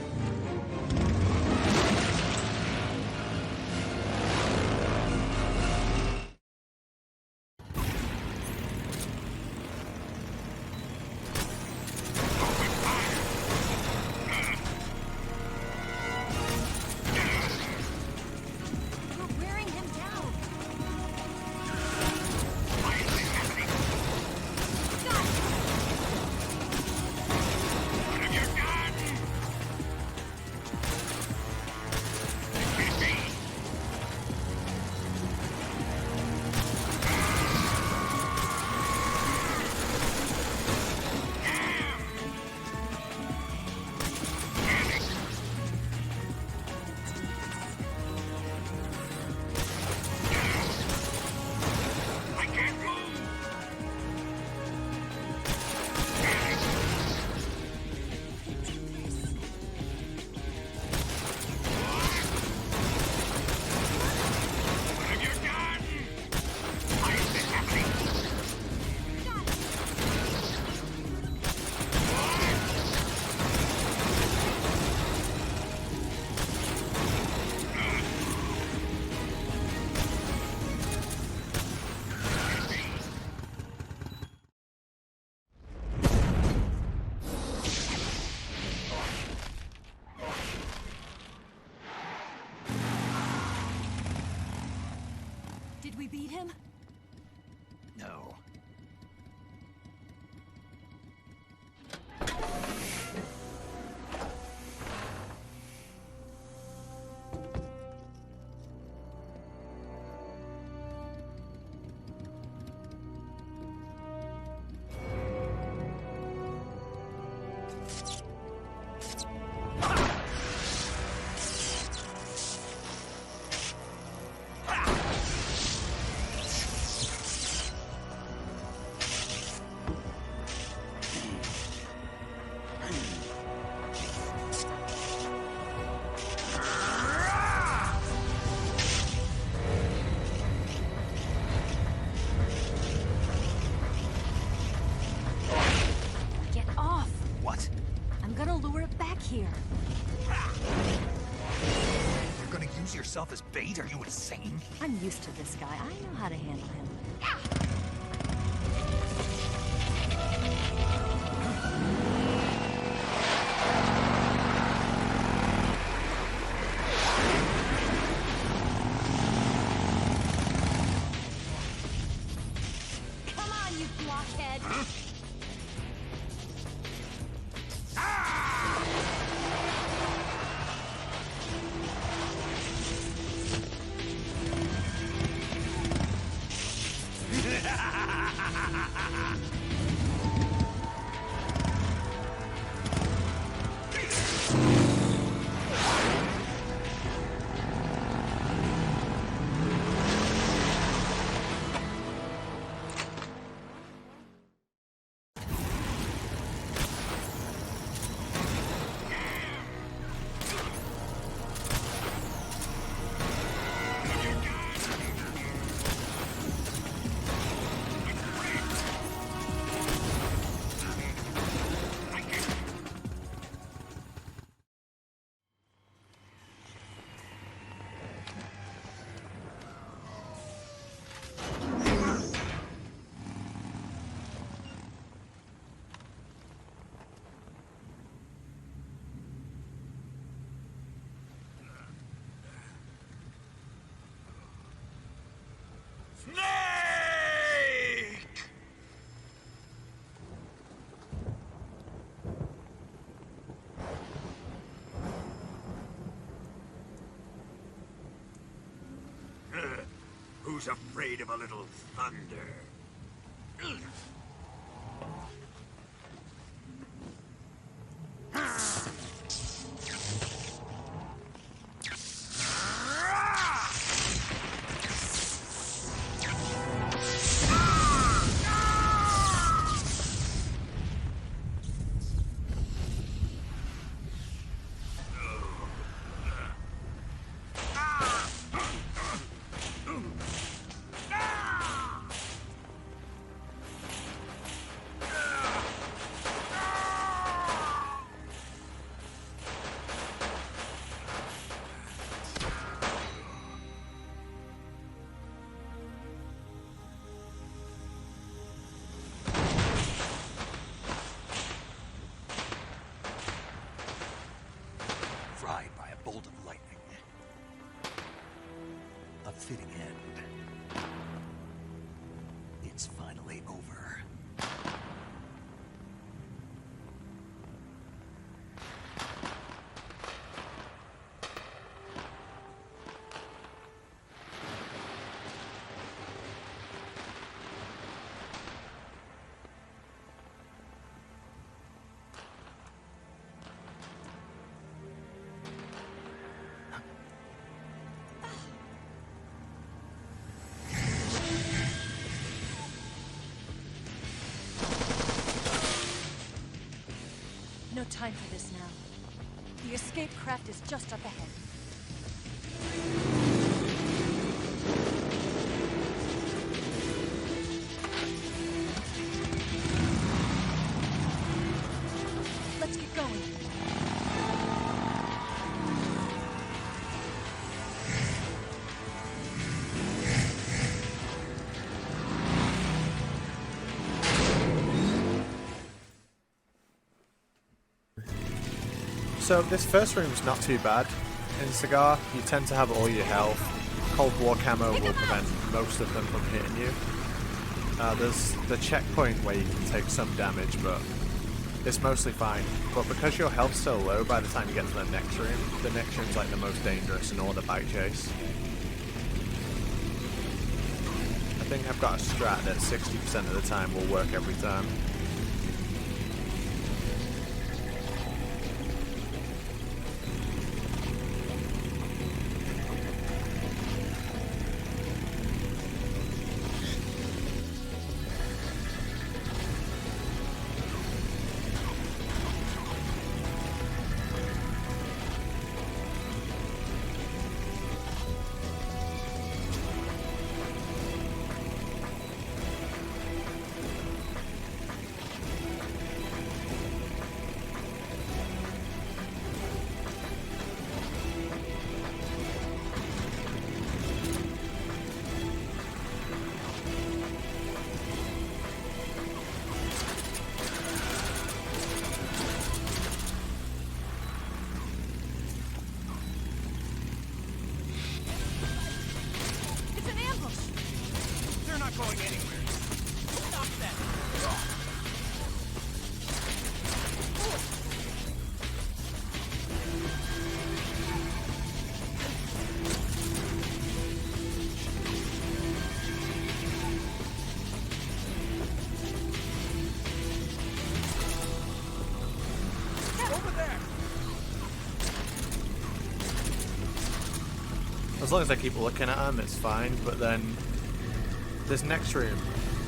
We're wearing him down. Did we beat him? No. here. You're gonna use yourself as bait? Are you insane? I'm used to this guy. I know how to handle him. Come on, you blockhead! Who's afraid of a little thunder? Fried by a bolt of lightning. A fitting end. It's finally over. No time for this now. The escape craft is just up ahead. Let's get going. So this first room's not too bad. In Cigar, you tend to have all your health. Cold War camo will prevent most of them from hitting you. There's the checkpoint where you can take some damage, but it's mostly fine. But because your health's so low by the time you get to the next room's like the most dangerous in all the bike chase. I think I've got a strat that 60% of the time will work every time. As long as I keep looking at them, it's fine. But then this next room,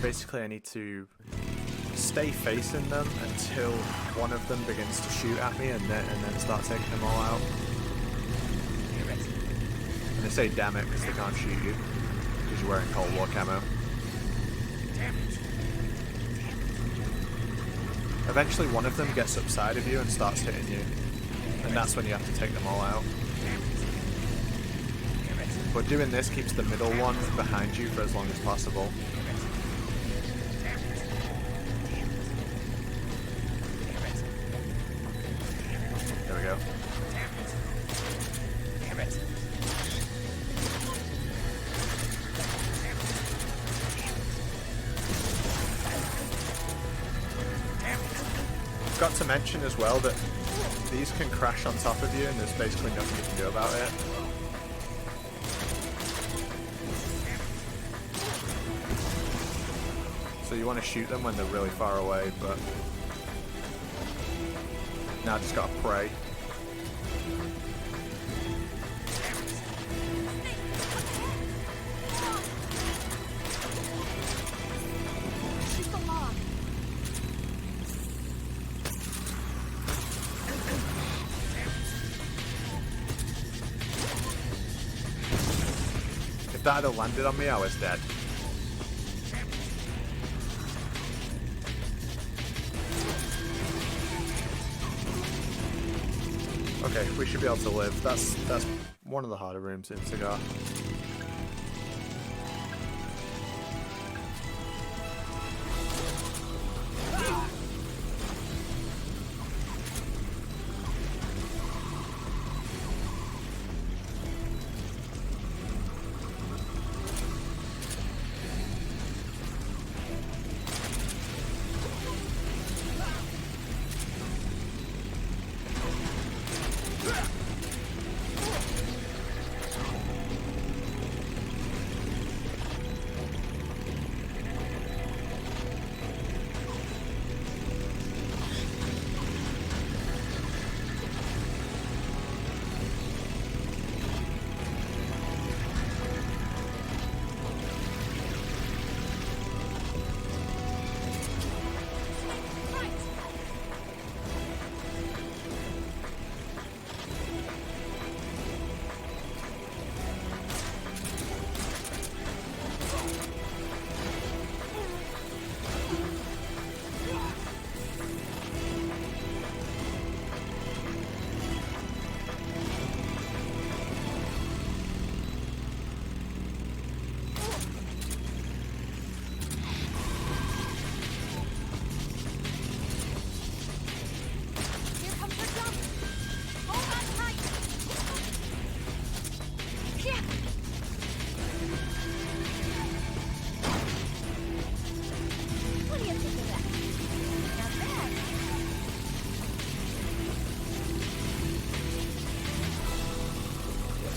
basically I need to stay facing them until one of them begins to shoot at me, and then start taking them all out. And they say damn it because they can't shoot you because you're wearing Cold War camo. Eventually one of them gets upside of you and starts hitting you, and that's when you have to take them all out. But doing this keeps the middle one behind you for as long as possible. There we go. Got to mention as well that these can crash on top of you and there's basically nothing you can do about it. So you want to shoot them when they're really far away, but now I just gotta pray. If that had landed on me, I was dead. Okay, we should be able to live. That's one of the harder rooms in Cigar.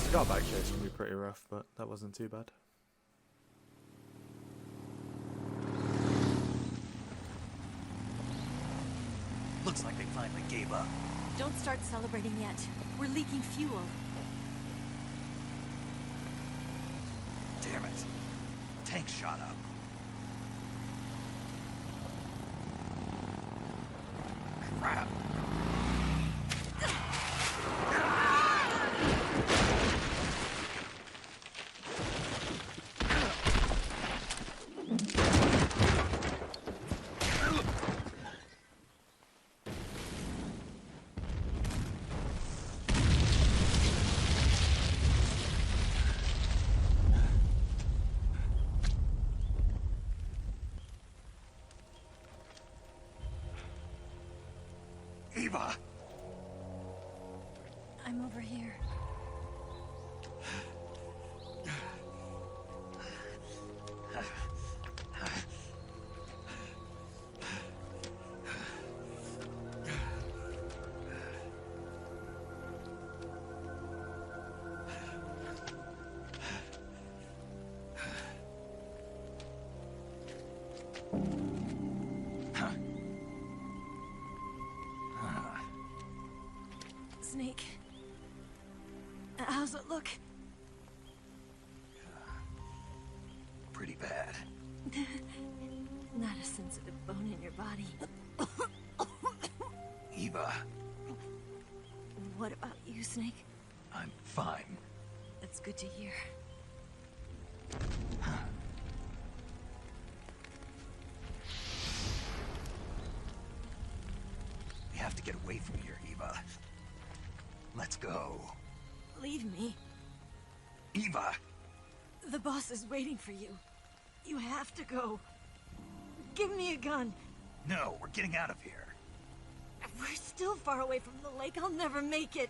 Cigar back chase can be pretty rough, but that wasn't too bad. Looks like they finally gave up. Don't start celebrating yet. We're leaking fuel. Damn it. Tank shot up. Crap. Eva! I'm over here. Snake. How's it look? sensitive bone in your body. Eva, What about you, Snake? I'm fine. That's good to hear. We have to get away from here, Eva. Let's go. Leave me. Eva! The boss is waiting for you. You have to go. Give me a gun. No, we're getting out of here. We're still far away from the lake. I'll never make it.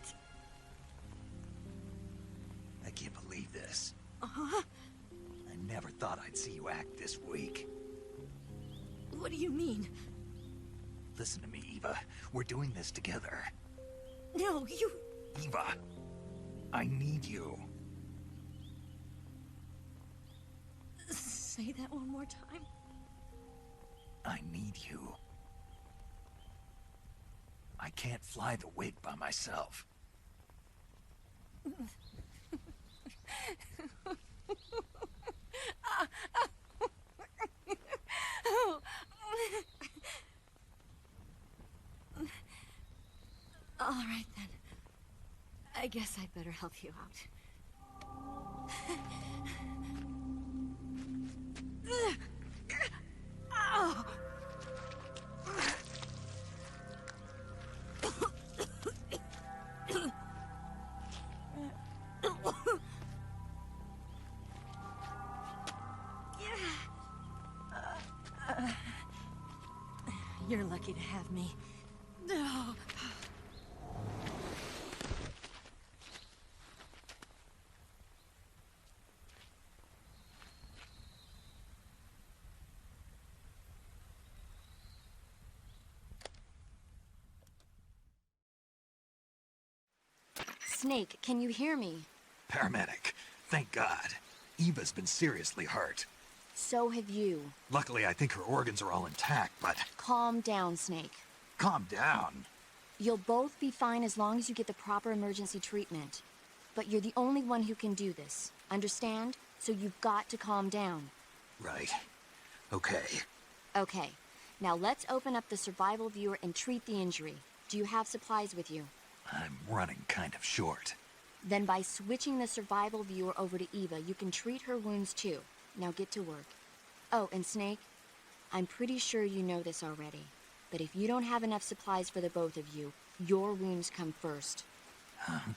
I can't believe this. Uh-huh. I never thought I'd see you act this weak. What do you mean? Listen to me, Eva. We're doing this together. No, you... Eva, I need you. Say that one more time. I need you. I can't fly the wig by myself. All right, then. I guess I'd better help you out. Ow! You're lucky to have me. No. Snake, can you hear me? Paramedic, thank God. Eva's been seriously hurt. So have you. Luckily, I think her organs are all intact, but... Calm down, Snake. Calm down. You'll both be fine as long as you get the proper emergency treatment. But you're the only one who can do this. Understand? So you've got to calm down. Right. Okay. Okay. Now let's open up the survival viewer and treat the injury. Do you have supplies with you? I'm running kind of short. Then by switching the survival viewer over to Eva, you can treat her wounds too. Now get to work. Oh, and Snake, I'm pretty sure you know this already, but if you don't have enough supplies for the both of you, your wounds come first. Huh?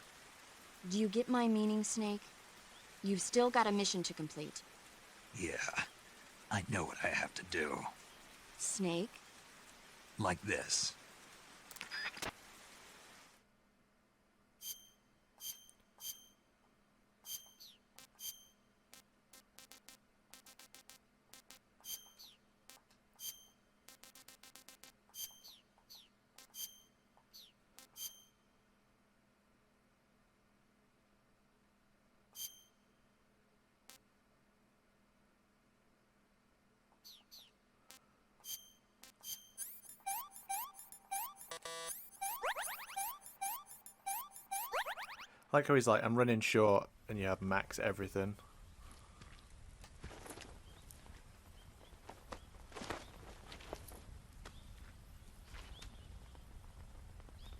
Do you get my meaning, Snake? You've still got a mission to complete. Yeah. I know what I have to do. Snake? Like this. I like how he's like, I'm running short, and you have max everything.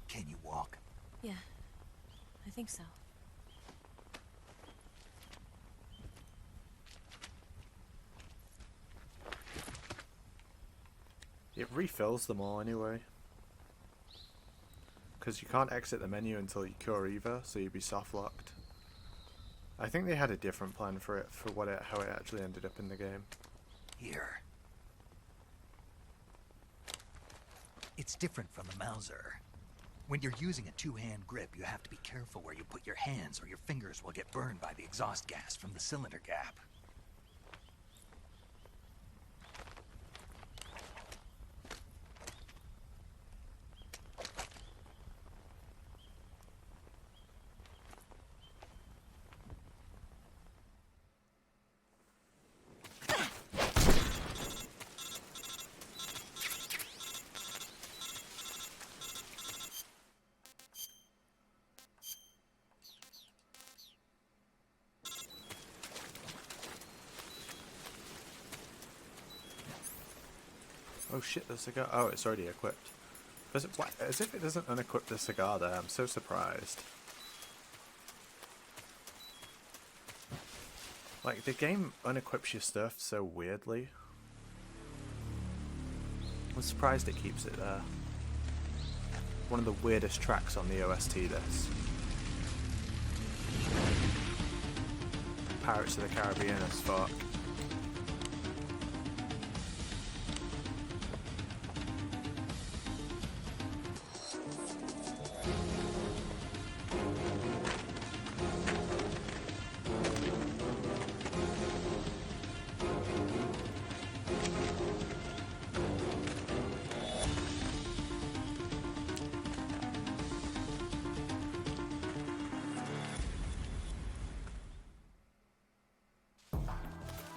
Can you walk? Yeah, I think so. It refills them all anyway. Because you can't exit the menu until you cure Eva, so you'd be soft locked. I think they had a different plan for it, for how it actually ended up in the game. Here. It's different from the Mauser. When you're using a two-hand grip, you have to be careful where you put your hands or your fingers will get burned by the exhaust gas from the cylinder gap. Oh shit, the cigar. Oh, it's already equipped. As if it doesn't unequip the cigar there. I'm so surprised. Like, the game unequips your stuff so weirdly. I'm surprised it keeps it there. One of the weirdest tracks on the OST, this. Pirates of the Caribbean as fuck.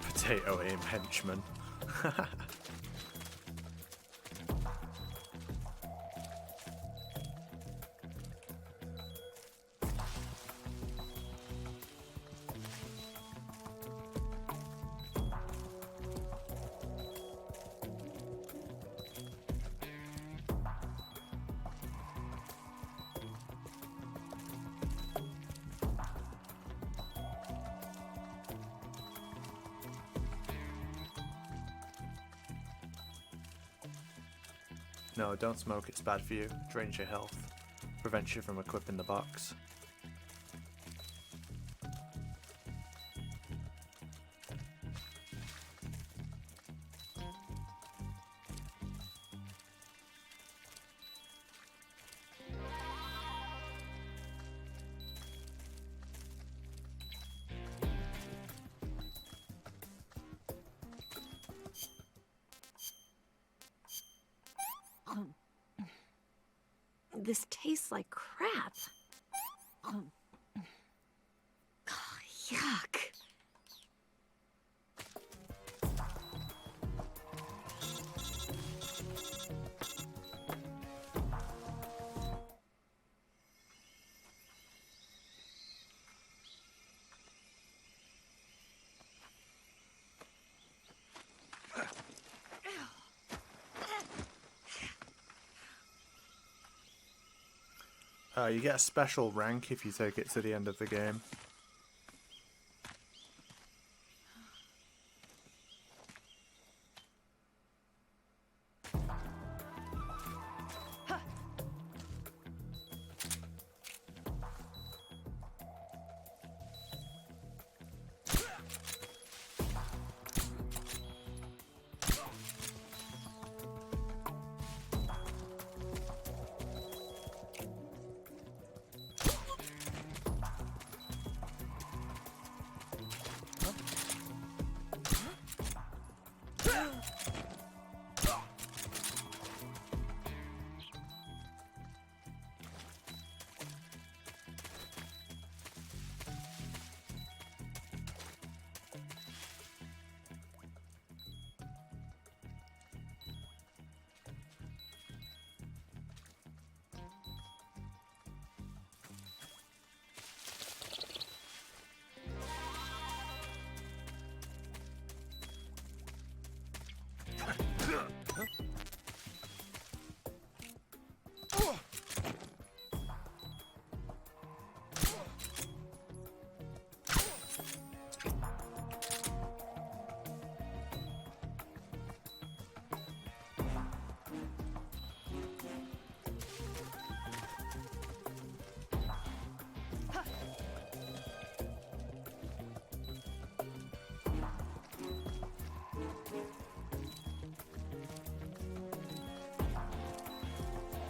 Potato aim henchman. No, don't smoke, it's bad for you. Drains your health. Prevents you from equipping the box. This tastes like crap. Yuck. You get a special rank if you take it to the end of the game.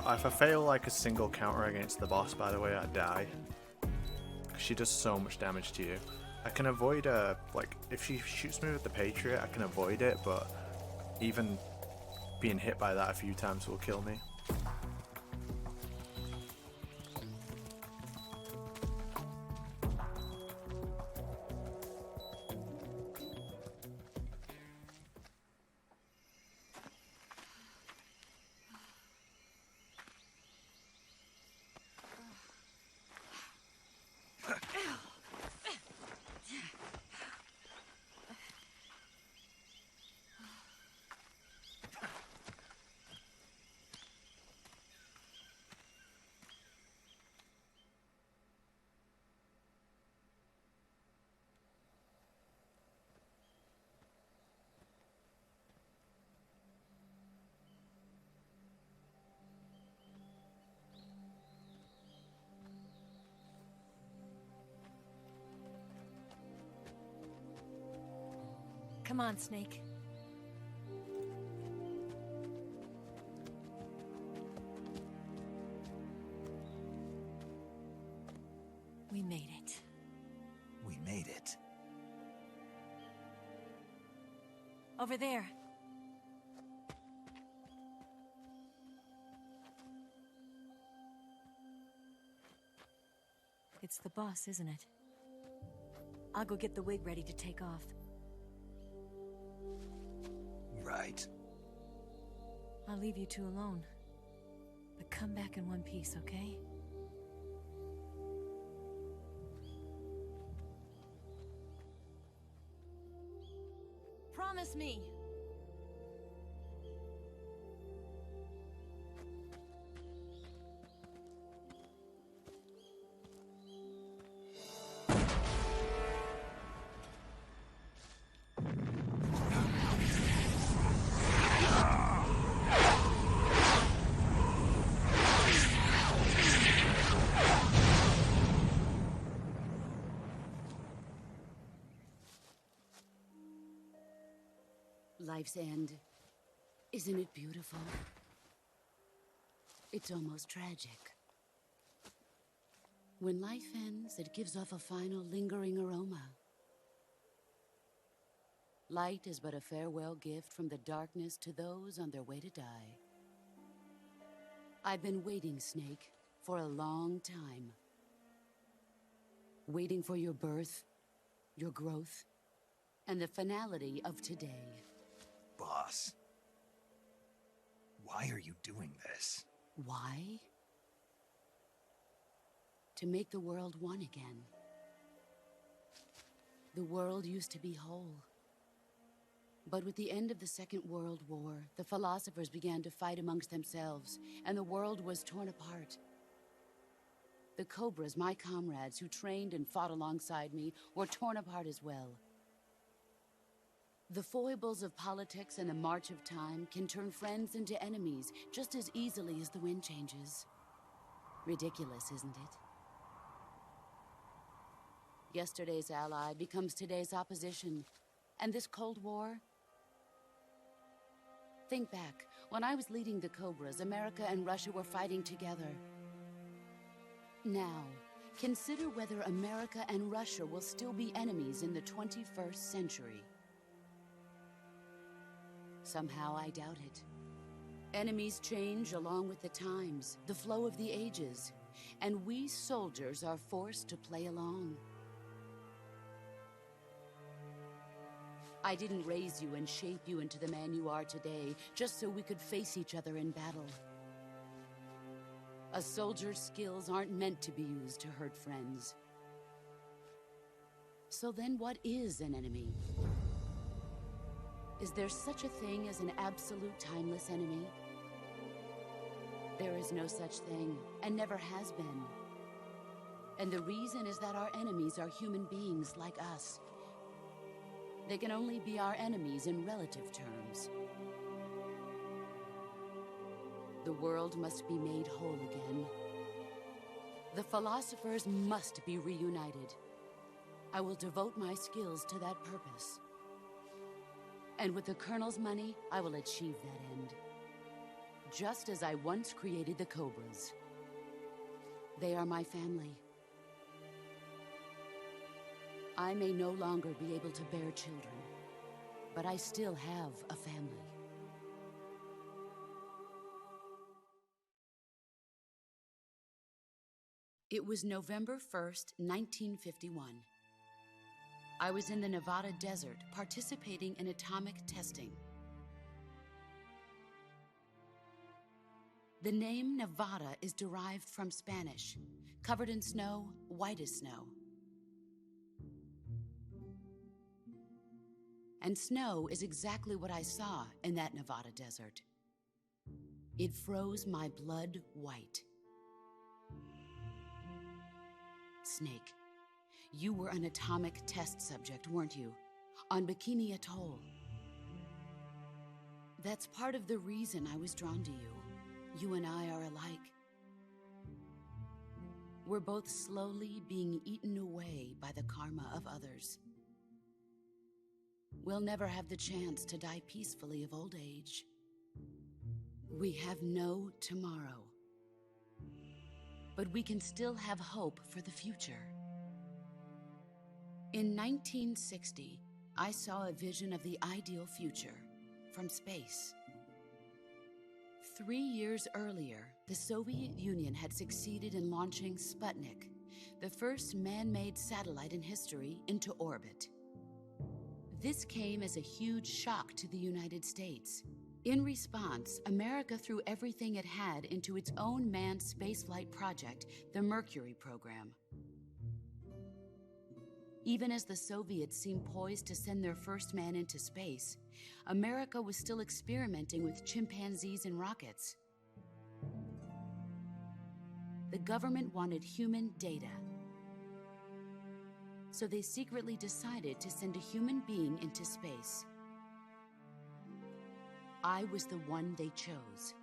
If I fail like a single counter against the boss, by the way, I die. She does so much damage to you. I can avoid like, if she shoots me with the Patriot, I can avoid it, but even being hit by that a few times will kill me. Come on, Snake. We made it. We made it. Over there. It's the boss, isn't it? I'll go get the wig ready to take off. Right. I'll leave you two alone. But come back in one piece, okay? Promise me! Life's end. Isn't it beautiful? It's almost tragic. When life ends, it gives off a final lingering aroma. Light is but a farewell gift from the darkness to those on their way to die. I've been waiting, Snake, for a long time. Waiting for your birth, your growth, and the finality of today. Boss. Why are you doing this? Why? To make the world one again. The world used to be whole. But with the end of the Second World War, the philosophers began to fight amongst themselves, and the world was torn apart. The Cobras, my comrades who trained and fought alongside me, were torn apart as well. The foibles of politics and the march of time can turn friends into enemies just as easily as the wind changes. Ridiculous, isn't it? Yesterday's ally becomes today's opposition. And this Cold War? Think back. When I was leading the Cobras, America and Russia were fighting together. Now, consider whether America and Russia will still be enemies in the 21st century. Somehow I doubt it. Enemies change along with the times, the flow of the ages, and we soldiers are forced to play along. I didn't raise you and shape you into the man you are today just so we could face each other in battle. A soldier's skills aren't meant to be used to hurt friends. So then what is an enemy? Is there such a thing as an absolute timeless enemy? There is no such thing, and never has been. And the reason is that our enemies are human beings like us. They can only be our enemies in relative terms. The world must be made whole again. The philosophers must be reunited. I will devote my skills to that purpose. And with the Colonel's money, I will achieve that end. Just as I once created the Cobras. They are my family. I may no longer be able to bear children, but I still have a family. It was November 1st, 1951. I was in the Nevada desert participating in atomic testing. The name Nevada is derived from Spanish, covered in snow, white as snow. And snow is exactly what I saw in that Nevada desert. It froze my blood white. Snake, you were an atomic test subject, weren't you? On Bikini Atoll. That's part of the reason I was drawn to you. You and I are alike. We're both slowly being eaten away by the karma of others. we'll never have the chance to die peacefully of old age. We have no tomorrow. But we can still have hope for the future. In 1960, I saw a vision of the ideal future from space. 3 years earlier, the Soviet Union had succeeded in launching Sputnik, the first man-made satellite in history, into orbit. This came as a huge shock to the United States. In response, America threw everything it had into its own manned spaceflight project, the Mercury program. Even as the Soviets seemed poised to send their first man into space, America was still experimenting with chimpanzees and rockets. The government wanted human data. So they secretly decided to send a human being into space. I was the one they chose.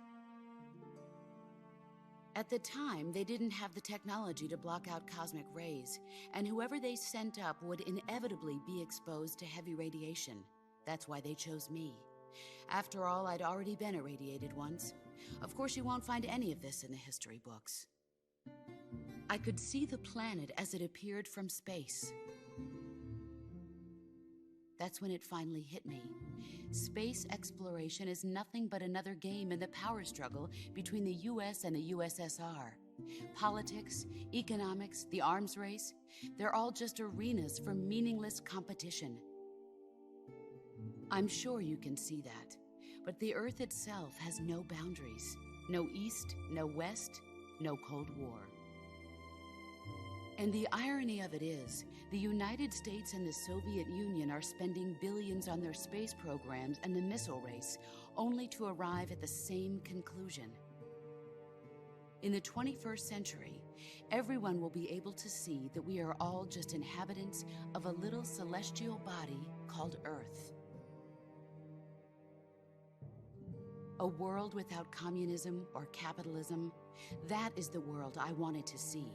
At the time, they didn't have the technology to block out cosmic rays, and whoever they sent up would inevitably be exposed to heavy radiation. That's why they chose me. After all, I'd already been irradiated once. Of course, you won't find any of this in the history books. I could see the planet as it appeared from space. That's when it finally hit me. Space exploration is nothing but another game in the power struggle between the US and the USSR. Politics, economics, the arms race, they're all just arenas for meaningless competition. I'm sure you can see that, but the Earth itself has no boundaries. No East, no West, no Cold War. And the irony of it is, the United States and the Soviet Union are spending billions on their space programs and the missile race, only to arrive at the same conclusion. In the 21st century, everyone will be able to see that we are all just inhabitants of a little celestial body called Earth. A world without communism or capitalism, that is the world I wanted to see.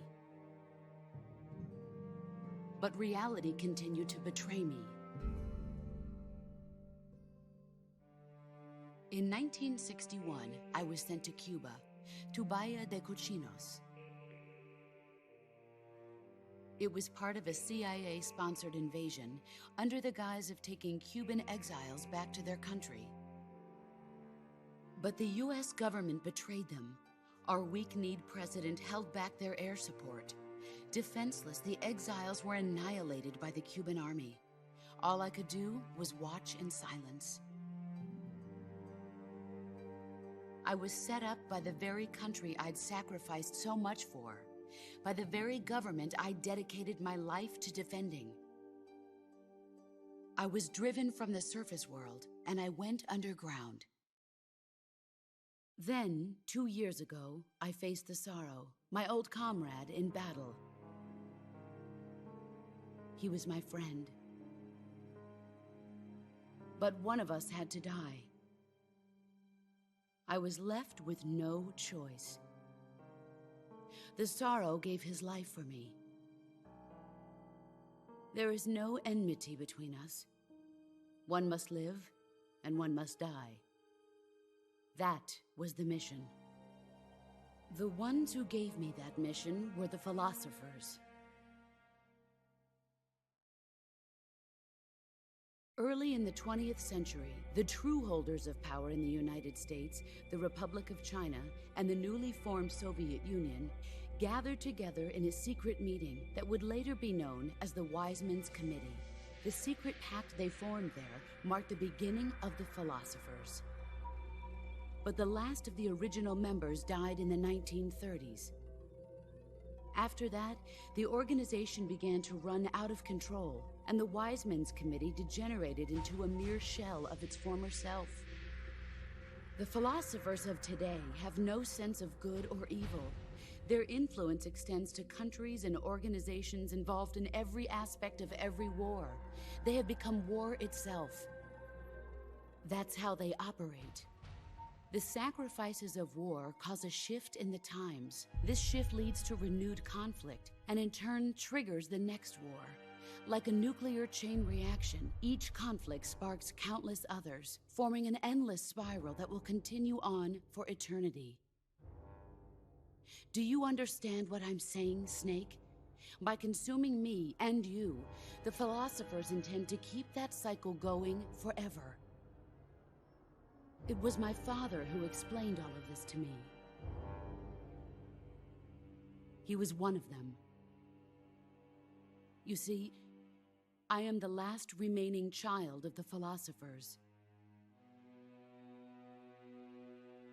But reality continued to betray me. In 1961, I was sent to Cuba, to Bahia de Cochinos. It was part of a CIA-sponsored invasion under the guise of taking Cuban exiles back to their country. But the US government betrayed them. Our weak-kneed president held back their air support. Defenseless, the exiles were annihilated by the Cuban army. All I could do was watch in silence. I was set up by the very country I'd sacrificed so much for, by the very government I dedicated my life to defending. I was driven from the surface world, and I went underground. Then, 2 years ago, I faced the Sorrow, my old comrade in battle. He was my friend. But one of us had to die. I was left with no choice. The Sorrow gave his life for me. There is no enmity between us. One must live, and one must die. That was the mission. The ones who gave me that mission were the philosophers. Early in the 20th century, the true holders of power in the United States, the Republic of China, and the newly formed Soviet Union gathered together in a secret meeting that would later be known as the Wise Men's Committee. The secret pact they formed there marked the beginning of the philosophers. But the last of the original members died in the 1930s. After that, the organization began to run out of control, and the Wise Men's Committee degenerated into a mere shell of its former self. The philosophers of today have no sense of good or evil. Their influence extends to countries and organizations involved in every aspect of every war. They have become war itself. That's how they operate. The sacrifices of war cause a shift in the times. This shift leads to renewed conflict, and in turn triggers the next war. Like a nuclear chain reaction, each conflict sparks countless others, forming an endless spiral that will continue on for eternity. Do you understand what I'm saying, Snake? By consuming me and you, the philosophers intend to keep that cycle going forever. It was my father who explained all of this to me. He was one of them. You see, I am the last remaining child of the philosophers.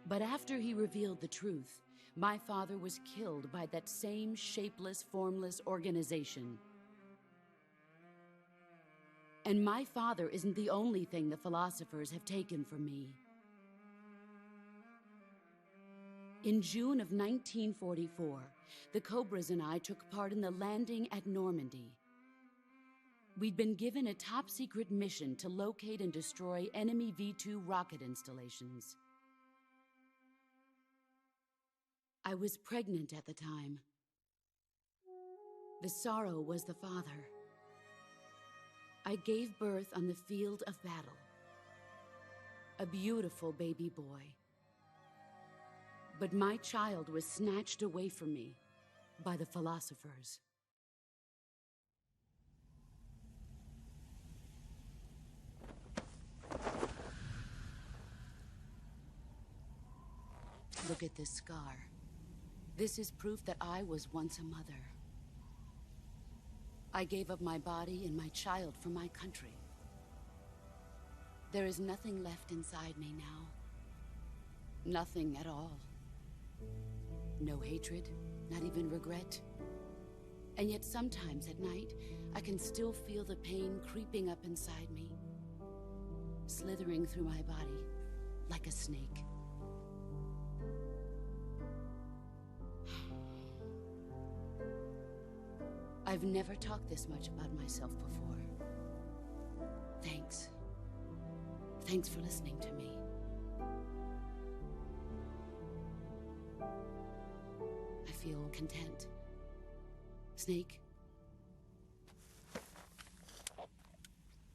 But after he revealed the truth, my father was killed by that same shapeless, formless organization. And my father isn't the only thing the philosophers have taken from me. In June of 1944, the Cobras and I took part in the landing at Normandy. We'd been given a top-secret mission to locate and destroy enemy V-2 rocket installations. I was pregnant at the time. The sorrow was the father. I gave birth on the field of battle. A beautiful baby boy. But my child was snatched away from me by the philosophers. Look at this scar. This is proof that I was once a mother. I gave up my body and my child for my country. There is nothing left inside me now. Nothing at all. No hatred, not even regret. And yet sometimes at night, I can still feel the pain creeping up inside me, slithering through my body like a snake. I've never talked this much about myself before. Thanks. Thanks for listening to me. I feel content. Snake?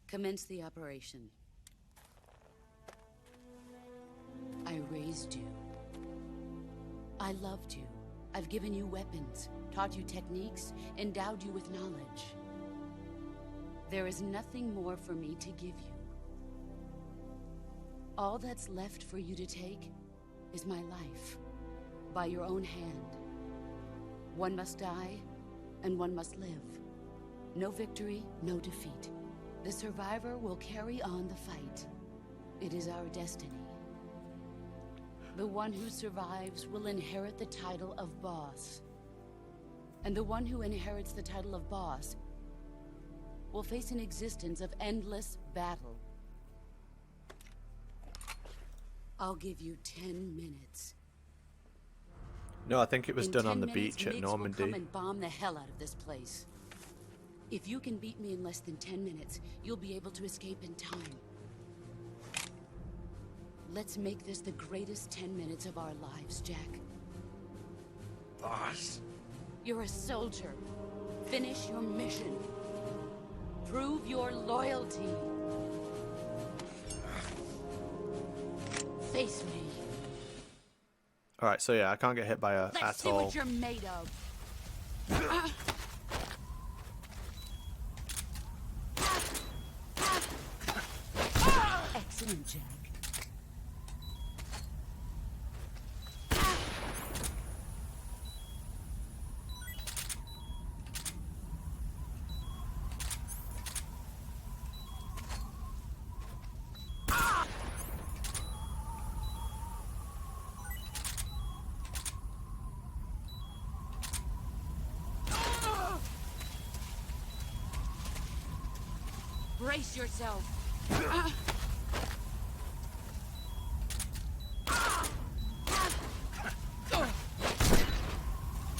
Commence the operation. I raised you. I loved you. I've given you weapons, taught you techniques, endowed you with knowledge. There is nothing more for me to give you. All that's left for you to take is my life, by your own hand. One must die, and one must live. No victory, no defeat. The survivor will carry on the fight. It is our destiny. The one who survives will inherit the title of boss. And the one who inherits the title of boss will face an existence of endless battle. I'll give you 10 minutes. No, I think it was In done 10 on the minutes, beach at MiGs will come Normandy. and bomb the hell out of this place. If you can beat me in less than 10 minutes, you'll be able to escape in time. Let's make this the greatest 10 minutes of our lives, Jack. Boss? You're a soldier. Finish your mission. Prove your loyalty. Face me. Alright, so yeah, I can't get hit by her Let's at see all. what you're made of. Excellent, Jack. Brace yourself.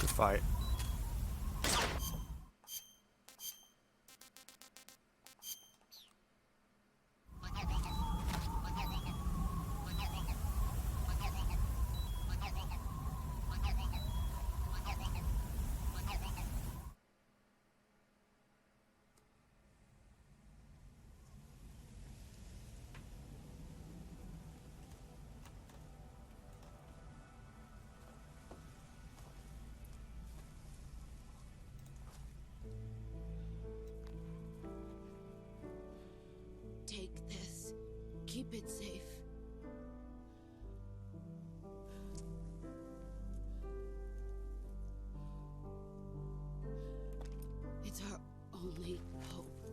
Good fight. Take this. Keep it safe. It's our only hope.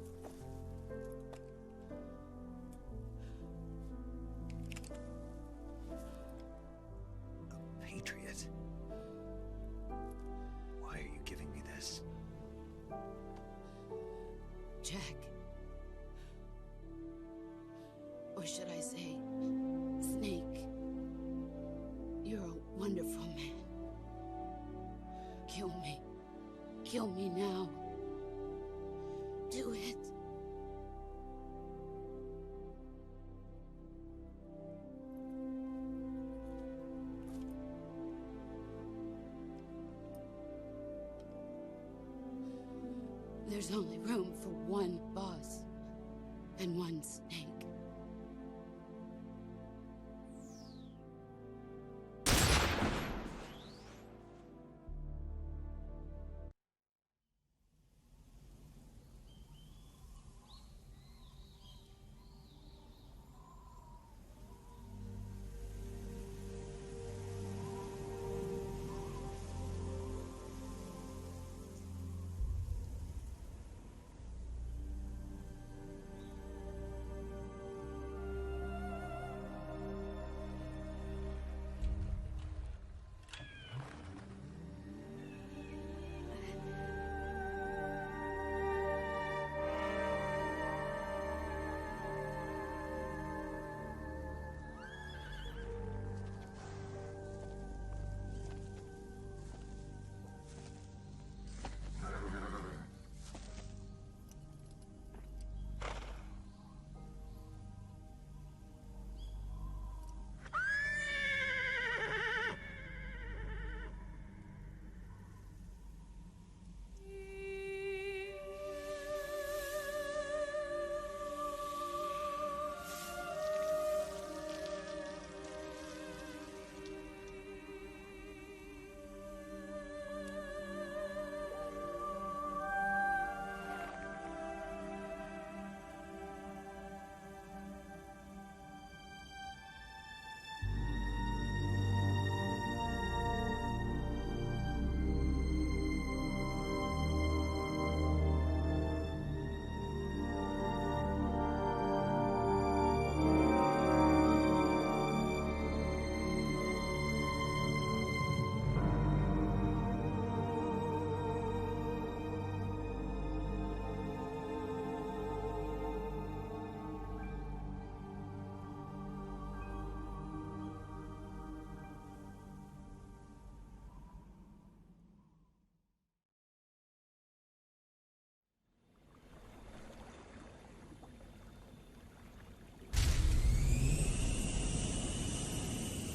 A patriot? Why are you giving me this? Jack. Or should I say, Snake. You're a wonderful man. Kill me. Kill me now. Do it. There's only room for one boss and one snake.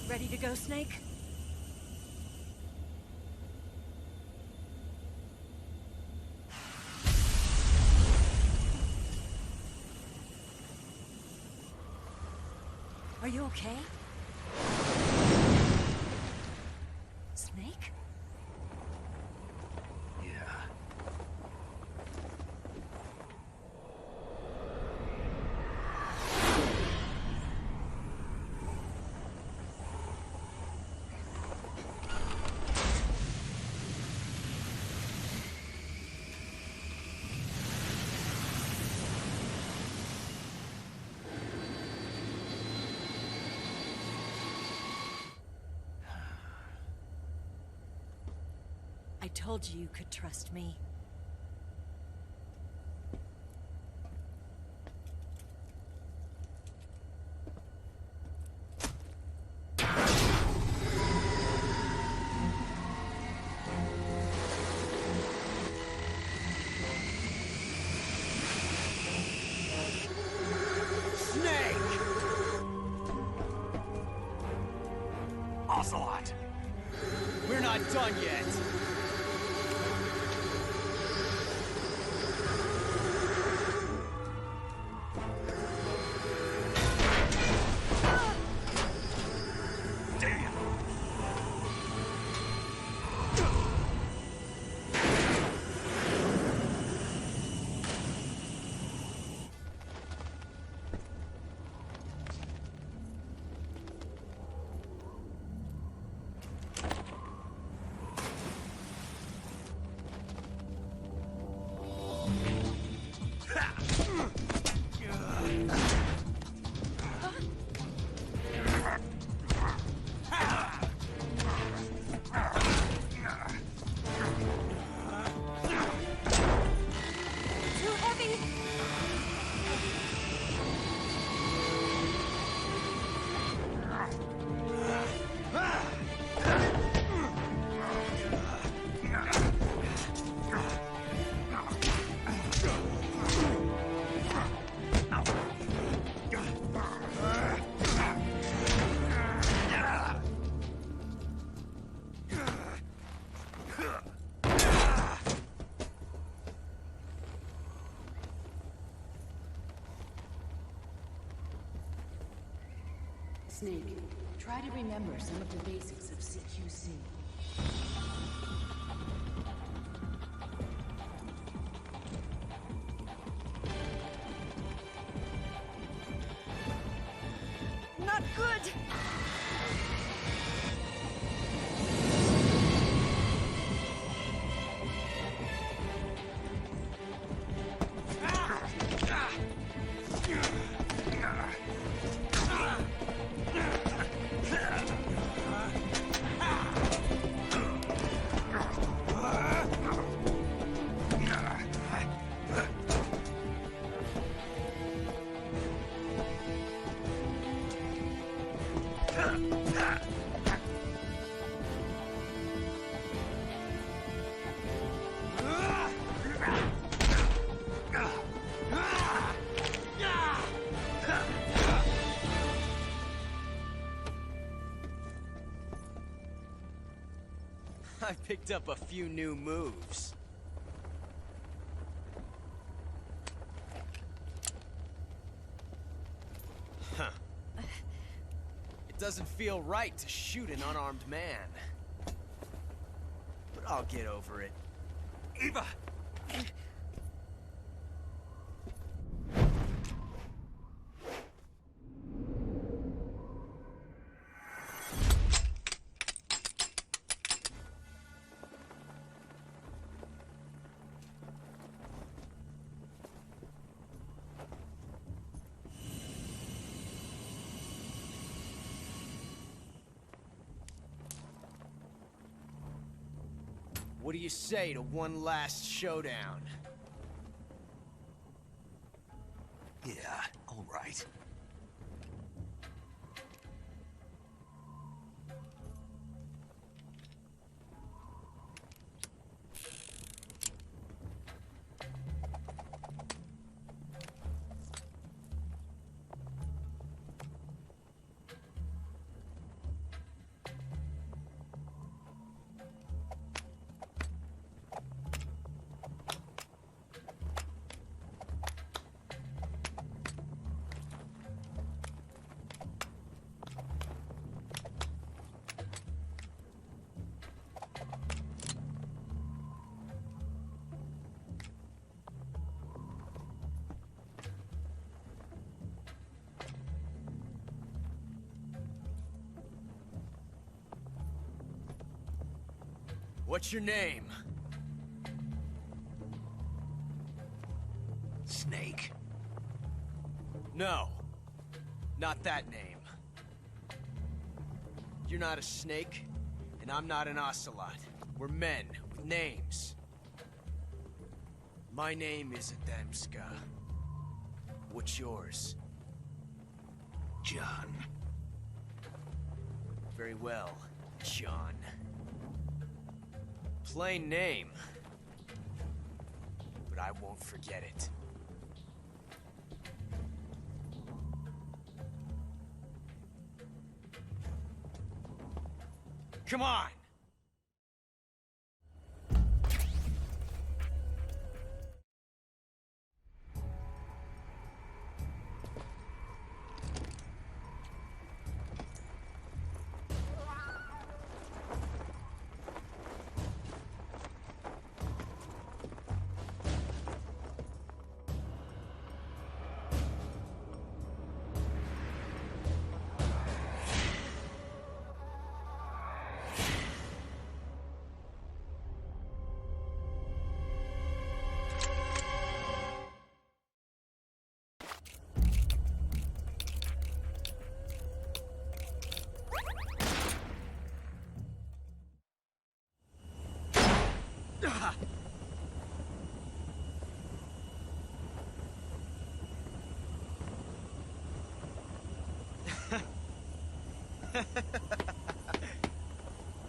Ready to go, Snake? Are you okay? Snake? Yeah. I told you you could trust me. Snake! Ocelot! We're not done yet! Snake, try to remember some of the basics of CQC. Not good! I picked up a few new moves. Huh. It doesn't feel right to shoot an unarmed man. But I'll get over it. Eva! What do you say to one last showdown? Yeah, all right. What's your name? Snake. No. Not that name. You're not a snake, and I'm not an ocelot. We're men with names. My name is Adamska. What's yours? John. Very well, John. Plain name. But I won't forget it. Come on!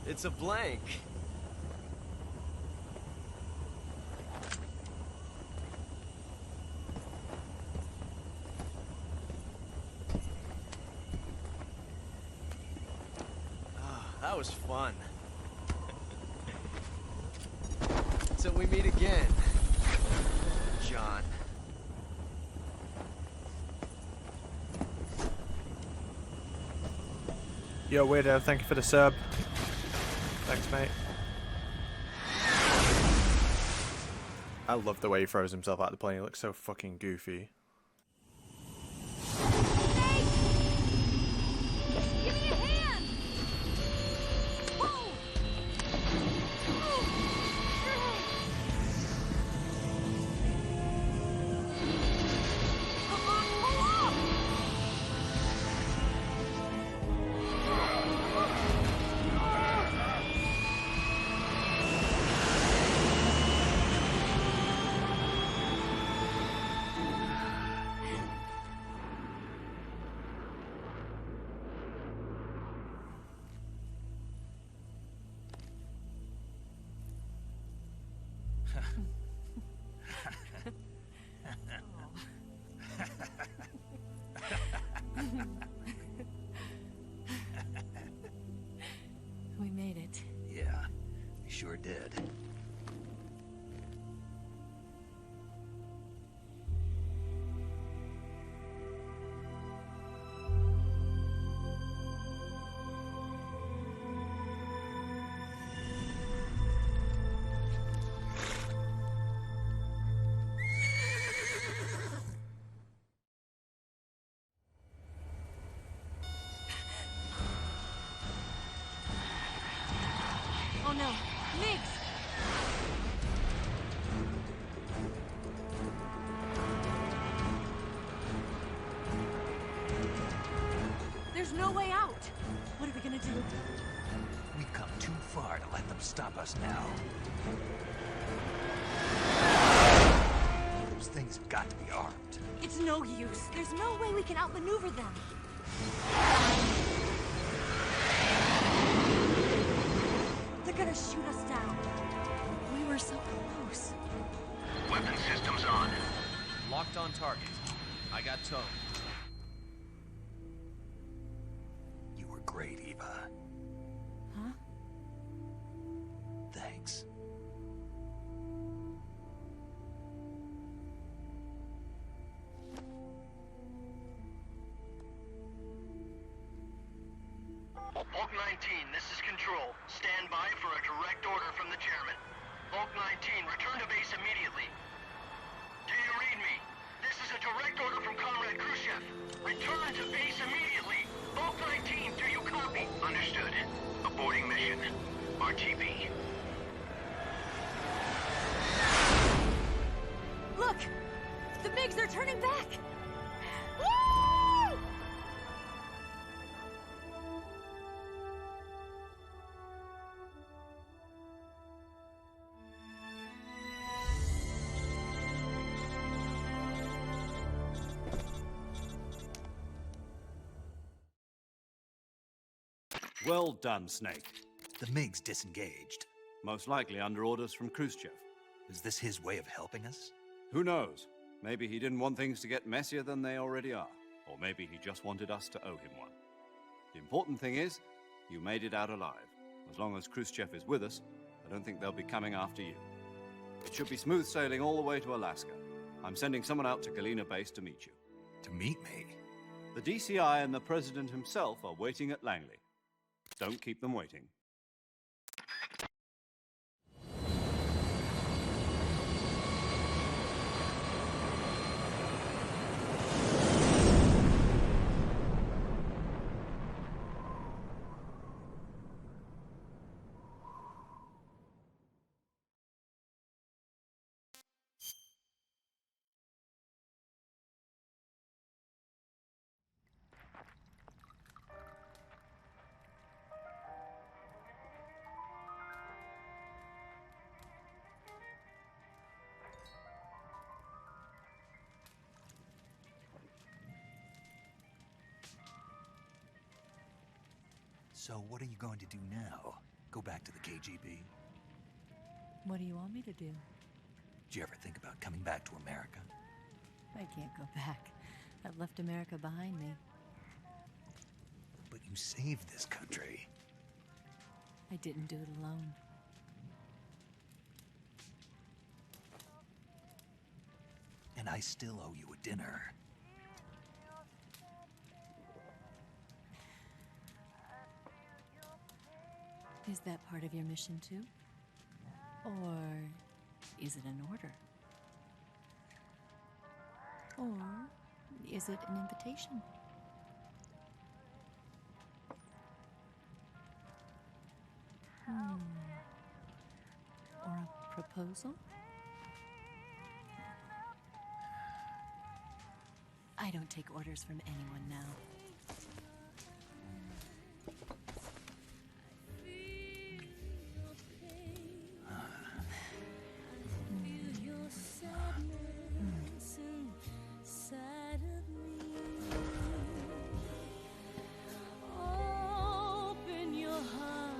It's a blank. That was fun. Till we meet again, John. Yo, Weirdo, thank you for the sub. Thanks, mate. I love the way he throws himself out of the plane. He looks so fucking goofy. We made it. Yeah, we sure did. Oh no, Mix! There's no way out! What are we gonna do? We've come too far to let them stop us now. Those things have got to be armed. It's no use. There's no way we can outmaneuver them. They're gonna shoot us down. We were so close. Weapon systems on. Locked on target. I got towed. You were great, Eva. Huh? Thanks. Bulk 19, this is Control. Stand by for a direct order from the chairman. Bulk 19, return to base immediately. Do you read me? This is a direct order from Comrade Khrushchev. Return to base immediately. Bulk 19, do you copy? Understood. Aborting mission. RTB. Look! The MiGs are turning back! Woo! Well done, Snake. The MiGs disengaged. Most likely under orders from Khrushchev. Is this his way of helping us? Who knows? Maybe he didn't want things to get messier than they already are. Or maybe he just wanted us to owe him one. The important thing is, you made it out alive. As long as Khrushchev is with us, I don't think they'll be coming after you. It should be smooth sailing all the way to Alaska. I'm sending someone out to Galena Base to meet you. To meet me? The DCI and the President himself are waiting at Langley. Don't keep them waiting. So what are you going to do now? Go back to the KGB? What do you want me to do? Did you ever think about coming back to America? I can't go back. I've left America behind me. But you saved this country. I didn't do it alone. And I still owe you a dinner. Is that part of your mission too? Or is it an order? Or is it an invitation? Or a proposal? I don't take orders from anyone now. Open your heart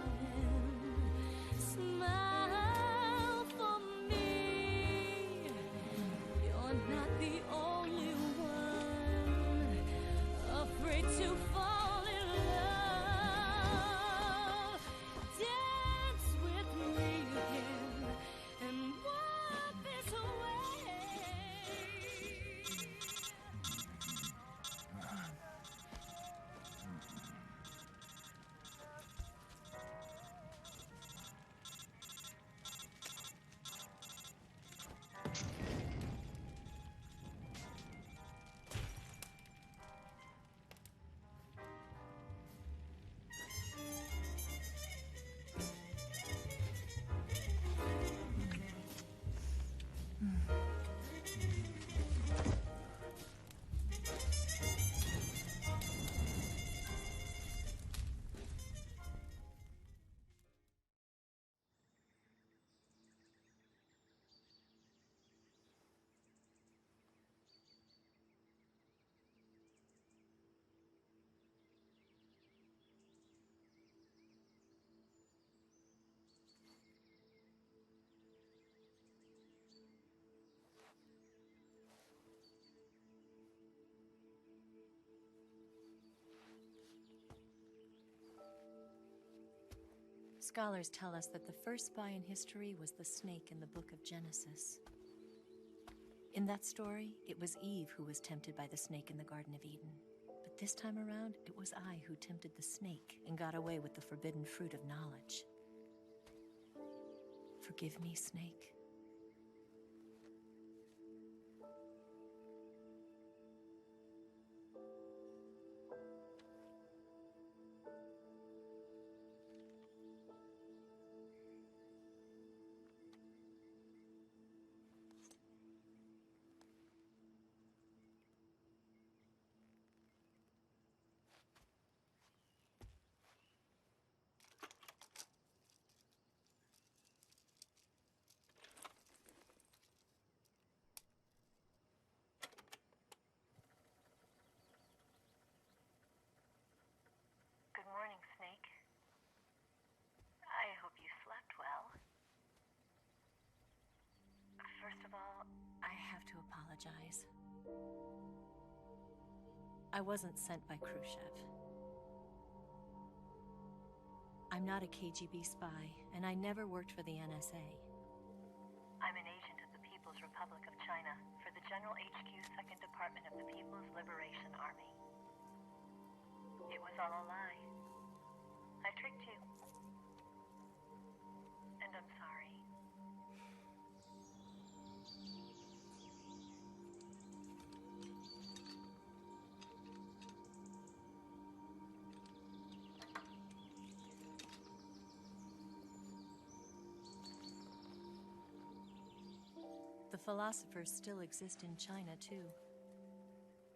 and smile for me. You're not the only one afraid to fall in love. Dance with me again and wipe this away. Scholars tell us that the first spy in history was the snake in the book of Genesis. In that story, it was Eve who was tempted by the snake in the Garden of Eden. But this time around, it was I who tempted the snake and got away with the forbidden fruit of knowledge. Forgive me, snake. Good morning, Snake. I hope you slept well. First of all, I have to apologize. I wasn't sent by Khrushchev. I'm not a KGB spy, and I never worked for the NSA. I'm an agent of the People's Republic of China for the General HQ 2nd Department of the People's Liberation Army. It was all a lie. I tricked you. And I'm sorry. The philosophers still exist in China, too.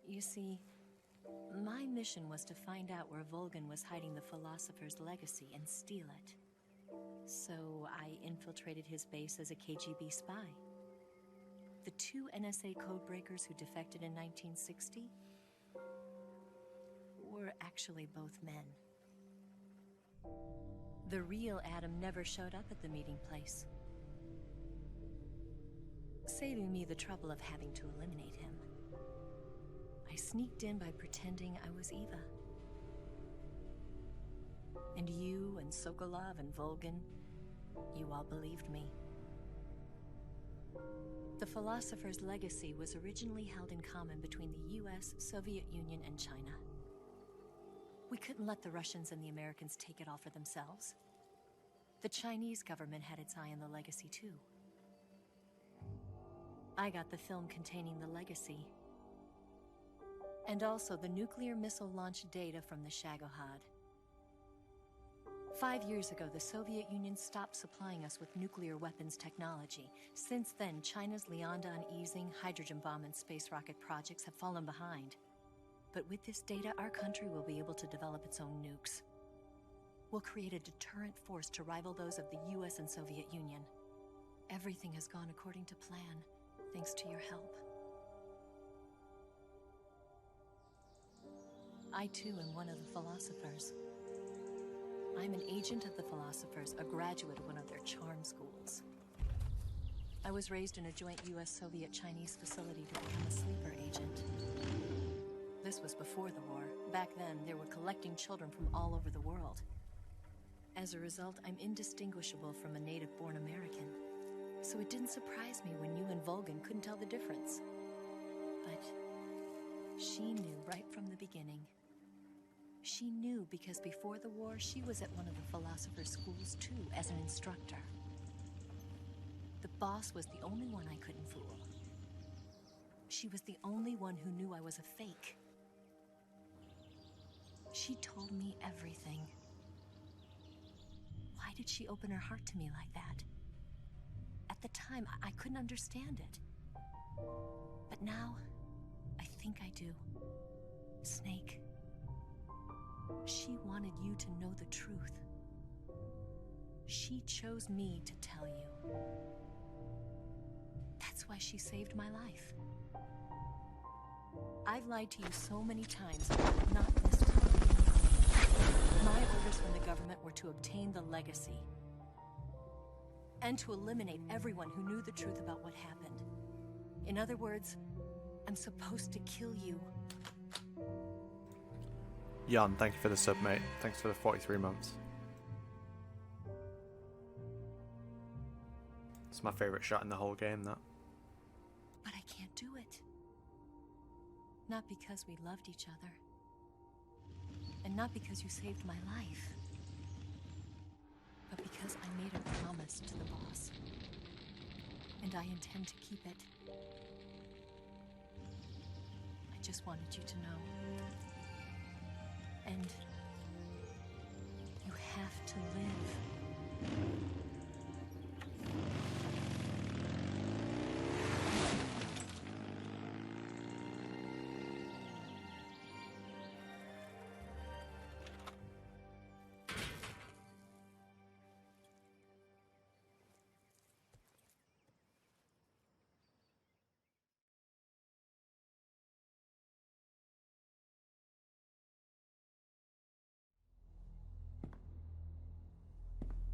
You see, my mission was to find out where Volgan was hiding the philosopher's legacy and steal it. So I infiltrated his base as a KGB spy. The two NSA codebreakers who defected in 1960 were actually both men. The real Adam never showed up at the meeting place, saving me the trouble of having to eliminate him. I sneaked in by pretending I was Eva. And you and Sokolov and Volgan, you all believed me. The philosopher's legacy was originally held in common between the US, Soviet Union, and China. We couldn't let the Russians and the Americans take it all for themselves. The Chinese government had its eye on the legacy, too. I got the film containing the legacy. And also the nuclear missile launch data from the Shagohod. 5 years ago, the Soviet Union stopped supplying us with nuclear weapons technology. Since then, China's Liandon easing, hydrogen bomb, and space rocket projects have fallen behind. But with this data, our country will be able to develop its own nukes. We'll create a deterrent force to rival those of the US and Soviet Union. Everything has gone according to plan, thanks to your help. I too am one of the philosophers. I'm an agent of the philosophers, a graduate of one of their charm schools. I was raised in a joint US-Soviet-Chinese facility to become a sleeper agent. This was before the war. Back then, they were collecting children from all over the world. As a result, I'm indistinguishable from a native-born American. So it didn't surprise me when you and Volgan couldn't tell the difference. But she knew right from the beginning. She knew because before the war, she was at one of the philosopher's schools too, as an instructor. The boss was the only one I couldn't fool. She was the only one who knew I was a fake. She told me everything. Why did she open her heart to me like that? At the time, I couldn't understand it. But now, I think I do. Snake. She wanted you to know the truth. She chose me to tell you. That's why she saved my life. I've lied to you so many times, but not this time. My orders from the government were to obtain the legacy. And to eliminate everyone who knew the truth about what happened. In other words, I'm supposed to kill you. Jan, thank you for the sub, mate. Thanks for the 43 months. It's my favourite shot in the whole game, that. But I can't do it. Not because we loved each other. And not because you saved my life. But because I made a promise to the boss. And I intend to keep it. I just wanted you to know. And you have to live.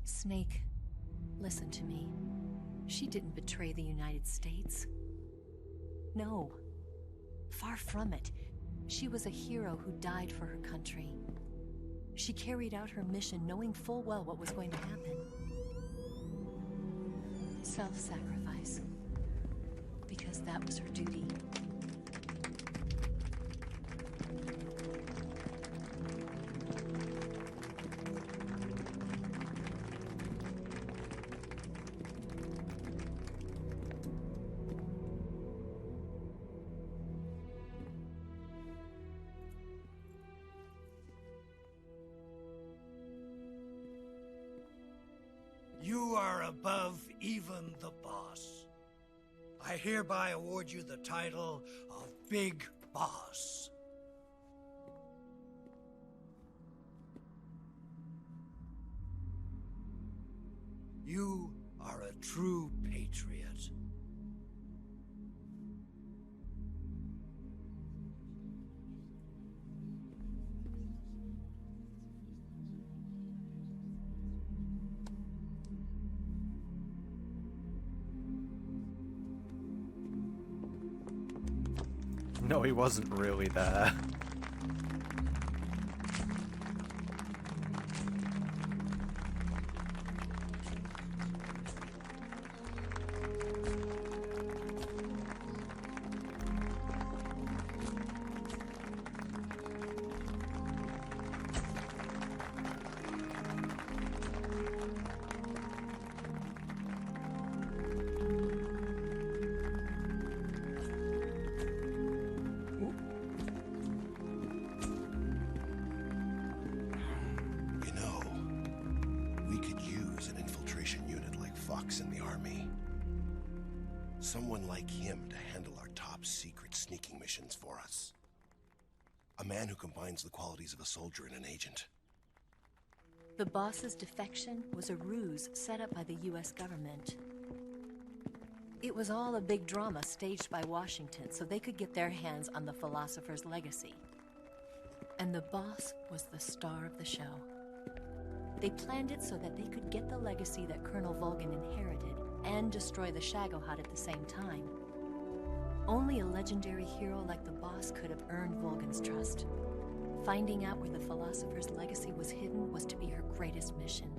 Snake, listen to me. She didn't betray the United States. No. Far from it. She was a hero who died for her country. She carried out her mission knowing full well what was going to happen. Self-sacrifice. Because that was her duty. You are above even the boss. I hereby award you the title of Big Boss. You are a true patriot. No, he wasn't really there. fucks in the army. Someone like him to handle our top secret sneaking missions for us. A man who combines the qualities of a soldier and an agent. The boss's defection was a ruse set up by the US government. It was all a big drama staged by Washington so they could get their hands on the philosopher's legacy. And the boss was the star of the show. They planned it so that they could get the legacy that Colonel Volgin inherited and destroy the Shagohod at the same time. Only a legendary hero like the boss could have earned Volgin's trust. Finding out where the philosopher's legacy was hidden was to be her greatest mission.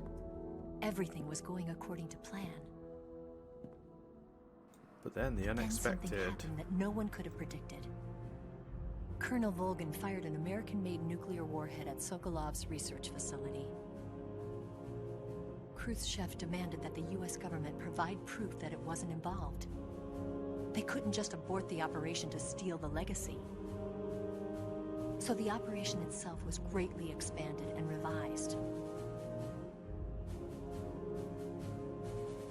Everything was going according to plan. But then the Then unexpected. something happened that no one could have predicted. Colonel Volgin fired an American-made nuclear warhead at Sokolov's research facility. Khrushchev demanded that the US government provide proof that it wasn't involved. They couldn't just abort the operation to steal the legacy. So the operation itself was greatly expanded and revised.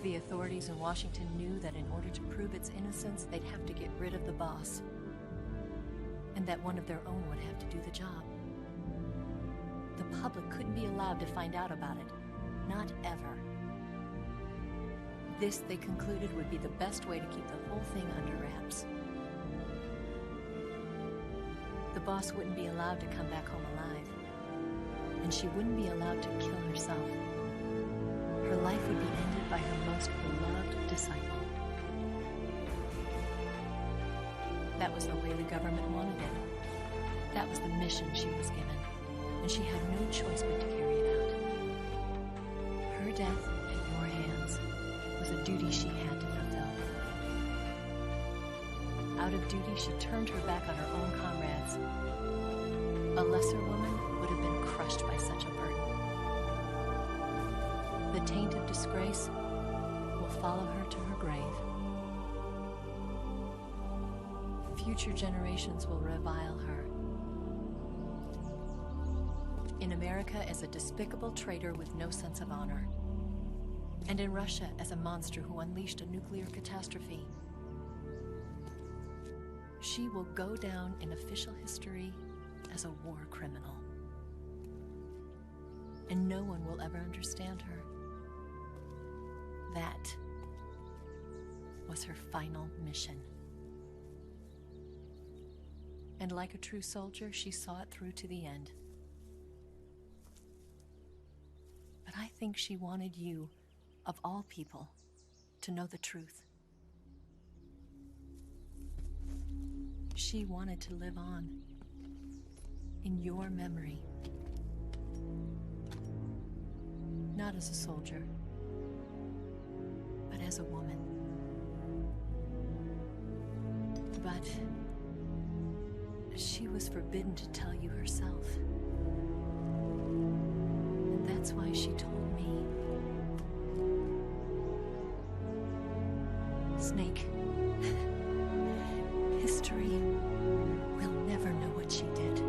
The authorities in Washington knew that in order to prove its innocence, they'd have to get rid of the boss. And that one of their own would have to do the job. The public couldn't be allowed to find out about it. Not ever. This, they concluded, would be the best way to keep the whole thing under wraps. The boss wouldn't be allowed to come back home alive. And she wouldn't be allowed to kill herself. Her life would be ended by her most beloved disciple. That was the way the government wanted it. That was the mission she was given. And she had no choice but to carry it out. Her death in your hands was a duty she had to fulfill. Out of duty, she turned her back on her own comrades. A lesser woman would have been crushed by such a burden. The taint of disgrace will follow her to her grave. Future generations will revile her. In America as a despicable traitor with no sense of honor. And in Russia as a monster who unleashed a nuclear catastrophe. She will go down in official history as a war criminal. And no one will ever understand her. That was her final mission. And like a true soldier, she saw it through to the end. But I think she wanted you, of all people, to know the truth. She wanted to live on in your memory. Not as a soldier, but as a woman. But she was forbidden to tell you herself. And that's why she told me. Snake, history will never know what she did.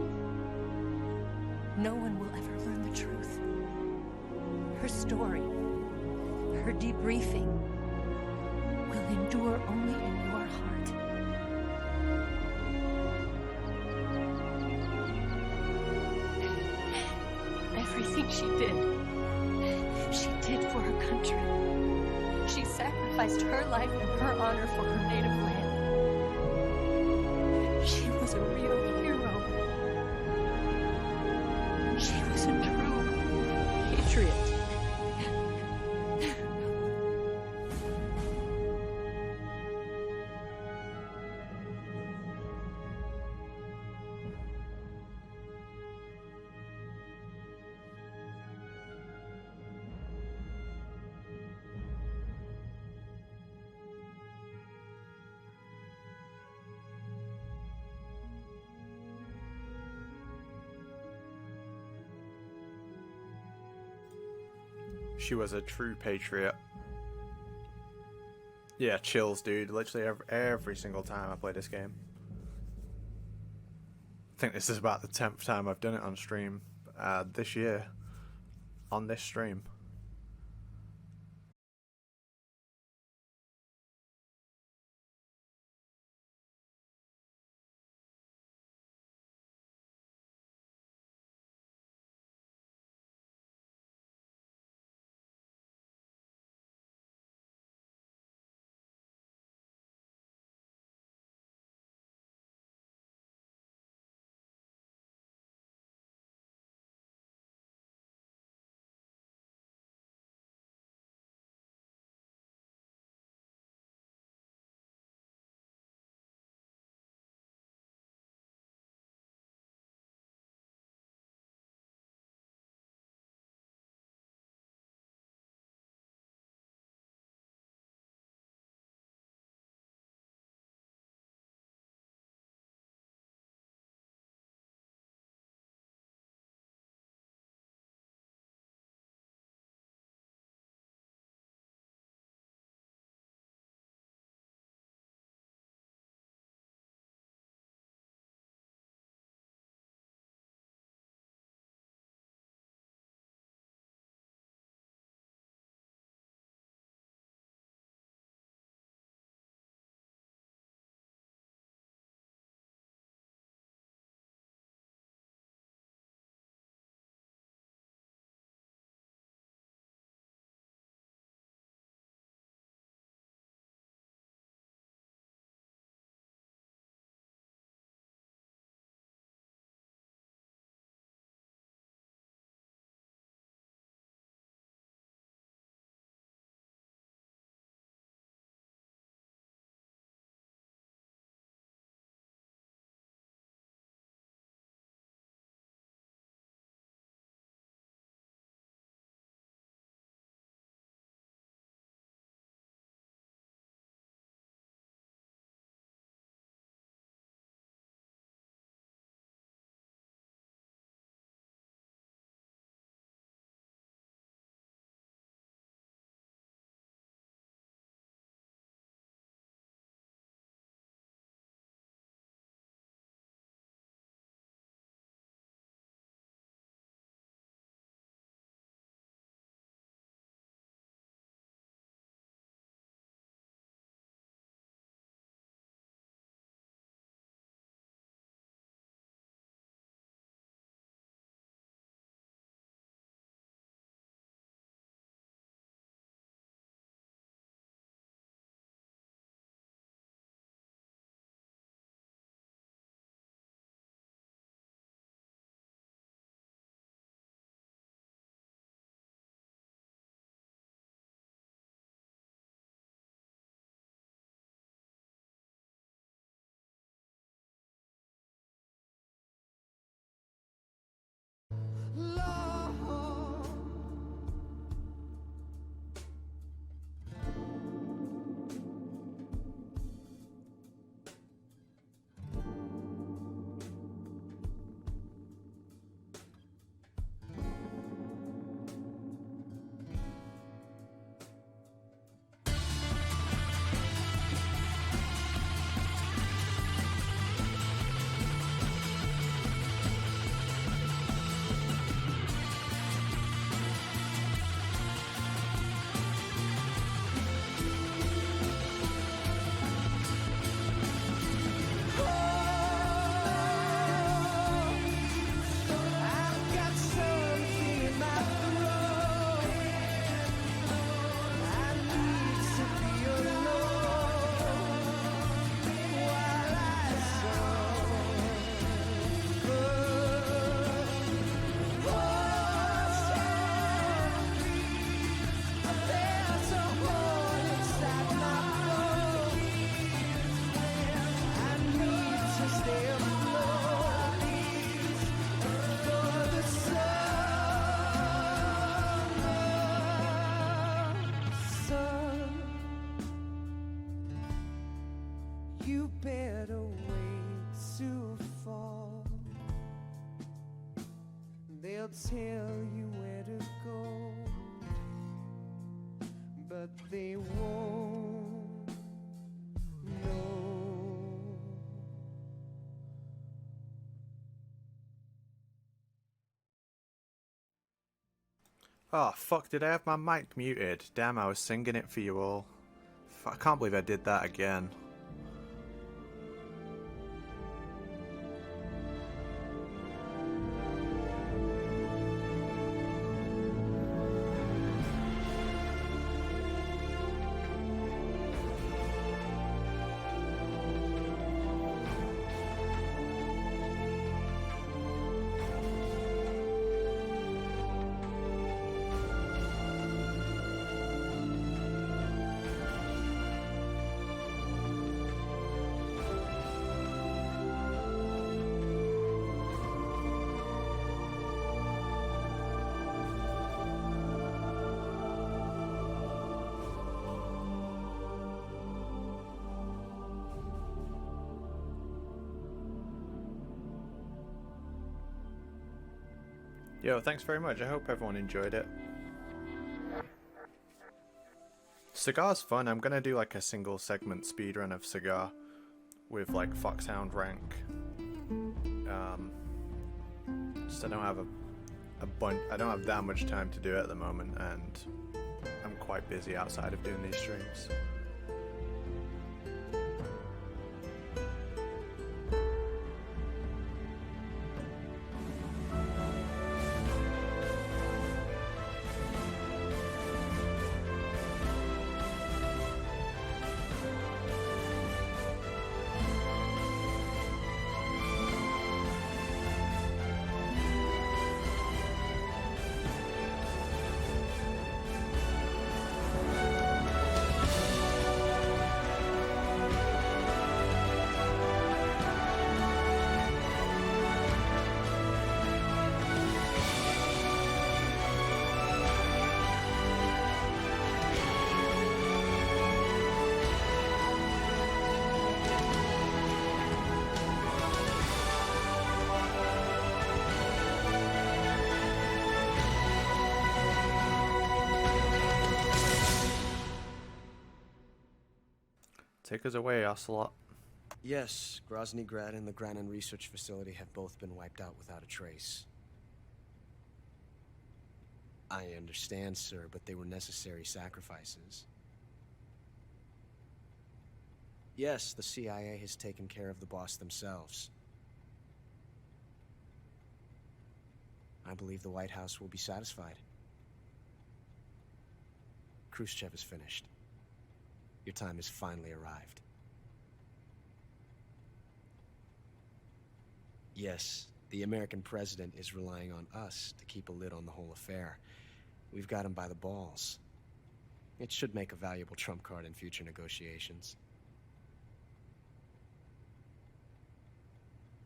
No one will ever learn the truth. Her story, her debriefing, will endure only in your heart. Everything she did for her country. She sacrificed her life and her honor for her native land. She was a real hero. She was a true patriot. She was a true patriot. Yeah, chills, dude. Literally every single time I play this game. I think this is about the 10th time I've done it on stream this year. On this stream. You better wait to fall. They'll tell you where to go, but they won't know. Oh, fuck, did I have my mic muted? Damn, I was singing it for you all. I can't believe I did that again. Yo, thanks very much. I hope everyone enjoyed it. Cigar's fun. I'm gonna do like a single segment speedrun of Cigar with like Foxhound rank. Just I don't have I don't have that much time to do it at the moment, and I'm quite busy outside of doing these streams. Take us away, Ocelot. Yes, Grozny Grad and the Granin Research Facility have both been wiped out without a trace. I understand, sir, but they were necessary sacrifices. Yes, the CIA has taken care of the boss themselves. I believe the White House will be satisfied. Khrushchev is finished. Your time has finally arrived. Yes, the American president is relying on us to keep a lid on the whole affair. We've got him by the balls. It should make a valuable trump card in future negotiations.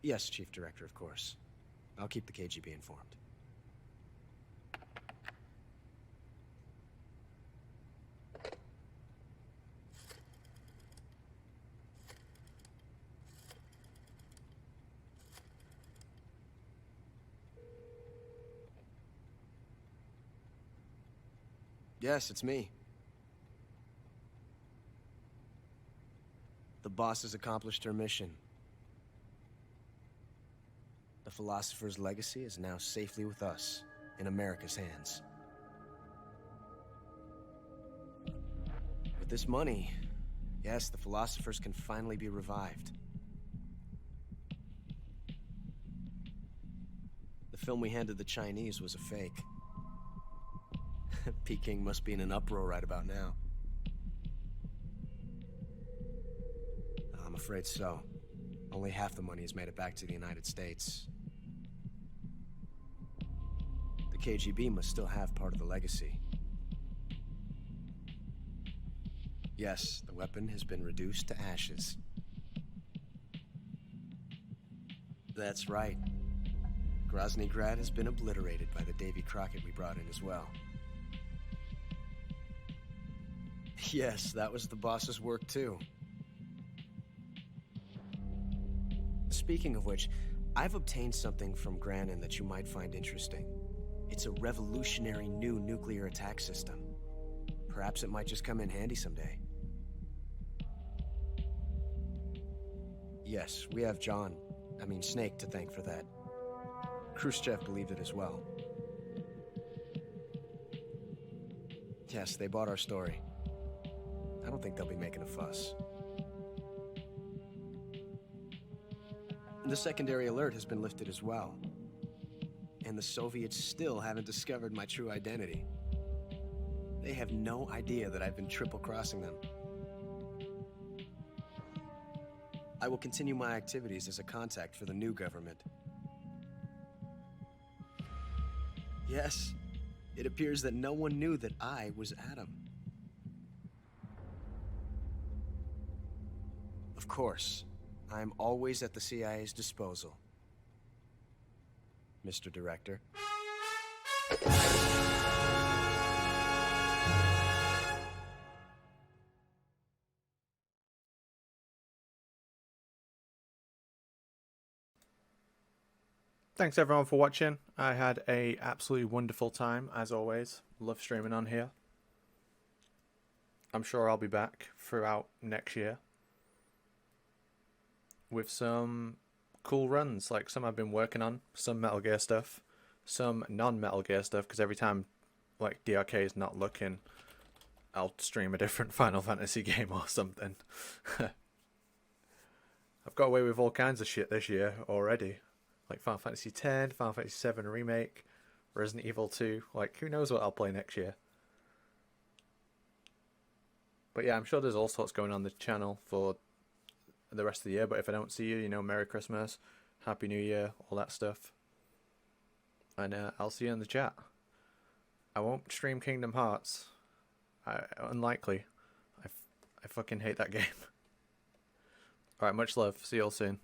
Yes, Chief Director, of course. I'll keep the KGB informed. Yes, it's me. The boss has accomplished her mission. The philosopher's legacy is now safely with us, in America's hands. With this money, yes, the philosophers can finally be revived. The film we handed the Chinese was a fake. Peking must be in an uproar right about now. I'm afraid so. Only half the money has made it back to the United States. The KGB must still have part of the legacy. Yes, the weapon has been reduced to ashes. That's right. Grozny Grad has been obliterated by the Davy Crockett we brought in as well. Yes, that was the boss's work too. Speaking of which, I've obtained something from Granin that you might find interesting. It's a revolutionary new nuclear attack system. Perhaps it might just come in handy someday. Yes, we have Snake to thank for that. Khrushchev believed it as well. Yes, they bought our story. I don't think they'll be making a fuss. The secondary alert has been lifted as well. And the Soviets still haven't discovered my true identity. They have no idea that I've been triple-crossing them. I will continue my activities as a contact for the new government. Yes, it appears that no one knew that I was Adam. Of course, I'm always at the CIA's disposal, Mr. Director. Thanks everyone for watching. I had a absolutely wonderful time as always. Love streaming on here. I'm sure I'll be back throughout next year with some cool runs, like some I've been working on, some Metal Gear stuff, some non-Metal Gear stuff, because every time like DRK is not looking, I'll stream a different Final Fantasy game or something. I've got away with all kinds of shit this year already. Like Final Fantasy X, Final Fantasy VII Remake, Resident Evil 2. Like, who knows what I'll play next year. But yeah, I'm sure there's all sorts going on the channel for the rest of the year. But if I don't see you, you know, Merry Christmas, Happy New Year, all that stuff. And I'll see you in the chat. I won't stream Kingdom Hearts. Unlikely. I fucking hate that game. Alright, much love. See you all soon.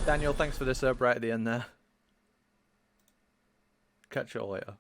Daniel, thanks for the sub right at the end there. Catch you all later.